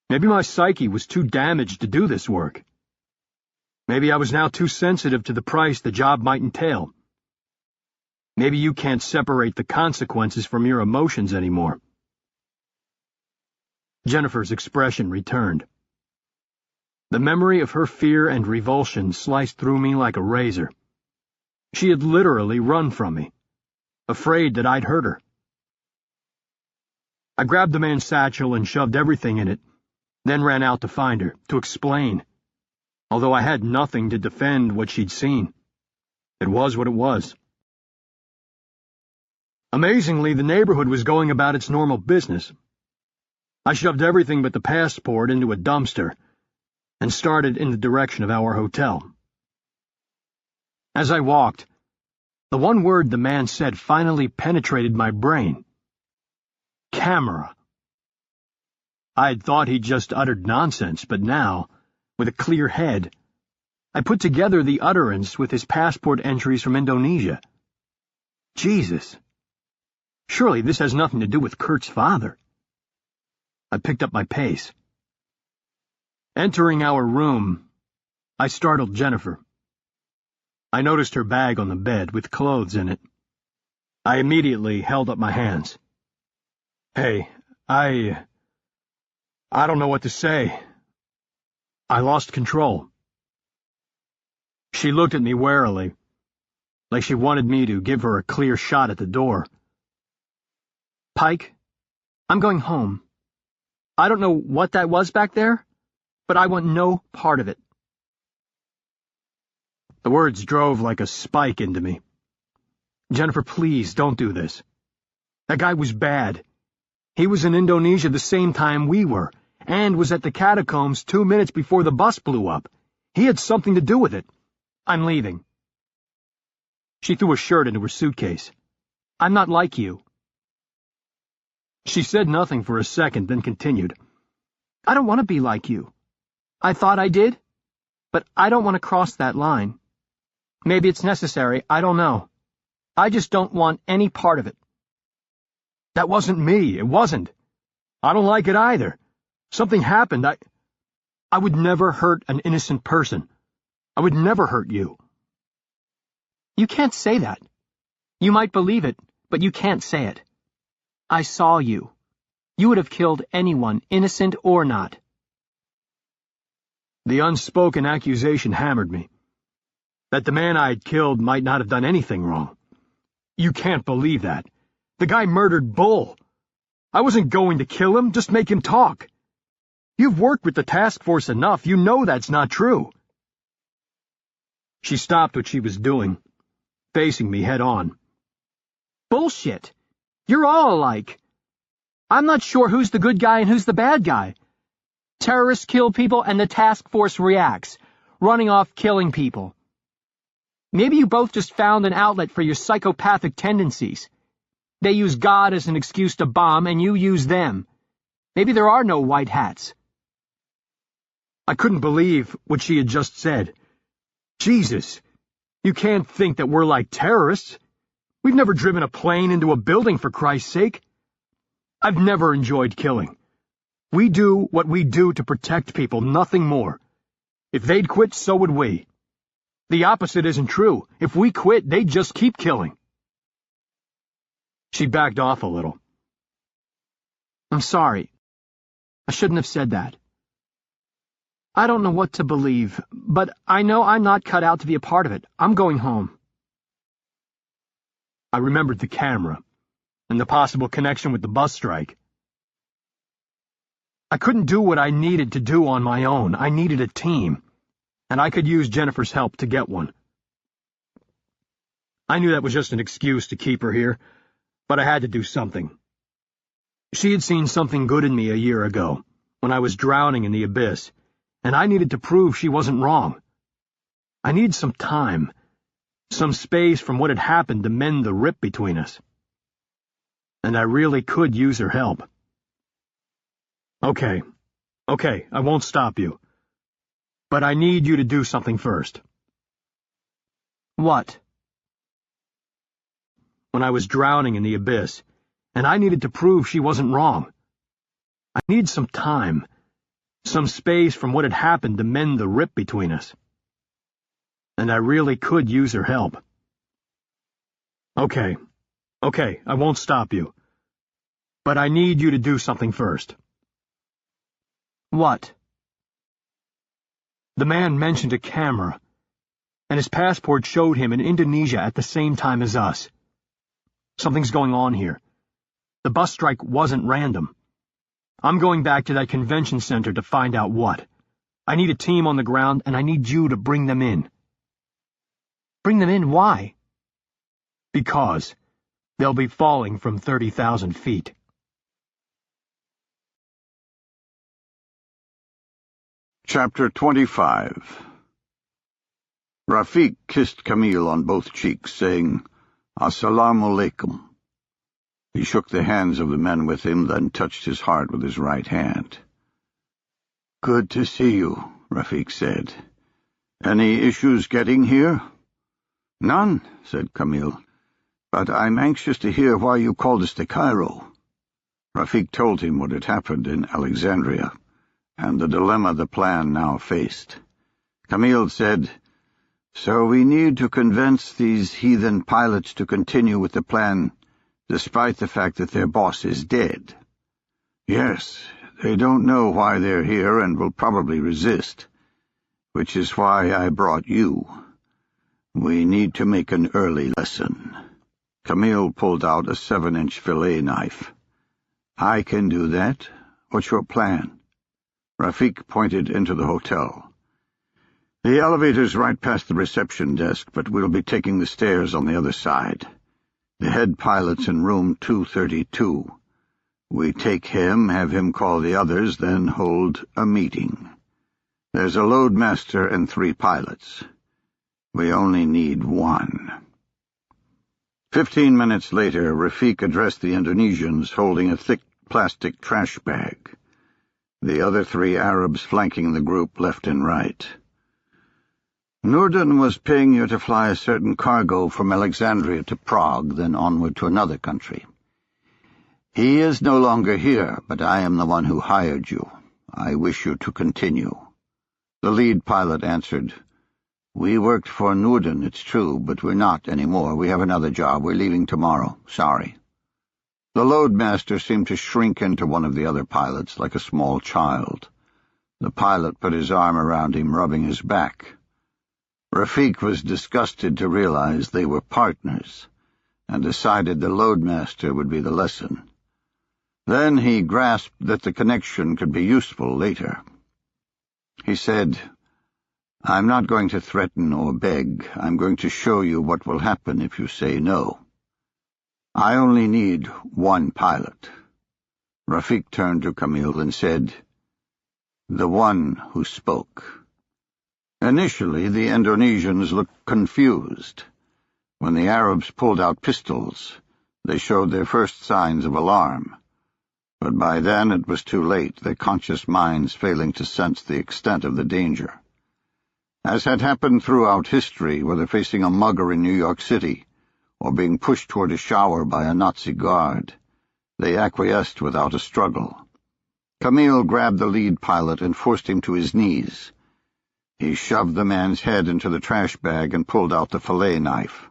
Maybe my psyche was too damaged to do this work. Maybe I was now too sensitive to the price the job might entail. Maybe you can't separate the consequences from your emotions anymore. Jennifer's expression returned. The memory of her fear and revulsion sliced through me like a razor. She had literally run from me, afraid that I'd hurt her. I grabbed the man's satchel and shoved everything in it, then ran out to find her, to explain, although I had nothing to defend what she'd seen. It was what it was. Amazingly, the neighborhood was going about its normal business. I shoved everything but the passport into a dumpster and started in the direction of our hotel. As I walked, the one word the man said finally penetrated my brain. Camera. I had thought he'd just uttered nonsense, but now, with a clear head, I put together the utterance with his passport entries from Indonesia. Jesus. Surely this has nothing to do with Kurt's father. I picked up my pace. Entering our room, I startled Jennifer. I noticed her bag on the bed with clothes in it. I immediately held up my hands. Hey, I don't know what to say. I lost control. She looked at me warily, like she wanted me to give her a clear shot at the door. Pike, I'm going home. I don't know what that was back there, but I want no part of it. The words drove like a spike into me. Jennifer, please don't do this. That guy was bad. He was in Indonesia the same time we were, and was at the catacombs 2 minutes before the bus blew up. He had something to do with it. I'm leaving. She threw a shirt into her suitcase. I'm not like you. She said nothing for a second, then continued. I don't want to be like you. I thought I did, but I don't want to cross that line. Maybe it's necessary, I don't know. I just don't want any part of it. That wasn't me, it wasn't. I don't like it either. Something happened, I would never hurt an innocent person. I would never hurt you. You can't say that. You might believe it, but you can't say it. I saw you. You would have killed anyone, innocent or not. The unspoken accusation hammered me. That the man I had killed might not have done anything wrong. You can't believe that. The guy murdered Bull. I wasn't going to kill him, just make him talk. You've worked with the Taskforce enough, you know that's not true. She stopped what she was doing, facing me head on. Bullshit. You're all alike. I'm not sure who's the good guy and who's the bad guy. Terrorists kill people and the Taskforce reacts, running off killing people. Maybe you both just found an outlet for your psychopathic tendencies. They use God as an excuse to bomb, and you use them. Maybe there are no white hats. I couldn't believe what she had just said. Jesus, you can't think that we're like terrorists. We've never driven a plane into a building, for Christ's sake. I've never enjoyed killing. We do what we do to protect people, nothing more. If they'd quit, so would we. The opposite isn't true. If we quit, they'd just keep killing. She backed off a little. I'm sorry. I shouldn't have said that. I don't know what to believe, but I know I'm not cut out to be a part of it. I'm going home. I remembered the camera and the possible connection with the bus strike. I couldn't do what I needed to do on my own. I needed a team, and I could use Jennifer's help to get one. I knew that was just an excuse to keep her here, but I had to do something. She had seen something good in me a year ago, when I was drowning in the abyss, and I needed to prove she wasn't wrong. I needed some time, some space from what had happened to mend the rip between us. And I really could use her help. Okay, I won't stop you. But I need you to do something first. What? When I was drowning in the abyss, and I needed to prove she wasn't wrong. I need some time, some space from what had happened to mend the rip between us. And I really could use her help. Okay, I won't stop you. But I need you to do something first. What? The man mentioned a camera, and his passport showed him in Indonesia at the same time as us. Something's going on here. The bus strike wasn't random. I'm going back to that convention center to find out what. I need a team on the ground, and I need you to bring them in. Bring them in? Why? Because they'll be falling from 30,000 feet. Chapter 25. Rafi kissed Camille on both cheeks, saying, "Assalamu alaikum." He shook the hands of the men with him, then touched his heart with his right hand. "Good to see you," Rafiq said. "Any issues getting here?" "None," said Camille. "But I'm anxious to hear why you called us to Cairo." Rafiq told him what had happened in Alexandria, and the dilemma the plan now faced. Camille said, "So we need to convince these heathen pilots to continue with the plan, despite the fact that their boss is dead." "Yes, they don't know why they're here and will probably resist, which is why I brought you. We need to make an early lesson." Camille pulled out a 7-inch fillet knife. "I can do that. What's your plan?" Rafiq pointed into the hotel. "The elevator's right past the reception desk, but we'll be taking the stairs on the other side. The head pilot's in room 232. We take him, have him call the others, then hold a meeting. There's a loadmaster and 3 pilots. We only need 1. 15 minutes later, Rafiq addressed the Indonesians holding a thick plastic trash bag. The other 3 Arabs flanking the group left and right. "Nurdin was paying you to fly a certain cargo from Alexandria to Prague, then onward to another country. He is no longer here, but I am the one who hired you. I wish you to continue." The lead pilot answered, "We worked for Nurdin, it's true, but we're not anymore. We have another job. We're leaving tomorrow. Sorry." The loadmaster seemed to shrink into one of the other pilots like a small child. The pilot put his arm around him, rubbing his back. Rafiq was disgusted to realize they were partners, and decided the loadmaster would be the lesson. Then he grasped that the connection could be useful later. He said, "I'm not going to threaten or beg. I'm going to show you what will happen if you say no. I only need 1 pilot." Rafiq turned to Camille and said, "The one who spoke." Initially, the Indonesians looked confused. When the Arabs pulled out pistols, they showed their first signs of alarm. But by then it was too late, their conscious minds failing to sense the extent of the danger. As had happened throughout history, whether facing a mugger in New York City or being pushed toward a shower by a Nazi guard, they acquiesced without a struggle. Camille grabbed the lead pilot and forced him to his knees. He shoved the man's head into the trash bag and pulled out the fillet knife.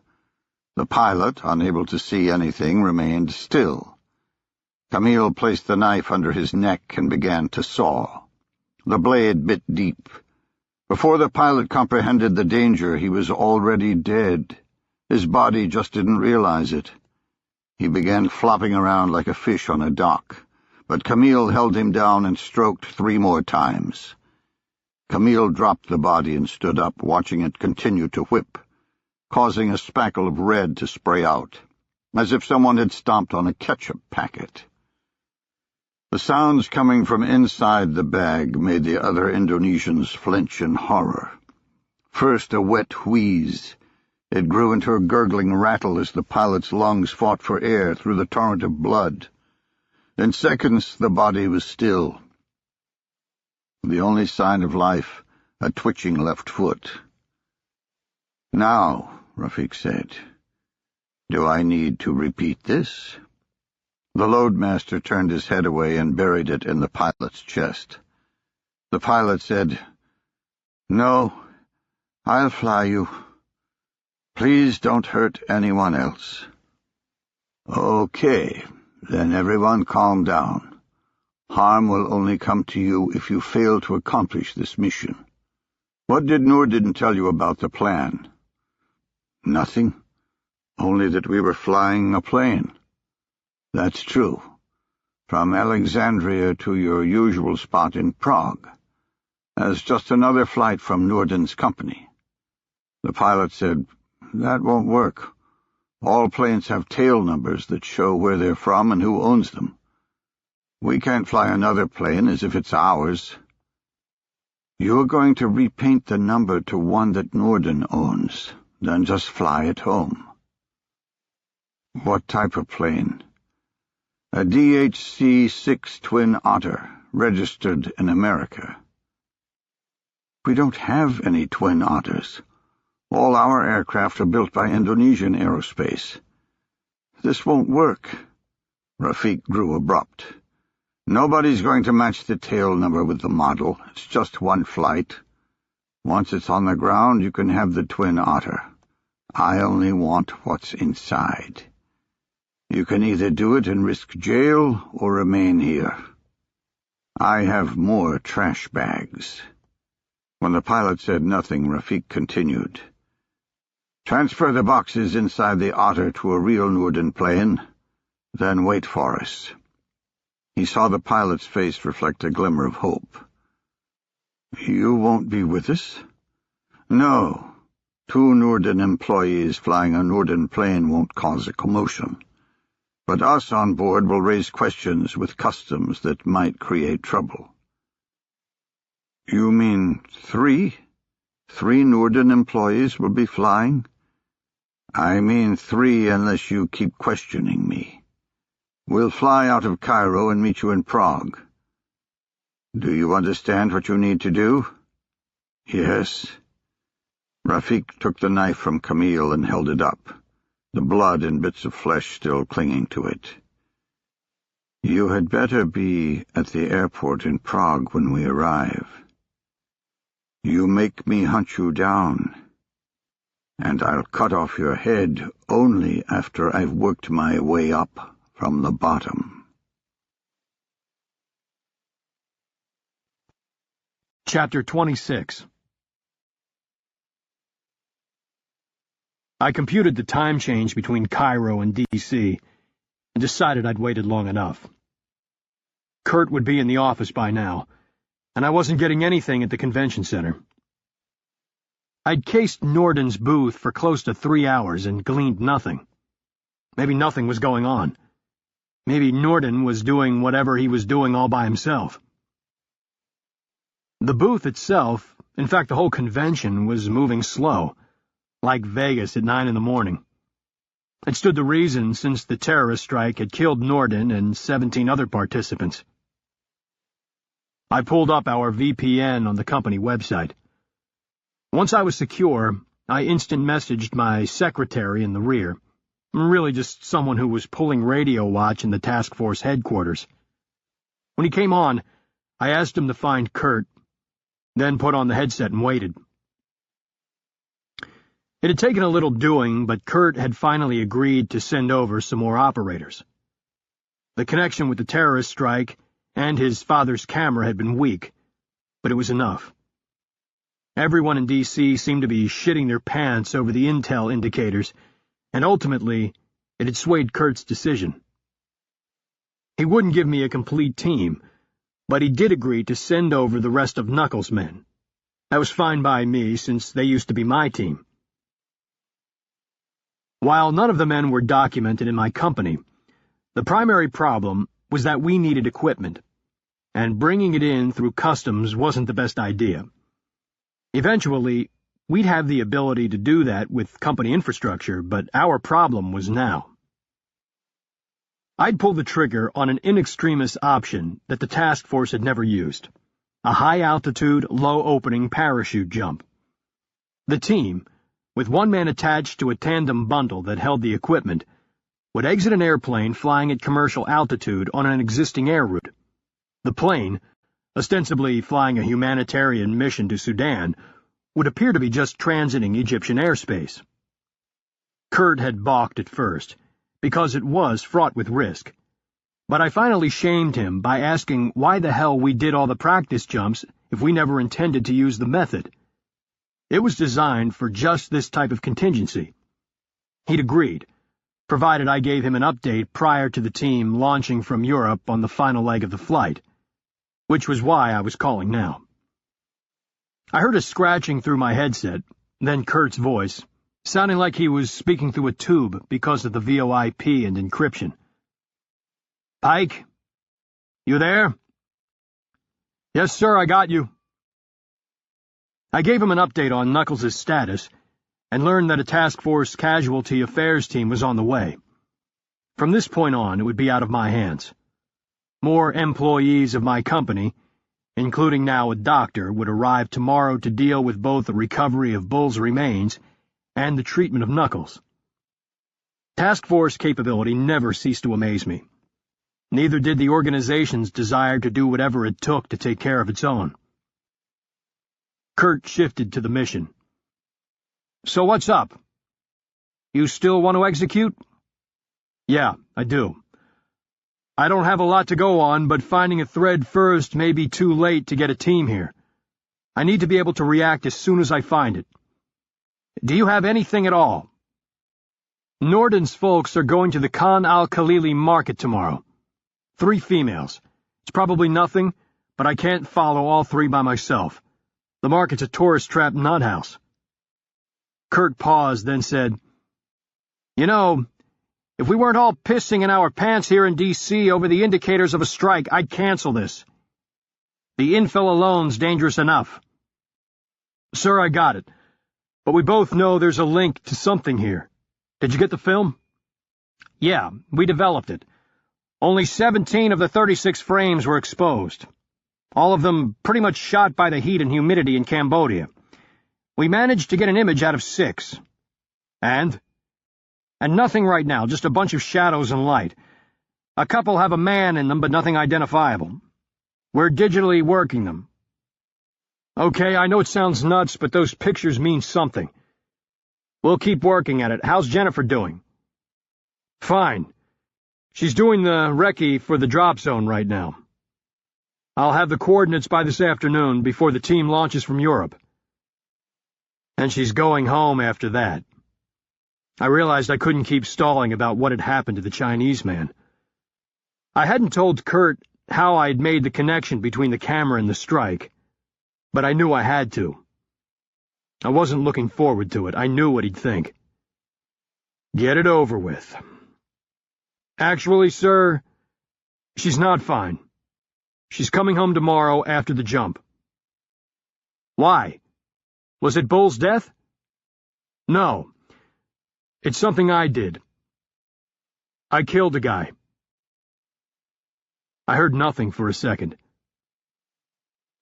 The pilot, unable to see anything, remained still. Camille placed the knife under his neck and began to saw. The blade bit deep. Before the pilot comprehended the danger, he was already dead. His body just didn't realize it. He began flopping around like a fish on a dock, but Camille held him down and stroked 3 more times. Camille dropped the body and stood up, watching it continue to whip, causing a spackle of red to spray out, as if someone had stomped on a ketchup packet. The sounds coming from inside the bag made the other Indonesians flinch in horror. First a wet wheeze. It grew into a gurgling rattle as the pilot's lungs fought for air through the torrent of blood. In seconds the body was still. The only sign of life, a twitching left foot. "Now," Rafi said, "do I need to repeat this?" The loadmaster turned his head away and buried it in the pilot's chest. The pilot said, "No, I'll fly you. Please don't hurt anyone else." "Okay, then everyone calm down. Harm will only come to you if you fail to accomplish this mission. What did Norden tell you about the plan?" "Nothing. Only that we were flying a plane." "That's true. From Alexandria to your usual spot in Prague, as just another flight from Norden's company." The pilot said, "That won't work. All planes have tail numbers that show where they're from and who owns them. We can't fly another plane as if it's ours." "You're going to repaint the number to one that Norden owns, then just fly it home." "What type of plane?" "A DHC-6 Twin Otter, registered in America." "We don't have any Twin Otters. All our aircraft are built by Indonesian Aerospace. This won't work." Rafi grew abrupt. "Nobody's going to match the tail number with the model. It's just one flight. Once it's on the ground, you can have the Twin Otter. I only want what's inside. You can either do it and risk jail or remain here. I have more trash bags." When the pilot said nothing, Rafiq continued, "Transfer the boxes inside the Otter to a real Norden plane, then wait for us." He saw the pilot's face reflect a glimmer of hope. "You won't be with us?" "No. 2 Norden employees flying a Norden plane won't cause a commotion. But us on board will raise questions with customs that might create trouble." "You mean 3? 3 Norden employees will be flying?" "I mean 3 unless you keep questioning me. We'll fly out of Cairo and meet you in Prague. Do you understand what you need to do?" "Yes." Rafiq took the knife from Camille and held it up, the blood and bits of flesh still clinging to it. "You had better be at the airport in Prague when we arrive. You make me hunt you down, and I'll cut off your head only after I've worked my way up from the bottom." Chapter 26. I computed the time change between Cairo and D.C. and decided I'd waited long enough. Kurt would be in the office by now, and I wasn't getting anything at the convention center. I'd cased Norden's booth for close to 3 hours and gleaned nothing. Maybe nothing was going on. Maybe Norden was doing whatever he was doing all by himself. The booth itself, in fact the whole convention, was moving slow, like Vegas at 9 in the morning. It stood to reason since the terrorist strike had killed Norden and 17 other participants. I pulled up our VPN on the company website. Once I was secure, I instant messaged my secretary in the rear, really just someone who was pulling radio watch in the Taskforce headquarters. When he came on, I asked him to find Kurt, then put on the headset and waited. It had taken a little doing, but Kurt had finally agreed to send over some more operators. The connection with the terrorist strike and his father's camera had been weak, but it was enough. Everyone in D.C. seemed to be shitting their pants over the intel indicators, and ultimately, it had swayed Kurt's decision. He wouldn't give me a complete team, but he did agree to send over the rest of Knuckles' men. That was fine by me, since they used to be my team. While none of the men were documented in my company, the primary problem was that we needed equipment, and bringing it in through customs wasn't the best idea. Eventually, we'd have the ability to do that with company infrastructure, but our problem was now. I'd pull the trigger on an in extremis option that the Taskforce had never used, a high-altitude, low-opening parachute jump. The team, with one man attached to a tandem bundle that held the equipment, would exit an airplane flying at commercial altitude on an existing air route. The plane, ostensibly flying a humanitarian mission to Sudan, would appear to be just transiting Egyptian airspace. Kurt had balked at first, because it was fraught with risk, but I finally shamed him by asking why the hell we did all the practice jumps if we never intended to use the method. It was designed for just this type of contingency. He'd agreed, provided I gave him an update prior to the team launching from Europe on the final leg of the flight, which was why I was calling now. I heard a scratching through my headset, then Kurt's voice, sounding like he was speaking through a tube because of the VoIP and encryption. "Pike? You there?" "Yes, sir, I got you." I gave him an update on Knuckles' status and learned that a Taskforce Casualty affairs team was on the way. From this point on, it would be out of my hands. More employees of my company, including now a doctor, would arrive tomorrow to deal with both the recovery of Bull's remains and the treatment of Knuckles. Taskforce capability never ceased to amaze me. Neither did the organization's desire to do whatever it took to take care of its own. Kurt shifted to the mission. "So what's up? You still want to execute?" "Yeah, I do. I don't have a lot to go on, but finding a thread first may be too late to get a team here. I need to be able to react as soon as I find it. Do you have anything at all?" "Norden's folks are going to the Khan al-Khalili market tomorrow. 3 females. It's probably nothing, but I can't follow all 3 by myself. The market's a tourist trap nuthouse." Kurt paused, then said, "You know, if we weren't all pissing in our pants here in D.C. over the indicators of a strike, I'd cancel this. The infill alone's dangerous enough." "Sir, I got it. But we both know there's a link to something here. Did you get the film?" "Yeah, we developed it. Only 17 of the 36 frames were exposed. All of them pretty much shot by the heat and humidity in Cambodia. We managed to get an image out of 6. And nothing right now, just a bunch of shadows and light. A couple have a man in them, but nothing identifiable. We're digitally working them." "Okay, I know it sounds nuts, but those pictures mean something. We'll keep working at it. How's Jennifer doing?" "Fine. She's doing the recce for the drop zone right now. I'll have the coordinates by this afternoon before the team launches from Europe. And she's going home after that." I realized I couldn't keep stalling about what had happened to the Chinese man. I hadn't told Kurt how I'd made the connection between the camera and the strike, but I knew I had to. I wasn't looking forward to it. I knew what he'd think. Get it over with. "Actually, sir, she's not fine. She's coming home tomorrow after the jump." "Why? Was it Bull's death?" "No. It's something I did. I killed a guy." I heard nothing for a second.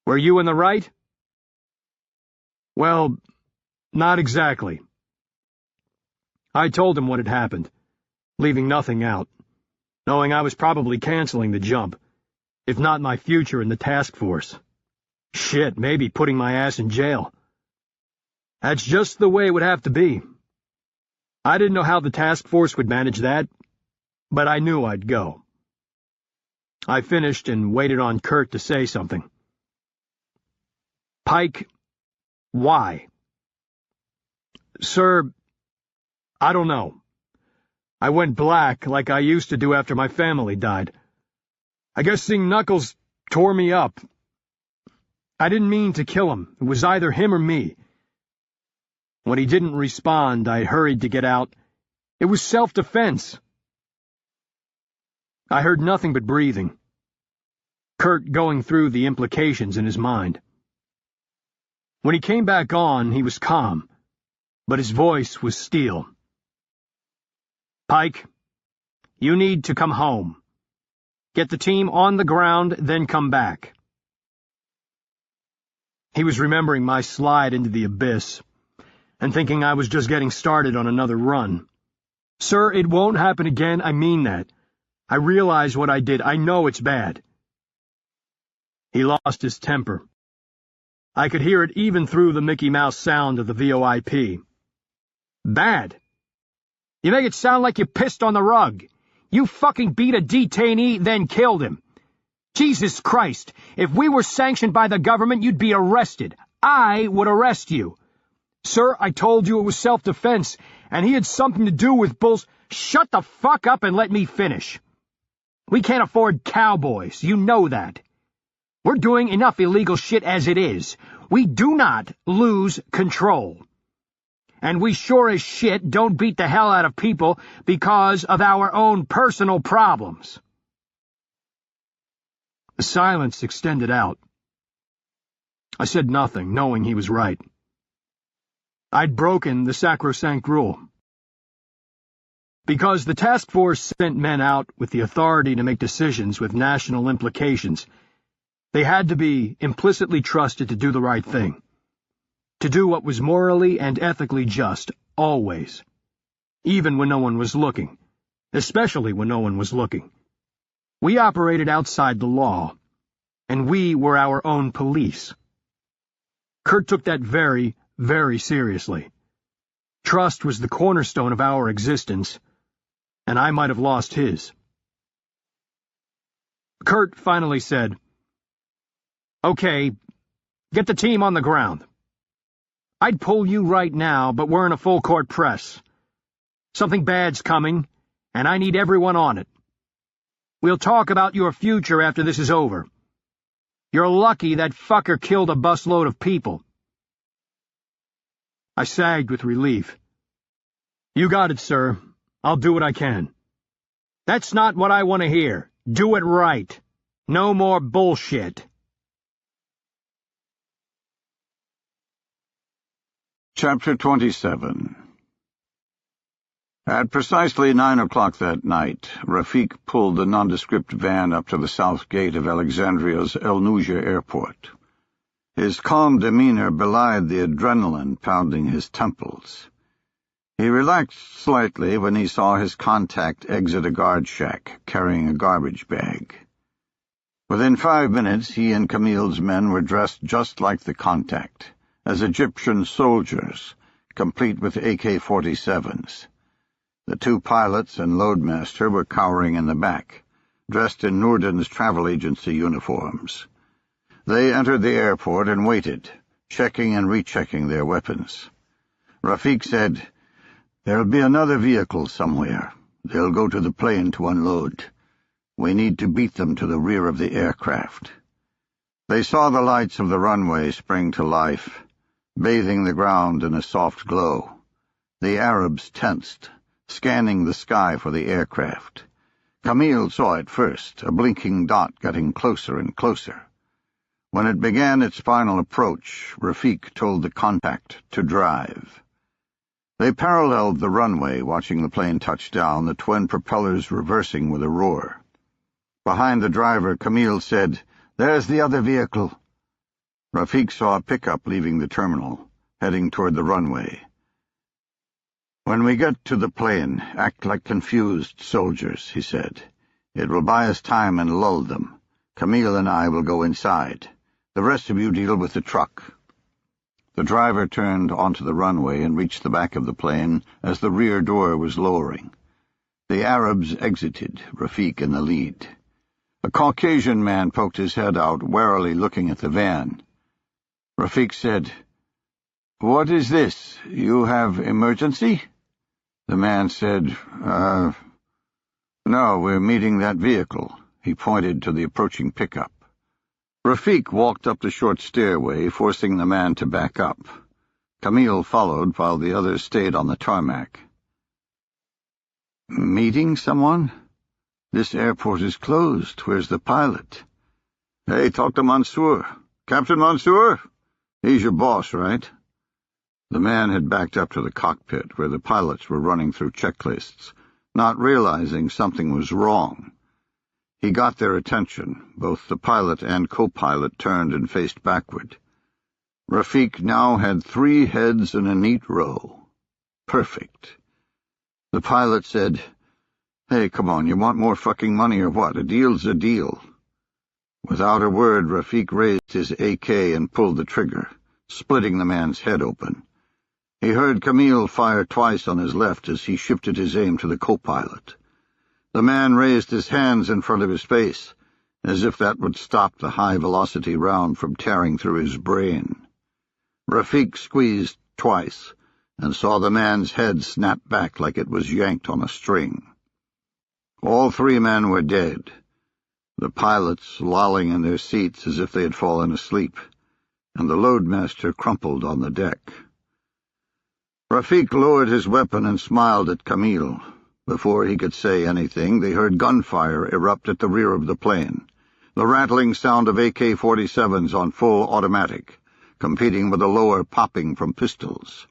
"Were you in the right?" "Well, not exactly." I told him what had happened, leaving nothing out, knowing I was probably canceling the jump, if not my future in the task force. Shit, maybe putting my ass in jail. That's just the way it would have to be. I didn't know how the task force would manage that, but I knew I'd go. I finished and waited on Kurt to say something. Pike, why? Sir, I don't know. I went black like I used to do after my family died. I guess seeing Knuckles tore me up. I didn't mean to kill him. It was either him or me. When he didn't respond, I hurried to get out. It was self-defense. I heard nothing but breathing. Kurt going through the implications in his mind. When he came back on, he was calm, but his voice was steel. Pike, you need to come home. Get the team on the ground, then come back. He was remembering my slide into the abyss, and thinking I was just getting started on another run. Sir, it won't happen again, I mean that. I realize what I did, I know it's bad. He lost his temper. I could hear it even through the Mickey Mouse sound of the VoIP. Bad? You make it sound like you pissed on the rug. You fucking beat a detainee, then killed him. Jesus Christ, if we were sanctioned by the government, you'd be arrested. I would arrest you. Sir, I told you it was self-defense, and he had something to do with Shut the fuck up and let me finish. We can't afford cowboys, you know that. We're doing enough illegal shit as it is. We do not lose control. And we sure as shit don't beat the hell out of people because of our own personal problems. The silence extended out. I said nothing, knowing he was right. I'd broken the sacrosanct rule. Because the Taskforce sent men out with the authority to make decisions with national implications, they had to be implicitly trusted to do the right thing. To do what was morally and ethically just, always. Even when no one was looking. Especially when no one was looking. We operated outside the law, and we were our own police. Kurt took that very, very seriously. Trust was the cornerstone of our existence, and I might have lost his. Kurt finally said, Okay, get the team on the ground. I'd pull you right now, but we're in a full-court press. Something bad's coming, and I need everyone on it. We'll talk about your future after this is over. You're lucky that fucker killed a busload of people. I sagged with relief. You got it, sir. I'll do what I can. That's not what I want to hear. Do it right. No more bullshit. Chapter 27. At precisely 9 o'clock that night, Rafi pulled the nondescript van up to the south gate of Alexandria's El Nujah airport. His calm demeanor belied the adrenaline pounding his temples. He relaxed slightly when he saw his contact exit a guard shack, carrying a garbage bag. Within 5 minutes, he and Camille's men were dressed just like the contact, as Egyptian soldiers, complete with AK-47s. The 2 pilots and loadmaster were cowering in the back, dressed in Noorden's travel agency uniforms. They entered the airport and waited, checking and rechecking their weapons. Rafi said, "There'll be another vehicle somewhere. They'll go to the plane to unload. We need to beat them to the rear of the aircraft." They saw the lights of the runway spring to life, bathing the ground in a soft glow. The Arabs tensed, scanning the sky for the aircraft. Camille saw it first, a blinking dot getting closer and closer. When it began its final approach, Rafiq told the contact to drive. They paralleled the runway, watching the plane touch down, the twin propellers reversing with a roar. Behind the driver, Camille said, "There's the other vehicle." Rafiq saw a pickup leaving the terminal, heading toward the runway. "When we get to the plane, act like confused soldiers," he said. "It will buy us time and lull them. Camille and I will go inside. The rest of you deal with the truck." The driver turned onto the runway and reached the back of the plane as the rear door was lowering. The Arabs exited, Rafiq in the lead. A Caucasian man poked his head out, warily looking at the van. Rafik said, "What is this? You have emergency?" The man said, "No, we're meeting that vehicle." He pointed to the approaching pickup. Rafik walked up the short stairway, forcing the man to back up. Camille followed while the others stayed on the tarmac. "Meeting someone? This airport is closed. Where's the pilot?" "Hey, talk to Mansour. Captain Mansour? He's your boss, right?" The man had backed up to the cockpit, where the pilots were running through checklists, not realizing something was wrong. He got their attention. Both the pilot and co-pilot turned and faced backward. Rafik now had 3 heads in a neat row. Perfect. The pilot said, "Hey, come on, you want more fucking money or what? A deal's a deal." Without a word, Rafik raised his AK and pulled the trigger, splitting the man's head open. He heard Camille fire twice on his left as he shifted his aim to the co-pilot. The man raised his hands in front of his face, as if that would stop the high-velocity round from tearing through his brain. Rafik squeezed twice, and saw the man's head snap back like it was yanked on a string. All 3 men were dead, the pilots lolling in their seats as if they had fallen asleep, and the loadmaster crumpled on the deck. Rafik lowered his weapon and smiled at Camille. Before he could say anything, they heard gunfire erupt at the rear of the plane, the rattling sound of AK-47s on full automatic, competing with the lower popping from pistols.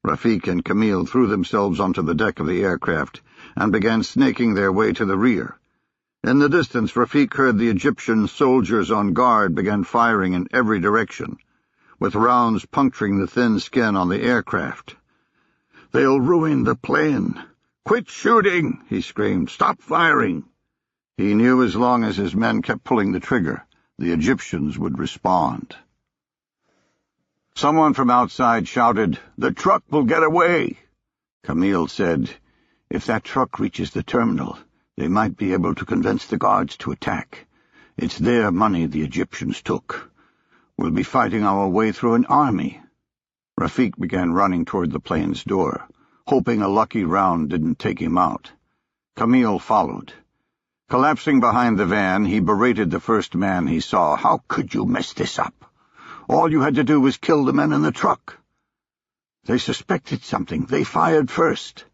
Rafik and Camille threw themselves onto the deck of the aircraft and began snaking their way to the rear. In the distance, Rafik heard the Egyptian soldiers on guard began firing in every direction, with rounds puncturing the thin skin on the aircraft. "They'll ruin the plane. Quit shooting!" he screamed. "Stop firing!" He knew as long as his men kept pulling the trigger, the Egyptians would respond. Someone from outside shouted, "The truck will get away!" Camille said, "If that truck reaches the terminal, they might be able to convince the guards to attack. It's their money the Egyptians took. We'll be fighting our way through an army." Rafik began running toward the plane's door, hoping a lucky round didn't take him out. Camille followed. Collapsing behind the van, he berated the first man he saw. "How could you mess this up? All you had to do was kill the men in the truck." "They suspected something. They fired first."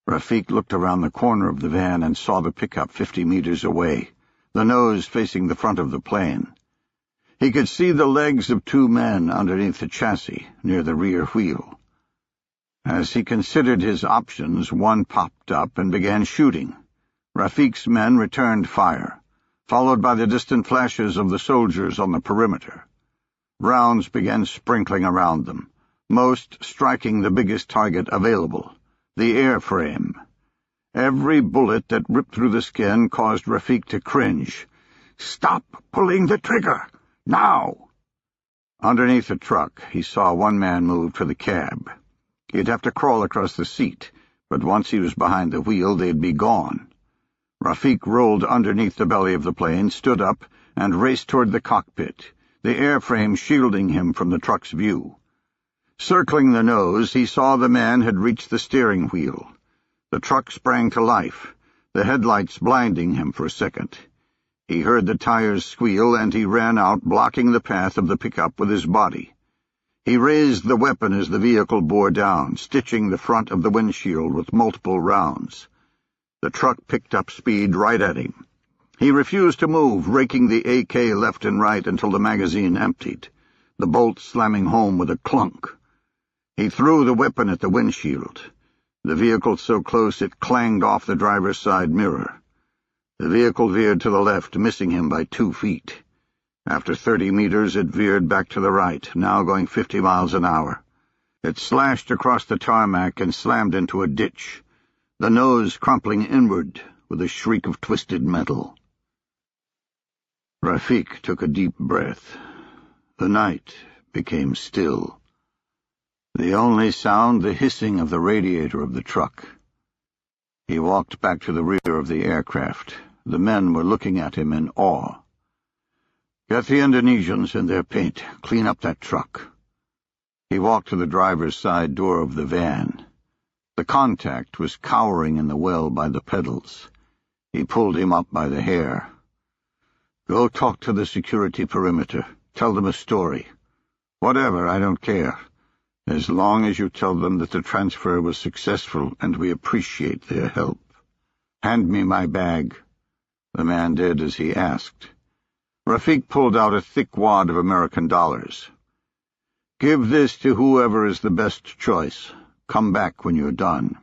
Rafik looked around the corner of the van and saw the pickup 50 meters away, the nose facing the front of the plane. He could see the legs of 2 men underneath the chassis, near the rear wheel. As he considered his options, one popped up and began shooting. Rafik's men returned fire, followed by the distant flashes of the soldiers on the perimeter. Rounds began sprinkling around them, most striking the biggest target available, the airframe. Every bullet that ripped through the skin caused Rafik to cringe. "Stop pulling the trigger! Now!" Underneath the truck, he saw one man move to the cab. He'd have to crawl across the seat, but once he was behind the wheel, they'd be gone. Rafik rolled underneath the belly of the plane, stood up, and raced toward the cockpit, the airframe shielding him from the truck's view. Circling the nose, he saw the man had reached the steering wheel. The truck sprang to life, the headlights blinding him for a second. He heard the tires squeal, and he ran out, blocking the path of the pickup with his body. He raised the weapon as the vehicle bore down, stitching the front of the windshield with multiple rounds. The truck picked up speed right at him. He refused to move, raking the AK left and right until the magazine emptied, the bolt slamming home with a clunk. He threw the weapon at the windshield, the vehicle so close it clanged off the driver's side mirror. The vehicle veered to the left, missing him by 2 feet. After 30 meters, it veered back to the right, now going 50 miles an hour. It slashed across the tarmac and slammed into a ditch, the nose crumpling inward with a shriek of twisted metal. Rafik took a deep breath. The night became still. The only sound, the hissing of the radiator of the truck. He walked back to the rear of the aircraft, The men were looking at him in awe. "Get the Indonesians in their paint. Clean up that truck." He walked to the driver's side door of the van. The contact was cowering in the well by the pedals. He pulled him up by the hair. "Go talk to the security perimeter. Tell them a story. Whatever, I don't care. As long as you tell them that the transfer was successful and we appreciate their help. Hand me my bag." The man did as he asked. Rafiq pulled out a thick wad of American dollars. "Give this to whoever is the best choice. Come back when you're done."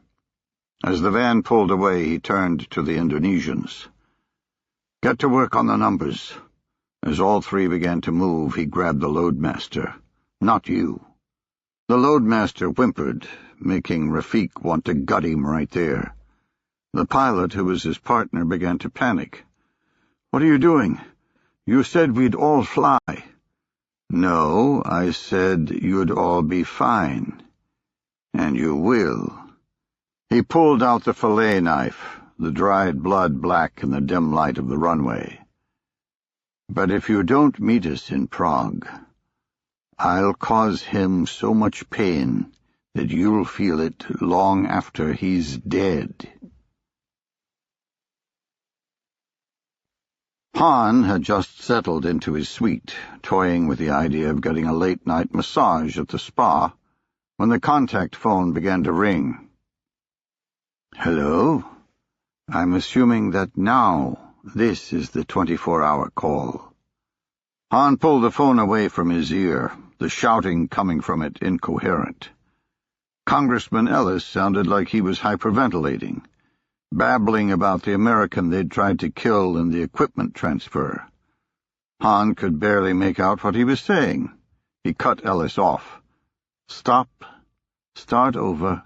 As the van pulled away, he turned to the Indonesians. "Get to work on the numbers." As all three began to move, he grabbed the loadmaster. "Not you." The loadmaster whimpered, making Rafiq want to gut him right there. The pilot, who was his partner, began to panic. "What are you doing? You said we'd all fly." "No, I said you'd all be fine. And you will." He pulled out the fillet knife, the dried blood black in the dim light of the runway. "But if you don't meet us in Prague, I'll cause him so much pain that you'll feel it long after he's dead." Han had just settled into his suite, toying with the idea of getting a late-night massage at the spa, when the contact phone began to ring. "Hello? I'm assuming that now this is the 24-hour call." Han pulled the phone away from his ear, the shouting coming from it incoherent. Congressman Ellis sounded like he was hyperventilating, babbling about the American they'd tried to kill and the equipment transfer. Han could barely make out what he was saying. He cut Ellis off. "Stop. Start over.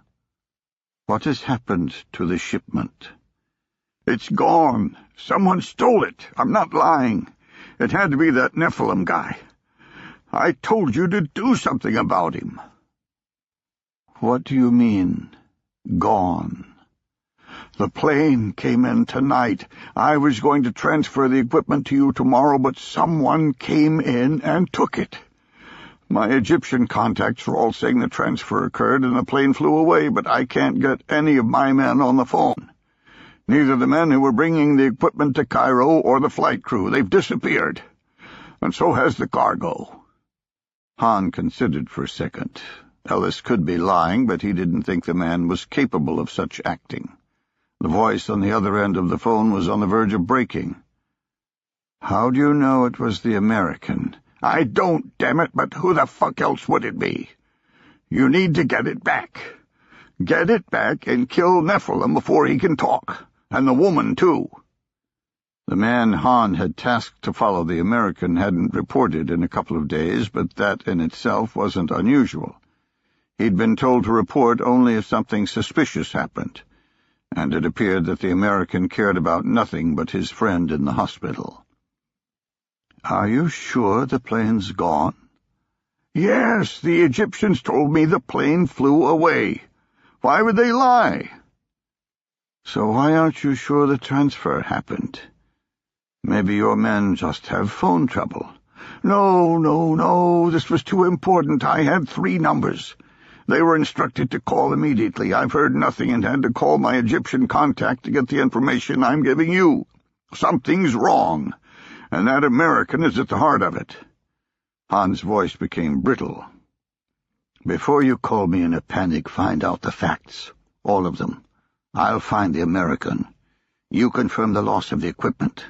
What has happened to the shipment?" "It's gone. Someone stole it. I'm not lying. It had to be that Nephilim guy. I told you to do something about him." "What do you mean, gone?" "The plane came in tonight. I was going to transfer the equipment to you tomorrow, but someone came in and took it. My Egyptian contacts are all saying the transfer occurred and the plane flew away, but I can't get any of my men on the phone. Neither the men who were bringing the equipment to Cairo or the flight crew. They've disappeared. And so has the cargo." Han considered for a second. Ellis could be lying, but he didn't think the man was capable of such acting. The voice on the other end of the phone was on the verge of breaking. "How do you know it was the American?" "I don't, damn it, but who the fuck else would it be? You need to get it back. Get it back and kill Nephilim before he can talk. And the woman, too." The man Han had tasked to follow the American hadn't reported in a couple of days, but that in itself wasn't unusual. He'd been told to report only if something suspicious happened, and it appeared that the American cared about nothing but his friend in the hospital. "Are you sure the plane's gone?" "Yes, the Egyptians told me the plane flew away. Why would they lie?" "So why aren't you sure the transfer happened? Maybe your men just have phone trouble." No, this was too important. I had 3 numbers. They were instructed to call immediately. I've heard nothing and had to call my Egyptian contact to get the information I'm giving you. Something's wrong, and that American is at the heart of it." Han's voice became brittle. "Before you call me in a panic, find out the facts. All of them. I'll find the American. You confirm the loss of the equipment.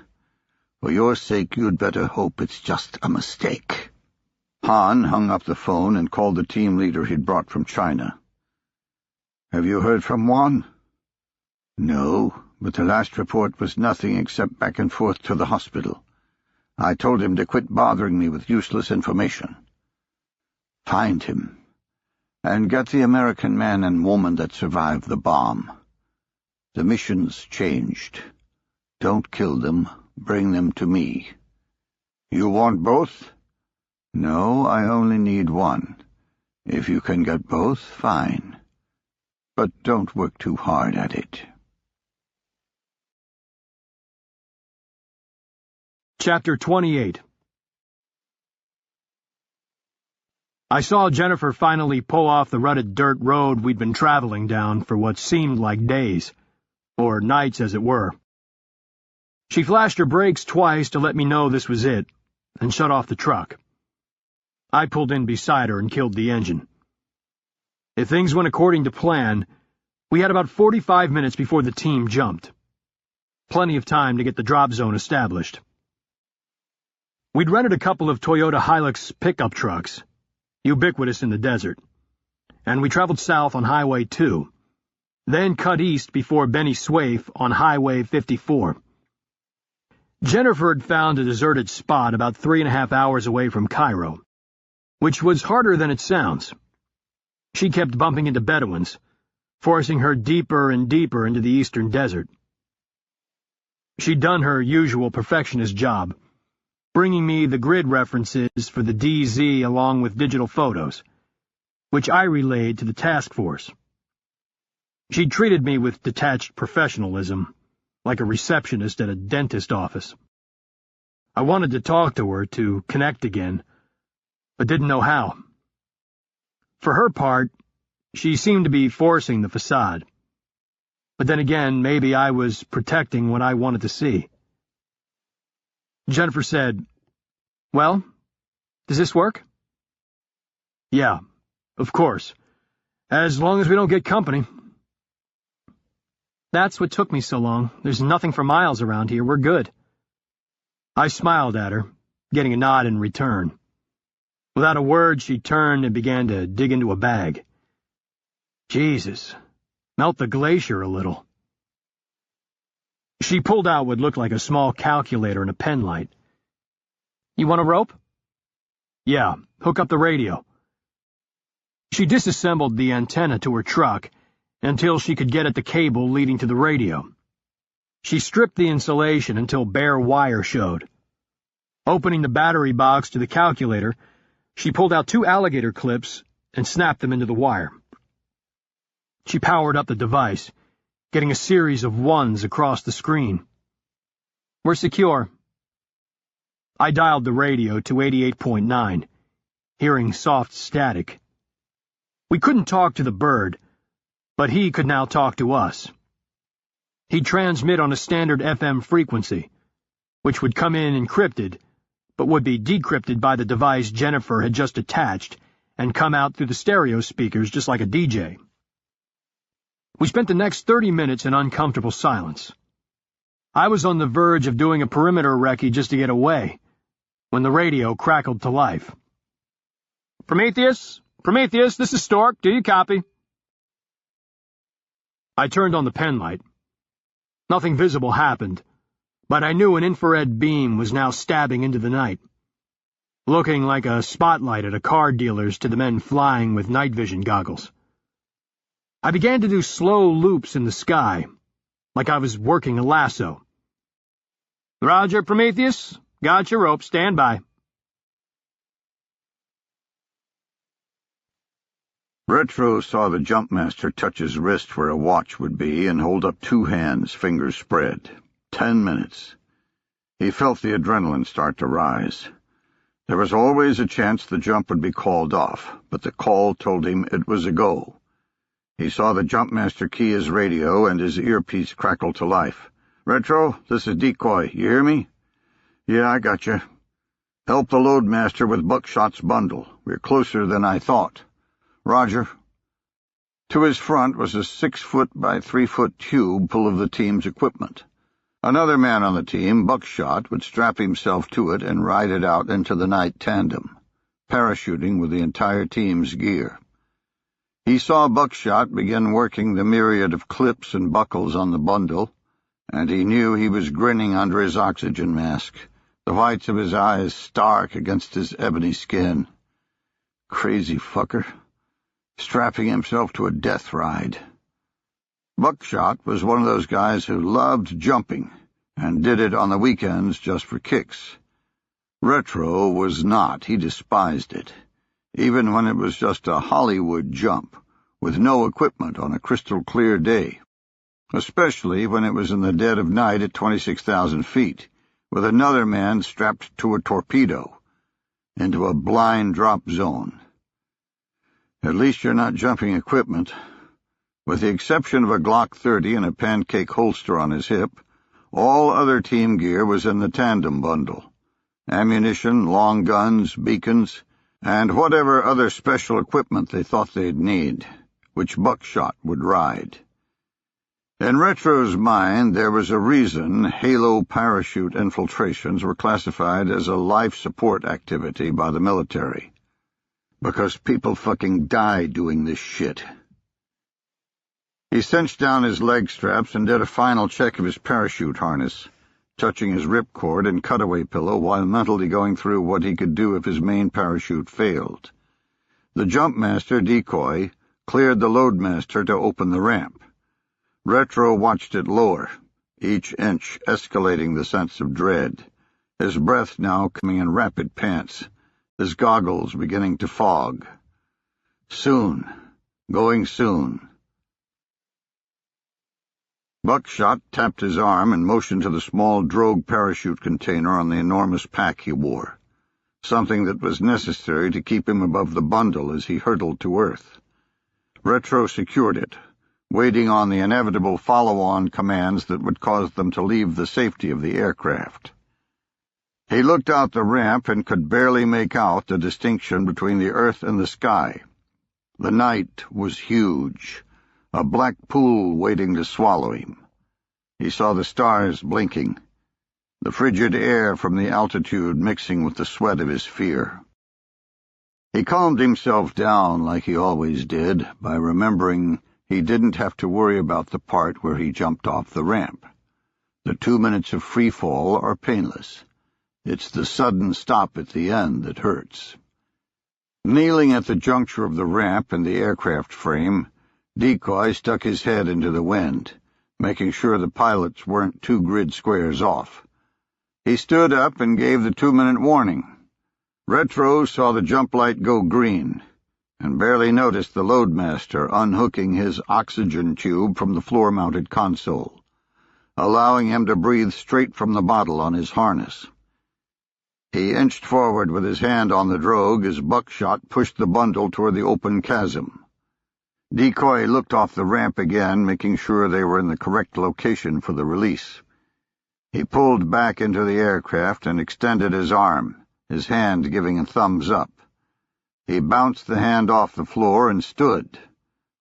For your sake, you'd better hope it's just a mistake." Han hung up the phone and called the team leader he'd brought from China. "Have you heard from Juan?" "No, but the last report was nothing except back and forth to the hospital. I told him to quit bothering me with useless information. Find him, and get the American man and woman that survived the bomb. The mission's changed. Don't kill them. Bring them to me." "You want both?" "No, I only need one. If you can get both, fine. But don't work too hard at it." Chapter 28. I saw Jennifer finally pull off the rutted dirt road we'd been traveling down for what seemed like days, or nights as it were. She flashed her brakes twice to let me know this was it, and shut off the truck. I pulled in beside her and killed the engine. If things went according to plan, we had about 45 minutes before the team jumped. Plenty of time to get the drop zone established. We'd rented a couple of Toyota Hilux pickup trucks, ubiquitous in the desert, and we traveled south on Highway 2, then cut east before Benny Swaif on Highway 54. Jennifer had found a deserted spot about 3.5 hours away from Cairo, which was harder than it sounds. She kept bumping into Bedouins, forcing her deeper and deeper into the eastern desert. She'd done her usual perfectionist job, bringing me the grid references for the DZ along with digital photos, which I relayed to the Taskforce. She treated me with detached professionalism, like a receptionist at a dentist office. I wanted to talk to her, to connect again, but didn't know how. For her part, she seemed to be forcing the facade. But then again, maybe I was protecting what I wanted to see. Jennifer said, "Well, does this work?" "Yeah, of course. As long as we don't get company." "That's what took me so long. There's nothing for miles around here. We're good." I smiled at her, getting a nod in return. Without a word, she turned and began to dig into a bag. Jesus, melt the glacier a little. She pulled out what looked like a small calculator and a pen light. "You want a rope?" "Yeah, hook up the radio." She disassembled the antenna to her truck until she could get at the cable leading to the radio. She stripped the insulation until bare wire showed. Opening the battery box to the calculator, she pulled out 2 alligator clips and snapped them into the wire. She powered up the device, getting a series of 1s across the screen. "We're secure." I dialed the radio to 88.9, hearing soft static. We couldn't talk to the bird, but he could now talk to us. He'd transmit on a standard FM frequency, which would come in encrypted, but would be decrypted by the device Jennifer had just attached and come out through the stereo speakers just like a DJ. We spent the next 30 minutes in uncomfortable silence. I was on the verge of doing a perimeter recce just to get away, when the radio crackled to life. Prometheus, this is Stork. Do you copy?" I turned on the pen light. Nothing visible happened, but I knew an infrared beam was now stabbing into the night, looking like a spotlight at a car dealer's to the men flying with night vision goggles. I began to do slow loops in the sky, like I was working a lasso. "Roger, Prometheus. Got your rope. Stand by." Retro saw the jumpmaster touch his wrist where a watch would be and hold up 2 hands, fingers spread. 10 minutes. He felt the adrenaline start to rise. There was always a chance the jump would be called off, but the call told him it was a go. He saw the jumpmaster key his radio and his earpiece crackle to life. "Retro, this is Decoy. You hear me?" "Yeah, I gotcha. Help the loadmaster with Buckshot's bundle. We're closer than I thought." "Roger." To his front was a 6-foot by 3-foot tube full of the team's equipment. Another man on the team, Buckshot, would strap himself to it and ride it out into the night tandem, parachuting with the entire team's gear. He saw Buckshot begin working the myriad of clips and buckles on the bundle, and he knew he was grinning under his oxygen mask, the whites of his eyes stark against his ebony skin. Crazy fucker. Strapping himself to a death ride. Buckshot was one of those guys who loved jumping, and did it on the weekends just for kicks. Retro was not. He despised it, even when it was just a Hollywood jump, with no equipment on a crystal-clear day, especially when it was in the dead of night at 26,000 feet, with another man strapped to a torpedo, into a blind drop zone. At least you're not jumping equipment. With the exception of a Glock 30 and a pancake holster on his hip, all other team gear was in the tandem bundle. Ammunition, long guns, beacons, and whatever other special equipment they thought they'd need, which Buckshot would ride. In Retro's mind, there was a reason Halo parachute infiltrations were classified as a life support activity by the military. Because people fucking die doing this shit. He cinched down his leg straps and did a final check of his parachute harness, touching his ripcord and cutaway pillow while mentally going through what he could do if his main parachute failed. The jumpmaster decoy cleared the loadmaster to open the ramp. Retro watched it lower, each inch escalating the sense of dread, his breath now coming in rapid pants, his goggles beginning to fog. Soon. Going soon. Buckshot tapped his arm and motioned to the small drogue parachute container on the enormous pack he wore, something that was necessary to keep him above the bundle as he hurtled to Earth. Retro secured it, waiting on the inevitable follow-on commands that would cause them to leave the safety of the aircraft. He looked out the ramp and could barely make out the distinction between the earth and the sky. The night was huge, a black pool waiting to swallow him. He saw the stars blinking, the frigid air from the altitude mixing with the sweat of his fear. He calmed himself down like he always did by remembering he didn't have to worry about the part where he jumped off the ramp. The 2 minutes of free fall are painless. It's the sudden stop at the end that hurts. Kneeling at the juncture of the ramp and the aircraft frame, Decoy stuck his head into the wind, making sure the pilots weren't 2 grid squares off. He stood up and gave the 2-minute warning. Retro saw the jump light go green, and barely noticed the loadmaster unhooking his oxygen tube from the floor-mounted console, allowing him to breathe straight from the bottle on his harness. He inched forward with his hand on the drogue as Buckshot pushed the bundle toward the open chasm. Decoy looked off the ramp again, making sure they were in the correct location for the release. He pulled back into the aircraft and extended his arm, his hand giving a thumbs up. He bounced the hand off the floor and stood.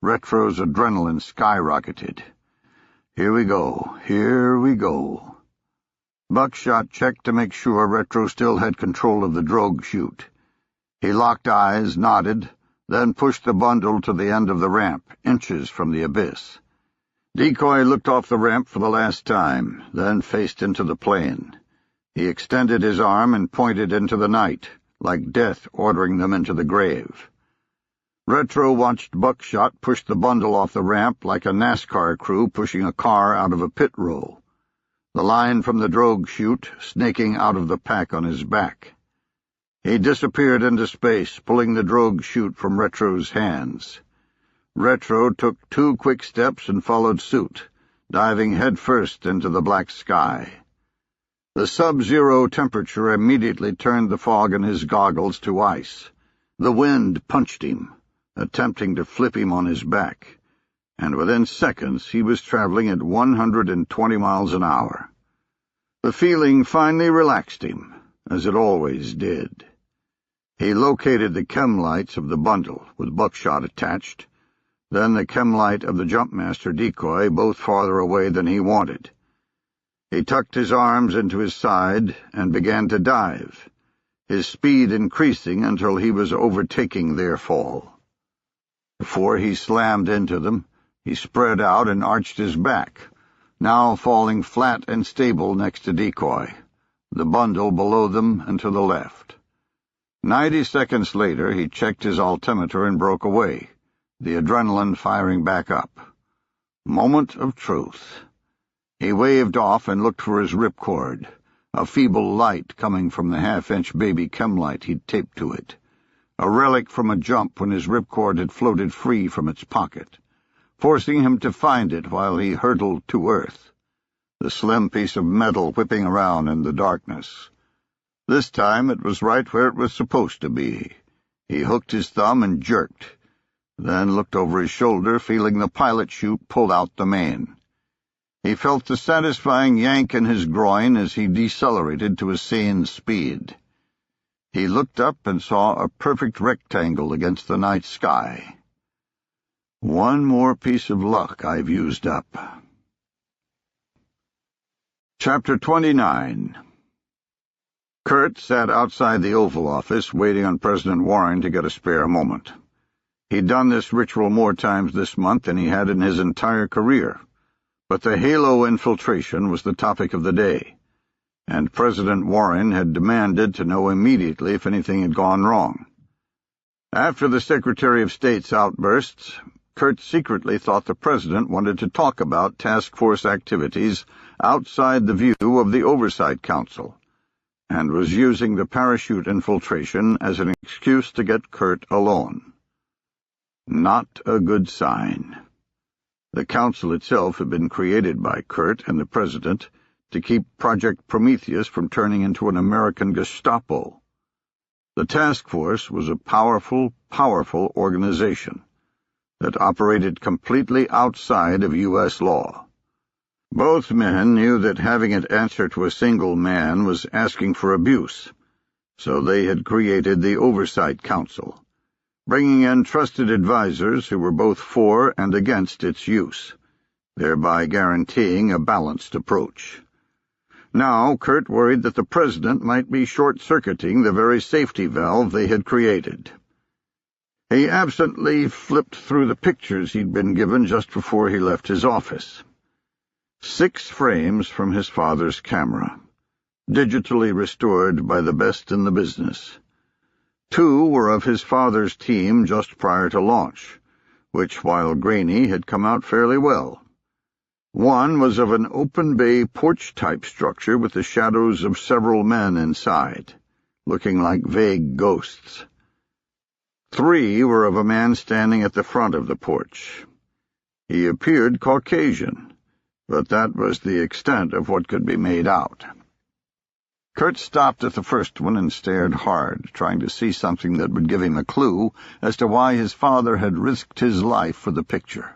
Retro's adrenaline skyrocketed. Here we go, here we go. Buckshot checked to make sure Retro still had control of the drogue chute. He locked eyes, nodded, then pushed the bundle to the end of the ramp, inches from the abyss. Decoy looked off the ramp for the last time, then faced into the plane. He extended his arm and pointed into the night, like death ordering them into the grave. Retro watched Buckshot push the bundle off the ramp like a NASCAR crew pushing a car out of a pit row, the line from the drogue chute snaking out of the pack on his back. He disappeared into space, pulling the drogue chute from Retro's hands. Retro took 2 quick steps and followed suit, diving headfirst into the black sky. The sub-zero temperature immediately turned the fog in his goggles to ice. The wind punched him, attempting to flip him on his back, and within seconds he was traveling at 120 miles an hour. The feeling finally relaxed him, as it always did. He located the chem lights of the bundle, with Buckshot attached, then the chem light of the Jumpmaster decoy, both farther away than he wanted. He tucked his arms into his side and began to dive, his speed increasing until he was overtaking their fall. Before he slammed into them, he spread out and arched his back, now falling flat and stable next to Decoy, the bundle below them and to the left. 90 seconds later, he checked his altimeter and broke away, the adrenaline firing back up. Moment of truth. He waved off and looked for his ripcord, a feeble light coming from the half-inch baby chem light he'd taped to it, a relic from a jump when his ripcord had floated free from its pocket, forcing him to find it while he hurtled to Earth. the slim piece of metal whipping around in the darkness. This time it was right where it was supposed to be. He hooked his thumb and jerked, then looked over his shoulder, feeling the pilot chute pull out the main. He felt the satisfying yank in his groin as he decelerated to a sane speed. He looked up and saw a perfect rectangle against the night sky. One more piece of luck I've used up. Chapter 29. Kurt sat outside the Oval Office, waiting on President Warren to get a spare moment. He'd done this ritual more times this month than he had in his entire career, but the Halo infiltration was the topic of the day, and President Warren had demanded to know immediately if anything had gone wrong. After the Secretary of State's outbursts, Kurt secretly thought the President wanted to talk about Taskforce activities outside the view of the Oversight Council, and was using the parachute infiltration as an excuse to get Kurt alone. Not a good sign. The Council itself had been created by Kurt and the President to keep Project Prometheus from turning into an American Gestapo. The Taskforce was a powerful organization that operated completely outside of U.S. law. Both men knew that having it answer to a single man was asking for abuse, so they had created the Oversight Council, bringing in trusted advisors who were both for and against its use, thereby guaranteeing a balanced approach. Now Kurt worried that the President might be short-circuiting the very safety valve they had created. He absently flipped through the pictures he'd been given just before he left his office. 6 frames from his father's camera, digitally restored by the best in the business. 2 were of his father's team just prior to launch, which, while grainy, had come out fairly well. 1 was of an open-bay porch-type structure with the shadows of several men inside, looking like vague ghosts. 3 were of a man standing at the front of the porch. He appeared Caucasian, but that was the extent of what could be made out. Kurt stopped at the first one and stared hard, trying to see something that would give him a clue as to why his father had risked his life for the picture.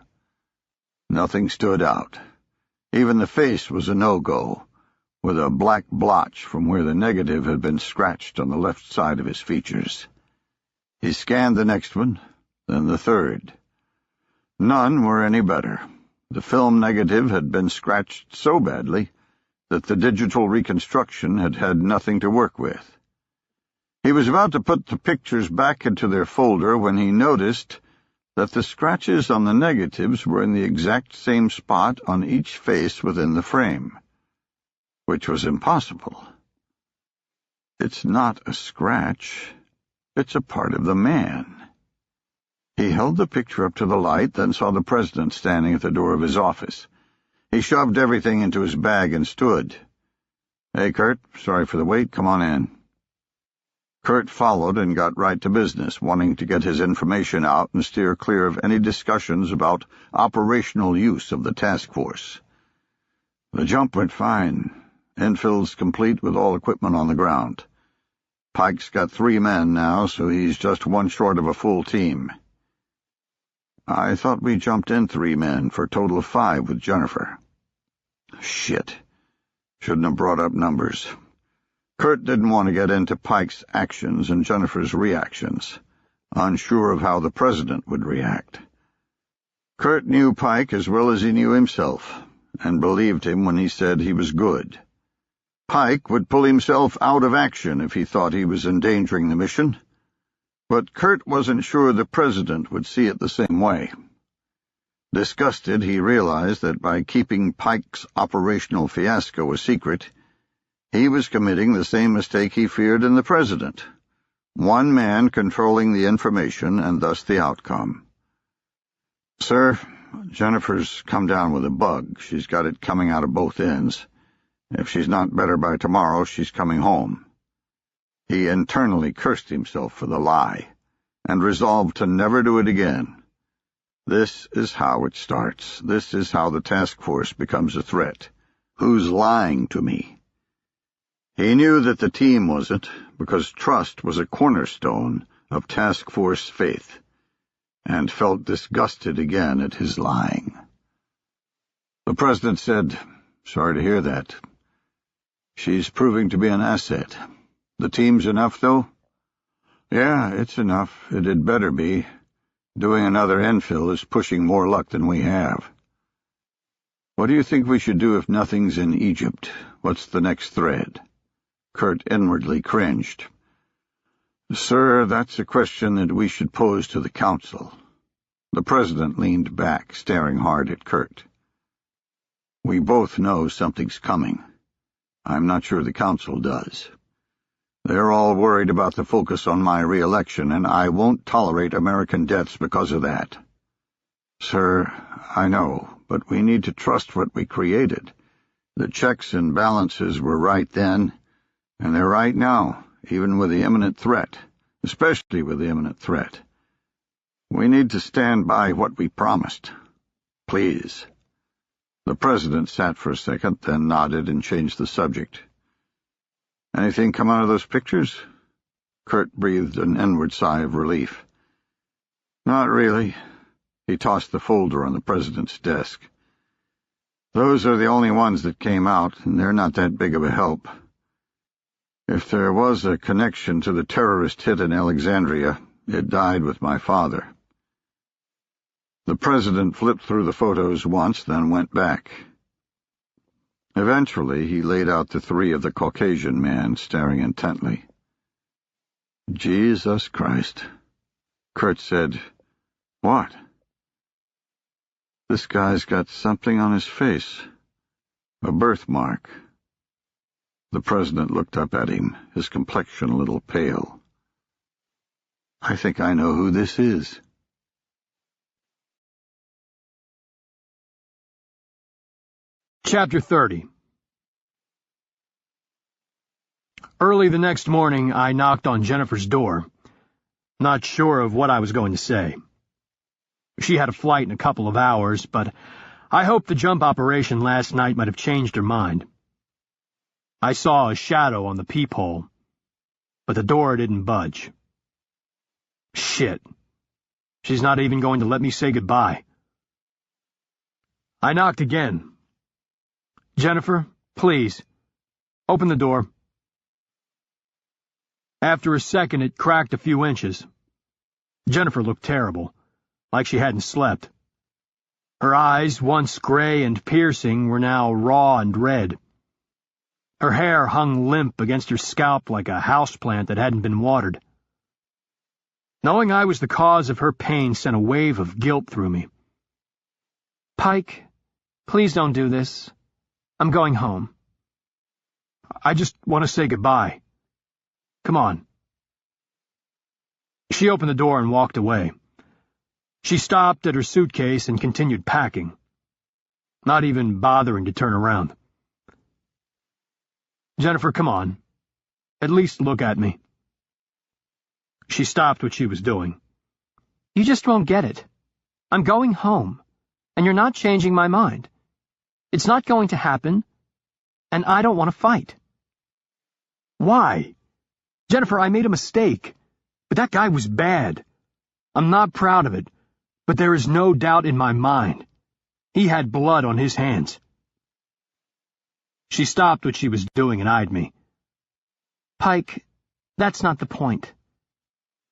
Nothing stood out. Even the face was a no-go, with a black blotch from where the negative had been scratched on the left side of his features. He scanned the next one, then the third. None were any better. The film negative had been scratched so badly that the digital reconstruction had had nothing to work with. He was about to put the pictures back into their folder when he noticed that the scratches on the negatives were in the exact same spot on each face within the frame, which was impossible. It's not a scratch. It's a part of the man. He held the picture up to the light, then saw the President standing at the door of his office. He shoved everything into his bag and stood. "Hey, Kurt, sorry for the wait. Come on in." Kurt followed and got right to business, wanting to get his information out and steer clear of any discussions about operational use of the task force. The jump went fine. Infil's complete with all equipment on the ground. Pike's got 3 men now, so he's just 1 short of a full team. I thought we jumped in 3 men for a total of 5 with Jennifer. Shit. Shouldn't have brought up numbers. Kurt didn't want to get into Pike's actions and Jennifer's reactions, unsure of how the President would react. Kurt knew Pike as well as he knew himself, and believed him when he said he was good. Pike would pull himself out of action if he thought he was endangering the mission, but Kurt wasn't sure the President would see it the same way. Disgusted, he realized that by keeping Pike's operational fiasco a secret, he was committing the same mistake he feared in the President, 1 man controlling the information and thus the outcome. "Sir, Jennifer's come down with a bug. She's got it coming out of both ends. If she's not better by tomorrow, she's coming home." He internally cursed himself for the lie, and resolved to never do it again. This is how it starts. This is how the task force becomes a threat. Who's lying to me? He knew that the team wasn't, because trust was a cornerstone of Taskforce faith, and felt disgusted again at his lying. The president said, "Sorry to hear that. She's proving to be an asset. The team's enough, though?" "Yeah, it's enough. It had better be. Doing another infill is pushing more luck than we have." "What do you think we should do if nothing's in Egypt? What's the next thread?" Kurt inwardly cringed. "Sir, that's a question that we should pose to the council." The president leaned back, staring hard at Kurt. "We both know something's coming. I'm not sure the council does. They're all worried about the focus on my re-election, and I won't tolerate American deaths because of that." "Sir, I know, but we need to trust what we created. The checks and balances were right then, and they're right now, even with the imminent threat, especially with the imminent threat. We need to stand by what we promised. Please." The president sat for a second, then nodded and changed the subject. "Anything come out of those pictures?" Kurt breathed an inward sigh of relief. "Not really." He tossed the folder on the president's desk. "Those are the only ones that came out, and they're not that big of a help. If there was a connection to the terrorist hit in Alexandria, it died with my father." The president flipped through the photos once, then went back. Eventually, he laid out the three of the Caucasian men staring intently. "Jesus Christ." Kurt said, "What?" "This guy's got something on his face. A birthmark." The president looked up at him, his complexion a little pale. "I think I know who this is." Chapter 30. Early the next morning, I knocked on Jennifer's door, not sure of what I was going to say. She had a flight in a couple of hours, but I hoped the jump operation last night might have changed her mind. I saw a shadow on the peephole, but the door didn't budge. Shit. She's not even going to let me say goodbye. I knocked again. "Jennifer, please, open the door." After a second, it cracked a few inches. Jennifer looked terrible, like she hadn't slept. Her eyes, once gray and piercing, were now raw and red. Her hair hung limp against her scalp like a houseplant that hadn't been watered. Knowing I was the cause of her pain sent a wave of guilt through me. "Pike, please don't do this. I'm going home." "I just want to say goodbye. Come on." She opened the door and walked away. She stopped at her suitcase and continued packing, not even bothering to turn around. "Jennifer, come on. At least look at me." She stopped what she was doing. "You just won't get it. I'm going home, and you're not changing my mind. It's not going to happen, and I don't want to fight." "Why? Jennifer, I made a mistake, but that guy was bad. I'm not proud of it, but there is no doubt in my mind. He had blood on his hands." She stopped what she was doing and eyed me. "Pike, that's not the point.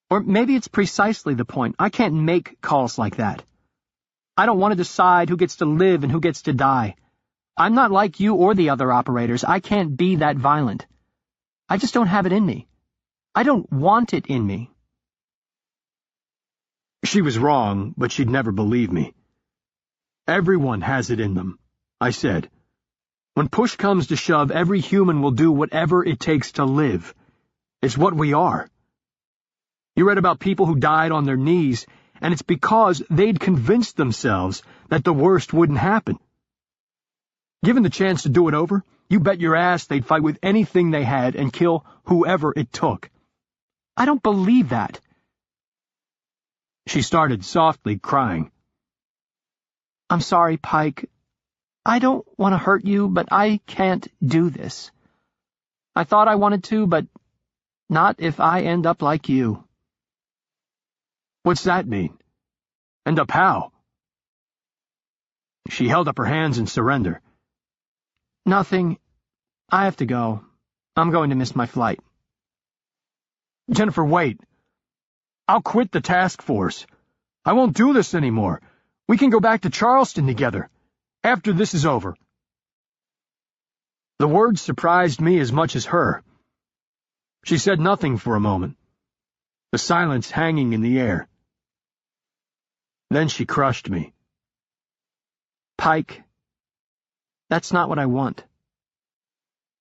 Or maybe it's precisely the point. I can't make calls like that. I don't want to decide who gets to live and who gets to die. I'm not like you or the other operators. I can't be that violent. I just don't have it in me. I don't want it in me." She was wrong, but she'd never believe me. "Everyone has it in them," I said. "When push comes to shove, every human will do whatever it takes to live. It's what we are. You read about people who died on their knees, and it's because they'd convinced themselves that the worst wouldn't happen. Given the chance to do it over, you bet your ass they'd fight with anything they had and kill whoever it took. I don't believe that." She started softly crying. "I'm sorry, Pike. I don't want to hurt you, but I can't do this. I thought I wanted to, but not if I end up like you." "What's that mean? End up how?" She held up her hands in surrender. "Nothing. I have to go. I'm going to miss my flight." "Jennifer, wait. I'll quit the task force. I won't do this anymore. We can go back to Charleston together, after this is over." The words surprised me as much as her. She said nothing for a moment, the silence hanging in the air. Then she crushed me. "Pike, that's not what I want.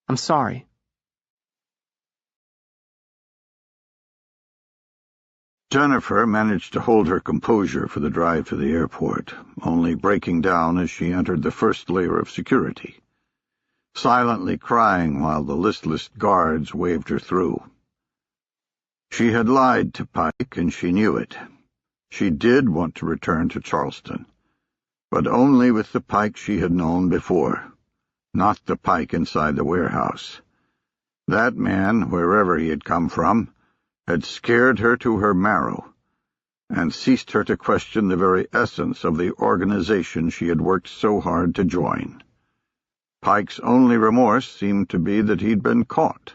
I'm sorry." Jennifer managed to hold her composure for the drive to the airport, only breaking down as she entered the first layer of security, silently crying while the listless guards waved her through. She had lied to Pike, and she knew it. She did want to return to Charleston, but only with the Pike she had known before, not the Pike inside the warehouse. That man, wherever he had come from, had scared her to her marrow, and ceased her to question the very essence of the organization she had worked so hard to join. Pike's only remorse seemed to be that he'd been caught.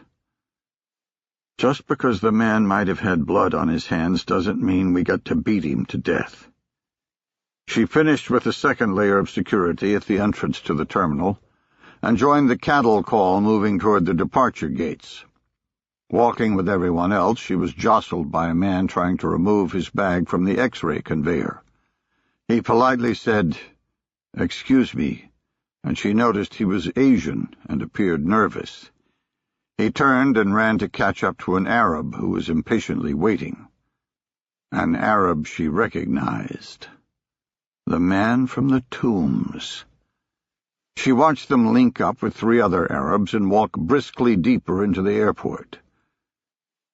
Just because the man might have had blood on his hands doesn't mean we got to beat him to death. She finished with the second layer of security at the entrance to the terminal, and joined the cattle call moving toward the departure gates. Walking with everyone else, she was jostled by a man trying to remove his bag from the X-ray conveyor. He politely said, "Excuse me," and she noticed he was Asian and appeared nervous. He turned and ran to catch up to an Arab who was impatiently waiting. An Arab she recognized. The man from the tombs. She watched them link up with 3 other Arabs and walk briskly deeper into the airport.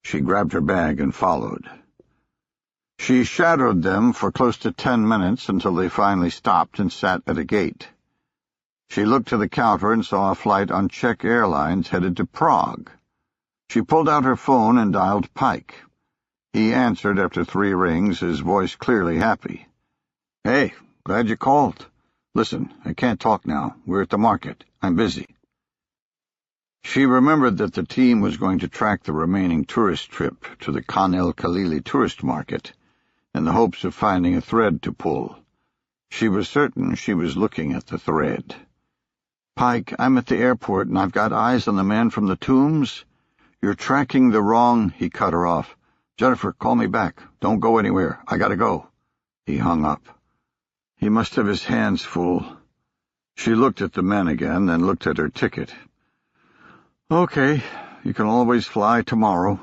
She grabbed her bag and followed. She shadowed them for close to 10 minutes until they finally stopped and sat at a gate. She looked to the counter and saw a flight on Czech Airlines headed to Prague. She pulled out her phone and dialed Pike. He answered after 3 rings, his voice clearly happy. "Hey, glad you called. Listen, I can't talk now. We're at the market. I'm busy." She remembered that the team was going to track the remaining tourist trip to the Khan el-Khalili tourist market, in the hopes of finding a thread to pull. She was certain she was looking at the thread. "Pike, I'm at the airport, and I've got eyes on the man from the tombs." "You're tracking the wrong—" He cut her off. "Jennifer, call me back. Don't go anywhere. I gotta go." He hung up. He must have his hands full. She looked at the men again, then looked at her ticket. "Okay, you can always fly tomorrow."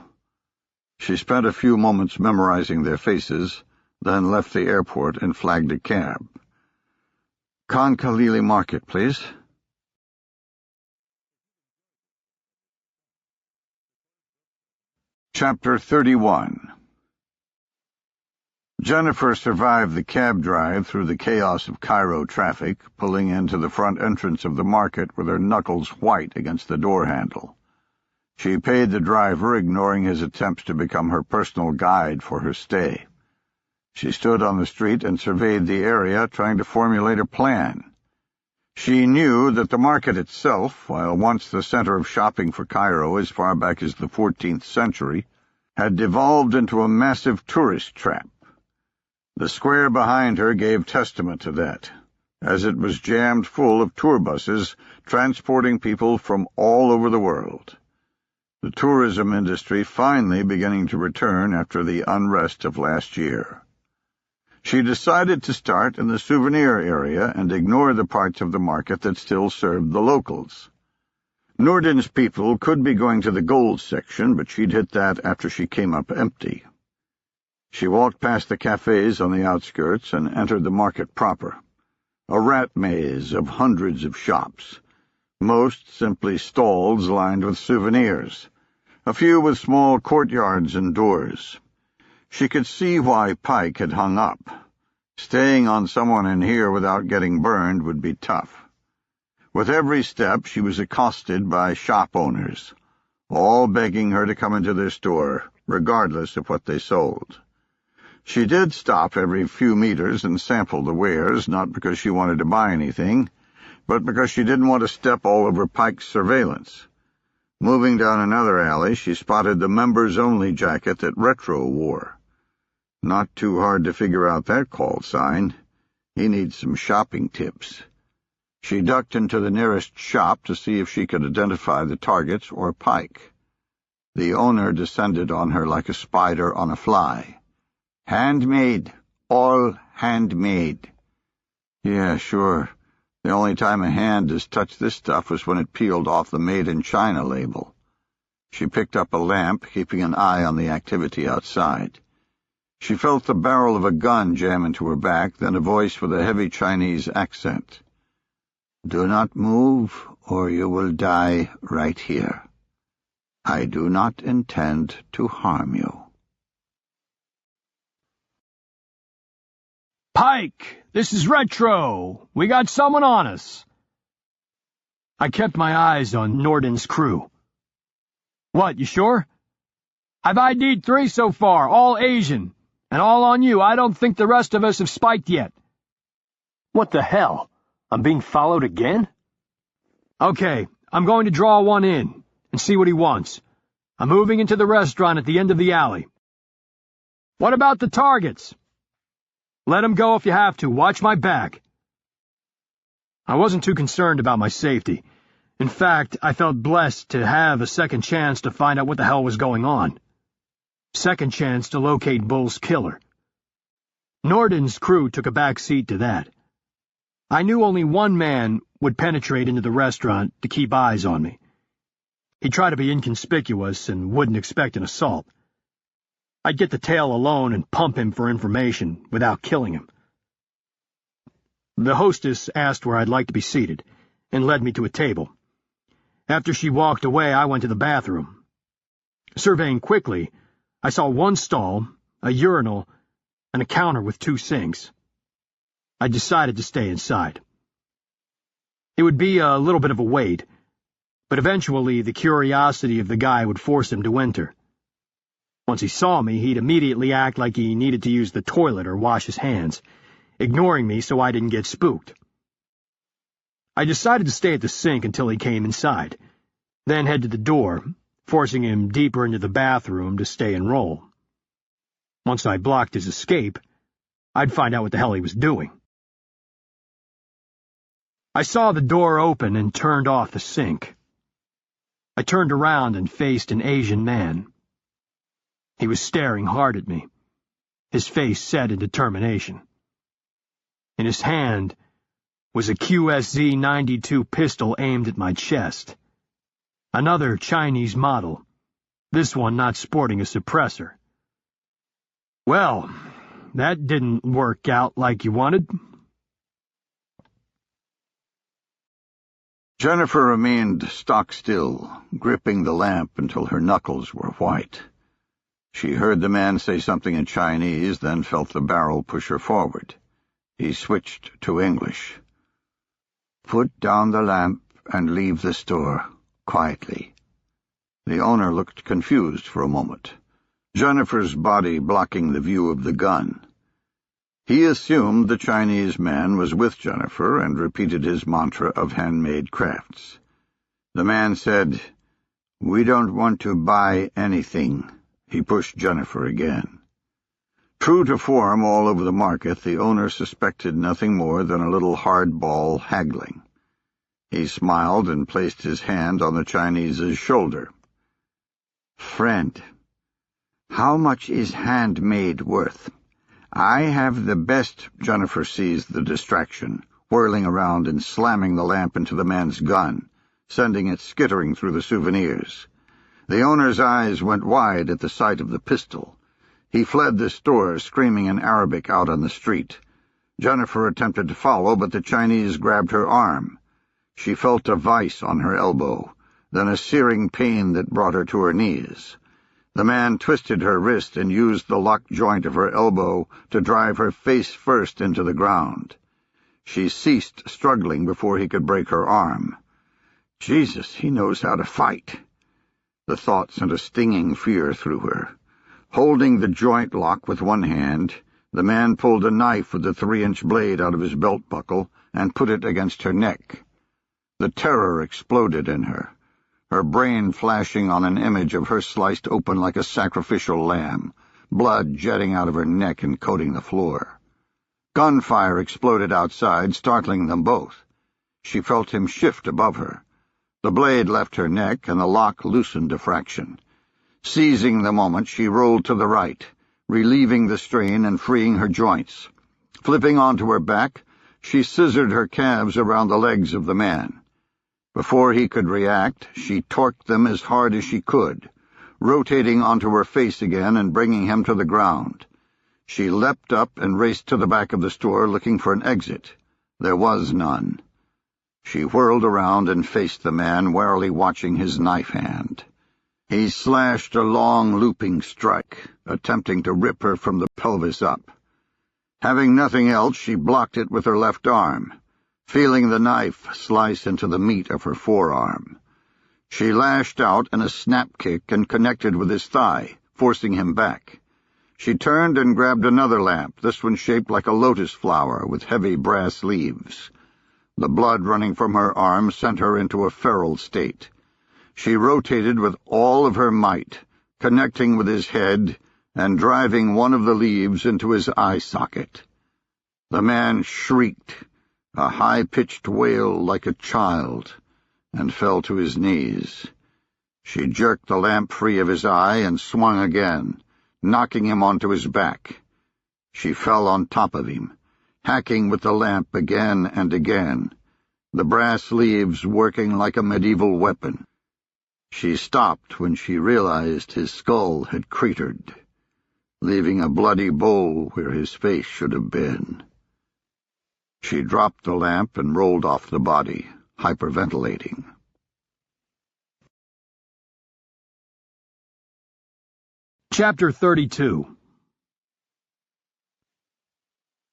She spent a few moments memorizing their faces, then left the airport and flagged a cab. "Khan Khalili Market, please." Chapter 31. Jennifer survived the cab drive through the chaos of Cairo traffic, pulling into the front entrance of the market with her knuckles white against the door handle. She paid the driver, ignoring his attempts to become her personal guide for her stay. She stood on the street and surveyed the area, trying to formulate a plan. She knew that the market itself, while once the center of shopping for Cairo as far back as the 14th century, had devolved into a massive tourist trap. The square behind her gave testament to that, as it was jammed full of tour buses transporting people from all over the world. The tourism industry finally beginning to return after the unrest of last year. She decided to start in the souvenir area and ignore the parts of the market that still served the locals. Noorden's people could be going to the gold section, but she'd hit that after she came up empty. She walked past the cafes on the outskirts and entered the market proper, a rat maze of hundreds of shops, most simply stalls lined with souvenirs, a few with small courtyards and doors. She could see why Pike had hung up. Staying on someone in here without getting burned would be tough. With every step she was accosted by shop owners, all begging her to come into their store, regardless of what they sold. She did stop every few meters and sample the wares, not because she wanted to buy anything, but because she didn't want to step all over Pike's surveillance. Moving down another alley, she spotted the members-only jacket that Retro wore. Not too hard to figure out that call sign. He needs some shopping tips. She ducked into the nearest shop to see if she could identify the targets or Pike. The owner descended on her like a spider on a fly. "Handmade. All handmade." "Yeah, sure. The only time a hand has touched this stuff was when it peeled off the Made in China label." She picked up a lamp, keeping an eye on the activity outside. She felt the barrel of a gun jam into her back, then a voice with a heavy Chinese accent. "Do not move, or you will die right here. I do not intend to harm you." "Pike, this is Retro. We got someone on us." I kept my eyes on Norden's crew. "What, you sure?" "I've ID'd 3 so far, all Asian. And all on you. I don't think the rest of us have spiked yet." "What the hell? I'm being followed again?" "Okay, I'm going to draw one in and see what he wants. I'm moving into the restaurant at the end of the alley." "What about the targets?" "Let him go if you have to. Watch my back." I wasn't too concerned about my safety. In fact, I felt blessed to have a second chance to find out what the hell was going on. Second chance to locate Bull's killer. Norden's crew took a back seat to that. I knew only one man would penetrate into the restaurant to keep eyes on me. He'd try to be inconspicuous and wouldn't expect an assault. I'd get the tail alone and pump him for information without killing him. The hostess asked where I'd like to be seated and led me to a table. After she walked away, I went to the bathroom. Surveying quickly, I saw one stall, a urinal, and a counter with 2 sinks. I decided to stay inside. It would be a little bit of a wait, but eventually the curiosity of the guy would force him to enter. Once he saw me, he'd immediately act like he needed to use the toilet or wash his hands, ignoring me so I didn't get spooked. I decided to stay at the sink until he came inside, then head to the door, forcing him deeper into the bathroom to stay and roll. Once I blocked his escape, I'd find out what the hell he was doing. I saw the door open and turned off the sink. I turned around and faced an Asian man. He was staring hard at me, his face set in determination. In his hand was a QSZ-92 pistol aimed at my chest. Another Chinese model, this one not sporting a suppressor. "Well, that didn't work out like you wanted." Jennifer remained stock-still, gripping the lamp until her knuckles were white. She heard the man say something in Chinese, then felt the barrel push her forward. He switched to English. "Put down the lamp and leave the store, quietly." The owner looked confused for a moment, Jennifer's body blocking the view of the gun. He assumed the Chinese man was with Jennifer and repeated his mantra of handmade crafts. The man said, "We don't want to buy anything." He pushed Jennifer again. True to form all over the market, the owner suspected nothing more than a little hardball haggling. He smiled and placed his hand on the Chinese's shoulder. "Friend, how much is handmade worth? I have the best." Jennifer seized the distraction, whirling around and slamming the lamp into the man's gun, sending it skittering through the souvenirs. The owner's eyes went wide at the sight of the pistol. He fled the store, screaming in Arabic out on the street. Jennifer attempted to follow, but the Chinese grabbed her arm. She felt a vice on her elbow, then a searing pain that brought her to her knees. The man twisted her wrist and used the locked joint of her elbow to drive her face first into the ground. She ceased struggling before he could break her arm. Jesus, he knows how to fight. The thought sent a stinging fear through her. Holding the joint lock with one hand, the man pulled a knife with the 3-inch blade out of his belt buckle and put it against her neck. The terror exploded in her, her brain flashing on an image of her sliced open like a sacrificial lamb, blood jetting out of her neck and coating the floor. Gunfire exploded outside, startling them both. She felt him shift above her. The blade left her neck, and the lock loosened a fraction. Seizing the moment, she rolled to the right, relieving the strain and freeing her joints. Flipping onto her back, she scissored her calves around the legs of the man. Before he could react, she torqued them as hard as she could, rotating onto her face again and bringing him to the ground. She leapt up and raced to the back of the store, looking for an exit. There was none. She whirled around and faced the man, warily watching his knife hand. He slashed a long, looping strike, attempting to rip her from the pelvis up. Having nothing else, she blocked it with her left arm, feeling the knife slice into the meat of her forearm. She lashed out in a snap kick and connected with his thigh, forcing him back. She turned and grabbed another lamp, this one shaped like a lotus flower with heavy brass leaves. The blood running from her arm sent her into a feral state. She rotated with all of her might, connecting with his head and driving one of the leaves into his eye socket. The man shrieked, a high-pitched wail like a child, and fell to his knees. She jerked the lamp free of his eye and swung again, knocking him onto his back. She fell on top of him, hacking with the lamp again and again, the brass leaves working like a medieval weapon. She stopped when she realized his skull had cratered, leaving a bloody bowl where his face should have been. She dropped the lamp and rolled off the body, hyperventilating. Chapter 32.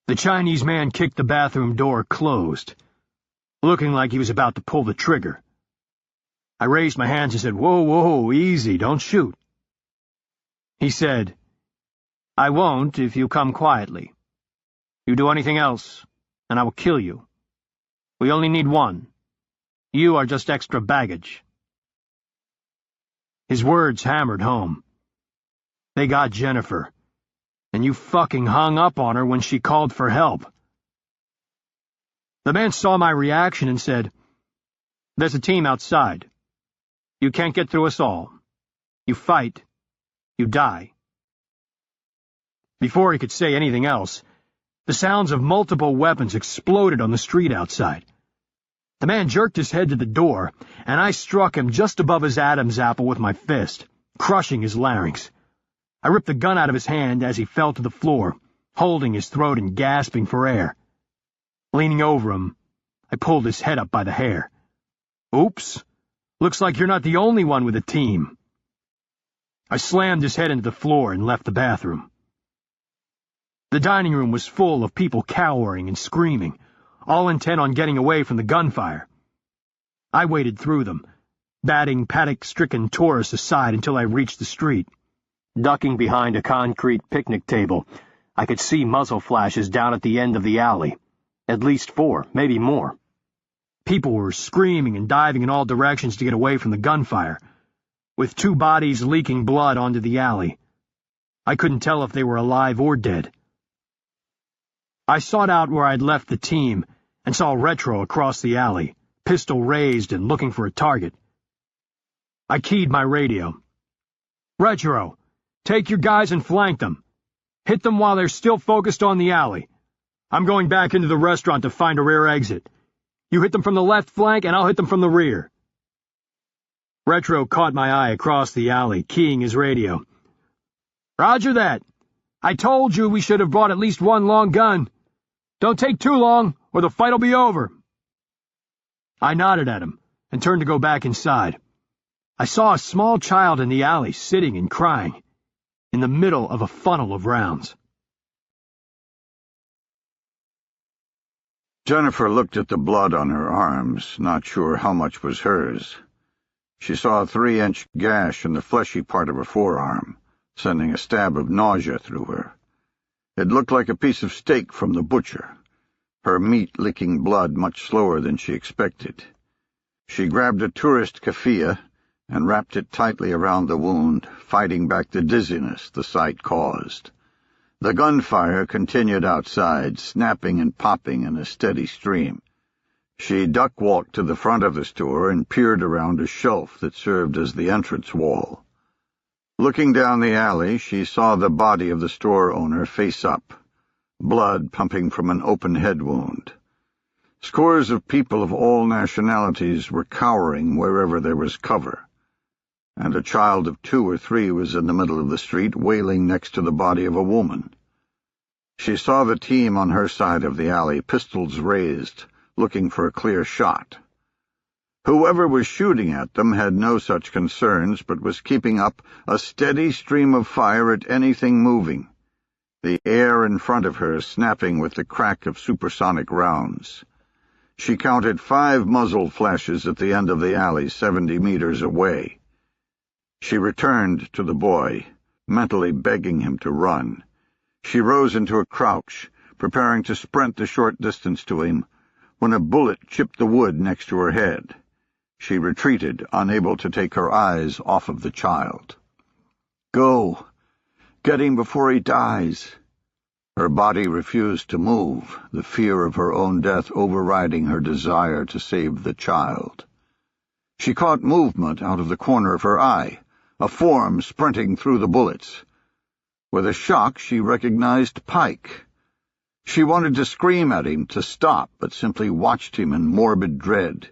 The Chinese man kicked the bathroom door closed, looking like he was about to pull the trigger. I raised my hands and said, "Whoa, whoa, easy, don't shoot." He said, "I won't if you come quietly. You do anything else, and I will kill you. We only need one. You are just extra baggage." His words hammered home. They got Jennifer, and you fucking hung up on her when she called for help. The man saw my reaction and said, "There's a team outside. You can't get through us all. You fight, you die." Before he could say anything else, the sounds of multiple weapons exploded on the street outside. The man jerked his head to the door, and I struck him just above his Adam's apple with my fist, crushing his larynx. I ripped the gun out of his hand as he fell to the floor, holding his throat and gasping for air. Leaning over him, I pulled his head up by the hair. "Oops, looks like you're not the only one with a team." I slammed his head into the floor and left the bathroom. The dining room was full of people cowering and screaming, all intent on getting away from the gunfire. I waded through them, batting panic-stricken tourists aside until I reached the street. Ducking behind a concrete picnic table, I could see muzzle flashes down at the end of the alley. At least 4, maybe more. People were screaming and diving in all directions to get away from the gunfire, with 2 bodies leaking blood onto the alley. I couldn't tell if they were alive or dead. I sought out where I'd left the team and saw Retro across the alley, pistol raised and looking for a target. I keyed my radio. "Retro, take your guys and flank them. Hit them while they're still focused on the alley. I'm going back into the restaurant to find a rear exit. You hit them from the left flank, and I'll hit them from the rear." Retro caught my eye across the alley, keying his radio. "Roger that. I told you we should have brought at least one long gun. Don't take too long, or the fight'll be over." I nodded at him and turned to go back inside. I saw a small child in the alley sitting and crying, in the middle of a funnel of rounds. Jennifer looked at the blood on her arms, not sure how much was hers. She saw a 3-inch gash in the fleshy part of her forearm, sending a stab of nausea through her. It looked like a piece of steak from the butcher, her meat licking blood much slower than she expected. She grabbed a tourist keffiyeh and wrapped it tightly around the wound, fighting back the dizziness the sight caused. The gunfire continued outside, snapping and popping in a steady stream. She duck-walked to the front of the store and peered around a shelf that served as the entrance wall. Looking down the alley, she saw the body of the store owner face up, blood pumping from an open head wound. Scores of people of all nationalities were cowering wherever there was cover, and a child of 2 or 3 was in the middle of the street wailing next to the body of a woman. She saw the team on her side of the alley, pistols raised, looking for a clear shot. Whoever was shooting at them had no such concerns, but was keeping up a steady stream of fire at anything moving, the air in front of her snapping with the crack of supersonic rounds. She counted 5 muzzle flashes at the end of the alley 70 meters away. She returned to the boy, mentally begging him to run. She rose into a crouch, preparing to sprint the short distance to him, when a bullet chipped the wood next to her head. She retreated, unable to take her eyes off of the child. "Go! Get him before he dies!" Her body refused to move, the fear of her own death overriding her desire to save the child. She caught movement out of the corner of her eye, a form sprinting through the bullets. With a shock, she recognized Pike. She wanted to scream at him to stop, but simply watched him in morbid dread,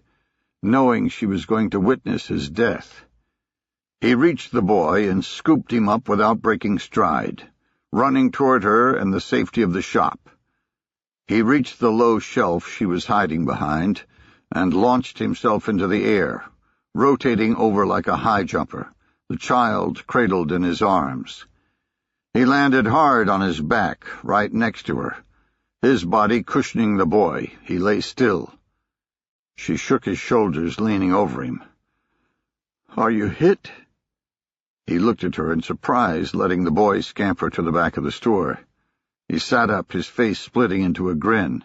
knowing she was going to witness his death. He reached the boy and scooped him up without breaking stride, running toward her and the safety of the shop. He reached the low shelf she was hiding behind and launched himself into the air, rotating over like a high jumper, the child cradled in his arms. He landed hard on his back, right next to her, his body cushioning the boy. He lay still. She shook his shoulders, leaning over him. "Are you hit?" He looked at her in surprise, letting the boy scamper to the back of the store. He sat up, his face splitting into a grin.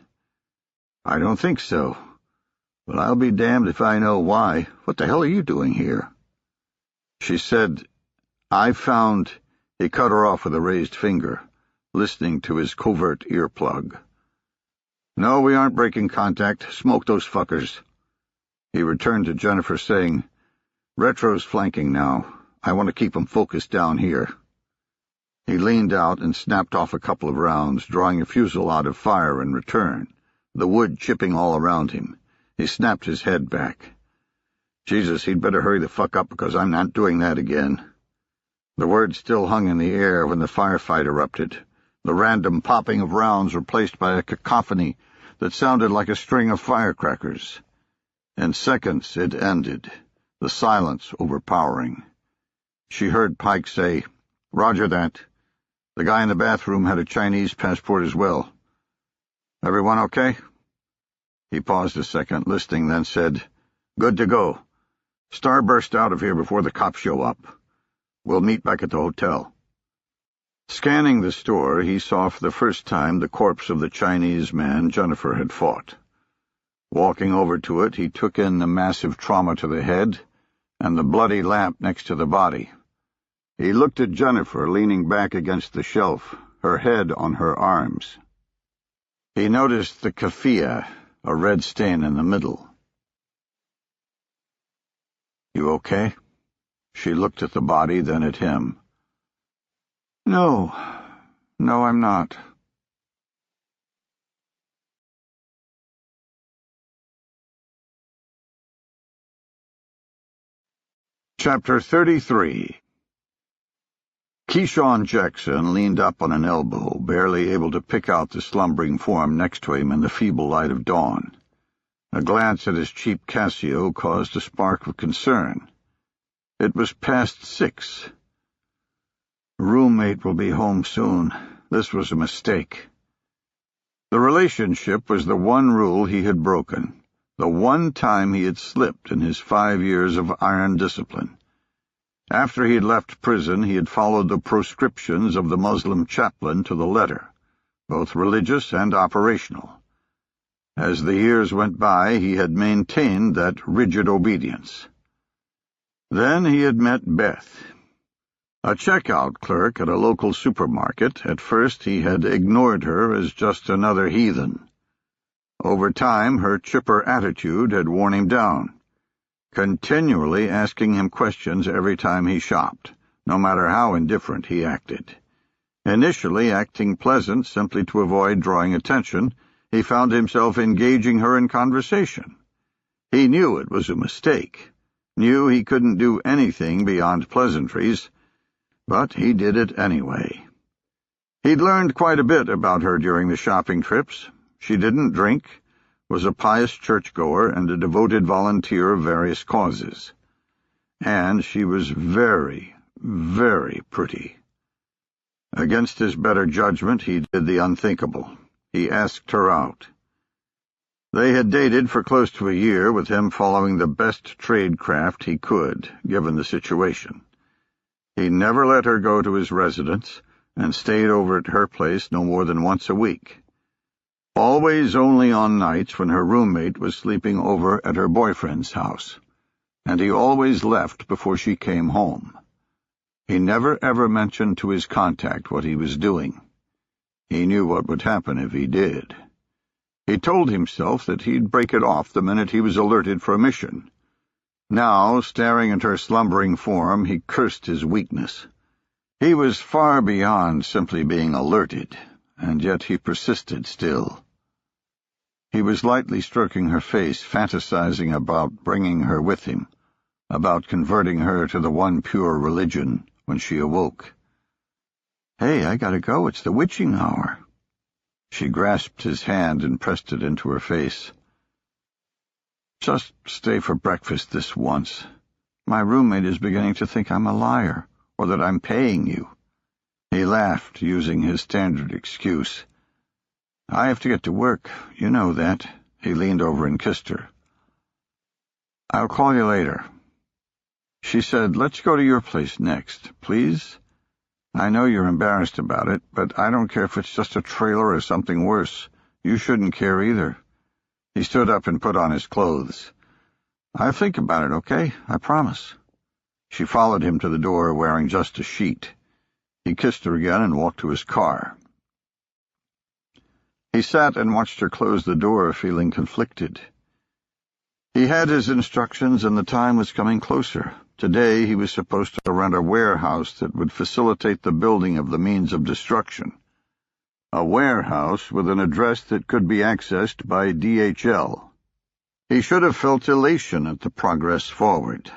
"I don't think so. But I'll be damned if I know why. What the hell are you doing here?" She said, "I found—" He cut her off with a raised finger, listening to his covert earplug. "No, we aren't breaking contact. Smoke those fuckers." He returned to Jennifer, saying, "Retro's flanking now. I want to keep him focused down here." He leaned out and snapped off a couple of rounds, drawing a fusillade of fire in return, the wood chipping all around him. He snapped his head back. "Jesus, he'd better hurry the fuck up, because I'm not doing that again." The words still hung in the air when the firefight erupted, the random popping of rounds replaced by a cacophony that sounded like a string of firecrackers. In seconds it ended, the silence overpowering. She heard Pike say, "Roger that. The guy in the bathroom had a Chinese passport as well. Everyone okay?" He paused a second, listening, then said, "Good to go. Starburst out of here before the cops show up. We'll meet back at the hotel." Scanning the store, he saw for the first time the corpse of the Chinese man Jennifer had fought. Walking over to it, he took in the massive trauma to the head and the bloody lamp next to the body. He looked at Jennifer leaning back against the shelf, her head on her arms. He noticed the keffiyeh, a red stain in the middle. "You okay?" She looked at the body, then at him. No, I'm not." Chapter 33. Keyshawn Jackson leaned up on an elbow, barely able to pick out the slumbering form next to him in the feeble light of dawn. A glance at his cheap Casio caused a spark of concern. It was past 6. "Roommate will be home soon. This was a mistake." The relationship was the one rule he had broken, the one time he had slipped in his 5 years of iron discipline. After he had left prison, he had followed the proscriptions of the Muslim chaplain to the letter, both religious and operational. As the years went by, he had maintained that rigid obedience. Then he had met Beth. A checkout clerk at a local supermarket, at first he had ignored her as just another heathen. Over time, her chipper attitude had worn him down, continually asking him questions every time he shopped, no matter how indifferent he acted. Initially acting pleasant simply to avoid drawing attention, he found himself engaging her in conversation. He knew it was a mistake, knew he couldn't do anything beyond pleasantries, but he did it anyway. He'd learned quite a bit about her during the shopping trips. She didn't drink, was a pious churchgoer and a devoted volunteer of various causes. And she was very, very pretty. Against his better judgment, he did the unthinkable. He asked her out. They had dated for close to a year, with him following the best tradecraft he could, given the situation. He never let her go to his residence, and stayed over at her place no more than once a week. Always only on nights when her roommate was sleeping over at her boyfriend's house, and he always left before she came home. He never ever mentioned to his contact what he was doing. He knew what would happen if he did. He told himself that he'd break it off the minute he was alerted for a mission. Now, staring at her slumbering form, he cursed his weakness. He was far beyond simply being alerted, and yet he persisted still. He was lightly stroking her face, fantasizing about bringing her with him, about converting her to the one pure religion when she awoke. "Hey, I gotta go. It's the witching hour." She grasped his hand and pressed it into her face. "Just stay for breakfast this once. My roommate is beginning to think I'm a liar, or that I'm paying you." He laughed, using his standard excuse. "I have to get to work. You know that." He leaned over and kissed her. "I'll call you later." She said, "Let's go to your place next, please. I know you're embarrassed about it, but I don't care if it's just a trailer or something worse. You shouldn't care either." He stood up and put on his clothes. "I'll think about it, okay? I promise." She followed him to the door, wearing just a sheet. He kissed her again and walked to his car. He sat and watched her close the door, feeling conflicted. He had his instructions, and the time was coming closer. Today he was supposed to rent a warehouse that would facilitate the building of the means of destruction. A warehouse with an address that could be accessed by DHL. He should have felt elation at the progress forward.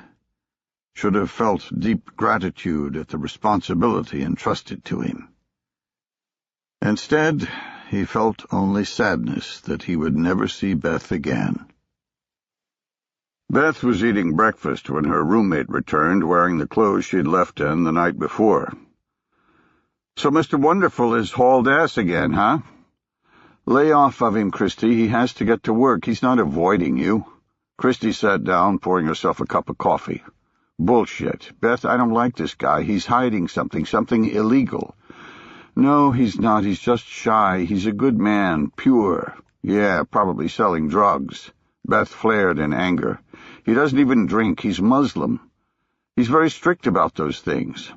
Should have felt deep gratitude at the responsibility entrusted to him. Instead, he felt only sadness that he would never see Beth again. Beth was eating breakfast when her roommate returned, wearing the clothes she'd left in the night before. "So Mr. Wonderful is hauled ass again, huh?" "Lay off of him, Christy. He has to get to work. He's not avoiding you." Christy sat down, pouring herself a cup of coffee. "Bullshit. Beth, I don't like this guy. He's hiding something illegal." "No, he's not. He's just shy. He's a good man, pure. Yeah, probably selling drugs." Beth flared in anger. "He doesn't even drink. He's Muslim. He's very strict about those things."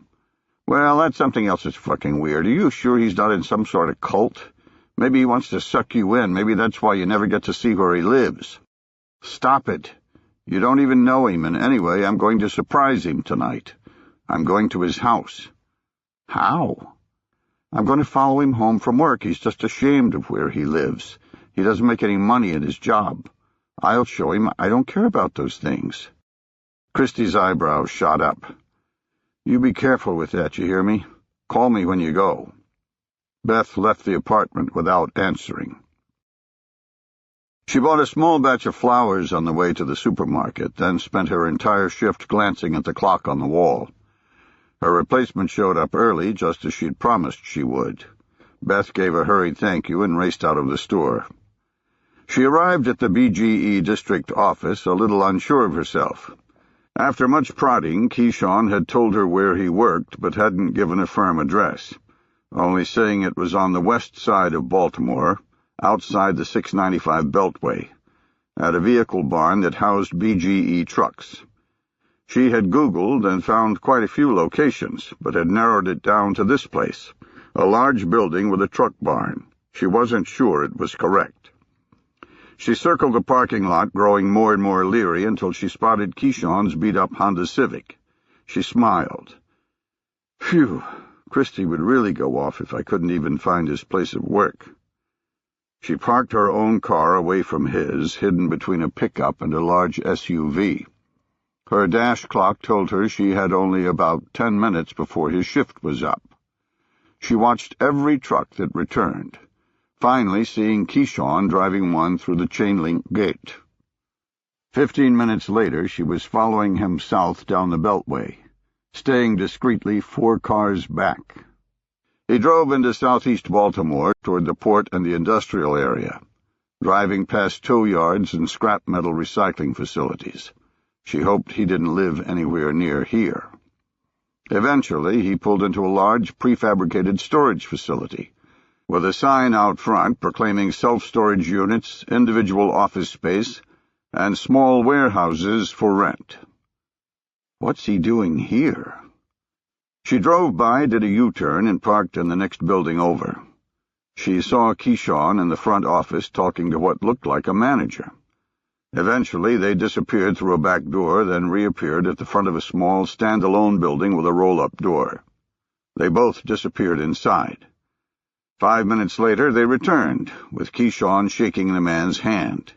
"Well, that's something else that's fucking weird. Are you sure he's not in some sort of cult? Maybe he wants to suck you in. Maybe that's why you never get to see where he lives." "Stop it. You don't even know him, and anyway, I'm going to surprise him tonight. I'm going to his house." "How?" "I'm going to follow him home from work. He's just ashamed of where he lives. He doesn't make any money at his job. I'll show him I don't care about those things." Christy's eyebrows shot up. "You be careful with that, you hear me? Call me when you go." Beth left the apartment without answering. She bought a small batch of flowers on the way to the supermarket, then spent her entire shift glancing at the clock on the wall. Her replacement showed up early, just as she'd promised she would. Beth gave a hurried thank you and raced out of the store. She arrived at the BGE district office a little unsure of herself. After much prodding, Keyshawn had told her where he worked, but hadn't given a firm address, only saying it was on the west side of Baltimore, outside the 695 Beltway, at a vehicle barn that housed BGE trucks. She had Googled and found quite a few locations, but had narrowed it down to this place, a large building with a truck barn. She wasn't sure it was correct. She circled the parking lot, growing more and more leery until she spotted Keyshawn's beat-up Honda Civic. She smiled. Phew, Christy would really go off if I couldn't even find his place of work. She parked her own car away from his, hidden between a pickup and a large SUV. Her dash clock told her she had only about 10 minutes before his shift was up. She watched every truck that returned, finally seeing Keyshawn driving one through the chain-link gate. 15 minutes later, she was following him south down the Beltway, staying discreetly 4 cars back. He drove into southeast Baltimore toward the port and the industrial area, driving past tow yards and scrap metal recycling facilities. She hoped he didn't live anywhere near here. Eventually, he pulled into a large prefabricated storage facility, with a sign out front proclaiming self-storage units, individual office space, and small warehouses for rent. What's he doing here? She drove by, did a U-turn, and parked in the next building over. She saw Keyshawn in the front office talking to what looked like a manager. Eventually, they disappeared through a back door, then reappeared at the front of a small, stand-alone building with a roll-up door. They both disappeared inside. 5 minutes later, they returned, with Keyshawn shaking the man's hand.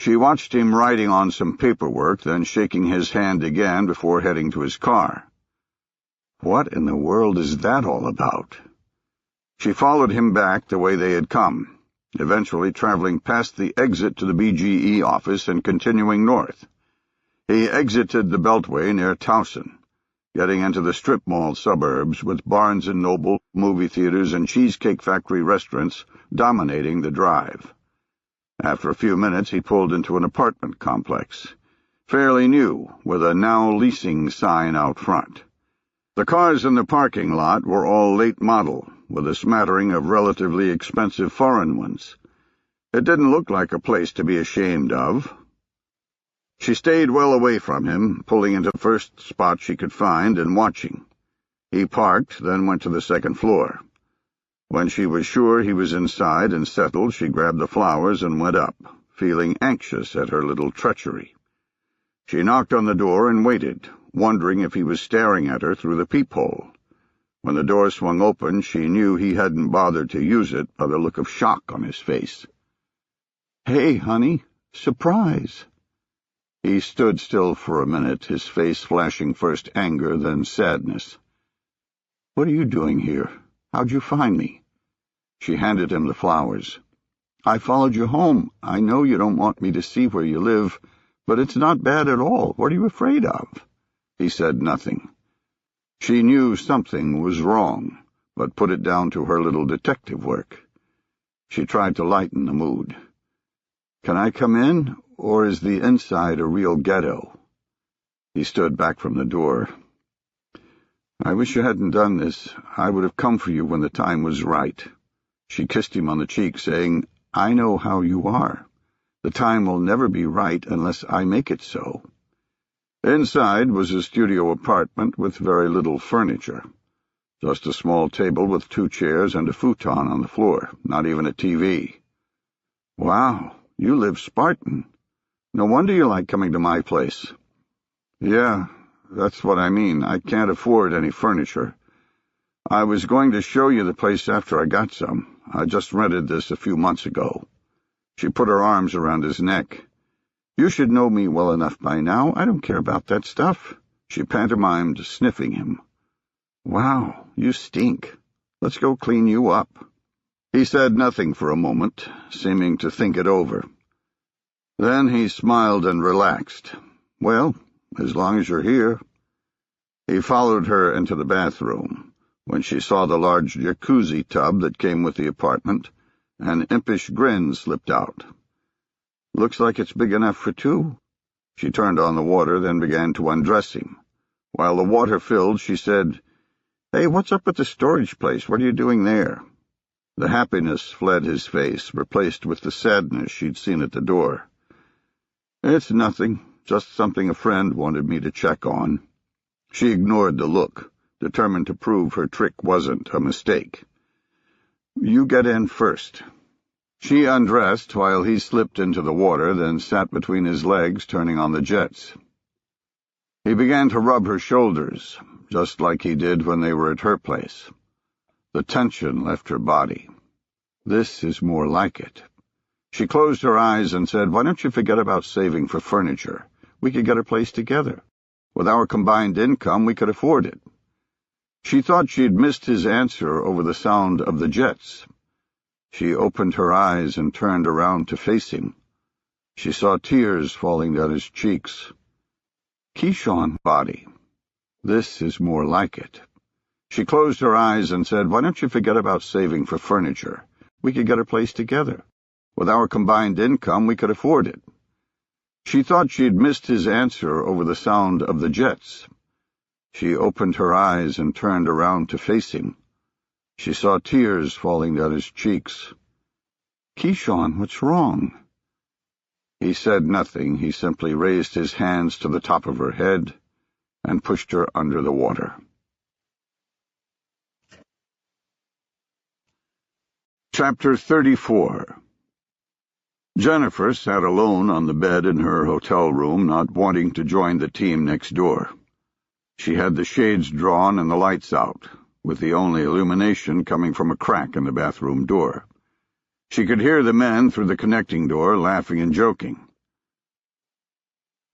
She watched him writing on some paperwork, then shaking his hand again before heading to his car. What in the world is that all about? She followed him back the way they had come, eventually traveling past the exit to the BGE office and continuing north. He exited the Beltway near Towson, getting into the strip mall suburbs with Barnes & Noble, movie theaters, and Cheesecake Factory restaurants dominating the drive. After a few minutes, he pulled into an apartment complex, fairly new, with a now leasing sign out front. The cars in the parking lot were all late model, with a smattering of relatively expensive foreign ones. It didn't look like a place to be ashamed of. She stayed well away from him, pulling into the first spot she could find and watching. He parked, then went to the second floor. When she was sure he was inside and settled, she grabbed the flowers and went up, feeling anxious at her little treachery. She knocked on the door and waited, wondering if he was staring at her through the peephole. When the door swung open, she knew he hadn't bothered to use it by the look of shock on his face. "Hey, honey, surprise." He stood still for a minute, his face flashing first anger, then sadness. "What are you doing here? How'd you find me?" She handed him the flowers. "I followed you home. I know you don't want me to see where you live, but it's not bad at all. What are you afraid of?" He said nothing. She knew something was wrong, but put it down to her little detective work. She tried to lighten the mood. "Can I come in, or is the inside a real ghetto?" He stood back from the door. "I wish you hadn't done this. I would have come for you when the time was right." She kissed him on the cheek, saying, "I know how you are. The time will never be right unless I make it so." Inside was a studio apartment with very little furniture. Just a small table with 2 chairs and a futon on the floor, not even a TV. "Wow, you live Spartan. No wonder you like coming to my place." "Yeah, that's what I mean. I can't afford any furniture. I was going to show you the place after I got some. I just rented this a few months ago." She put her arms around his neck. "You should know me well enough by now. I don't care about that stuff." She pantomimed, sniffing him. "Wow, you stink. Let's go clean you up." He said nothing for a moment, seeming to think it over. Then he smiled and relaxed. "Well, as long as you're here." He followed her into the bathroom, When she saw the large jacuzzi tub that came with the apartment, an impish grin slipped out. "Looks like it's big enough for two." She turned on the water, then began to undress him. While the water filled, she said, "Hey, what's up at the storage place? What are you doing there?" The happiness fled his face, replaced with the sadness she'd seen at the door. "It's nothing, just something a friend wanted me to check on." She ignored the look, determined to prove her trick wasn't a mistake. "You get in first." She undressed while he slipped into the water, then sat between his legs, turning on the jets. He began to rub her shoulders, just like he did when they were at her place. The tension left her body. This is more like it. She closed her eyes and said, "Why don't you forget about saving for furniture? We could get a place together. With our combined income, we could afford it." She thought she'd missed his answer over the sound of the jets. She opened her eyes and turned around to face him. She saw tears falling down his cheeks. Keyshawn body. This is more like it. She closed her eyes and said, "Why don't you forget about saving for furniture? We could get a place together. With our combined income, we could afford it." She thought she'd missed his answer over the sound of the jets. She opened her eyes and turned around to face him. She saw tears falling down his cheeks. "Keyshawn, what's wrong?" He said nothing. He simply raised his hands to the top of her head and pushed her under the water. Chapter 34. Jennifer sat alone on the bed in her hotel room, not wanting to join the team next door. She had the shades drawn and the lights out, with the only illumination coming from a crack in the bathroom door. She could hear the men through the connecting door laughing and joking.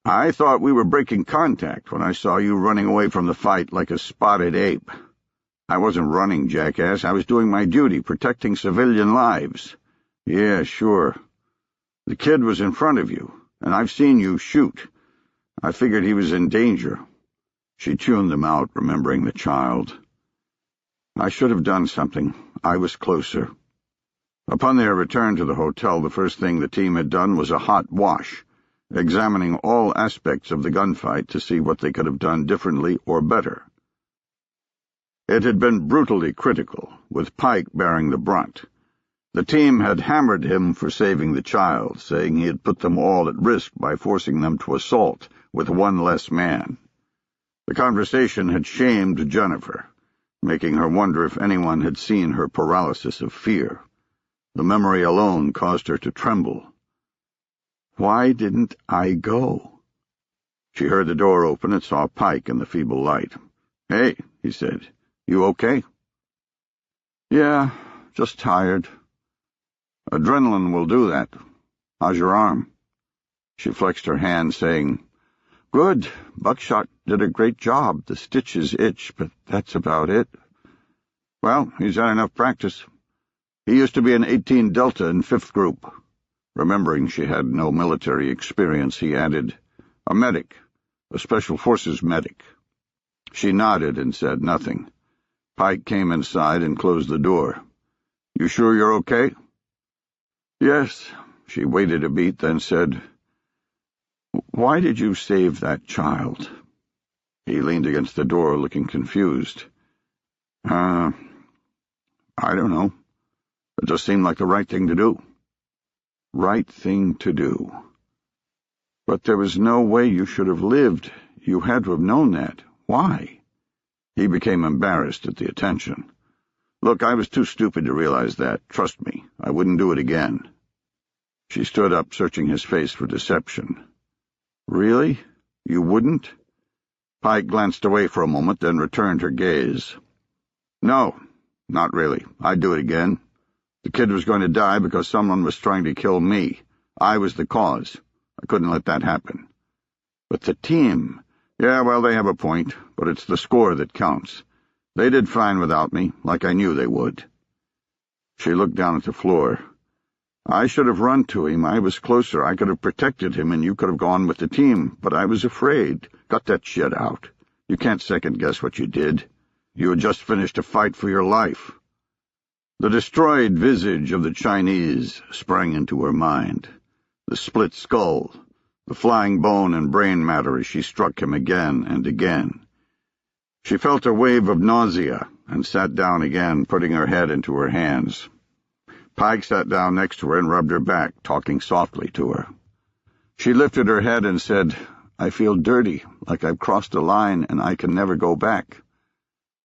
"I thought we were breaking contact when I saw you running away from the fight like a spotted ape." "I wasn't running, jackass. I was doing my duty, protecting civilian lives." "Yeah, sure. The kid was in front of you, and I've seen you shoot. I figured he was in danger." She tuned them out, remembering the child. "I should have done something. I was closer." Upon their return to the hotel, the first thing the team had done was a hot wash, examining all aspects of the gunfight to see what they could have done differently or better. It had been brutally critical, with Pike bearing the brunt. The team had hammered him for saving the child, saying he had put them all at risk by forcing them to assault with one less man. The conversation had shamed Jennifer, making her wonder if anyone had seen her paralysis of fear. The memory alone caused her to tremble. Why didn't I go? She heard the door open and saw Pike in the feeble light. "Hey," he said, "you okay?" "Yeah, just tired." "Adrenaline will do that. How's your arm?" She flexed her hand, saying, "Good. Buckshot did a great job. The stitches itch, but that's about it." "Well, he's had enough practice. He used to be an 18 Delta in 5th Group." Remembering she had no military experience, he added, "A medic, a Special Forces medic." She nodded and said nothing. Pike came inside and closed the door. "You sure you're okay?" "Yes." She waited a beat, then said, "Why did you save that child?" He leaned against the door, looking confused. I don't know. It just seemed like the right thing to do." "Right thing to do. But there was no way you should have lived. You had to have known that. Why?" He became embarrassed at the attention. "Look, I was too stupid to realize that. Trust me, I wouldn't do it again." She stood up, searching his face for deception. "Really? You wouldn't?" Pike glanced away for a moment, then returned her gaze. "No, not really. I'd do it again. The kid was going to die because someone was trying to kill me. I was the cause. I couldn't let that happen. But the team, yeah, well, they have a point, but it's the score that counts. They did fine without me, like I knew they would." She looked down at the floor. "I should have run to him. I was closer. I could have protected him, and you could have gone with the team. But I was afraid. Got that shit out. You can't second-guess what you did." You had just finished a fight for your life. The destroyed visage of the Chinese sprang into her mind. The split skull, the flying bone and brain matter as she struck him again and again. She felt a wave of nausea and sat down again, putting her head into her hands. Pike sat down next to her and rubbed her back, talking softly to her. She lifted her head and said, "I feel dirty, like I've crossed a line and I can never go back."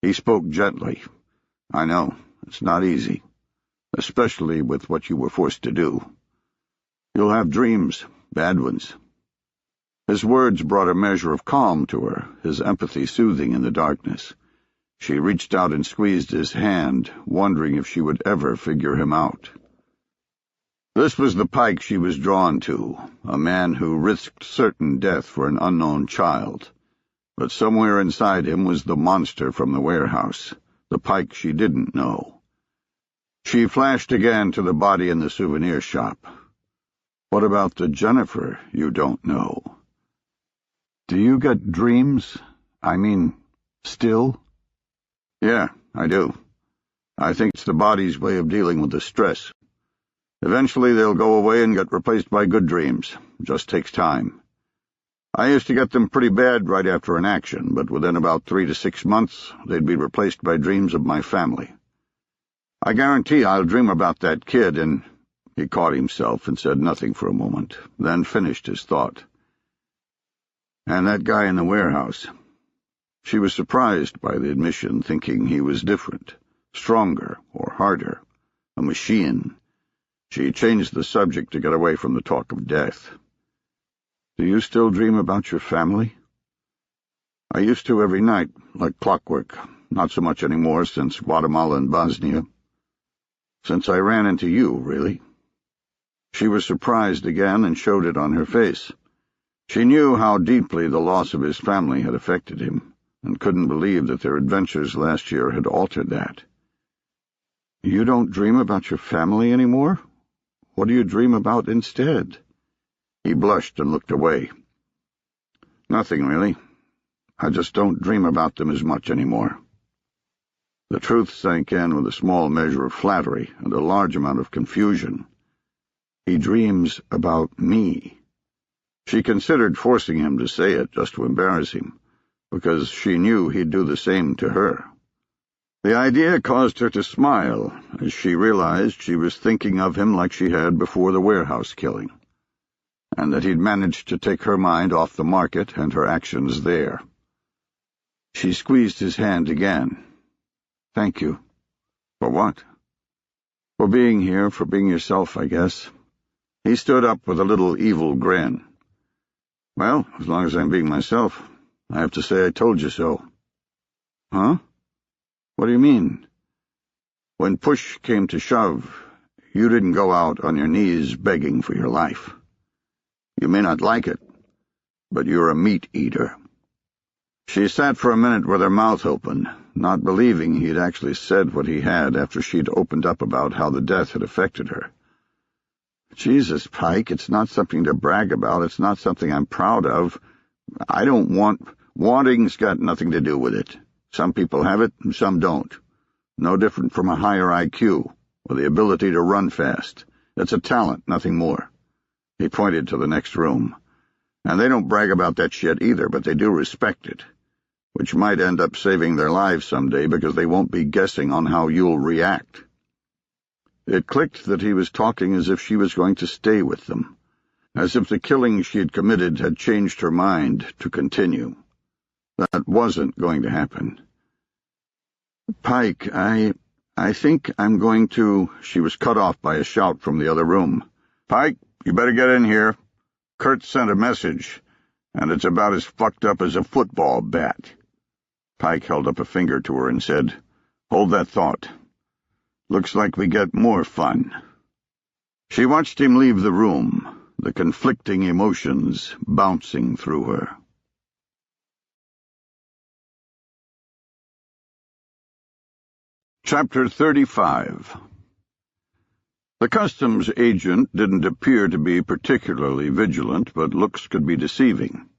He spoke gently. "I know, it's not easy, especially with what you were forced to do. You'll have dreams, bad ones." His words brought a measure of calm to her, his empathy soothing in the darkness. She reached out and squeezed his hand, wondering if she would ever figure him out. This was the Pike she was drawn to, a man who risked certain death for an unknown child. But somewhere inside him was the monster from the warehouse, the Pike she didn't know. She flashed again to the body in the souvenir shop. "What about the Jennifer you don't know?" "Do you get dreams? I mean, still?" "Yeah, I do. I think it's the body's way of dealing with the stress. Eventually they'll go away and get replaced by good dreams. It just takes time. I used to get them pretty bad right after an action, but within about 3 to 6 months they'd be replaced by dreams of my family. I guarantee I'll dream about that kid," and he caught himself and said nothing for a moment, then finished his thought. "And that guy in the warehouse." She was surprised by the admission, thinking he was different, stronger or harder, a machine. She changed the subject to get away from the talk of death. "Do you still dream about your family?" "I used to every night, like clockwork. Not so much anymore since Guatemala and Bosnia. Since I ran into you, really." She was surprised again and showed it on her face. She knew how deeply the loss of his family had affected him, and couldn't believe that their adventures last year had altered that. "You don't dream about your family anymore? What do you dream about instead?" He blushed and looked away. "Nothing, really. I just don't dream about them as much anymore." The truth sank in with a small measure of flattery and a large amount of confusion. "He dreams about me." She considered forcing him to say it just to embarrass him, because she knew he'd do the same to her. The idea caused her to smile as she realized she was thinking of him like she had before the warehouse killing, and that he'd managed to take her mind off the market and her actions there. She squeezed his hand again. "Thank you." "For what?" "For being here, for being yourself, I guess." He stood up with a little evil grin. "Well, as long as I'm being myself, I have to say I told you so." "Huh? What do you mean?" "When push came to shove, you didn't go out on your knees begging for your life. You may not like it, but you're a meat eater." She sat for a minute with her mouth open, not believing he'd actually said what he had after she'd opened up about how the death had affected her. "Jesus, Pike, it's not something to brag about. It's not something I'm proud of. I don't want— Wanting's got nothing to do with it. Some people have it, and some don't. No different from a higher IQ, or the ability to run fast. It's a talent, nothing more." He pointed to the next room. "And they don't brag about that shit either, but they do respect it, which might end up saving their lives someday because they won't be guessing on how you'll react." It clicked that he was talking as if she was going to stay with them, as if the killing she had committed had changed her mind to continue. That wasn't going to happen. "Pike, I think I'm going to—" She was cut off by a shout from the other room. "Pike, you better get in here. Kurt sent a message, and it's about as fucked up as a football bat." Pike held up a finger to her and said, "Hold that thought. Looks like we get more fun." She watched him leave the room, the conflicting emotions bouncing through her. Chapter 35. The customs agent didn't appear to be particularly vigilant, but looks could be deceiving.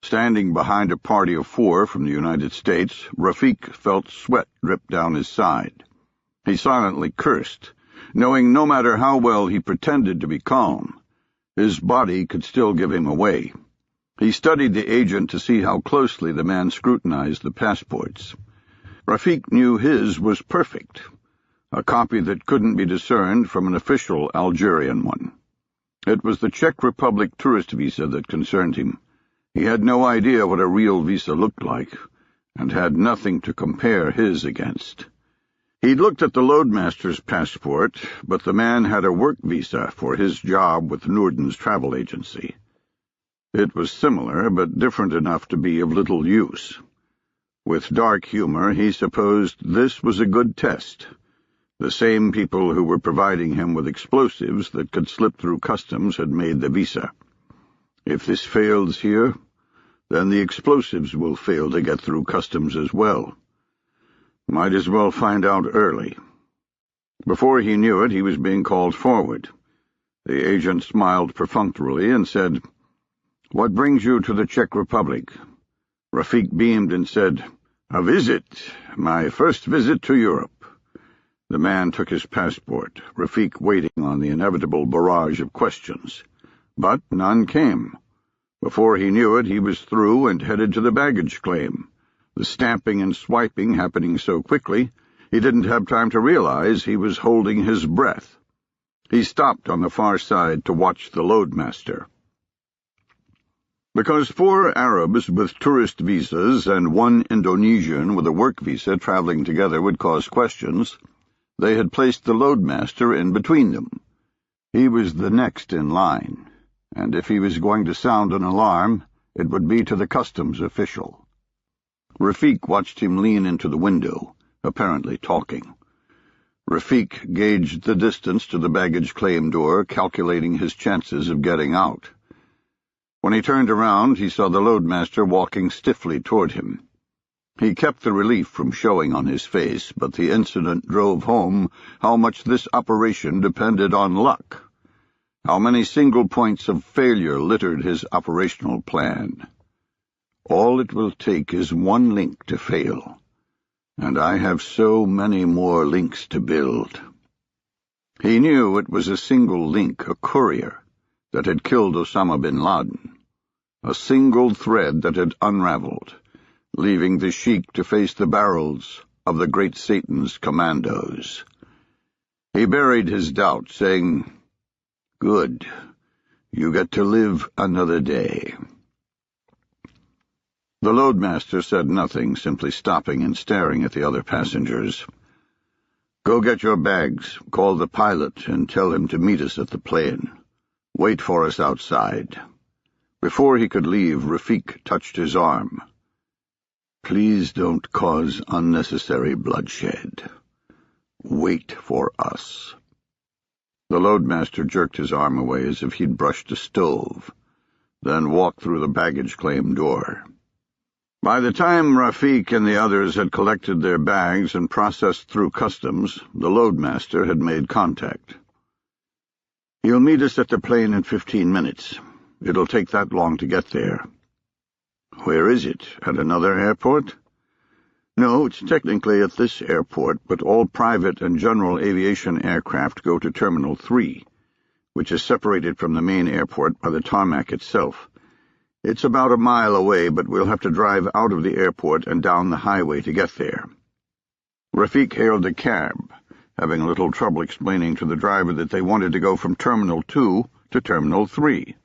Standing behind a party of 4 from the United States, Rafiq felt sweat drip down his side. He silently cursed, knowing no matter how well he pretended to be calm, his body could still give him away. He studied the agent to see how closely the man scrutinized the passports. Rafiq knew his was perfect, a copy that couldn't be discerned from an official Algerian one. It was the Czech Republic tourist visa that concerned him. He had no idea what a real visa looked like, and had nothing to compare his against. He'd looked at the loadmaster's passport, but the man had a work visa for his job with Noorden's travel agency. It was similar, but different enough to be of little use. With dark humor, he supposed this was a good test. The same people who were providing him with explosives that could slip through customs had made the visa. If this fails here, then the explosives will fail to get through customs as well. Might as well find out early. Before he knew it, he was being called forward. The agent smiled perfunctorily and said, "What brings you to the Czech Republic?" Rafiq beamed and said, "A visit. My first visit to Europe." The man took his passport, Rafiq waiting on the inevitable barrage of questions. But none came. Before he knew it, he was through and headed to the baggage claim, the stamping and swiping happening so quickly he didn't have time to realize he was holding his breath. He stopped on the far side to watch the loadmaster. Because 4 Arabs with tourist visas and 1 Indonesian with a work visa traveling together would cause questions, they had placed the loadmaster in between them. He was the next in line, and if he was going to sound an alarm, it would be to the customs official. Rafiq watched him lean into the window, apparently talking. Rafiq gauged the distance to the baggage claim door, calculating his chances of getting out. When he turned around, he saw the loadmaster walking stiffly toward him. He kept the relief from showing on his face, but the incident drove home how much this operation depended on luck. How many single points of failure littered his operational plan. All it will take is 1 link to fail, and I have so many more links to build. He knew it was a single link, a courier, that had killed Osama bin Laden, a single thread that had unraveled, leaving the Sheik to face the barrels of the great Satan's commandos. He buried his doubt, saying, "Good. You get to live another day." The loadmaster said nothing, simply stopping and staring at the other passengers. "Go get your bags, call the pilot, and tell him to meet us at the plane. Wait for us outside." Before he could leave, Rafiq touched his arm. "Please don't cause unnecessary bloodshed. Wait for us." The loadmaster jerked his arm away as if he'd brushed a stove, then walked through the baggage claim door. By the time Rafiq and the others had collected their bags and processed through customs, the loadmaster had made contact. "He'll meet us at the plane in 15 minutes. It'll take that long to get there." "Where is it? At another airport?" "No, it's technically at this airport, but all private and general aviation aircraft go to Terminal 3, which is separated from the main airport by the tarmac itself. It's about a mile away, but we'll have to drive out of the airport and down the highway to get there." Rafiq hailed a cab, having a little trouble explaining to the driver that they wanted to go from Terminal 2 to Terminal 3.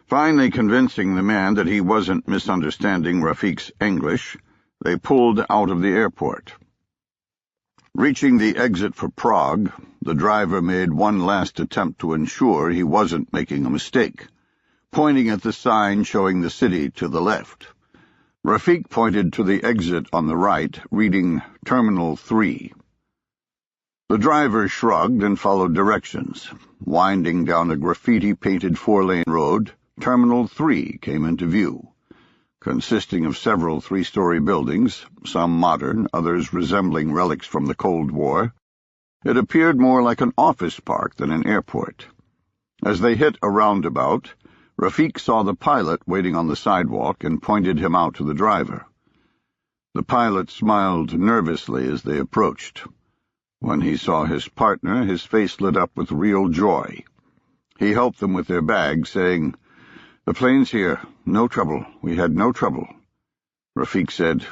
Finally convincing the man that he wasn't misunderstanding Rafiq's English, they pulled out of the airport. Reaching the exit for Prague, the driver made one last attempt to ensure he wasn't making a mistake, pointing at the sign showing the city to the left. Rafiq pointed to the exit on the right, reading Terminal 3. The driver shrugged and followed directions. Winding down a graffiti-painted 4-lane road, Terminal 3 came into view, consisting of several 3-story buildings, some modern, others resembling relics from the Cold War. It appeared more like an office park than an airport. As they hit a roundabout, Rafik saw the pilot waiting on the sidewalk and pointed him out to the driver. The pilot smiled nervously as they approached. When he saw his partner, his face lit up with real joy. He helped them with their bags, saying, "The plane's here. No trouble. We had no trouble." Rafik said,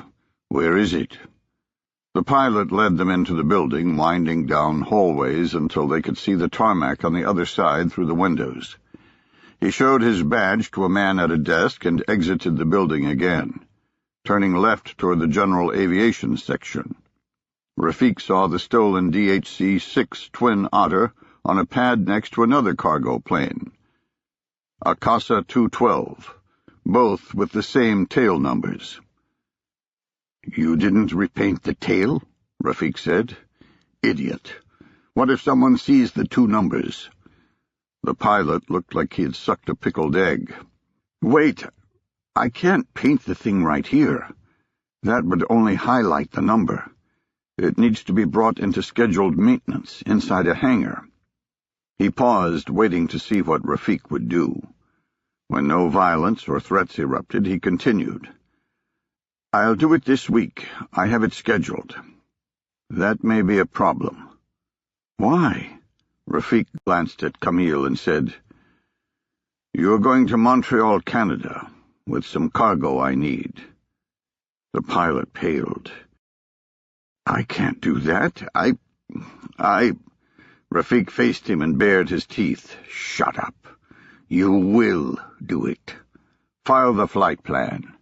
"Where is it?" The pilot led them into the building, winding down hallways until they could see the tarmac on the other side through the windows. He showed his badge to a man at a desk and exited the building again, turning left toward the general aviation section. Rafik saw the stolen DHC-6 Twin Otter on a pad next to another cargo plane, a Casa 212, both with the same tail numbers. "You didn't repaint the tail?" Rafik said. "Idiot. What if someone sees the two numbers?" The pilot looked like he had sucked a pickled egg. "Wait, I can't paint the thing right here. That would only highlight the number. It needs to be brought into scheduled maintenance inside a hangar." He paused, waiting to see what Rafik would do. When no violence or threats erupted, he continued, "I'll do it this week. I have it scheduled." "That may be a problem." "Why?" Rafik glanced at Camille and said, "You're going to Montreal, Canada, with some cargo I need." The pilot paled. "I can't do that. I... Rafik faced him and bared his teeth. "Shut up. You will do it. File the flight plan."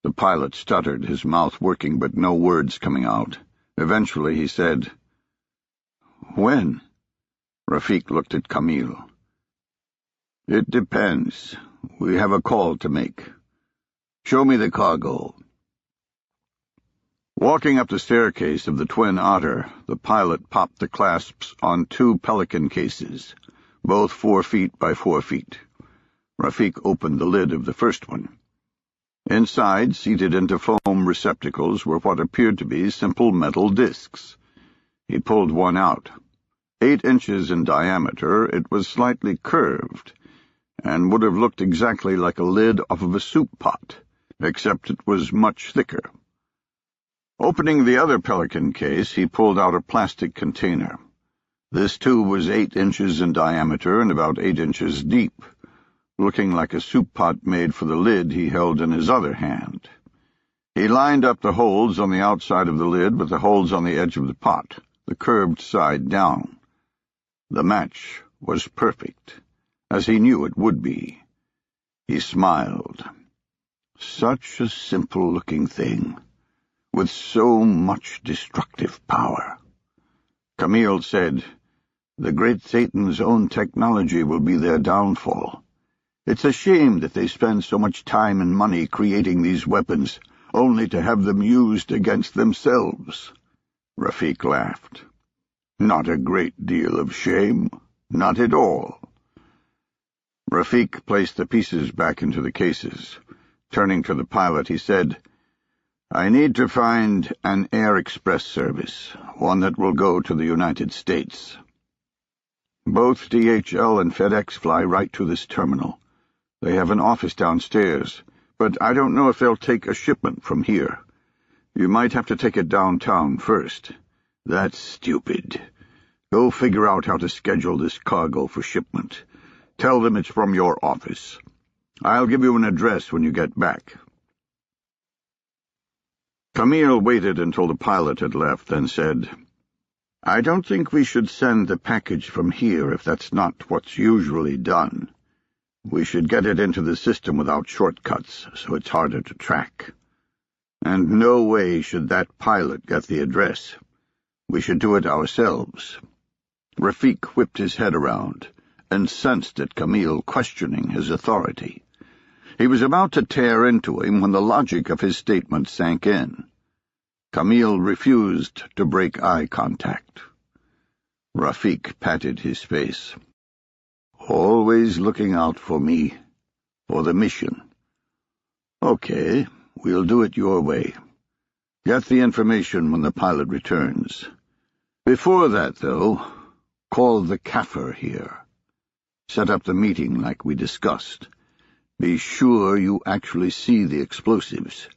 The pilot stuttered, his mouth working but no words coming out. Eventually he said, "When?" Rafik looked at Camille. "It depends. We have a call to make. Show me the cargo." Walking up the staircase of the Twin Otter, the pilot popped the clasps on two Pelican cases, both 4 feet by 4 feet. Rafik opened the lid of the first one. Inside, seated into foam receptacles, were what appeared to be simple metal discs. He pulled one out. 8 inches in diameter, it was slightly curved, and would have looked exactly like a lid off of a soup pot, except it was much thicker. Opening the other Pelican case, he pulled out a plastic container. This too was 8 inches in diameter and about 8 inches deep, looking like a soup pot made for the lid he held in his other hand. He lined up the holes on the outside of the lid with the holes on the edge of the pot, the curved side down. The match was perfect, as he knew it would be. He smiled. Such a simple-looking thing, with so much destructive power. Camille said, "The great Satan's own technology will be their downfall. It's a shame that they spend so much time and money creating these weapons, only to have them used against themselves." Rafik laughed. "Not a great deal of shame. Not at all." Rafik placed the pieces back into the cases. Turning to the pilot, he said, "I need to find an air express service, one that will go to the United States. Both DHL and FedEx fly right to this terminal. They have an office downstairs, but I don't know if they'll take a shipment from here. You might have to take it downtown first." "That's stupid. Go figure out how to schedule this cargo for shipment. Tell them it's from your office. I'll give you an address when you get back." Camille waited until the pilot had left, then said, "I don't think we should send the package from here if that's not what's usually done. We should get it into the system without shortcuts, so it's harder to track. And no way should that pilot get the address. We should do it ourselves." Rafik whipped his head around and sensed at Camille questioning his authority. He was about to tear into him when the logic of his statement sank in. Camille refused to break eye contact. Rafik patted his face. "Always looking out for me, for the mission. Okay, we'll do it your way. Get the information when the pilot returns. Before that, though, call the Kaffir here. Set up the meeting like we discussed. Be sure you actually see the explosives.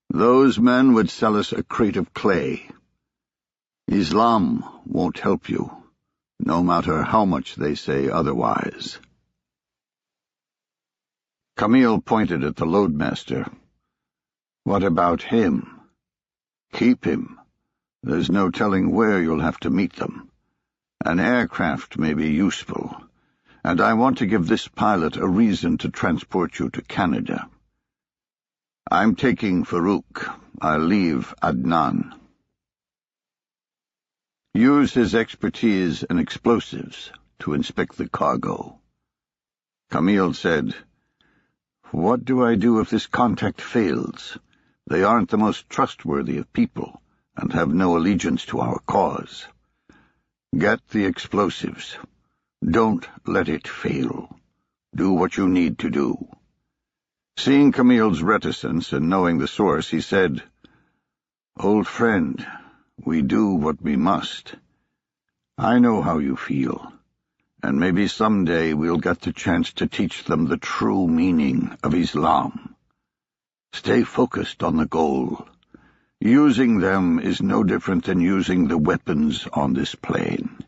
Those men would sell us a crate of clay. Islam won't help you, no matter how much they say otherwise." Camille pointed at the loadmaster. "What about him?" "Keep him. There's no telling where you'll have to meet them. An aircraft may be useful, and I want to give this pilot a reason to transport you to Canada. I'm taking Farouk. I'll leave Adnan. Use his expertise in explosives to inspect the cargo." Camille said, "What do I do if this contact fails? They aren't the most trustworthy of people and have no allegiance to our cause. Get the explosives. Don't let it fail. Do what you need to do." Seeing Camille's reticence and knowing the source, he said, "Old friend, we do what we must. I know how you feel, and maybe someday we'll get the chance to teach them the true meaning of Islam. Stay focused on the goal. Using them is no different than using the weapons on this plane."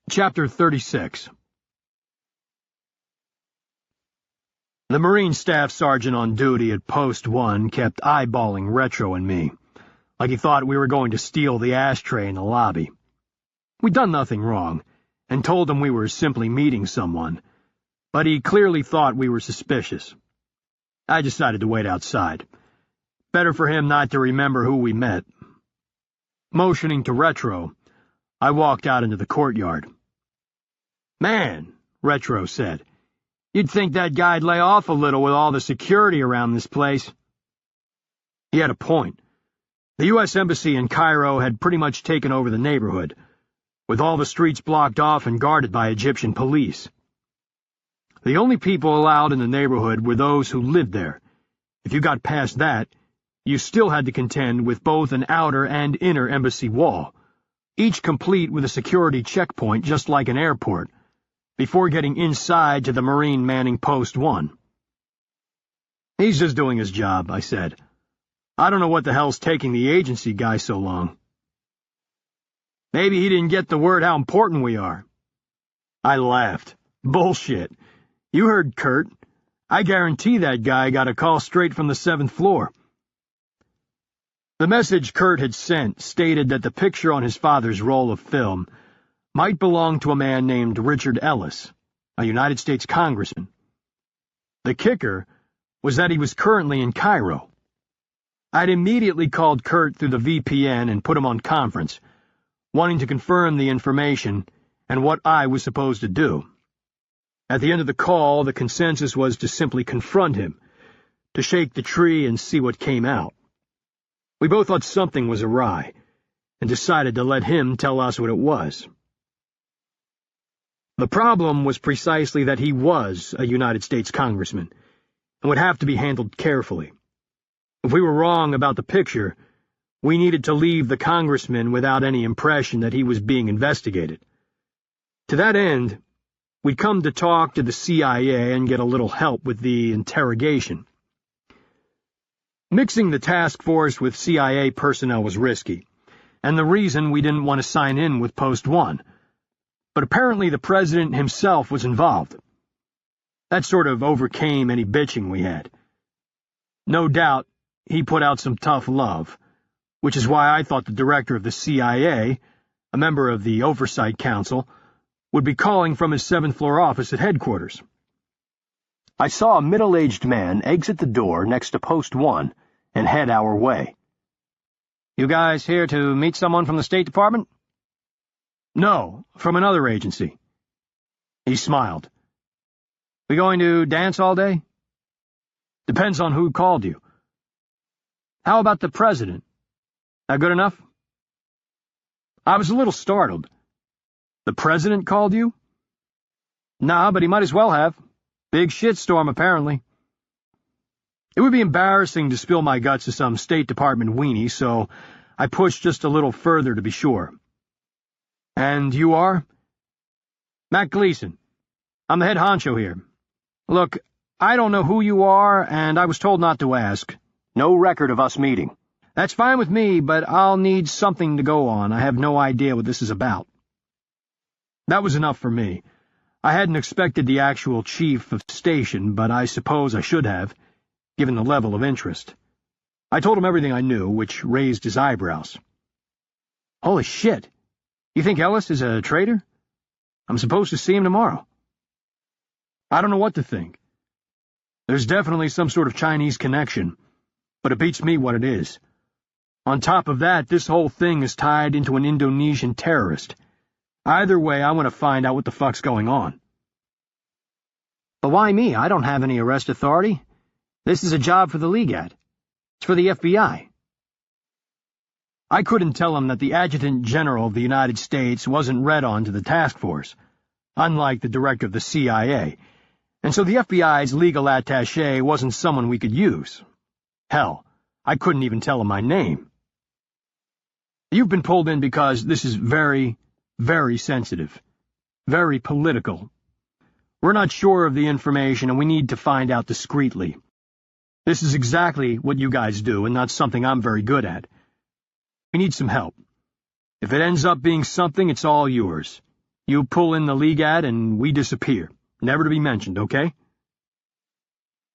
Chapter 36. The Marine Staff Sergeant on duty at Post 1 kept eyeballing Retro and me, like he thought we were going to steal the ashtray in the lobby. We'd done nothing wrong, and told him we were simply meeting someone, but he clearly thought we were suspicious. I decided to wait outside. Better for him not to remember who we met. Motioning to Retro, I walked out into the courtyard. "Man," Retro said, "you'd think that guy'd lay off a little with all the security around this place." He had a point. The U.S. Embassy in Cairo had pretty much taken over the neighborhood, with all the streets blocked off and guarded by Egyptian police. The only people allowed in the neighborhood were those who lived there. If you got past that, you still had to contend with both an outer and inner embassy wall, each complete with a security checkpoint just like an airport, before getting inside to the Marine manning Post 1. "He's just doing his job," I said. "I don't know what the hell's taking the agency guy so long." "Maybe he didn't get the word how important we are." I laughed. "Bullshit. You heard Kurt. I guarantee that guy got a call straight from the 7th floor. The message Kurt had sent stated that the picture on his father's roll of film might belong to a man named Richard Ellis, a United States Congressman. The kicker was that he was currently in Cairo. I'd immediately called Kurt through the VPN and put him on conference, wanting to confirm the information and what I was supposed to do. At the end of the call, the consensus was to simply confront him, to shake the tree and see what came out. We both thought something was awry, and decided to let him tell us what it was. The problem was precisely that he was a United States Congressman, and would have to be handled carefully. If we were wrong about the picture, we needed to leave the Congressman without any impression that he was being investigated. To that end, we'd come to talk to the CIA and get a little help with the interrogation. Mixing the task force with CIA personnel was risky, and the reason we didn't want to sign in with Post 1. But apparently the president himself was involved. That sort of overcame any bitching we had. No doubt he put out some tough love, which is why I thought the director of the CIA, a member of the Oversight Council, would be calling from his 7th floor office at headquarters. I saw a middle-aged man exit the door next to Post 1 and head our way. "You guys here to meet someone from the State Department?" "No, from another agency." He smiled. "We going to dance all day?" "Depends on who called you." "How about the president? That good enough?" I was a little startled. "The president called you?" "Nah, but he might as well have. Big shitstorm, apparently." It would be embarrassing to spill my guts to some State Department weenie, so I pushed just a little further to be sure. And you are? Matt Gleason. I'm the head honcho here. Look, I don't know who you are, and I was told not to ask. No record of us meeting. That's fine with me, but I'll need something to go on. I have no idea what this is about. That was enough for me. I hadn't expected the actual chief of station, but I suppose I should have, given the level of interest. I told him everything I knew, which raised his eyebrows. Holy shit! You think Ellis is a traitor? I'm supposed to see him tomorrow. I don't know what to think. There's definitely some sort of Chinese connection, but it beats me what it is. On top of that, this whole thing is tied into an Indonesian terrorist. Either way, I want to find out what the fuck's going on. But why me? I don't have any arrest authority. This is a job for the Legat. It's for the FBI. I couldn't tell him that the Adjutant General of the United States wasn't read on to the Taskforce, unlike the director of the CIA, and so the FBI's legal attaché wasn't someone we could use. Hell, I couldn't even tell him my name. You've been pulled in because this is very, very sensitive, very political. We're not sure of the information, and we need to find out discreetly. This is exactly what you guys do, and not something I'm very good at. We need some help. If it ends up being something, it's all yours. You pull in the Legat, and we disappear. Never to be mentioned, okay?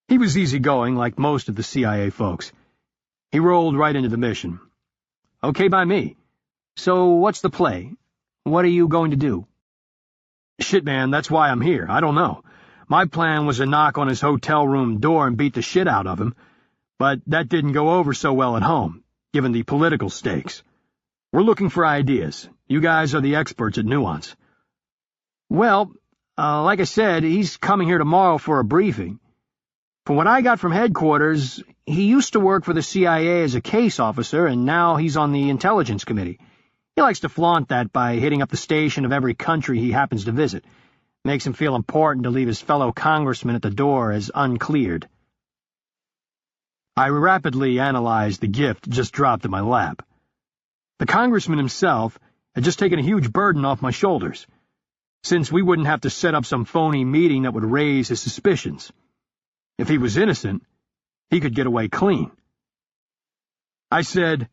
He was easygoing, like most of the CIA folks. He rolled right into the mission. Okay by me. So what's the play? What are you going to do? Shit, man, that's why I'm here. I don't know. My plan was to knock on his hotel room door and beat the shit out of him, but that didn't go over so well at home, given the political stakes. We're looking for ideas. You guys are the experts at nuance. Well, like I said, he's coming here tomorrow for a briefing. From what I got from headquarters, he used to work for the CIA as a case officer, and now he's on the Intelligence Committee. He likes to flaunt that by hitting up the station of every country he happens to visit. Makes him feel important to leave his fellow congressman at the door as uncleared. I rapidly analyzed the gift just dropped in my lap. The congressman himself had just taken a huge burden off my shoulders, since we wouldn't have to set up some phony meeting that would raise his suspicions. If he was innocent, he could get away clean. I said,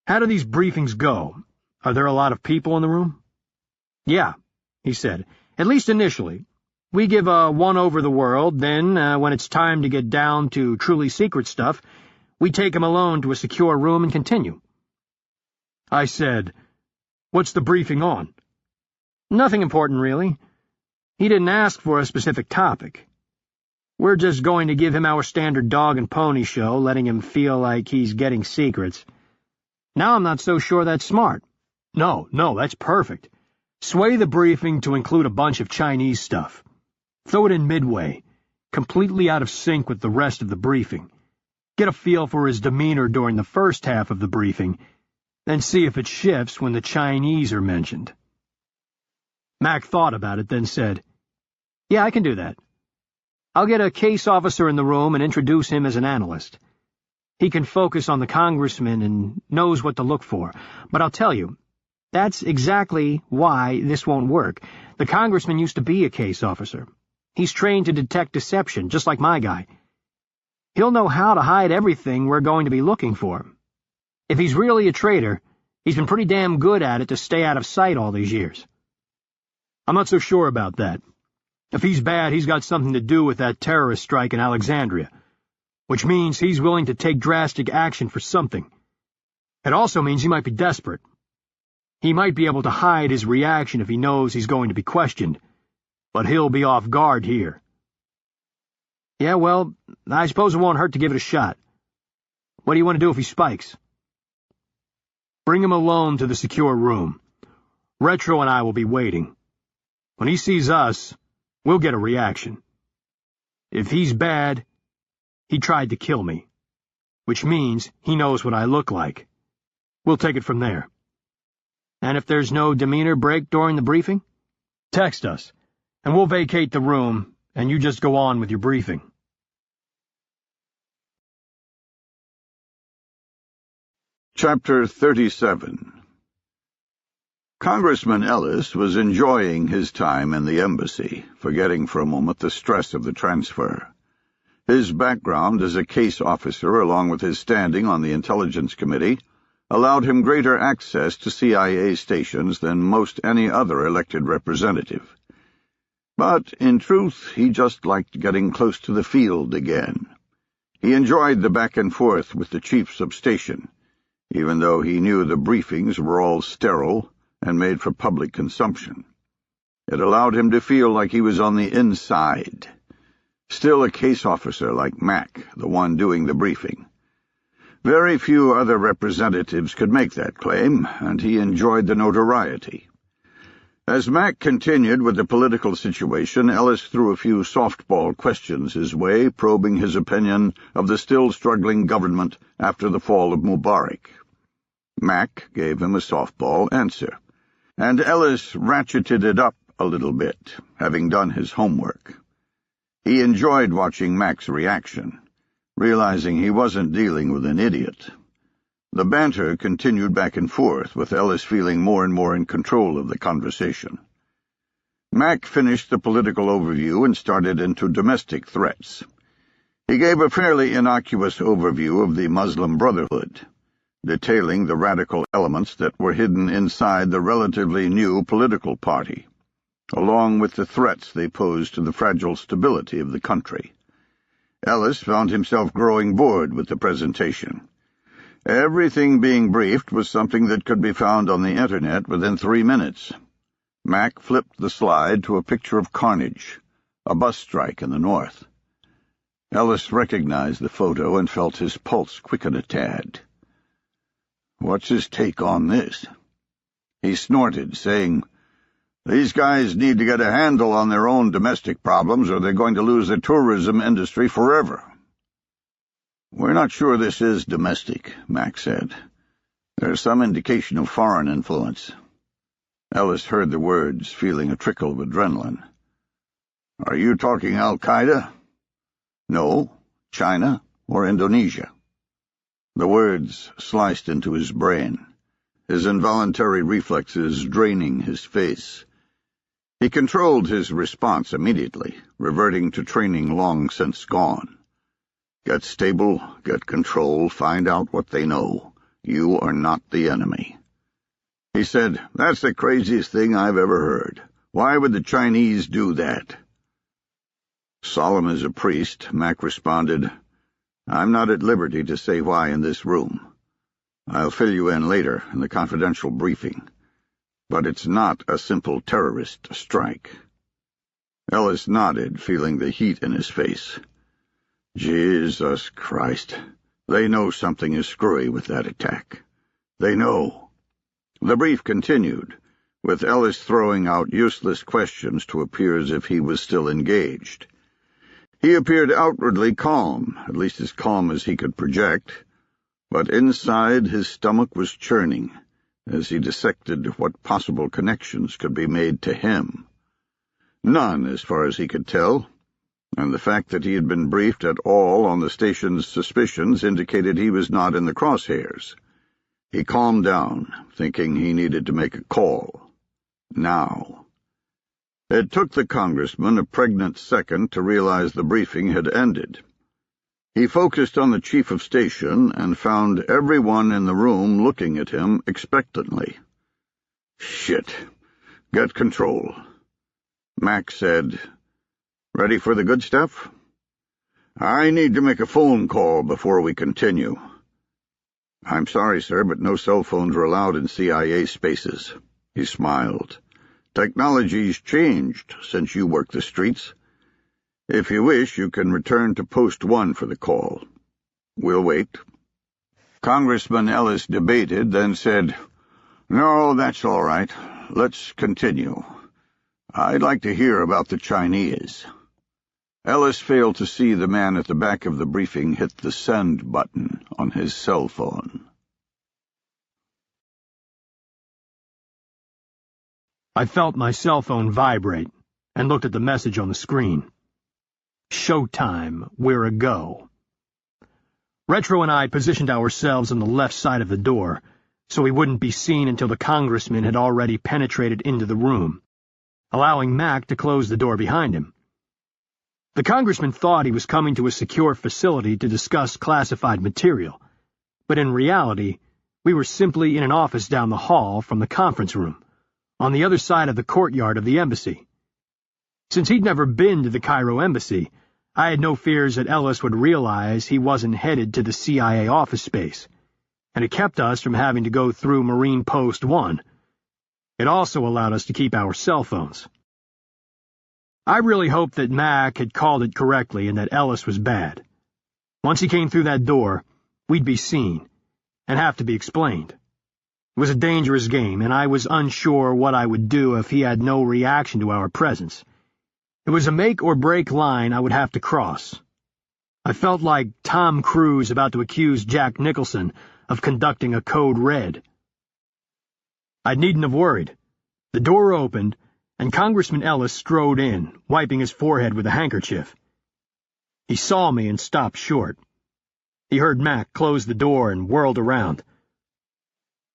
"How do these briefings go? Are there a lot of people in the room?" "Yeah," he said, "at least initially. We give a one over the world, then, when it's time to get down to truly secret stuff, we take him alone to a secure room and continue." I said, "What's the briefing on?" "Nothing important, really. He didn't ask for a specific topic. We're just going to give him our standard dog and pony show, letting him feel like he's getting secrets. Now I'm not so sure that's smart." No, that's perfect. Sway the briefing to include a bunch of Chinese stuff. Throw it in midway, completely out of sync with the rest of the briefing. Get a feel for his demeanor during the first half of the briefing, then see if it shifts when the Chinese are mentioned." Mac thought about it, then said, "Yeah, I can do that. I'll get a case officer in the room and introduce him as an analyst. He can focus on the congressman and knows what to look for. But I'll tell you, that's exactly why this won't work. The congressman used to be a case officer. He's trained to detect deception, just like my guy. He'll know how to hide everything we're going to be looking for. If he's really a traitor, he's been pretty damn good at it to stay out of sight all these years. I'm not so sure about that. If he's bad, he's got something to do with that terrorist strike in Alexandria, which means he's willing to take drastic action for something. It also means he might be desperate. He might be able to hide his reaction if he knows he's going to be questioned, but he'll be off guard here." "Yeah, well, I suppose it won't hurt to give it a shot. What do you want to do if he spikes?" "Bring him alone to the secure room. Retro and I will be waiting. When he sees us, we'll get a reaction. If he's bad, he tried to kill me, which means he knows what I look like. We'll take it from there. And if there's no demeanor break during the briefing, text us, and we'll vacate the room, and you just go on with your briefing." Chapter 37. Congressman Ellis was enjoying his time in the embassy, forgetting for a moment the stress of the transfer. His background as a case officer, along with his standing on the Intelligence Committee, allowed him greater access to CIA stations than most any other elected representative. But, in truth, he just liked getting close to the field again. He enjoyed the back and forth with the chief Substation, even though he knew the briefings were all sterile and made for public consumption. It allowed him to feel like he was on the inside. Still a case officer like Mac, the one doing the briefing. Very few other representatives could make that claim, and he enjoyed the notoriety. As Mac continued with the political situation, Ellis threw a few softball questions his way, probing his opinion of the still-struggling government after the fall of Mubarak. Mac gave him a softball answer, and Ellis ratcheted it up a little bit, having done his homework. He enjoyed watching Mac's reaction, realizing he wasn't dealing with an idiot. The banter continued back and forth, with Ellis feeling more and more in control of the conversation. Mac finished the political overview and started into domestic threats. He gave a fairly innocuous overview of the Muslim Brotherhood, detailing the radical elements that were hidden inside the relatively new political party, along with the threats they posed to the fragile stability of the country. Ellis found himself growing bored with the presentation. Everything being briefed was something that could be found on the Internet within 3 minutes. Mac flipped the slide to a picture of carnage, a bus strike in the north. Ellis recognized the photo and felt his pulse quicken a tad. What's his take on this? He snorted, saying, "These guys need to get a handle on their own domestic problems, or they're going to lose the tourism industry forever." "We're not sure this is domestic," Mac said. "There's some indication of foreign influence." Ellis heard the words, feeling a trickle of adrenaline. "Are you talking Al-Qaeda?" "No, China or Indonesia." The words sliced into his brain, his involuntary reflexes draining his face. He controlled his response immediately, reverting to training long since gone. Get stable, get control, find out what they know. You are not the enemy. He said, "That's the craziest thing I've ever heard. Why would the Chinese do that?" Solemn as a priest, Mac responded, "I'm not at liberty to say why in this room. I'll fill you in later in the confidential briefing. But it's not a simple terrorist strike." Ellis nodded, feeling the heat in his face. Jesus Christ. They know something is screwy with that attack. They know. The brief continued, with Ellis throwing out useless questions to appear as if he was still engaged. He appeared outwardly calm, at least as calm as he could project, but inside his stomach was churning as he dissected what possible connections could be made to him. None, as far as he could tell, and the fact that he had been briefed at all on the station's suspicions indicated he was not in the crosshairs. He calmed down, thinking he needed to make a call. Now. It took the congressman a pregnant second to realize the briefing had ended. He focused on the chief of station and found everyone in the room looking at him expectantly. "Shit. Get control." Mac said, "Ready for the good stuff?" "I need to make a phone call before we continue." "I'm sorry, sir, but no cell phones are allowed in CIA spaces." He smiled. "Technology's changed since you work the streets. If you wish, you can return to Post 1 for the call. We'll wait." Congressman Ellis debated, then said, "No, that's all right. Let's continue. I'd like to hear about the Chinese." Ellis failed to see the man at the back of the briefing hit the send button on his cell phone. I felt my cell phone vibrate and looked at the message on the screen. "Showtime, we're a go." Retro and I positioned ourselves on the left side of the door, so we wouldn't be seen until the Congressman had already penetrated into the room, allowing Mac to close the door behind him. The Congressman thought he was coming to a secure facility to discuss classified material, but in reality, we were simply in an office down the hall from the conference room, on the other side of the courtyard of the embassy. Since he'd never been to the Cairo embassy, I had no fears that Ellis would realize he wasn't headed to the CIA office space, and it kept us from having to go through Marine Post 1. It also allowed us to keep our cell phones. I really hoped that Mac had called it correctly and that Ellis was bad. Once he came through that door, we'd be seen, and have to be explained. It was a dangerous game, and I was unsure what I would do if he had no reaction to our presence. It was a make-or-break line I would have to cross. I felt like Tom Cruise about to accuse Jack Nicholson of conducting a code red. I needn't have worried. The door opened, and Congressman Ellis strode in, wiping his forehead with a handkerchief. He saw me and stopped short. He heard Mac close the door and whirled around.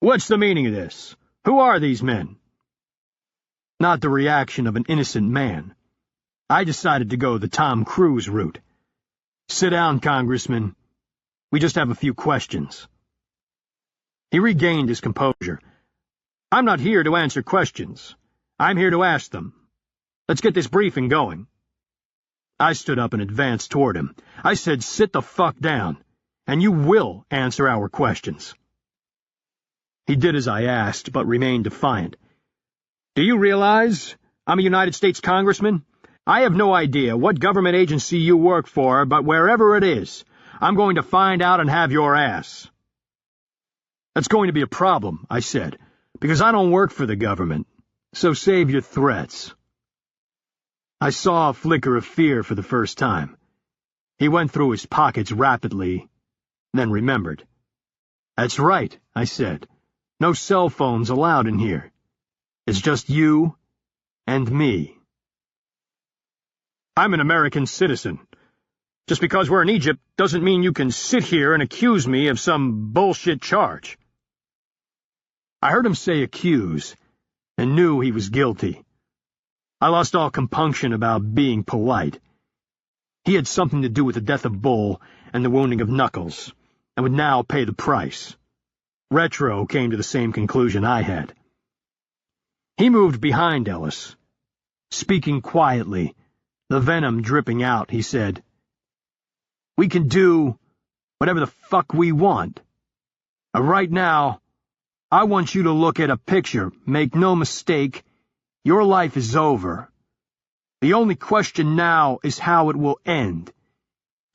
"What's the meaning of this? Who are these men?" Not the reaction of an innocent man. I decided to go the Tom Cruise route. "Sit down, Congressman. We just have a few questions." He regained his composure. "I'm not here to answer questions. I'm here to ask them. Let's get this briefing going." I stood up and advanced toward him. I said, "Sit the fuck down, and you will answer our questions." He did as I asked, but remained defiant. "Do you realize I'm a United States Congressman? I have no idea what government agency you work for, but wherever it is, I'm going to find out and have your ass." "That's going to be a problem," I said, "because I don't work for the government, so save your threats." I saw a flicker of fear for the first time. He went through his pockets rapidly, then remembered. "That's right," I said. "No cell phones allowed in here. It's just you and me." "I'm an American citizen. Just because we're in Egypt doesn't mean you can sit here and accuse me of some bullshit charge." I heard him say accuse, and knew he was guilty. I lost all compunction about being polite. He had something to do with the death of Bull and the wounding of Knuckles, and would now pay the price. Retro came to the same conclusion I had. He moved behind Ellis. Speaking quietly, the venom dripping out, he said, "We can do whatever the fuck we want. Right now, I want you to look at a picture. Make no mistake, your life is over. The only question now is how it will end.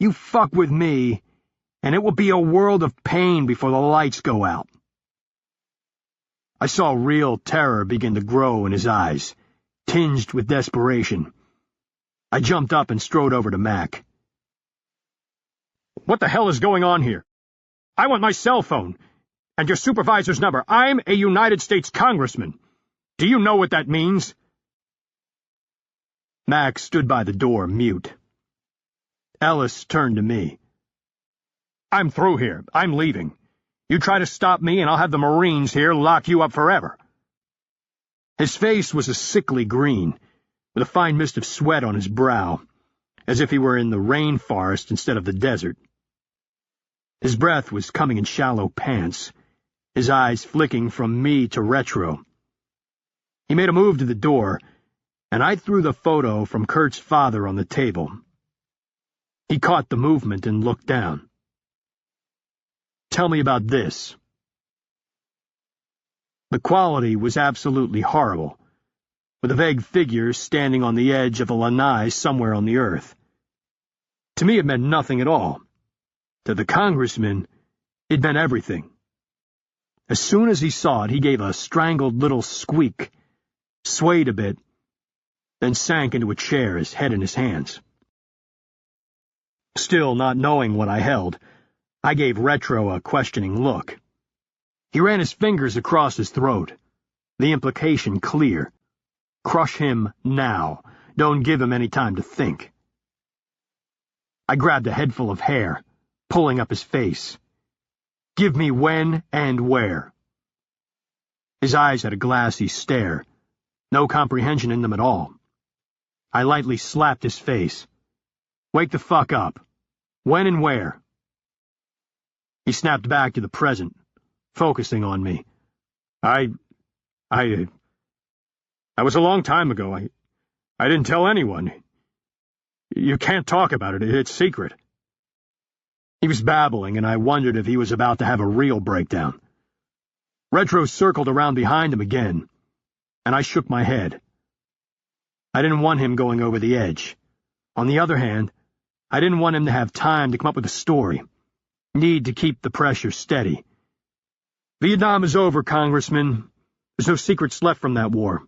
You fuck with me, and it will be a world of pain before the lights go out." I saw real terror begin to grow in his eyes, tinged with desperation. I jumped up and strode over to Mac. "What the hell is going on here? I want my cell phone, and your supervisor's number. I'm a United States Congressman. Do you know what that means?" Mac stood by the door, mute. Ellis turned to me. "I'm through here. I'm leaving. You try to stop me, and I'll have the Marines here lock you up forever." His face was a sickly green, with a fine mist of sweat on his brow, as if he were in the rainforest instead of the desert. His breath was coming in shallow pants, his eyes flicking from me to Retro. He made a move to the door, and I threw the photo from Kurt's father on the table. He caught the movement and looked down. "Tell me about this." The quality was absolutely horrible, with a vague figure standing on the edge of a lanai somewhere on the earth. To me it meant nothing at all. To the Congressman, it meant everything. As soon as he saw it, he gave a strangled little squeak, swayed a bit, then sank into a chair, his head in his hands. Still not knowing what I held, I gave Retro a questioning look. He ran his fingers across his throat, the implication clear. Crush him now. Don't give him any time to think. I grabbed a headful of hair, pulling up his face. Give me when and where. His eyes had a glassy stare, no comprehension in them at all. I lightly slapped his face. Wake the fuck up. When and where? He snapped back to the present, focusing on me. That was a long time ago. I didn't tell anyone. You can't talk about it. It's secret. He was babbling, and I wondered if he was about to have a real breakdown. Retro circled around behind him again, and I shook my head. I didn't want him going over the edge. On the other hand, I didn't want him to have time to come up with a story. Need to keep the pressure steady. Vietnam is over, Congressman. There's no secrets left from that war.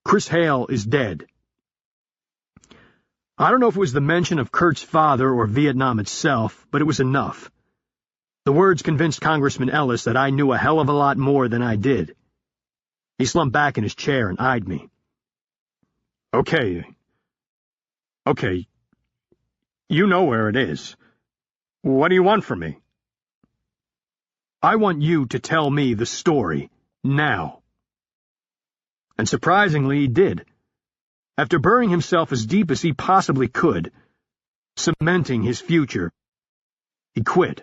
Chris Hale is dead. I don't know if it was the mention of Kurt's father or Vietnam itself, but it was enough. The words convinced Congressman Ellis that I knew a hell of a lot more than I did. He slumped back in his chair and eyed me. Okay. You know where it is. What do you want from me? I want you to tell me the story, now. And surprisingly, he did. After burying himself as deep as he possibly could, cementing his future, he quit.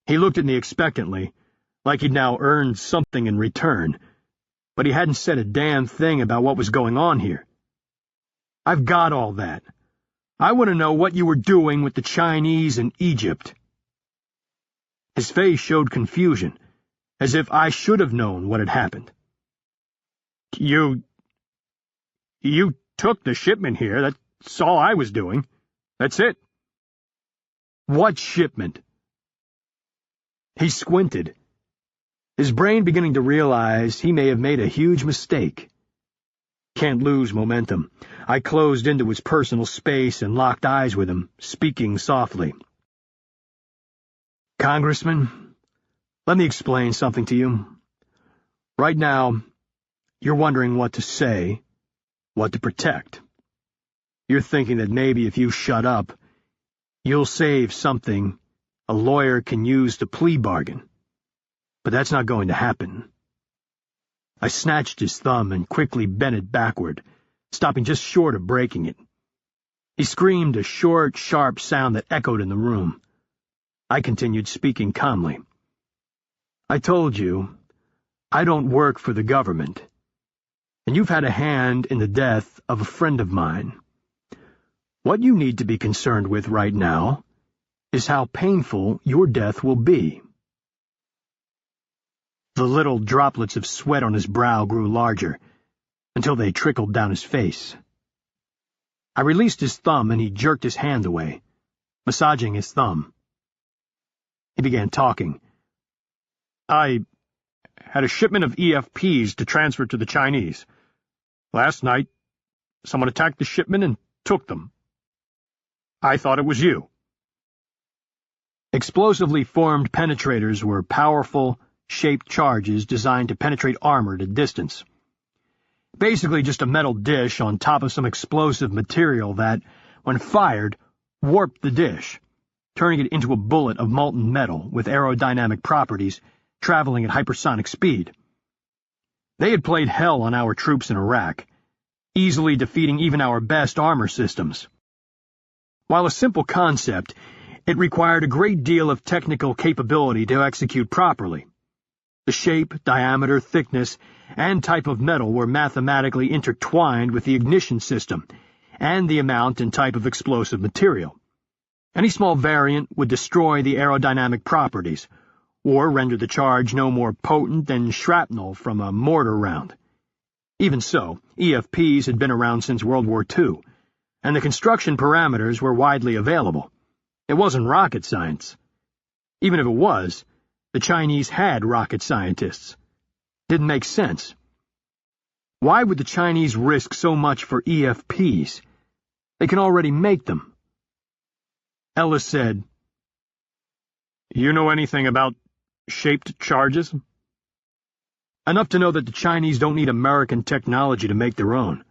He looked at me expectantly, like he'd now earned something in return, but he hadn't said a damn thing about what was going on here. I've got all that. I want to know what you were doing with the Chinese in Egypt. His face showed confusion, as if I should have known what had happened. You took the shipment here. That's all I was doing. That's it. What shipment? He squinted, his brain beginning to realize he may have made a huge mistake. Can't lose momentum. I closed into his personal space and locked eyes with him, speaking softly. Congressman, let me explain something to you. Right now, you're wondering what to say, what to protect. You're thinking that maybe if you shut up, you'll save something a lawyer can use to plea bargain. But that's not going to happen. I snatched his thumb and quickly bent it backward, stopping just short of breaking it. He screamed a short, sharp sound that echoed in the room. I continued speaking calmly. I told you, I don't work for the government, and you've had a hand in the death of a friend of mine. What you need to be concerned with right now is how painful your death will be. The little droplets of sweat on his brow grew larger, until they trickled down his face. I released his thumb and he jerked his hand away, massaging his thumb. He began talking. I had a shipment of EFPs to transfer to the Chinese. Last night, someone attacked the shipment and took them. I thought it was you. Explosively formed penetrators were powerful, shaped charges designed to penetrate armor at a distance. Basically just a metal dish on top of some explosive material that, when fired, warped the dish, turning it into a bullet of molten metal with aerodynamic properties traveling at hypersonic speed. They had played hell on our troops in Iraq, easily defeating even our best armor systems. While a simple concept, it required a great deal of technical capability to execute properly. The shape, diameter, thickness, and type of metal were mathematically intertwined with the ignition system and the amount and type of explosive material. Any small variant would destroy the aerodynamic properties, or render the charge no more potent than shrapnel from a mortar round. Even so, EFPs had been around since World War II, and the construction parameters were widely available. It wasn't rocket science. Even if it was, the Chinese had rocket scientists. Didn't make sense. Why would the Chinese risk so much for EFPs? They can already make them. Ellis said, You know anything about shaped charges? Enough to know that the Chinese don't need American technology to make their own.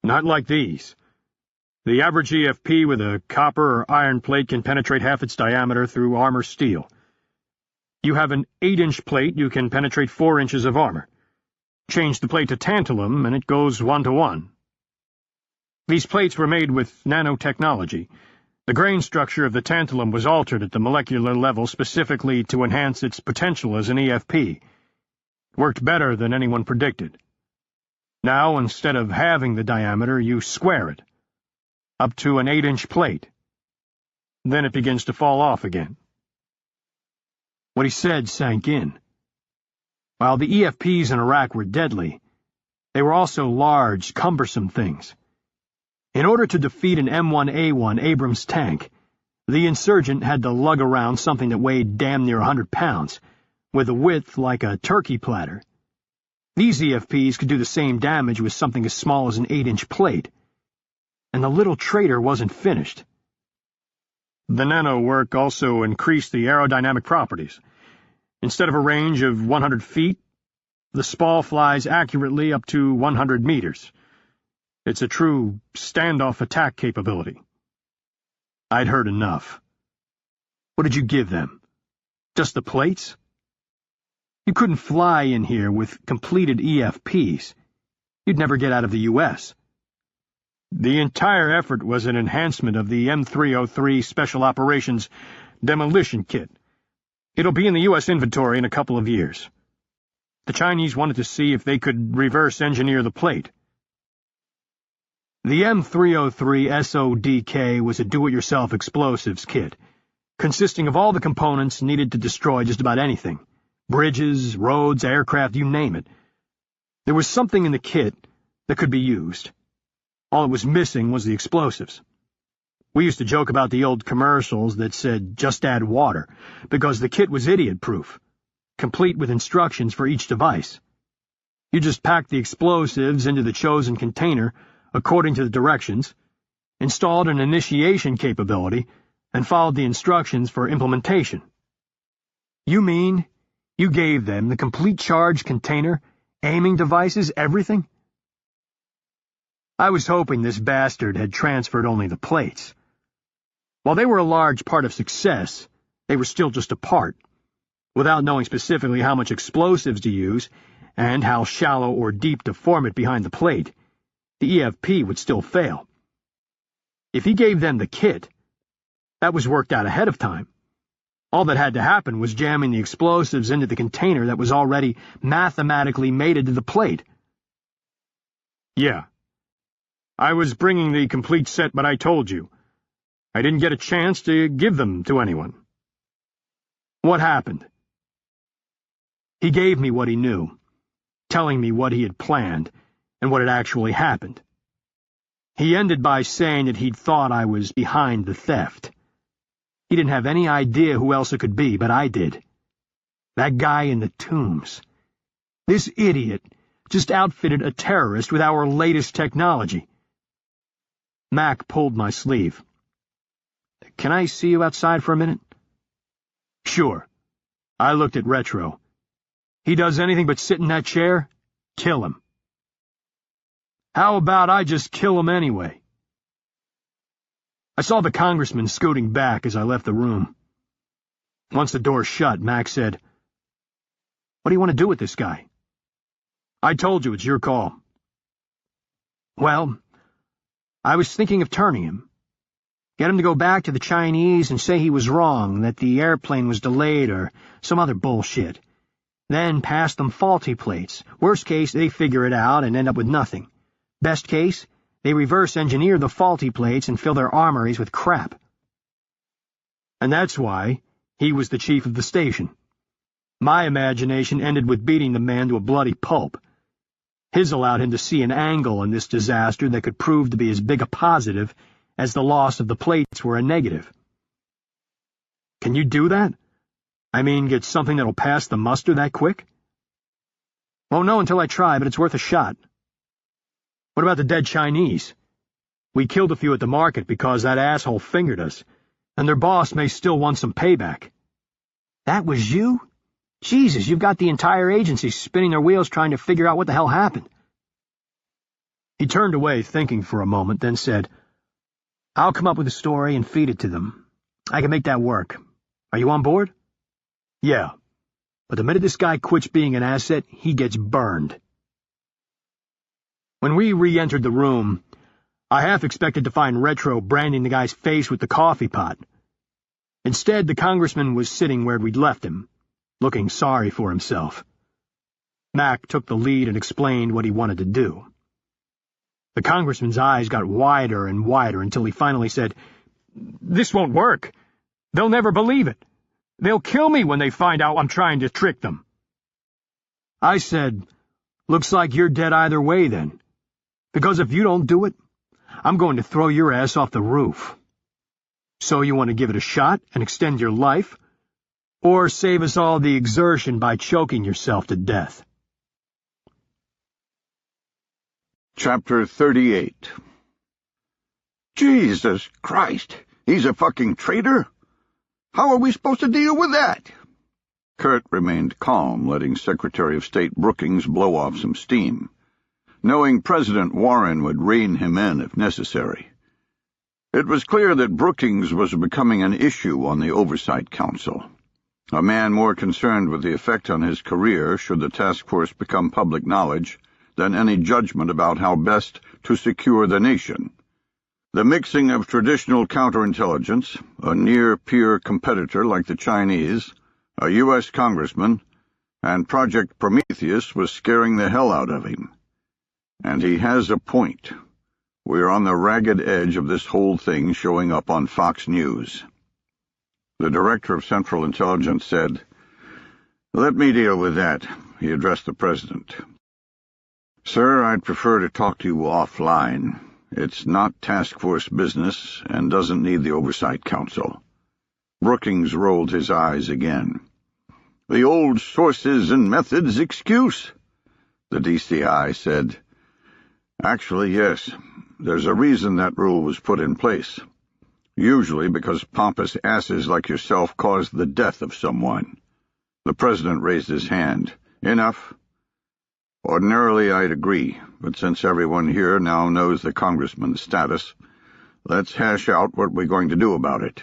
Not like these. The average EFP with a copper or iron plate can penetrate half its diameter through armor steel. You have an 8-inch plate, you can penetrate 4 inches of armor. Change the plate to tantalum, and it goes 1-to-1. These plates were made with nanotechnology. The grain structure of the tantalum was altered at the molecular level specifically to enhance its potential as an EFP. It worked better than anyone predicted. Now, instead of halving the diameter, you square it, up to an 8-inch plate. Then it begins to fall off again. What he said sank in. While the EFPs in Iraq were deadly, they were also large, cumbersome things. In order to defeat an M1A1 Abrams tank, the insurgent had to lug around something that weighed damn near 100 pounds, with a width like a turkey platter. These EFPs could do the same damage with something as small as an 8-inch plate. And the little traitor wasn't finished. The nano work also increased the aerodynamic properties. Instead of a range of 100 feet, the Spall flies accurately up to 100 meters. It's a true standoff attack capability. I'd heard enough. What did you give them? Just the plates? You couldn't fly in here with completed EFPs. You'd never get out of the U.S. The entire effort was an enhancement of the M303 Special Operations Demolition Kit. It'll be in the U.S. inventory in a couple of years. The Chinese wanted to see if they could reverse engineer the plate. The M303 SODK was a do-it-yourself explosives kit, consisting of all the components needed to destroy just about anything. Bridges, roads, aircraft, you name it. There was something in the kit that could be used. All it was missing was the explosives. We used to joke about the old commercials that said, "Just add water," because the kit was idiot-proof, complete with instructions for each device. You just packed the explosives into the chosen container according to the directions, installed an initiation capability, and followed the instructions for implementation. You mean you gave them the complete charge container, aiming devices, everything? I was hoping this bastard had transferred only the plates. While they were a large part of success, they were still just a part. Without knowing specifically how much explosives to use, and how shallow or deep to form it behind the plate, the EFP would still fail. If he gave them the kit, that was worked out ahead of time. All that had to happen was jamming the explosives into the container that was already mathematically mated to the plate. Yeah. I was bringing the complete set, but I told you. I didn't get a chance to give them to anyone. What happened? He gave me what he knew, telling me what he had planned and what had actually happened. He ended by saying that he'd thought I was behind the theft. He didn't have any idea who else it could be, but I did. That guy in the tombs. This idiot just outfitted a terrorist with our latest technology. Mac pulled my sleeve. "Can I see you outside for a minute?" "Sure." I looked at Retro. "He does anything but sit in that chair? Kill him." "How about I just kill him anyway?" I saw the Congressman scooting back as I left the room. Once the door shut, Mac said, "What do you want to do with this guy?" "I told you, it's your call." "Well, I was thinking of turning him. Get him to go back to the Chinese and say he was wrong, that the airplane was delayed or some other bullshit. Then pass them faulty plates. Worst case, they figure it out and end up with nothing. Best case, they reverse engineer the faulty plates and fill their armories with crap." And that's why he was the chief of the station. My imagination ended with beating the man to a bloody pulp. His allowed him to see an angle in this disaster that could prove to be as big a positive as the loss of the plates were a negative. Can you do that? I mean, get something that'll pass the muster that quick? Won't know until I try, but it's worth a shot. What about the dead Chinese? We killed a few at the market because that asshole fingered us, and their boss may still want some payback. That was you? Jesus, you've got the entire agency spinning their wheels trying to figure out what the hell happened. He turned away, thinking for a moment, then said, I'll come up with a story and feed it to them. I can make that work. Are you on board? Yeah. But the minute this guy quits being an asset, he gets burned. When we re-entered the room, I half expected to find Retro branding the guy's face with the coffee pot. Instead, the Congressman was sitting where we'd left him, looking sorry for himself. Mac took the lead and explained what he wanted to do. The Congressman's eyes got wider and wider until he finally said, "This won't work. They'll never believe it. They'll kill me when they find out I'm trying to trick them." I said, "Looks like you're dead either way then. Because if you don't do it, I'm going to throw your ass off the roof. So you want to give it a shot and extend your life? Or save us all the exertion by choking yourself to death?" Chapter 38. Jesus Christ, he's a fucking traitor? How are we supposed to deal with that? Kurt remained calm, letting Secretary of State Brookings blow off some steam, knowing President Warren would rein him in if necessary. It was clear that Brookings was becoming an issue on the Oversight Council, a man more concerned with the effect on his career should the task force become public knowledge than any judgment about how best to secure the nation. The mixing of traditional counterintelligence, a near-peer competitor like the Chinese, a U.S. congressman, and Project Prometheus was scaring the hell out of him. And he has a point. We're on the ragged edge of this whole thing showing up on Fox News. The Director of Central Intelligence said, "Let me deal with that," he addressed the President. "Sir, I'd prefer to talk to you offline. It's not task force business and doesn't need the Oversight Council." Brookings rolled his eyes again. "The old sources and methods excuse?" The DCI said, "Actually, yes. There's a reason that rule was put in place. Usually because pompous asses like yourself caused the death of someone." The President raised his hand. "Enough. Ordinarily, I'd agree, but since everyone here now knows the Congressman's status, let's hash out what we're going to do about it.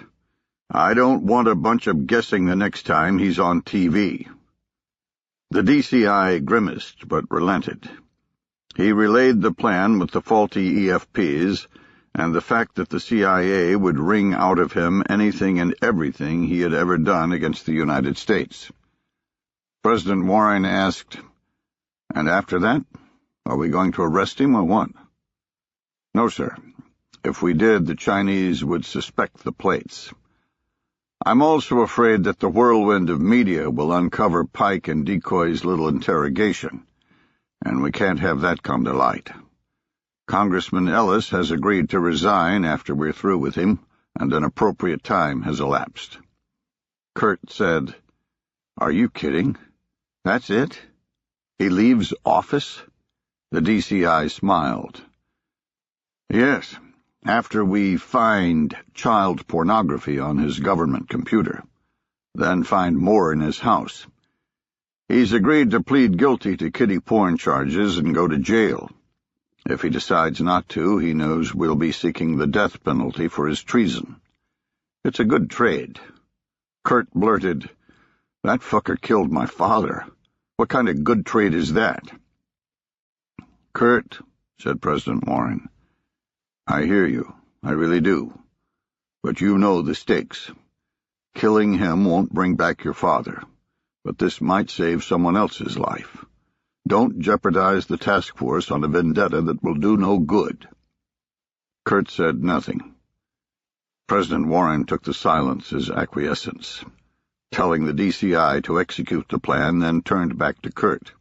I don't want a bunch of guessing the next time he's on TV." The DCI grimaced, but relented. He relayed the plan with the faulty EFPs and the fact that the CIA would wring out of him anything and everything he had ever done against the United States. President Warren asked, "And after that, are we going to arrest him or what?" "No, sir. If we did, the Chinese would suspect the plates. I'm also afraid that the whirlwind of media will uncover Pike and Decoy's little interrogation, and we can't have that come to light. Congressman Ellis has agreed to resign after we're through with him, and an appropriate time has elapsed." Kurt said, "Are you kidding? That's it? He leaves office?" The DCI smiled. "Yes, after we find child pornography on his government computer, then find more in his house. He's agreed to plead guilty to kiddie porn charges and go to jail. If he decides not to, he knows we'll be seeking the death penalty for his treason. It's a good trade." Kurt blurted, "That fucker killed my father. What kind of good trade is that?" "Kurt," said President Warren, "I hear you. I really do. But you know the stakes. Killing him won't bring back your father, but this might save someone else's life. Don't jeopardize the task force on a vendetta that will do no good." Kurt said nothing. President Warren took the silence as acquiescence, telling the DCI to execute the plan, then turned back to Kurt.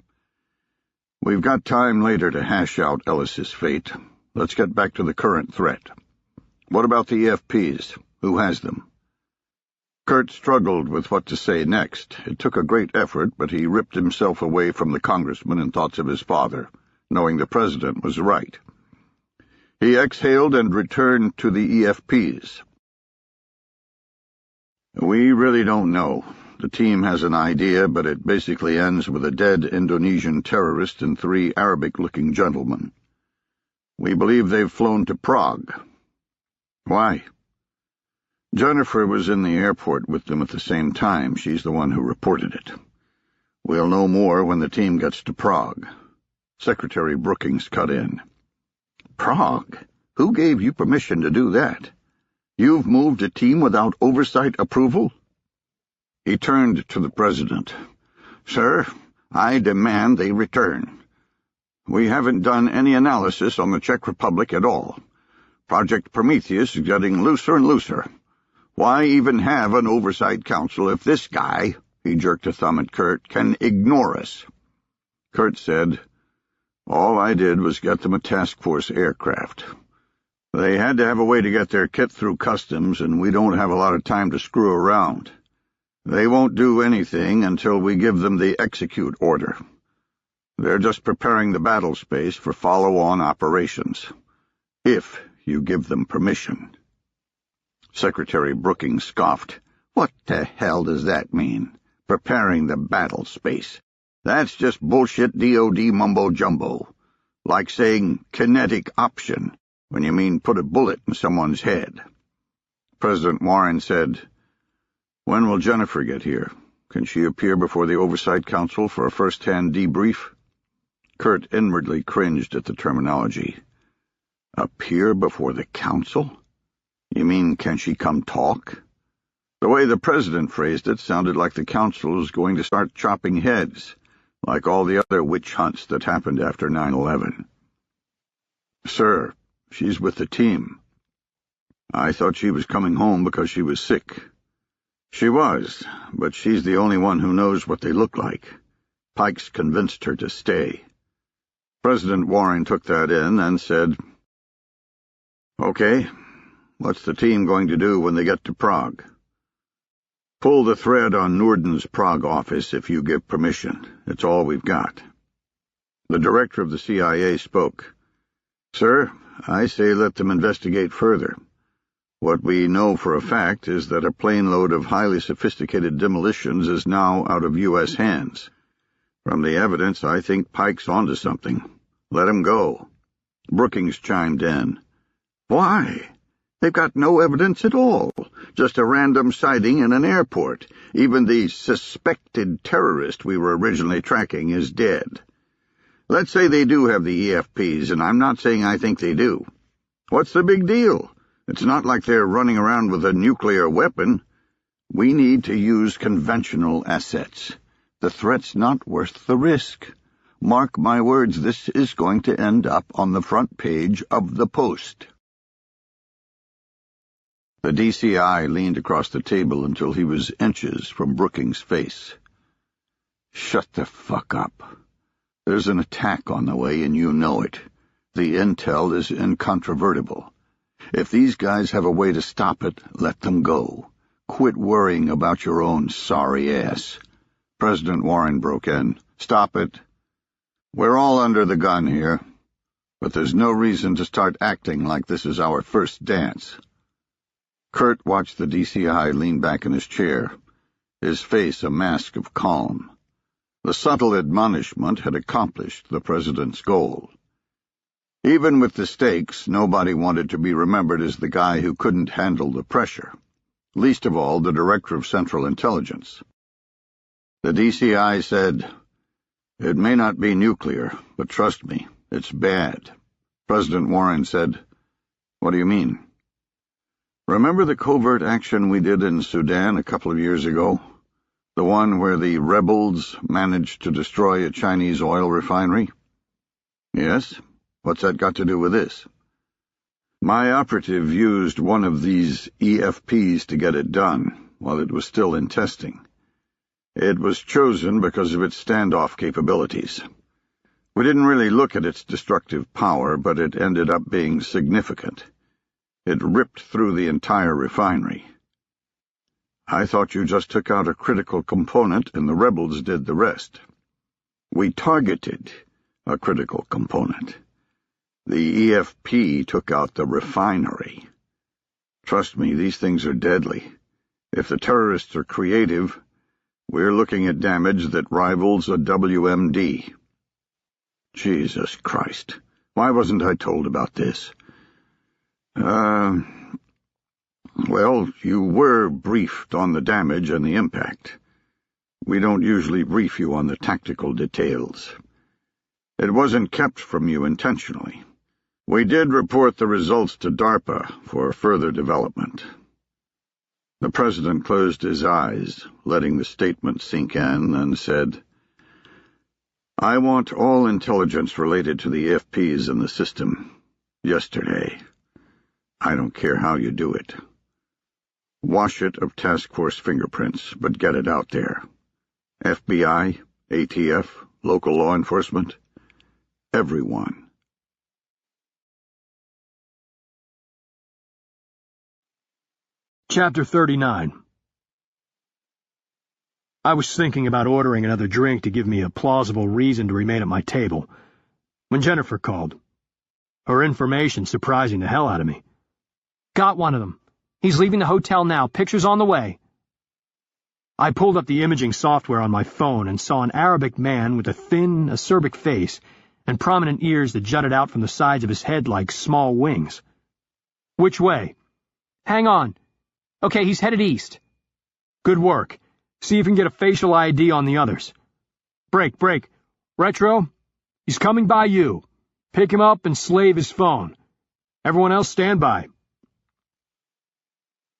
"We've got time later to hash out Ellis's fate. Let's get back to the current threat. What about the EFPs? Who has them?" Kurt struggled with what to say next. It took a great effort, but he ripped himself away from the Congressman and thoughts of his father, knowing the President was right. He exhaled and returned to the EFPs. "We really don't know. The team has an idea, but it basically ends with a dead Indonesian terrorist and 3 Arabic-looking gentlemen. We believe they've flown to Prague." Why? Jennifer was in the airport with them at the same time. She's the one who reported it. We'll know more when the team gets to Prague. Secretary Brookings cut in. Prague? Who gave you permission to do that? You've moved a team without oversight approval? He turned to the president. Sir, I demand they return. We haven't done any analysis on the Czech Republic at all. Project Prometheus is getting looser and looser. Why even have an oversight council if this guy, he jerked a thumb at Kurt, can ignore us? Kurt said, all I did was get them a Taskforce aircraft. They had to have a way to get their kit through customs, and we don't have a lot of time to screw around. They won't do anything until we give them the execute order. They're just preparing the battle space for follow-on operations, if you give them permission. Secretary Brookings scoffed. What the hell does that mean, preparing the battle space? That's just bullshit DOD mumbo-jumbo, like saying kinetic option when you mean put a bullet in someone's head. President Warren said, when will Jennifer get here? Can she appear before the Oversight Council for a first-hand debrief? Kurt inwardly cringed at the terminology. Appear before the council? You mean, can she come talk? The way the president phrased it sounded like the council was going to start chopping heads, like all the other witch hunts that happened after 9/11. Sir, she's with the team. I thought she was coming home because she was sick. She was, but she's the only one who knows what they look like. Pike's convinced her to stay. President Warren took that in and said, Okay, what's the team going to do when they get to Prague? Pull the thread on Noorden's Prague office if you give permission. It's all we've got. The director of the CIA spoke. Sir, I say let them investigate further. What we know for a fact is that a plane load of highly sophisticated demolitions is now out of U.S. hands. From the evidence, I think Pike's onto something. Let him go. Brookings chimed in. Why? They've got no evidence at all. Just a random sighting in an airport. Even the suspected terrorist we were originally tracking is dead. Let's say they do have the EFPs, and I'm not saying I think they do. What's the big deal? It's not like they're running around with a nuclear weapon. We need to use conventional assets. The threat's not worth the risk. Mark my words, this is going to end up on the front page of the Post. The DCI leaned across the table until he was inches from Brookings' face. Shut the fuck up. There's an attack on the way, and you know it. The intel is incontrovertible. If these guys have a way to stop it, let them go. Quit worrying about your own sorry ass. President Warren broke in. Stop it. We're all under the gun here, but there's no reason to start acting like this is our first dance. Kurt watched the DCI lean back in his chair, his face a mask of calm. The subtle admonishment had accomplished the president's goal. Even with the stakes, nobody wanted to be remembered as the guy who couldn't handle the pressure, least of all the Director of Central Intelligence. The DCI said, It may not be nuclear, but trust me, it's bad. President Warren said, What do you mean? Remember the covert action we did in Sudan a couple of years ago? The one where the rebels managed to destroy a Chinese oil refinery? Yes. What's that got to do with this? My operative used one of these EFPs to get it done, while it was still in testing. It was chosen because of its standoff capabilities. We didn't really look at its destructive power, but it ended up being significant. It ripped through the entire refinery. I thought you just took out a critical component and the rebels did the rest. We targeted a critical component. The EFP took out the refinery. Trust me, these things are deadly. If the terrorists are creative, we're looking at damage that rivals a WMD. Jesus Christ. Why wasn't I told about this? Well, you were briefed on the damage and the impact. We don't usually brief you on the tactical details. It wasn't kept from you intentionally. We did report the results to DARPA for further development. The President closed his eyes, letting the statement sink in, and said, I want all intelligence related to the AFPs in the system. Yesterday. I don't care how you do it. Wash it of Taskforce fingerprints, but get it out there. FBI, ATF, local law enforcement, everyone. Chapter 39. I was thinking about ordering another drink to give me a plausible reason to remain at my table when Jennifer called. Her information surprising the hell out of me. Got one of them. He's leaving the hotel now. Pictures on the way. I pulled up the imaging software on my phone and saw an Arabic man with a thin, acerbic face and prominent ears that jutted out from the sides of his head like small wings. Which way? Hang on. Okay, he's headed east. Good work. See if you can get a facial ID on the others. Break. Retro, he's coming by you. Pick him up and slave his phone. Everyone else stand by.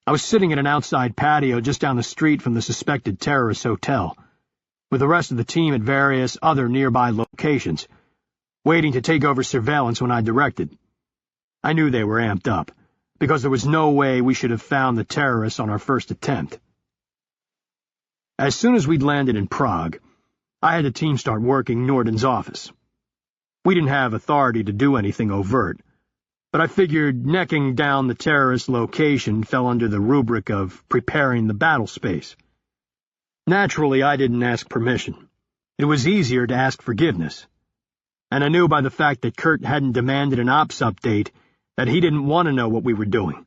I was sitting in an outside patio just down the street from the suspected terrorist hotel, with the rest of the team at various other nearby locations, waiting to take over surveillance when I directed. I knew they were amped up, because there was no way we should have found the terrorists on our first attempt. As soon as we'd landed in Prague, I had the team start working Norden's office. We didn't have authority to do anything overt, but I figured necking down the terrorist location fell under the rubric of preparing the battle space. Naturally, I didn't ask permission. It was easier to ask forgiveness. And I knew by the fact that Kurt hadn't demanded an ops update that he didn't want to know what we were doing.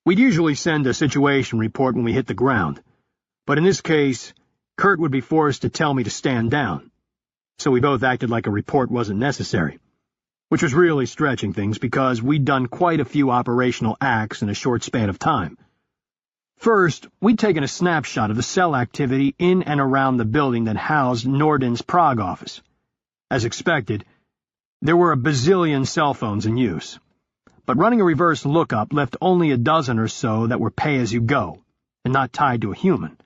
We'd usually send a situation report when we hit the ground, but in this case, Kurt would be forced to tell me to stand down, so we both acted like a report wasn't necessary, which was really stretching things because we'd done quite a few operational acts in a short span of time. First, we'd taken a snapshot of the cell activity in and around the building that housed Norden's Prague office. As expected, there were a bazillion cell phones in use, but running a reverse lookup left only a dozen or so that were pay-as-you-go and not tied to a human.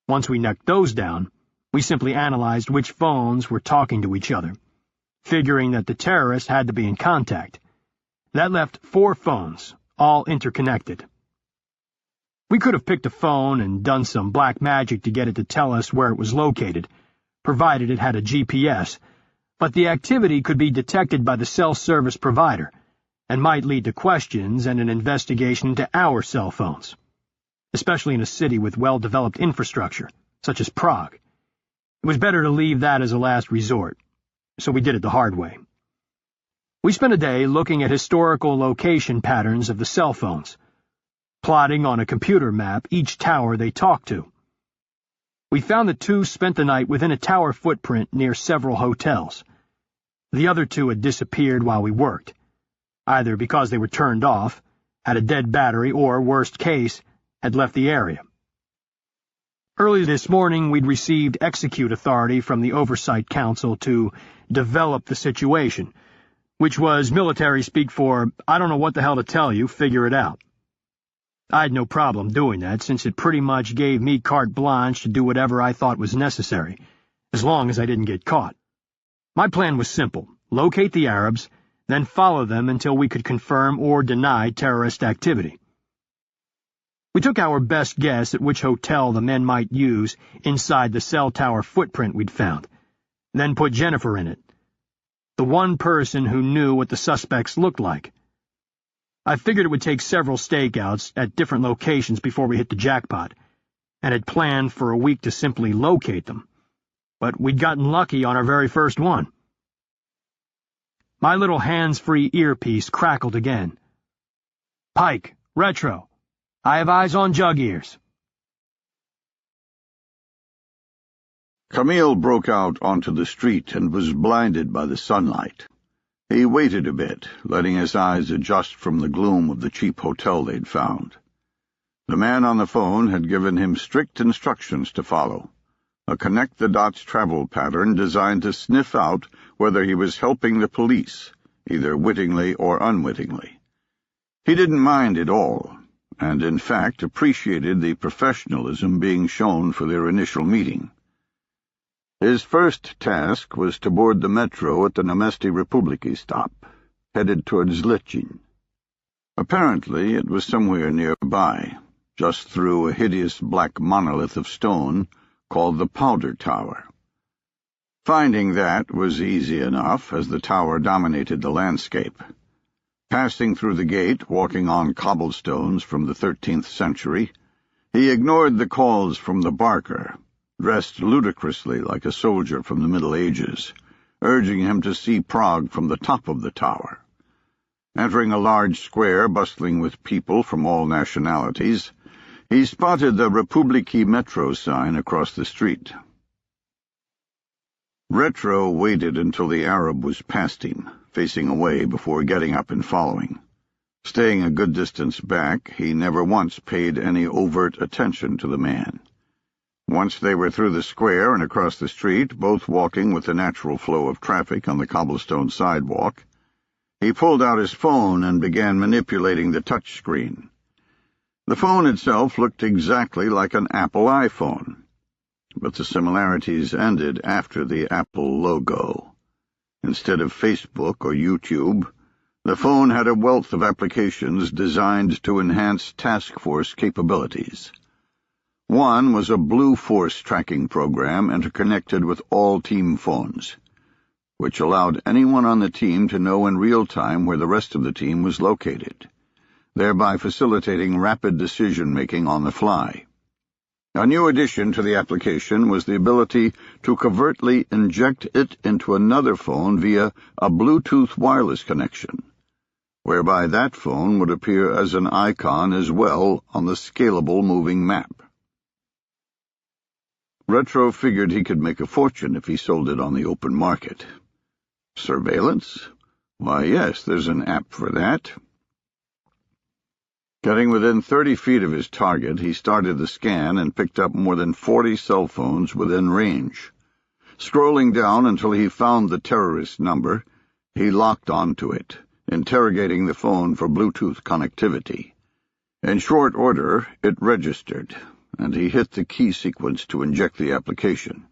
Once we knocked those down, we simply analyzed which phones were talking to each other, figuring that the terrorists had to be in contact. That left 4 phones, all interconnected. We could have picked a phone and done some black magic to get it to tell us where it was located, provided it had a GPS, but the activity could be detected by the cell service provider and might lead to questions and an investigation into our cell phones, especially in a city with well-developed infrastructure, such as Prague. It was better to leave that as a last resort, so we did it the hard way. We spent a day looking at historical location patterns of the cell phones, plotting on a computer map each tower they talked to. We found that 2 spent the night within a tower footprint near several hotels. The other 2 had disappeared while we worked, either because they were turned off, had a dead battery, or, worst case, had left the area. Early this morning, we'd received execute authority from the Oversight Council to develop the situation, which was military speak for, I don't know what the hell to tell you, figure it out. I had no problem doing that, since it pretty much gave me carte blanche to do whatever I thought was necessary, as long as I didn't get caught. My plan was simple: locate the Arabs, then follow them until we could confirm or deny terrorist activity. We took our best guess at which hotel the men might use inside the cell tower footprint we'd found, then put Jennifer in it, the one person who knew what the suspects looked like. I figured it would take several stakeouts at different locations before we hit the jackpot, and had planned for a week to simply locate them, but we'd gotten lucky on our very first one. My little hands-free earpiece crackled again. Pike, Retro, I have eyes on Jug Ears. Camille broke out onto the street and was blinded by the sunlight. He waited a bit, letting his eyes adjust from the gloom of the cheap hotel they'd found. The man on the phone had given him strict instructions to follow, a connect-the-dots travel pattern designed to sniff out whether he was helping the police, either wittingly or unwittingly. He didn't mind it all, and in fact appreciated the professionalism being shown for their initial meeting. His first task was to board the metro at the Namesti Republiki stop, headed towards Lichin. Apparently it was somewhere nearby, just through a hideous black monolith of stone called the Powder Tower. Finding that was easy enough, as the tower dominated the landscape. Passing through the gate, walking on cobblestones from the 13th century, he ignored the calls from the barker, dressed ludicrously like a soldier from the Middle Ages, urging him to see Prague from the top of the tower. Entering a large square bustling with people from all nationalities, he spotted the Republiki metro sign across the street. Retro waited until the Arab was past him, facing away before getting up and following. Staying a good distance back, he never once paid any overt attention to the man. Once they were through the square and across the street, both walking with the natural flow of traffic on the cobblestone sidewalk, he pulled out his phone and began manipulating the touch screen. The phone itself looked exactly like an Apple iPhone, but the similarities ended after the Apple logo. Instead of Facebook or YouTube, the phone had a wealth of applications designed to enhance Taskforce capabilities. One was a Blue Force tracking program interconnected with all team phones, which allowed anyone on the team to know in real time where the rest of the team was located, thereby facilitating rapid decision-making on the fly. A new addition to the application was the ability to covertly inject it into another phone via a Bluetooth wireless connection, whereby that phone would appear as an icon as well on the scalable moving map. Retro figured he could make a fortune if he sold it on the open market. Surveillance? Why, yes, there's an app for that. Getting within 30 feet of his target, he started the scan and picked up more than 40 cell phones within range. Scrolling down until he found the terrorist's number, he locked onto it, interrogating the phone for Bluetooth connectivity. In short order, it registered, and he hit the key sequence to inject the application.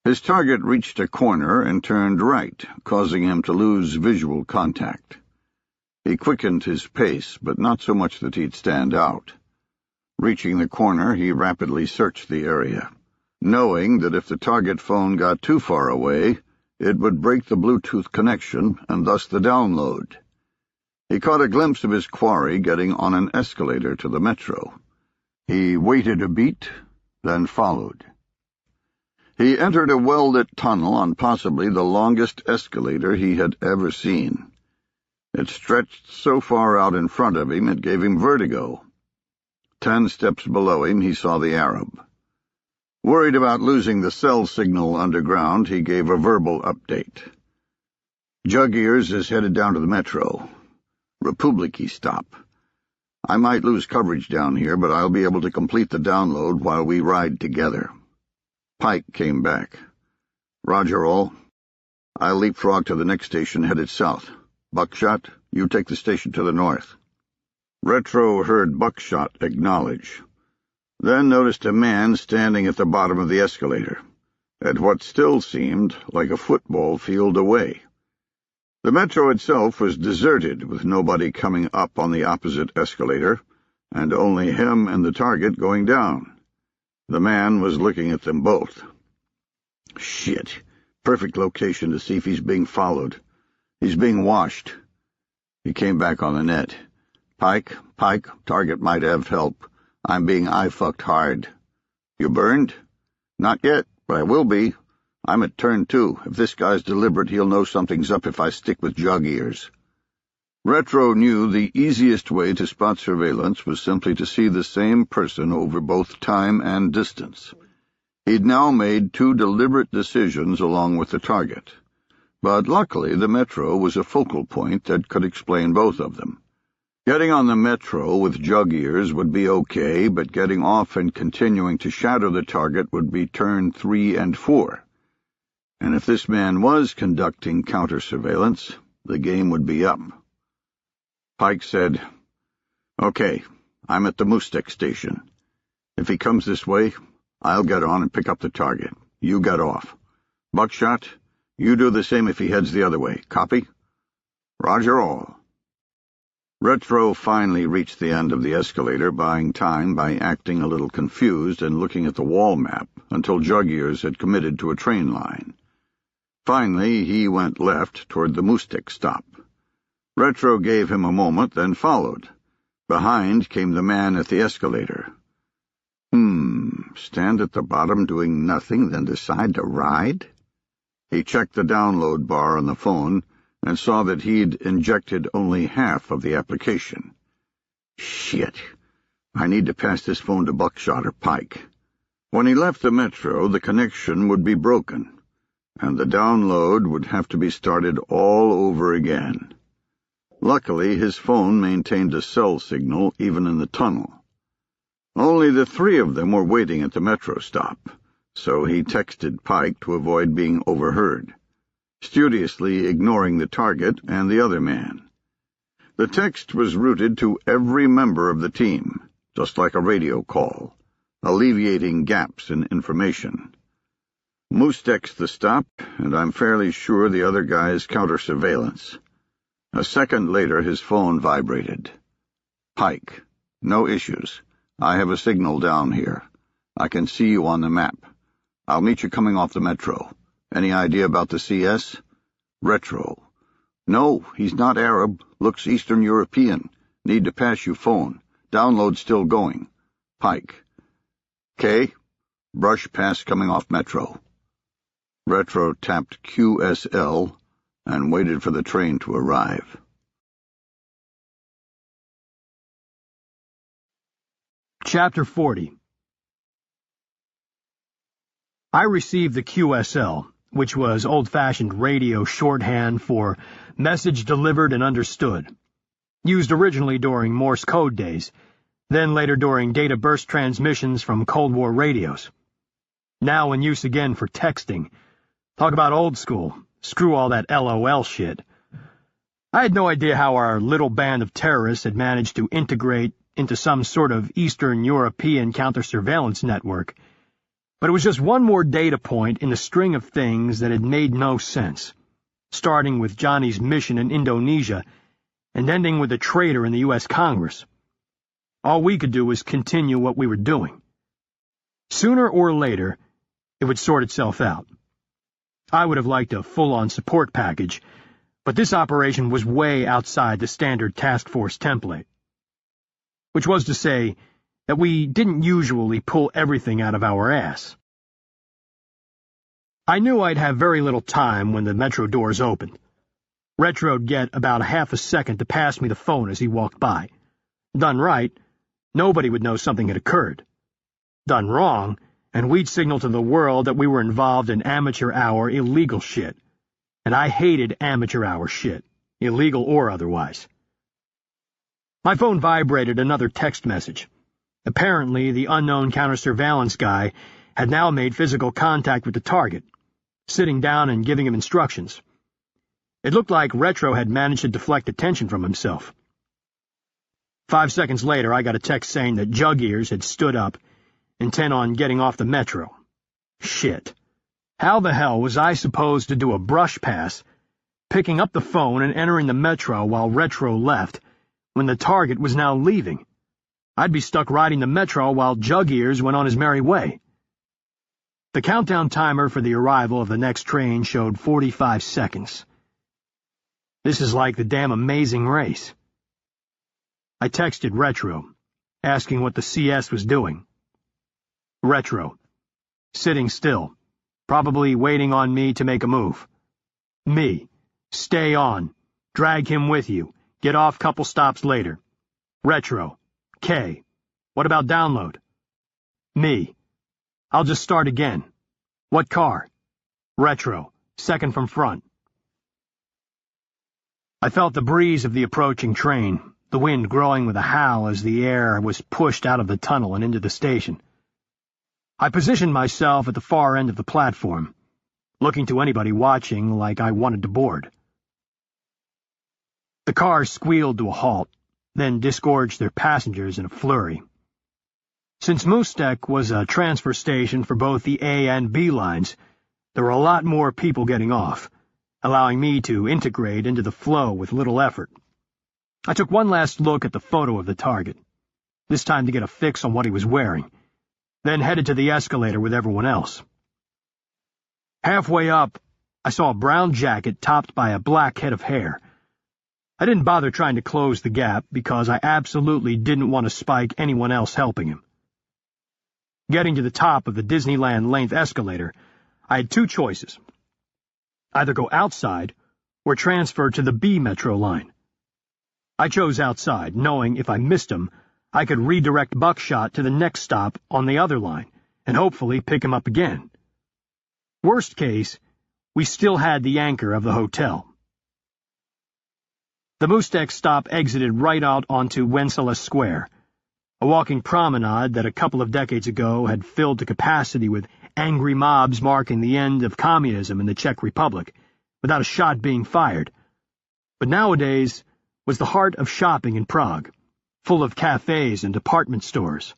His target reached a corner and turned right, causing him to lose visual contact. He quickened his pace, but not so much that he'd stand out. Reaching the corner, he rapidly searched the area, knowing that if the target phone got too far away, it would break the Bluetooth connection and thus the download. He caught a glimpse of his quarry getting on an escalator to the metro. He waited a beat, then followed. He entered a well-lit tunnel on possibly the longest escalator he had ever seen. It stretched so far out in front of him it gave him vertigo. 10 steps below him he saw the Arab. Worried about losing the cell signal underground, he gave a verbal update. Jug Ears is headed down to the metro. Republiki stop. I might lose coverage down here, but I'll be able to complete the download while we ride together. Pike came back. Roger all. I'll leapfrog to the next station headed south. Buckshot, you take the station to the north. Retro heard Buckshot acknowledge, then noticed a man standing at the bottom of the escalator, at what still seemed like a football field away. The metro itself was deserted, with nobody coming up on the opposite escalator, and only him and the target going down. The man was looking at them both. Shit. Perfect location to see if he's being followed. He's being washed. He came back on the net. Pike, target might have help. I'm being eye-fucked hard. You burned? Not yet, but I will be. I'm at turn 2. If this guy's deliberate, he'll know something's up if I stick with Jug Ears. Retro knew the easiest way to spot surveillance was simply to see the same person over both time and distance. He'd now made 2 deliberate decisions along with the target. but luckily the Metro was a focal point that could explain both of them. Getting on the Metro with jug ears would be okay, but getting off and continuing to shadow the target would be turn 3 and 4. And if this man was conducting counter-surveillance, the game would be up. Pike said, "Okay, I'm at the Moostek station. If he comes this way, I'll get on and pick up the target. You get off. Buckshot, you do the same if he heads the other way. Copy?" "Roger all." Retro finally reached the end of the escalator, buying time by acting a little confused and looking at the wall map until Jug Ears had committed to a train line. Finally, he went left toward the Moostek stop. Retro gave him a moment, then followed. Behind came the man at the escalator. Stand at the bottom doing nothing, then decide to ride? He checked the download bar on the phone and saw that he'd injected only half of the application. Shit. I need to pass this phone to Buckshot or Pike. When he left the Metro, the connection would be broken, and the download would have to be started all over again. Luckily, his phone maintained a cell signal even in the tunnel. Only the 3 of them were waiting at the Metro stop, so he texted Pike to avoid being overheard, studiously ignoring the target and the other man. The text was routed to every member of the team, just like a radio call, alleviating gaps in information. Moostek's the stop, and I'm fairly sure the other guy's counter-surveillance. A second later, his phone vibrated. "Pike, no issues. I have a signal down here. I can see you on the map. I'll meet you coming off the Metro. Any idea about the CS? Retro. No, he's not Arab. Looks Eastern European. Need to pass you phone. Download still going. Pike. K. Brush pass coming off Metro." Retro tapped QSL and waited for the train to arrive. Chapter 40. I received the QSL, which was old-fashioned radio shorthand for message delivered and understood, used originally during Morse code days, then later during data burst transmissions from Cold War radios. Now in use again for texting. Talk about old school. Screw all that LOL shit. I had no idea how our little band of terrorists had managed to integrate into some sort of Eastern European counter-surveillance network, but it was just one more data point in the string of things that had made no sense, starting with Johnny's mission in Indonesia and ending with a traitor in the U.S. Congress. All we could do was continue what we were doing. Sooner or later, it would sort itself out. I would have liked a full-on support package, but this operation was way outside the standard Taskforce template. Which was to say that we didn't usually pull everything out of our ass. I knew I'd have very little time when the Metro doors opened. Retro'd get about a half a second to pass me the phone as he walked by. Done right, nobody would know something had occurred. Done wrong, and we'd signal to the world that we were involved in amateur hour illegal shit. And I hated amateur hour shit, illegal or otherwise. My phone vibrated another text message. Apparently, the unknown counter-surveillance guy had now made physical contact with the target, sitting down and giving him instructions. It looked like Retro had managed to deflect attention from himself. 5 seconds later, I got a text saying that Jug Ears had stood up, intent on getting off the Metro. Shit. How the hell was I supposed to do a brush pass, picking up the phone and entering the Metro while Retro left, when the target was now leaving? I'd be stuck riding the Metro while Jug Ears went on his merry way. The countdown timer for the arrival of the next train showed 45 seconds. This is like the damn Amazing Race. I texted Retro, asking what the CS was doing. Retro. Sitting still, probably waiting on me to make a move. Me. Stay on. Drag him with you. Get off couple stops later. Retro. K. What about download? Me. I'll just start again. What car? Retro. Second from front. I felt the breeze of the approaching train, the wind growing with a howl as the air was pushed out of the tunnel and into the station. I positioned myself at the far end of the platform, looking to anybody watching like I wanted to board. The cars squealed to a halt, then disgorged their passengers in a flurry. Since Moostek was a transfer station for both the A and B lines, there were a lot more people getting off, allowing me to integrate into the flow with little effort. I took one last look at the photo of the target, this time to get a fix on what he was wearing, then headed to the escalator with everyone else. Halfway up, I saw a brown jacket topped by a black head of hair. I didn't bother trying to close the gap because I absolutely didn't want to spike anyone else helping him. Getting to the top of the Disneyland-length escalator, I had two choices. Either go outside or transfer to the B Metro line. I chose outside, knowing if I missed him, I could redirect Buckshot to the next stop on the other line and hopefully pick him up again. Worst case, we still had the anchor of the hotel. The Moostek stop exited right out onto Wenceslas Square, a walking promenade that a couple of decades ago had filled to capacity with angry mobs marking the end of communism in the Czech Republic, without a shot being fired. But nowadays was the heart of shopping in Prague, full of cafes and department stores.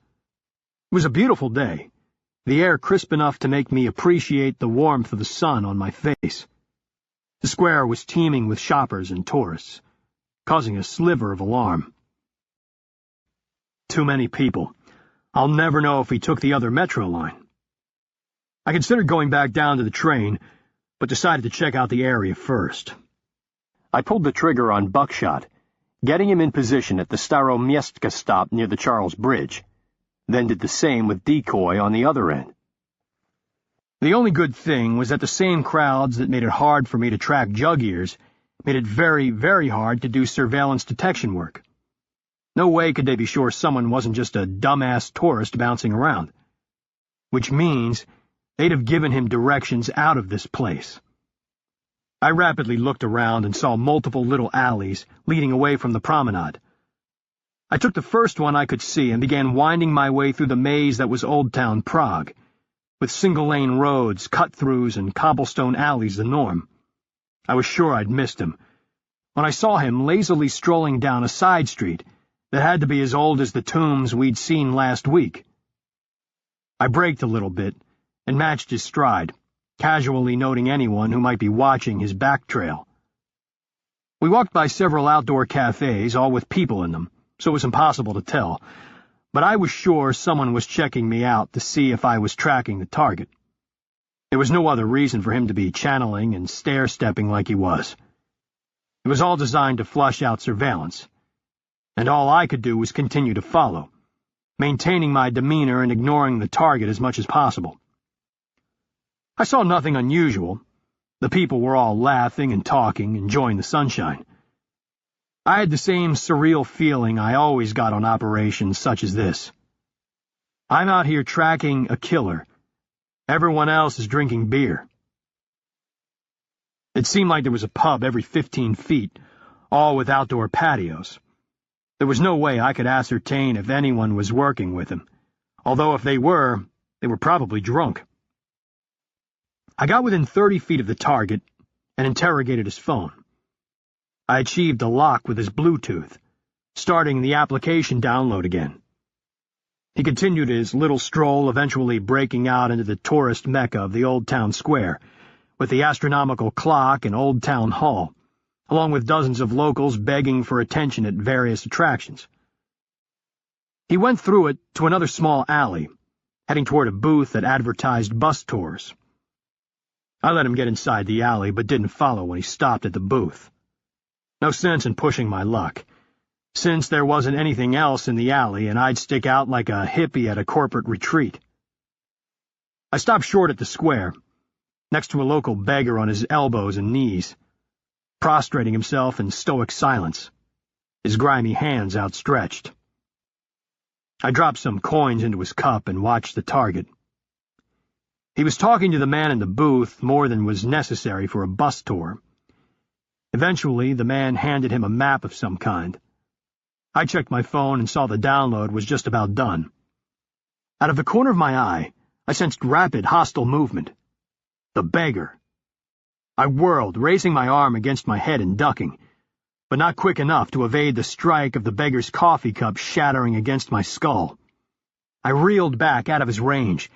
It was a beautiful day, the air crisp enough to make me appreciate the warmth of the sun on my face. The square was teeming with shoppers and tourists, causing a sliver of alarm. Too many people. I'll never know if he took the other metro line. I considered going back down to the train, but decided to check out the area first. I pulled the trigger on Buckshot, getting him in position at the Staromiestka stop near the Charles Bridge, then did the same with Decoy on the other end. The only good thing was that the same crowds that made it hard for me to track jug ears made it very, very hard to do surveillance detection work. No way could they be sure someone wasn't just a dumbass tourist bouncing around. Which means they'd have given him directions out of this place. I rapidly looked around and saw multiple little alleys leading away from the promenade. I took the first one I could see and began winding my way through the maze that was Old Town Prague, with single-lane roads, cut-throughs, and cobblestone alleys the norm. I was sure I'd missed him, when I saw him lazily strolling down a side street that had to be as old as the tombs we'd seen last week. I braked a little bit and matched his stride, casually noting anyone who might be watching his back trail. We walked by several outdoor cafes, all with people in them, so it was impossible to tell, but I was sure someone was checking me out to see if I was tracking the target. There was no other reason for him to be channeling and stair-stepping like he was. It was all designed to flush out surveillance, and all I could do was continue to follow, maintaining my demeanor and ignoring the target as much as possible. I saw nothing unusual. The people were all laughing and talking, enjoying the sunshine. I had the same surreal feeling I always got on operations such as this. I'm out here tracking a killer. Everyone else is drinking beer. It seemed like there was a pub every 15 feet, all with outdoor patios. There was no way I could ascertain if anyone was working with him, although if they were probably drunk. I got within 30 feet of the target and interrogated his phone. I achieved a lock with his Bluetooth, starting the application download again. He continued his little stroll, eventually breaking out into the tourist mecca of the Old Town Square, with the astronomical clock and Old Town Hall, along with dozens of locals begging for attention at various attractions. He went through it to another small alley, heading toward a booth that advertised bus tours. I let him get inside the alley, but didn't follow when he stopped at the booth. No sense in pushing my luck, since there wasn't anything else in the alley and I'd stick out like a hippie at a corporate retreat. I stopped short at the square, next to a local beggar on his elbows and knees, prostrating himself in stoic silence, his grimy hands outstretched. I dropped some coins into his cup and watched the target. He was talking to the man in the booth more than was necessary for a bus tour. Eventually, the man handed him a map of some kind. I checked my phone and saw the download was just about done. Out of the corner of my eye, I sensed rapid, hostile movement. The beggar. I whirled, raising my arm against my head and ducking, but not quick enough to evade the strike of the beggar's coffee cup shattering against my skull. I reeled back out of his range,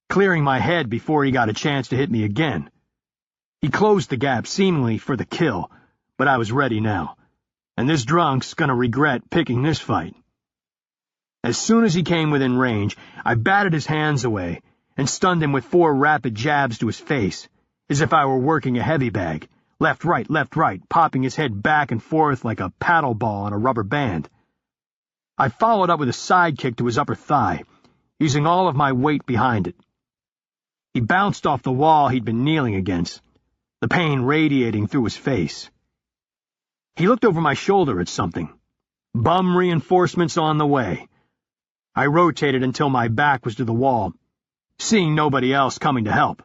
clearing my head before he got a chance to hit me again. He closed the gap, seemingly for the kill, but I was ready now, and this drunk's gonna regret picking this fight. As soon as he came within range, I batted his hands away and stunned him with 4 rapid jabs to his face, as if I were working a heavy bag, left, right, popping his head back and forth like a paddle ball on a rubber band. I followed up with a side kick to his upper thigh, using all of my weight behind it. He bounced off the wall he'd been kneeling against, the pain radiating through his face. He looked over my shoulder at something. Bum reinforcements on the way. I rotated until my back was to the wall, seeing nobody else coming to help.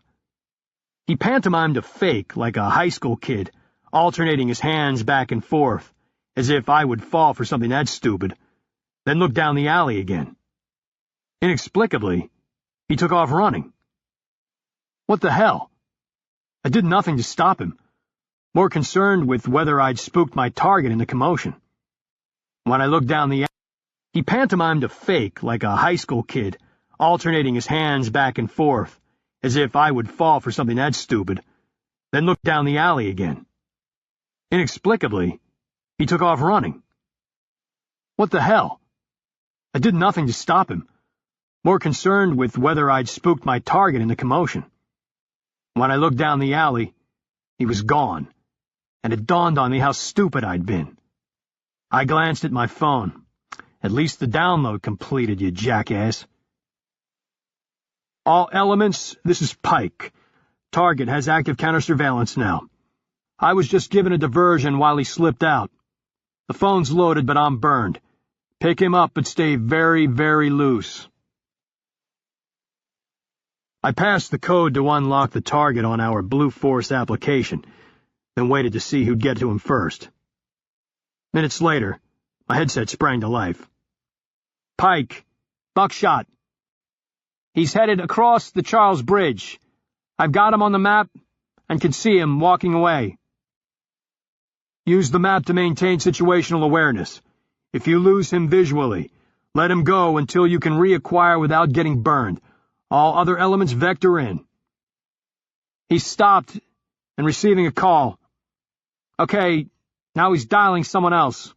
He pantomimed a fake like a high school kid, alternating his hands back and forth, as if I would fall for something that stupid, then looked down the alley again. Inexplicably, he took off running. What the hell? I did nothing to stop him, more concerned with whether I'd spooked my target in the commotion. When I looked down the alley, he pantomimed a fake like a high school kid, alternating his hands back and forth, as if I would fall for something that stupid, then looked down the alley again. Inexplicably, he took off running. What the hell? I did nothing to stop him, more concerned with whether I'd spooked my target in the commotion. When I looked down the alley, he was gone, and it dawned on me how stupid I'd been. I glanced at my phone. At least the download completed, you jackass. All elements, this is Pike. Target has active counter-surveillance now. I was just given a diversion while he slipped out. The phone's loaded, but I'm burned. Pick him up, but stay very, very loose. I passed the code to unlock the target on our Blue Force application, then waited to see who'd get to him first. Minutes later, my headset sprang to life. Pike, buckshot. He's headed across the Charles Bridge. I've got him on the map and can see him walking away. Use the map to maintain situational awareness. If you lose him visually, let him go until you can reacquire without getting burned. All other elements vector in. He's stopped and receiving a call. Okay, now he's dialing someone else.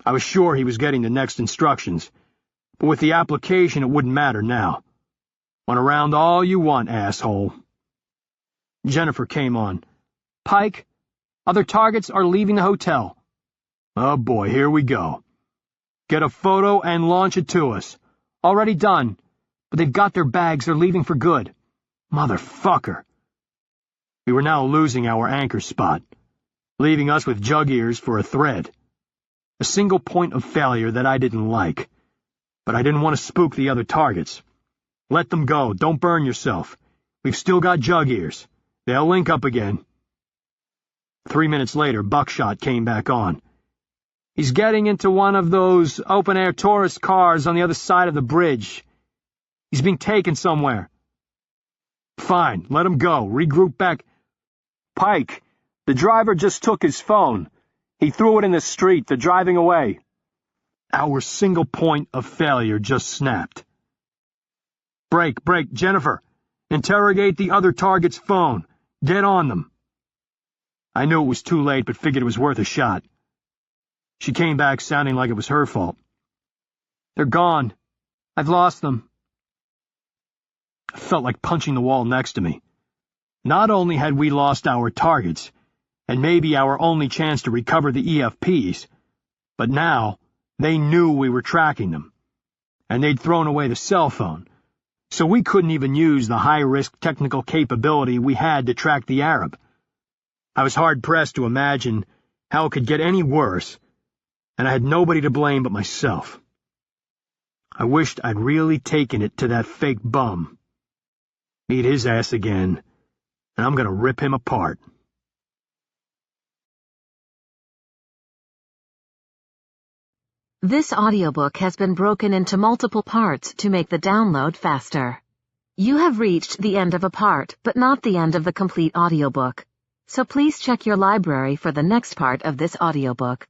I was sure he was getting the next instructions, but with the application it wouldn't matter now. Run around all you want, asshole. Jennifer came on. Pike, other targets are leaving the hotel. Oh boy, here we go. Get a photo and launch it to us. Already done, but they've got their bags, they're leaving for good. Motherfucker. We were now losing our anchor spot, leaving us with jug ears for a thread. A single point of failure that I didn't like, but I didn't want to spook the other targets. Let them go, don't burn yourself. We've still got jug ears. They'll link up again. 3 minutes later, Buckshot came back on. He's getting into one of those open-air tourist cars on the other side of the bridge. He's being taken somewhere. Fine, let him go. Regroup back. Pike, the driver just took his phone. He threw it in the street. They're driving away. Our single point of failure just snapped. Break, Jennifer. Interrogate the other target's phone. Get on them. I knew it was too late, but figured it was worth a shot. She came back sounding like it was her fault. They're gone. I've lost them. I felt like punching the wall next to me. Not only had we lost our targets, and maybe our only chance to recover the EFPs, but now they knew we were tracking them, and they'd thrown away the cell phone, so we couldn't even use the high-risk technical capability we had to track the Arab. I was hard-pressed to imagine how it could get any worse, and I had nobody to blame but myself. I wished I'd really taken it to that fake bum. Meet his ass again, and I'm gonna rip him apart. This audiobook has been broken into multiple parts to make the download faster. You have reached the end of a part, but not the end of the complete audiobook. So please check your library for the next part of this audiobook.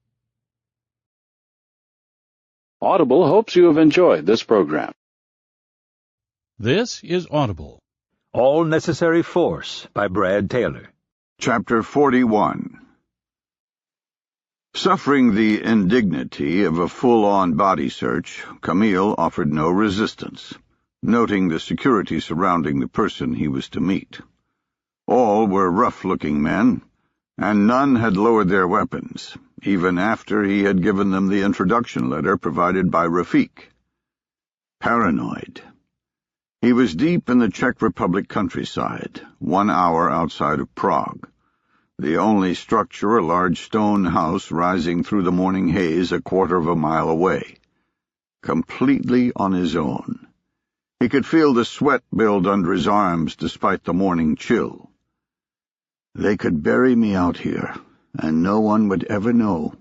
Audible hopes you have enjoyed this program. This is Audible. All Necessary Force by Brad Taylor. Chapter 41. Suffering the indignity of a full-on body search, Camille offered no resistance, noting the security surrounding the person he was to meet. All were rough-looking men, and none had lowered their weapons, even after he had given them the introduction letter provided by Rafi. Paranoid. He was deep in the Czech Republic countryside, 1 hour outside of Prague. The only structure a large stone house rising through the morning haze 1/4 of a mile away. Completely on his own. He could feel the sweat build under his arms despite the morning chill. They could bury me out here, and no one would ever know.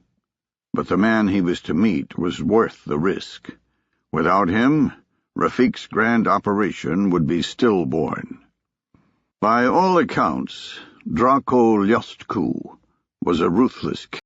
But the man he was to meet was worth the risk. Without him, Rafi's grand operation would be stillborn. By all accounts, Draco Ljostku was a ruthless killer.